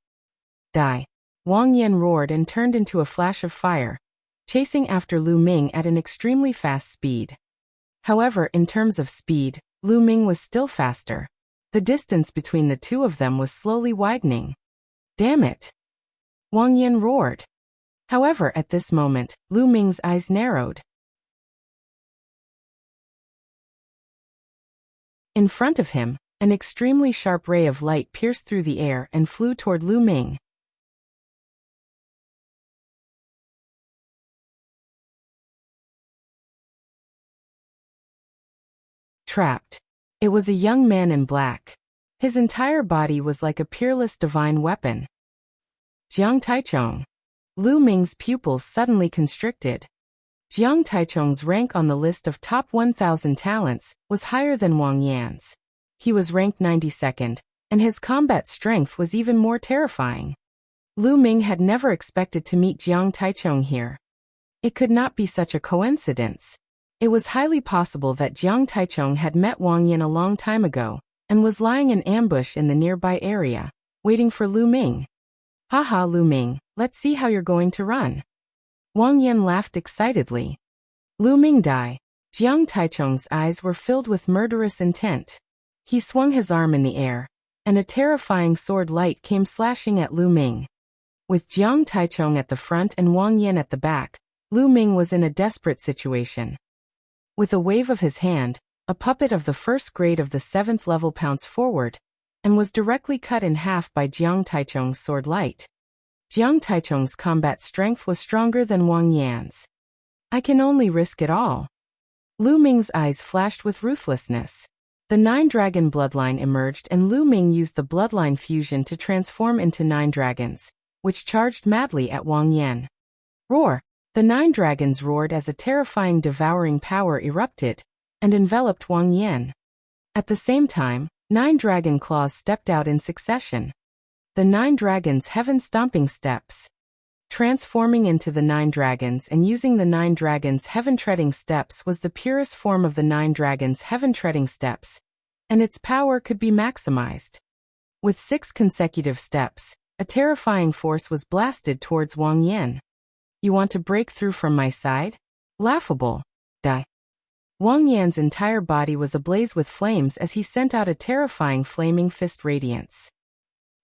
Die. Wang Yan roared and turned into a flash of fire, chasing after Lu Ming at an extremely fast speed. However, in terms of speed, Lu Ming was still faster. The distance between the two of them was slowly widening. Damn it! Wang Yan roared. However, at this moment, Lu Ming's eyes narrowed. In front of him, an extremely sharp ray of light pierced through the air and flew toward Lu Ming. Trapped. It was a young man in black. His entire body was like a peerless divine weapon. Jiang Taichong. Lu Ming's pupils suddenly constricted. Jiang Taichong's rank on the list of top 1,000 talents was higher than Wang Yan's. He was ranked 92nd, and his combat strength was even more terrifying. Lu Ming had never expected to meet Jiang Taichong here. It could not be such a coincidence. It was highly possible that Jiang Taichong had met Wang Yan a long time ago, and was lying in ambush in the nearby area, waiting for Lu Ming. Haha, Lu Ming, let's see how you're going to run. Wang Yan laughed excitedly. Lu Ming die. Jiang Taichong's eyes were filled with murderous intent. He swung his arm in the air, and a terrifying sword light came slashing at Lu Ming. With Jiang Taichong at the front and Wang Yan at the back, Lu Ming was in a desperate situation. With a wave of his hand, a puppet of the 1st grade of the 7th level pounced forward, and was directly cut in half by Jiang Taichong's sword light. Jiang Taichong's combat strength was stronger than Wang Yan's. I can only risk it all. Lu Ming's eyes flashed with ruthlessness. The 9-dragon bloodline emerged and Lu Ming used the bloodline fusion to transform into 9 dragons, which charged madly at Wang Yan. Roar! The 9 dragons roared as a terrifying devouring power erupted, and enveloped Wang Yan. At the same time, 9 dragon claws stepped out in succession. The 9 dragons' heaven-stomping steps. Transforming into the 9 dragons and using the 9 dragons' heaven-treading steps was the purest form of the 9 dragons' heaven-treading steps, and its power could be maximized. With 6 consecutive steps, a terrifying force was blasted towards Wang Yan. You want to break through from my side? Laughable. Die. Wang Yan's entire body was ablaze with flames as he sent out a terrifying flaming fist radiance.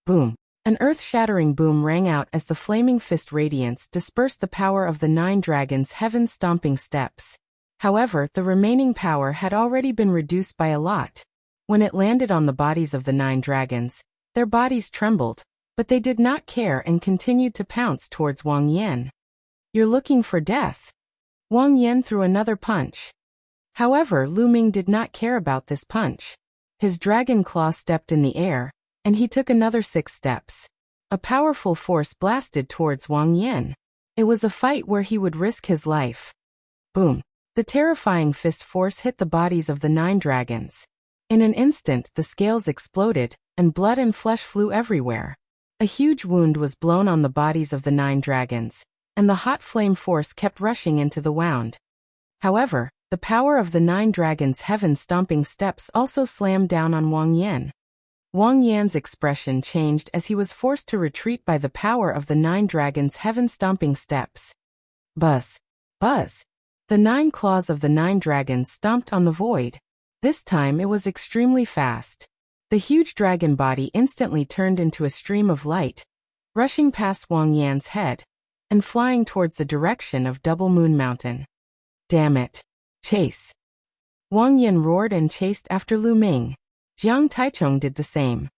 Boom. An earth-shattering boom rang out as the flaming fist radiance dispersed the power of the 9 dragons' heaven-stomping steps. However, the remaining power had already been reduced by a lot. When it landed on the bodies of the 9 dragons, their bodies trembled, but they did not care and continued to pounce towards Wang Yan. You're looking for death. Wang Yan threw another punch. However, Lu Ming did not care about this punch. His dragon claw stepped in the air, and he took another 6 steps. A powerful force blasted towards Wang Yan. It was a fight where he would risk his life. Boom. The terrifying fist force hit the bodies of the 9 dragons. In an instant, the scales exploded, and blood and flesh flew everywhere. A huge wound was blown on the bodies of the 9 dragons, and the hot flame force kept rushing into the wound. However, The power of the 9 dragons' heaven-stomping steps also slammed down on Wang Yan. Wang Yan's expression changed as he was forced to retreat by the power of the 9 dragons' heaven-stomping steps. Buzz! Buzz! The 9 claws of the 9 dragons stomped on the void. This time it was extremely fast. The huge dragon body instantly turned into a stream of light, rushing past Wang Yan's head, and flying towards the direction of Double Moon Mountain. Damn it! Chase! Wang Yan roared and chased after Lu Ming. Jiang Taichung did the same.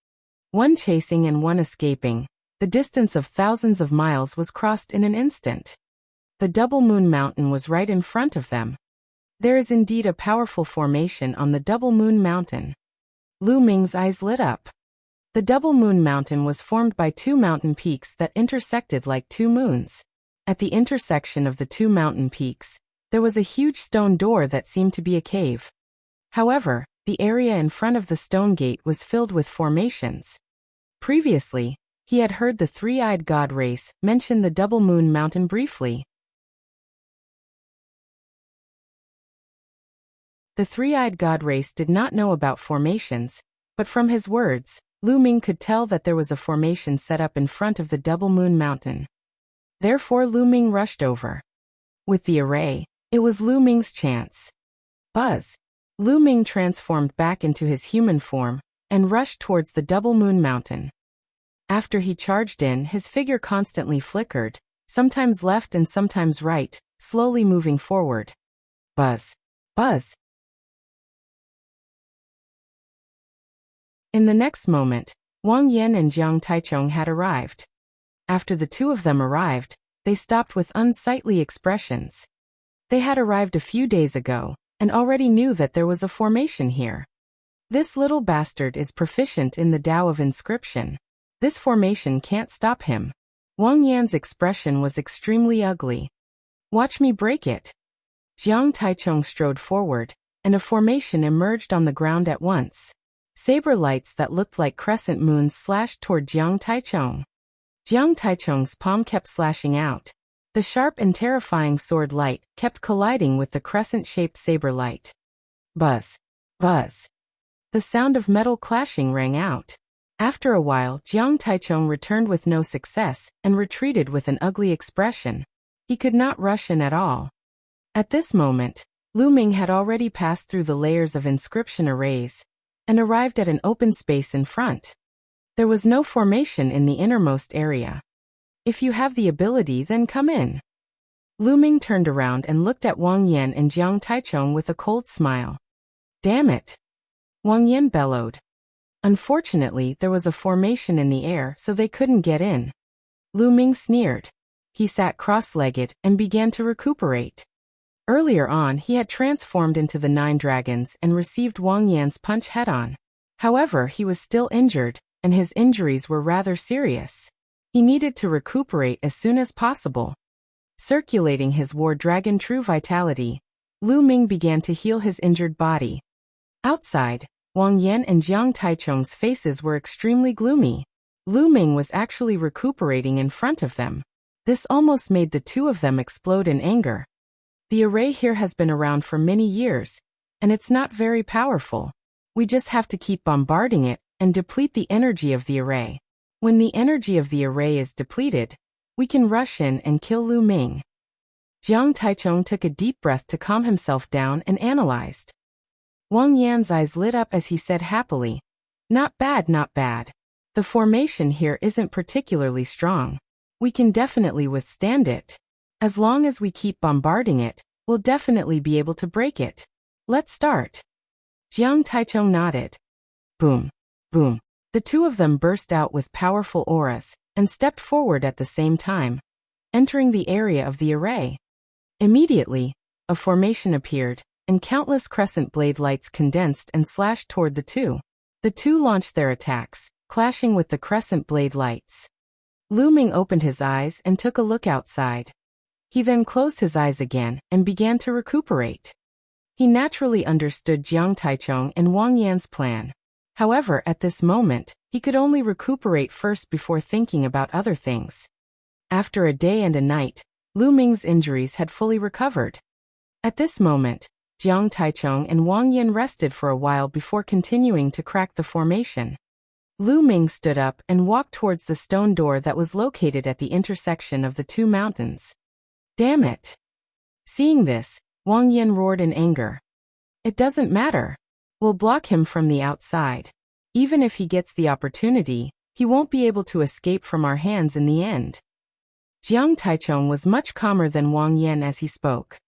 One chasing and one escaping, the distance of thousands of miles was crossed in an instant. The Double Moon Mountain was right in front of them. There is indeed a powerful formation on the Double Moon Mountain. Lu Ming's eyes lit up. The Double Moon Mountain was formed by 2 mountain peaks that intersected like 2 moons. At the intersection of the 2 mountain peaks, there was a huge stone door that seemed to be a cave. However, the area in front of the stone gate was filled with formations. Previously, he had heard the 3-eyed god race mention the Double Moon Mountain briefly. The 3-eyed god race did not know about formations, but from his words, Lu Ming could tell that there was a formation set up in front of the Double Moon Mountain. Therefore Lu Ming rushed over. With the array, it was Lu Ming's chance. Buzz! Lu Ming transformed back into his human form and rushed towards the Double Moon Mountain. After he charged in, his figure constantly flickered, sometimes left and sometimes right, slowly moving forward. Buzz! Buzz! In the next moment, Wang Yan and Jiang Taichung had arrived. After the 2 of them arrived, they stopped with unsightly expressions. They had arrived a few days ago, and already knew that there was a formation here. This little bastard is proficient in the Tao of inscription. This formation can't stop him. Wang Yan's expression was extremely ugly. Watch me break it. Jiang Taichung strode forward, and a formation emerged on the ground at once. Saber lights that looked like crescent moons slashed toward Jiang Taichung. Jiang Taichung's palm kept slashing out. The sharp and terrifying sword light kept colliding with the crescent-shaped saber light. Buzz! Buzz! The sound of metal clashing rang out. After a while, Jiang Taichung returned with no success and retreated with an ugly expression. He could not rush in at all. At this moment, Lu Ming had already passed through the layers of inscription arrays and arrived at an open space in front. There was no formation in the innermost area. If you have the ability, then come in. Lu Ming turned around and looked at Wang Yan and Jiang Taichung with a cold smile. Damn it! Wang Yan bellowed. Unfortunately, there was a formation in the air, so they couldn't get in. Lu Ming sneered. He sat cross-legged and began to recuperate. Earlier on, he had transformed into the 9 dragons and received Wang Yan's punch head-on. However, he was still injured, and his injuries were rather serious. He needed to recuperate as soon as possible. Circulating his War Dragon True Vitality, Lu Ming began to heal his injured body. Outside, Wang Yan and Jiang Taichung's faces were extremely gloomy. Lu Ming was actually recuperating in front of them. This almost made the 2 of them explode in anger. The array here has been around for many years, and it's not very powerful. We just have to keep bombarding it and deplete the energy of the array. When the energy of the array is depleted, we can rush in and kill Lu Ming. Jiang Taichung took a deep breath to calm himself down and analyzed. Wang Yan's eyes lit up as he said happily, Not bad, not bad. The formation here isn't particularly strong. We can definitely withstand it. As long as we keep bombarding it, we'll definitely be able to break it. Let's start. Jiang Taichung nodded. Boom, boom. The 2 of them burst out with powerful auras and stepped forward at the same time, entering the area of the array. Immediately, a formation appeared, and countless crescent blade lights condensed and slashed toward the 2. The 2 launched their attacks, clashing with the crescent blade lights. Lu Ming opened his eyes and took a look outside. He then closed his eyes again and began to recuperate. He naturally understood Jiang Taichung and Wang Yan's plan. However, at this moment, he could only recuperate first before thinking about other things. After a day and a night, Lu Ming's injuries had fully recovered. At this moment, Jiang Taichung and Wang Yan rested for a while before continuing to crack the formation. Lu Ming stood up and walked towards the stone door that was located at the intersection of the two mountains. Damn it! Seeing this, Wang Yan roared in anger. It doesn't matter. We'll block him from the outside. Even if he gets the opportunity, he won't be able to escape from our hands in the end. Jiang Taichung was much calmer than Wang Yan as he spoke.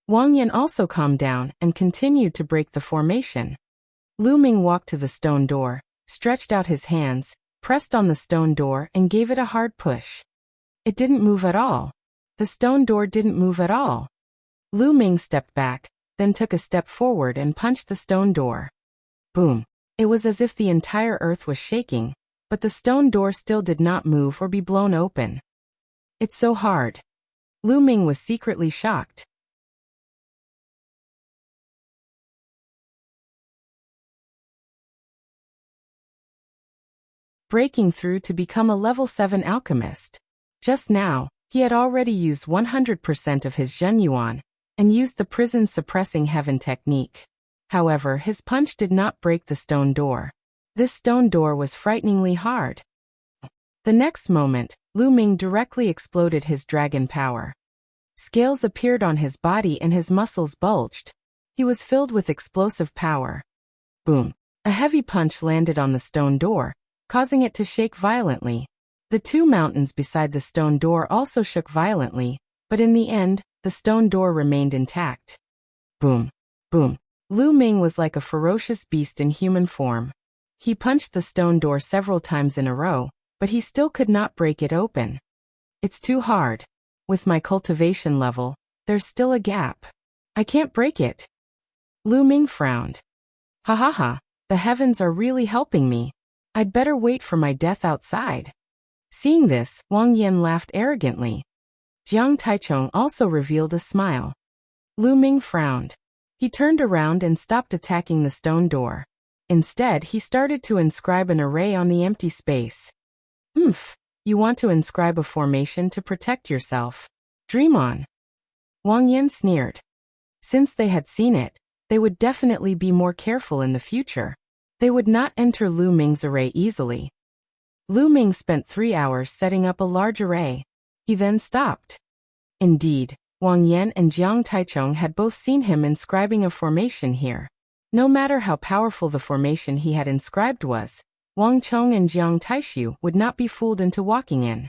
Wang Yan also calmed down and continued to break the formation. Lu Ming walked to the stone door, stretched out his hands, pressed on the stone door and gave it a hard push. It didn't move at all. The stone door didn't move at all. Lu Ming stepped back, then took a step forward and punched the stone door. Boom. It was as if the entire earth was shaking, but the stone door still did not move or be blown open. It's so hard. Lu Ming was secretly shocked. Breaking through to become a level 7 alchemist. Just now, he had already used 100% of his Zhen Yuan, and used the prison suppressing heaven technique. However, his punch did not break the stone door. This stone door was frighteningly hard. The next moment, Lu Ming directly exploded his dragon power. Scales appeared on his body and his muscles bulged. He was filled with explosive power. Boom! A heavy punch landed on the stone door, causing it to shake violently. The two mountains beside the stone door also shook violently, but in the end, the stone door remained intact. Boom! Boom! Lu Ming was like a ferocious beast in human form. He punched the stone door several times in a row, but he still could not break it open. It's too hard. With my cultivation level, there's still a gap. I can't break it. Lu Ming frowned. Ha ha ha, the heavens are really helping me. I'd better wait for my death outside. Seeing this, Wang Yan laughed arrogantly. Jiang Taichung also revealed a smile. Lu Ming frowned. He turned around and stopped attacking the stone door. Instead, he started to inscribe an array on the empty space. You want to inscribe a formation to protect yourself. Dream on. Wang Yan sneered. Since they had seen it, they would definitely be more careful in the future. They would not enter Lu Ming's array easily. Lu Ming spent 3 hours setting up a large array. He then stopped. Indeed, Wang Yan and Jiang Taichung had both seen him inscribing a formation here. No matter how powerful the formation he had inscribed was, Wang Chong and Jiang Taishu would not be fooled into walking in.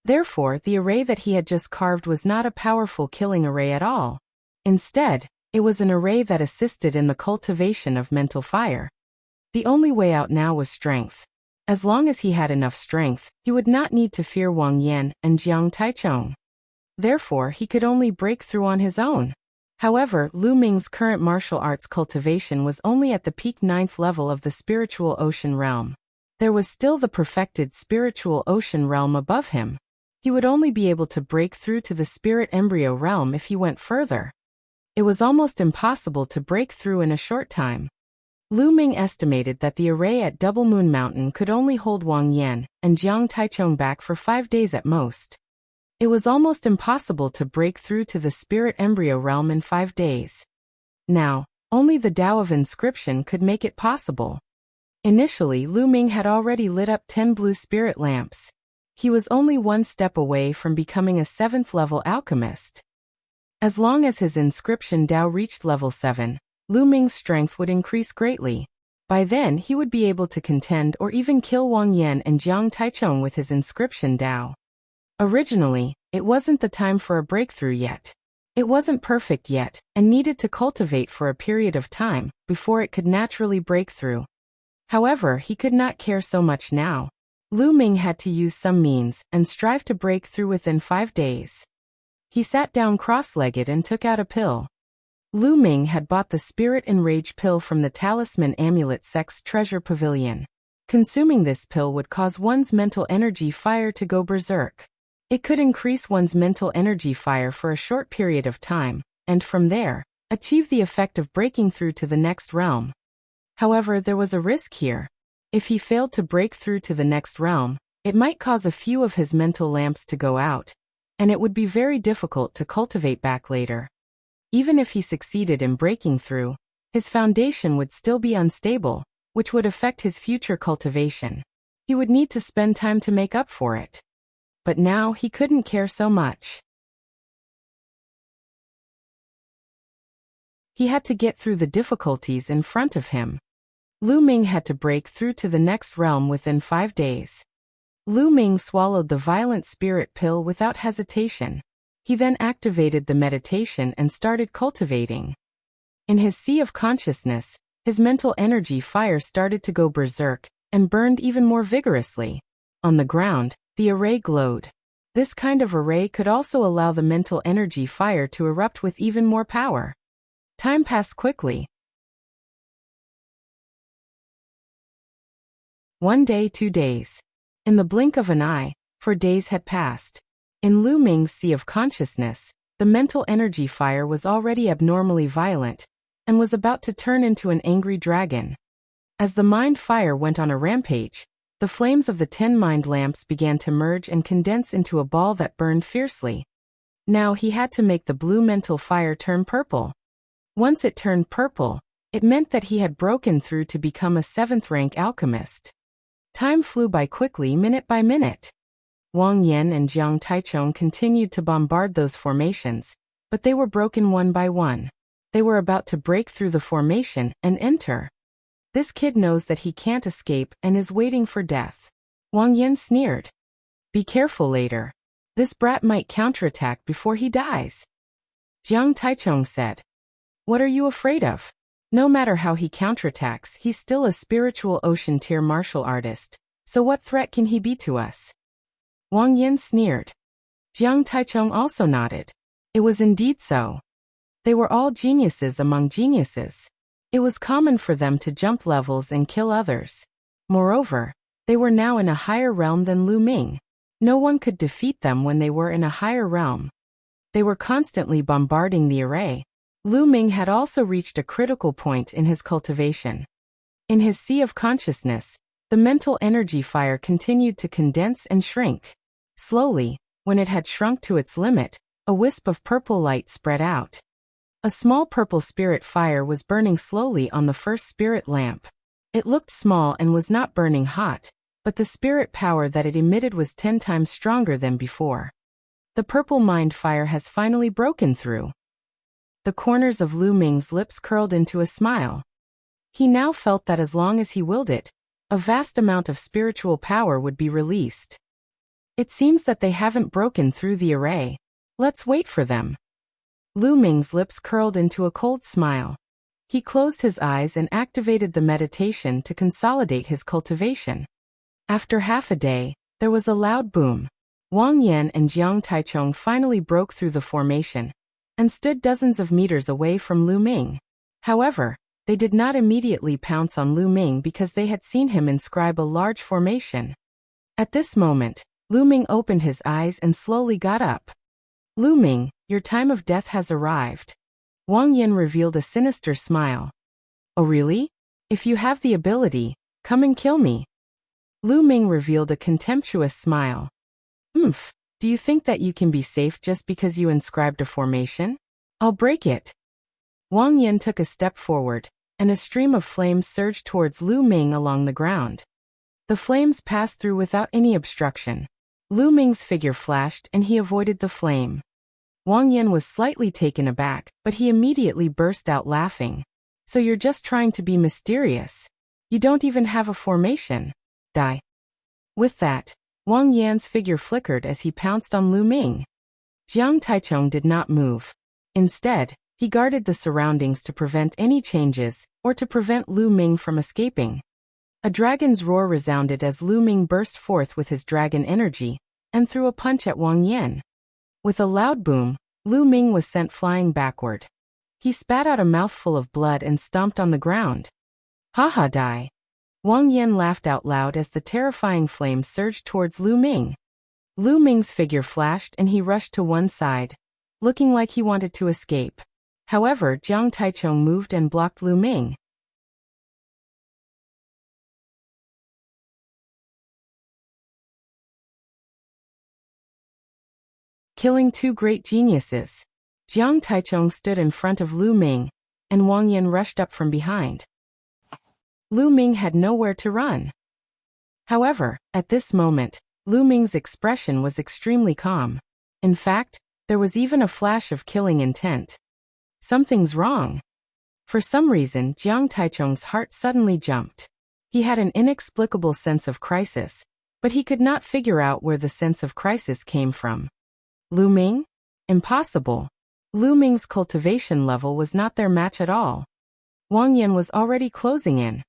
Therefore, the array that he had just carved was not a powerful killing array at all. Instead, it was an array that assisted in the cultivation of mental fire. The only way out now was strength. As long as he had enough strength, he would not need to fear Wang Yan and Jiang Taichung. Therefore, he could only break through on his own. However, Lu Ming's current martial arts cultivation was only at the peak 9th level of the spiritual ocean realm. There was still the perfected spiritual ocean realm above him. He would only be able to break through to the spirit embryo realm if he went further. It was almost impossible to break through in a short time. Lu Ming estimated that the array at Double Moon Mountain could only hold Wang Yan and Jiang Taichung back for 5 days at most. It was almost impossible to break through to the spirit embryo realm in 5 days. Now, only the Tao of Inscription could make it possible. Initially, Lu Ming had already lit up 10 blue spirit lamps. He was only 1 step away from becoming a 7th level alchemist. As long as his inscription Tao reached level 7, Lu Ming's strength would increase greatly. By then, he would be able to contend or even kill Wang Yan and Jiang Taichung with his inscription Tao. Originally, it wasn't the time for a breakthrough yet. It wasn't perfect yet, and needed to cultivate for a period of time before it could naturally break through. However, he could not care so much now. Lu Ming had to use some means and strive to break through within 5 days. He sat down cross-legged and took out a pill. Lu Ming had bought the Spirit Enrage pill from the Talisman Amulet Sect's Treasure Pavilion. Consuming this pill would cause one's mental energy fire to go berserk. It could increase one's mental energy fire for a short period of time, and from there, achieve the effect of breaking through to the next realm. However, there was a risk here. If he failed to break through to the next realm, it might cause a few of his mental lamps to go out, and it would be very difficult to cultivate back later. Even if he succeeded in breaking through, his foundation would still be unstable, which would affect his future cultivation. He would need to spend time to make up for it. But now he couldn't care so much. He had to get through the difficulties in front of him. Lu Ming had to break through to the next realm within 5 days. Lu Ming swallowed the violent spirit pill without hesitation. He then activated the meditation and started cultivating. In his sea of consciousness, his mental energy fire started to go berserk and burned even more vigorously. On the ground, the array glowed. This kind of array could also allow the mental energy fire to erupt with even more power. Time passed quickly. 1 day, 2 days. In the blink of an eye, 4 days had passed. In Lu Ming's sea of consciousness, the mental energy fire was already abnormally violent and was about to turn into an angry dragon. As the mind fire went on a rampage, the flames of the 10 mind lamps began to merge and condense into a ball that burned fiercely. Now he had to make the blue mental fire turn purple. Once it turned purple, it meant that he had broken through to become a 7th-rank alchemist. Time flew by quickly minute by minute. Wang Yan and Jiang Taichong continued to bombard those formations, but they were broken one by one. They were about to break through the formation and enter. This kid knows that he can't escape and is waiting for death. Wang Yan sneered. Be careful later. This brat might counterattack before he dies. Jiang Taichong said. What are you afraid of? No matter how he counterattacks, he's still a spiritual ocean-tier martial artist, so what threat can he be to us? Wang Yan sneered. Jiang Taichong also nodded. It was indeed so. They were all geniuses among geniuses. It was common for them to jump levels and kill others. Moreover, they were now in a higher realm than Lu Ming. No one could defeat them when they were in a higher realm. They were constantly bombarding the array. Lu Ming had also reached a critical point in his cultivation. In his sea of consciousness, the mental energy fire continued to condense and shrink. Slowly, when it had shrunk to its limit, a wisp of purple light spread out. A small purple spirit fire was burning slowly on the first spirit lamp. It looked small and was not burning hot, but the spirit power that it emitted was 10 times stronger than before. The purple mind fire has finally broken through. The corners of Lu Ming's lips curled into a smile. He now felt that as long as he willed it, a vast amount of spiritual power would be released. It seems that they haven't broken through the array. Let's wait for them. Lu Ming's lips curled into a cold smile. He closed his eyes and activated the meditation to consolidate his cultivation. After half a day, there was a loud boom. Wang Yan and Jiang Taichong finally broke through the formation and stood dozens of meters away from Lu Ming. However, they did not immediately pounce on Lu Ming because they had seen him inscribe a large formation. At this moment, Lu Ming opened his eyes and slowly got up. Lu Ming, your time of death has arrived. Wang Yan revealed a sinister smile. Oh really? If you have the ability, come and kill me. Lu Ming revealed a contemptuous smile. Do you think that you can be safe just because you inscribed a formation? I'll break it. Wang Yan took a step forward, and a stream of flames surged towards Lu Ming along the ground. The flames passed through without any obstruction. Lu Ming's figure flashed and he avoided the flame. Wang Yan was slightly taken aback, but he immediately burst out laughing. So you're just trying to be mysterious. You don't even have a formation. Die. With that, Wang Yan's figure flickered as he pounced on Lu Ming. Jiang Taichong did not move. Instead, he guarded the surroundings to prevent any changes or to prevent Lu Ming from escaping. A dragon's roar resounded as Lu Ming burst forth with his dragon energy and threw a punch at Wang Yan. With a loud boom, Lu Ming was sent flying backward. He spat out a mouthful of blood and stomped on the ground. Haha, die. Wang Yan laughed out loud as the terrifying flames surged towards Lu Ming. Lu Ming's figure flashed and he rushed to one side, looking like he wanted to escape. However, Jiang Taichong moved and blocked Lu Ming. Killing 2 great geniuses. Jiang Taichung stood in front of Lu Ming, and Wang Yan rushed up from behind. Lu Ming had nowhere to run. However, at this moment, Lu Ming's expression was extremely calm. In fact, there was even a flash of killing intent. Something's wrong. For some reason, Jiang Taichung's heart suddenly jumped. He had an inexplicable sense of crisis, but he could not figure out where the sense of crisis came from. Lu Ming? Impossible. Lu Ming's cultivation level was not their match at all. Wang Yan was already closing in.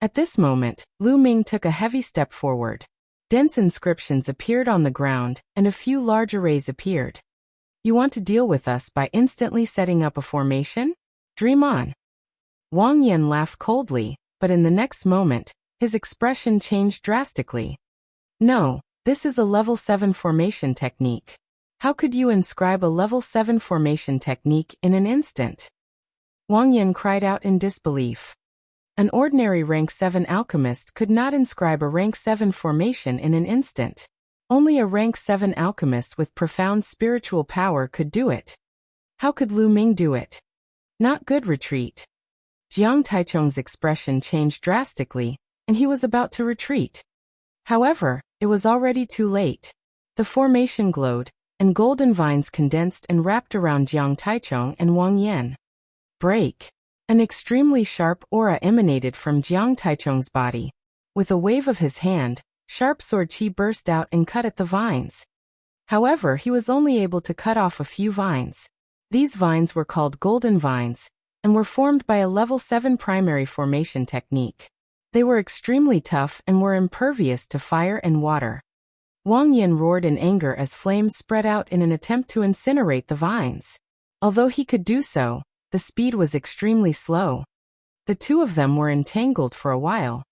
At this moment, Lu Ming took a heavy step forward. Dense inscriptions appeared on the ground, and a few large arrays appeared. You want to deal with us by instantly setting up a formation? Dream on. Wang Yan laughed coldly, but in the next moment, his expression changed drastically. No, this is a level 7 formation technique. How could you inscribe a level 7 formation technique in an instant? Wang Yan cried out in disbelief. An ordinary rank 7 alchemist could not inscribe a rank 7 formation in an instant. Only a rank 7 alchemist with profound spiritual power could do it. How could Lu Ming do it? Not good. Retreat. Jiang Taichung's expression changed drastically, and he was about to retreat. However, it was already too late. The formation glowed, and golden vines condensed and wrapped around Jiang Taichung and Wang Yan. Break. An extremely sharp aura emanated from Jiang Taichung's body. With a wave of his hand, sharp sword qi burst out and cut at the vines. However, he was only able to cut off a few vines. These vines were called golden vines, and were formed by a level 7 primary formation technique. They were extremely tough and were impervious to fire and water. Wang Yan roared in anger as flames spread out in an attempt to incinerate the vines. Although he could do so, the speed was extremely slow. The two of them were entangled for a while.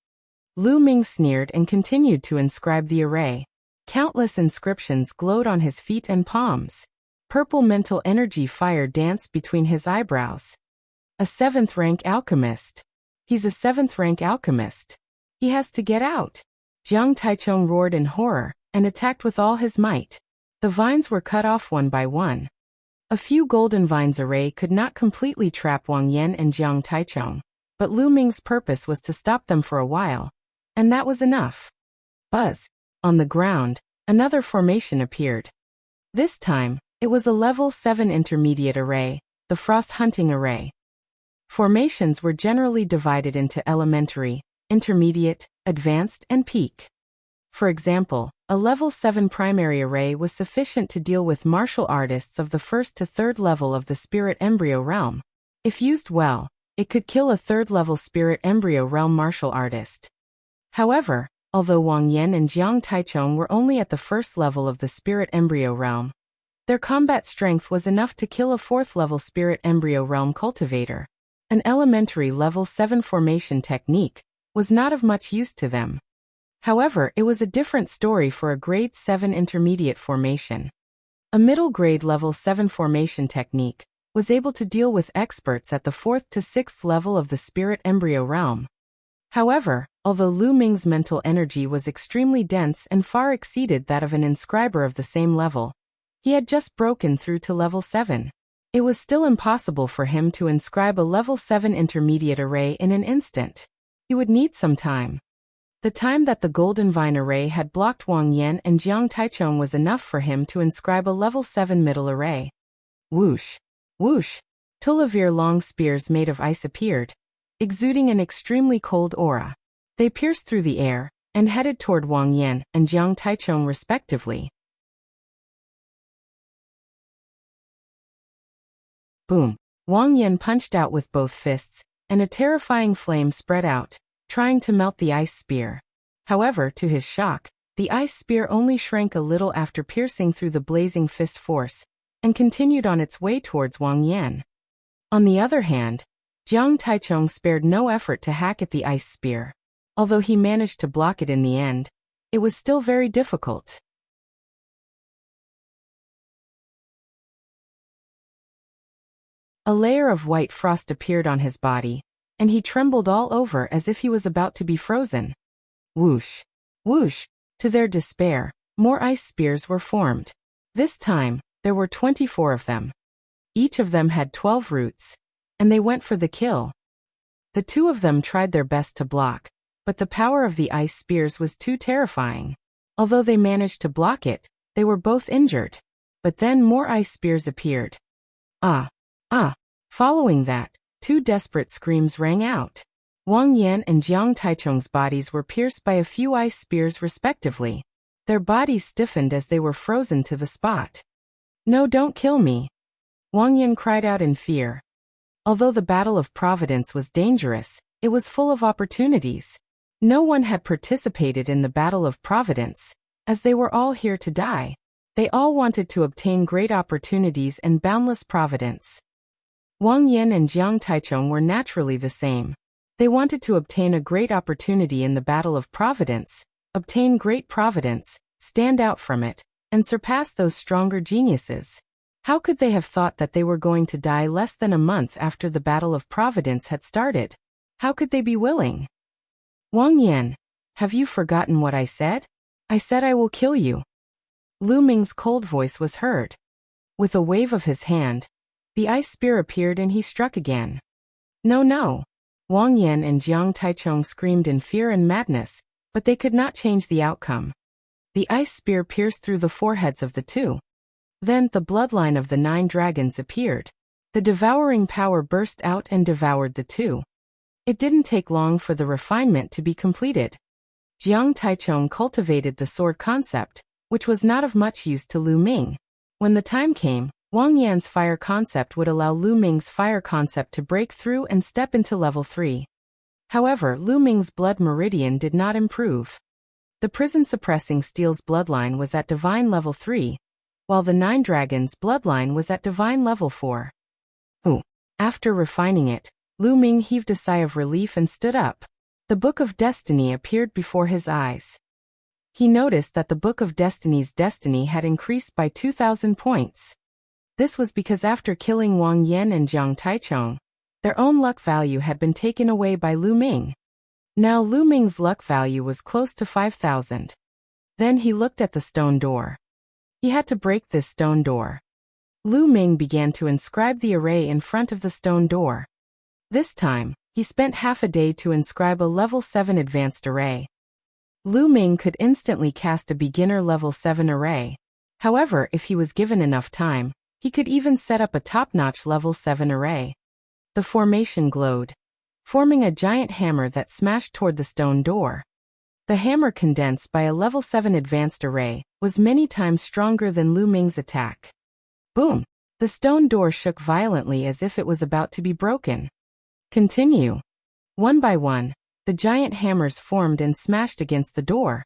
Lu Ming sneered and continued to inscribe the array. Countless inscriptions glowed on his feet and palms. Purple mental energy fire danced between his eyebrows. A 7th rank alchemist. He's a 7th rank alchemist. He has to get out. Jiang Taichung roared in horror, and attacked with all his might. The vines were cut off one by one. A few golden vines array could not completely trap Wang Yan and Jiang Taichung, but Lu Ming's purpose was to stop them for a while, and that was enough. Buzz. On the ground, another formation appeared. This time, it was a level 7 intermediate array, the Frost Hunting Array. Formations were generally divided into elementary, intermediate, advanced, and peak. For example, a level 7 primary array was sufficient to deal with martial artists of the 1st to 3rd level of the Spirit Embryo Realm. If used well, it could kill a 3rd level Spirit Embryo Realm martial artist. However, although Wang Yan and Jiang Taichung were only at the 1st level of the Spirit Embryo Realm, their combat strength was enough to kill a 4th level Spirit Embryo Realm cultivator. An elementary level 7 formation technique was not of much use to them. However, it was a different story for a grade 7 intermediate formation. A middle grade level 7 formation technique was able to deal with experts at the 4th to 6th level of the Spirit Embryo Realm. However, although Lu Ming's mental energy was extremely dense and far exceeded that of an inscriber of the same level, he had just broken through to level 7. It was still impossible for him to inscribe a level 7 intermediate array in an instant. He would need some time. The time that the Golden Vine array had blocked Wang Yan and Jiang Taichung was enough for him to inscribe a level 7 middle array. Whoosh! Whoosh! Tulavir long spears made of ice appeared, exuding an extremely cold aura. They pierced through the air, and headed toward Wang Yan and Jiang Taichung respectively. Boom! Wang Yan punched out with both fists, and a terrifying flame spread out, trying to melt the ice spear. However, to his shock, the ice spear only shrank a little after piercing through the blazing fist force, and continued on its way towards Wang Yan. On the other hand, Jiang Taichung spared no effort to hack at the ice spear. Although he managed to block it in the end, it was still very difficult. A layer of white frost appeared on his body, and he trembled all over as if he was about to be frozen. Whoosh! Whoosh! To their despair, more ice spears were formed. This time, there were 24 of them. Each of them had 12 roots, and they went for the kill. The two of them tried their best to block, but the power of the ice spears was too terrifying. Although they managed to block it, they were both injured. But then more ice spears appeared. Ah! Ah! Following that, two desperate screams rang out. Wang Yan and Jiang Taichung's bodies were pierced by a few ice spears respectively. Their bodies stiffened as they were frozen to the spot. "No, don't kill me!" Wang Yan cried out in fear. Although the Battle of Providence was dangerous, it was full of opportunities. No one had participated in the Battle of Providence, as they were all here to die. They all wanted to obtain great opportunities and boundless providence. Wang Yan and Jiang Taichung were naturally the same. They wanted to obtain a great opportunity in the Battle of Providence, obtain great providence, stand out from it, and surpass those stronger geniuses. How could they have thought that they were going to die less than a month after the Battle of Providence had started? How could they be willing? "Wang Yan, have you forgotten what I said? I said I will kill you." Lu Ming's cold voice was heard. With a wave of his hand, the ice spear appeared and he struck again. "No, no!" Wang Yan and Jiang Taichung screamed in fear and madness, but they could not change the outcome. The ice spear pierced through the foreheads of the two. Then the bloodline of the 9 dragons appeared. The devouring power burst out and devoured the two. It didn't take long for the refinement to be completed. Jiang Taichung cultivated the sword concept, which was not of much use to Lu Ming. When the time came, Wang Yan's fire concept would allow Lu Ming's fire concept to break through and step into level 3. However, Lu Ming's blood meridian did not improve. The prison-suppressing steel's bloodline was at divine level 3, while the 9 dragons' bloodline was at divine level 4. After refining it, Lu Ming heaved a sigh of relief and stood up. The Book of Destiny appeared before his eyes. He noticed that the Book of Destiny's destiny had increased by 2,000 points. This was because after killing Wang Yan and Jiang Taichung, their own luck value had been taken away by Lu Ming. Now Lu Ming's luck value was close to 5,000. Then he looked at the stone door. He had to break this stone door. Lu Ming began to inscribe the array in front of the stone door. This time, he spent half a day to inscribe a level 7 advanced array. Lu Ming could instantly cast a beginner level 7 array. However, if he was given enough time, he could even set up a top-notch level 7 array. The formation glowed, forming a giant hammer that smashed toward the stone door. The hammer, condensed by a level 7 advanced array, was many times stronger than Lu Ming's attack. Boom! The stone door shook violently as if it was about to be broken. Continue. One by one, the giant hammers formed and smashed against the door.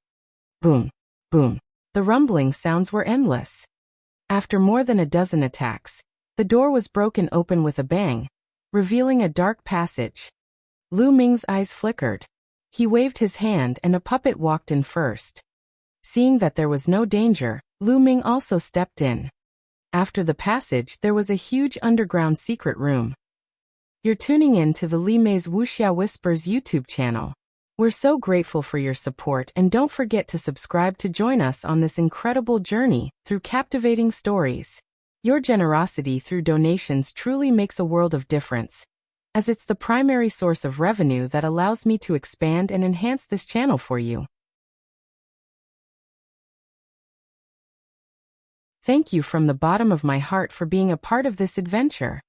Boom! Boom! The rumbling sounds were endless. After more than a dozen attacks, the door was broken open with a bang, revealing a dark passage. Lu Ming's eyes flickered. He waved his hand and a puppet walked in first. Seeing that there was no danger, Lu Ming also stepped in. After the passage, there was a huge underground secret room. You're tuning in to the Li Mei's Wuxia Whispers YouTube channel. We're so grateful for your support, and don't forget to subscribe to join us on this incredible journey through captivating stories. Your generosity through donations truly makes a world of difference, as it's the primary source of revenue that allows me to expand and enhance this channel for you. Thank you from the bottom of my heart for being a part of this adventure.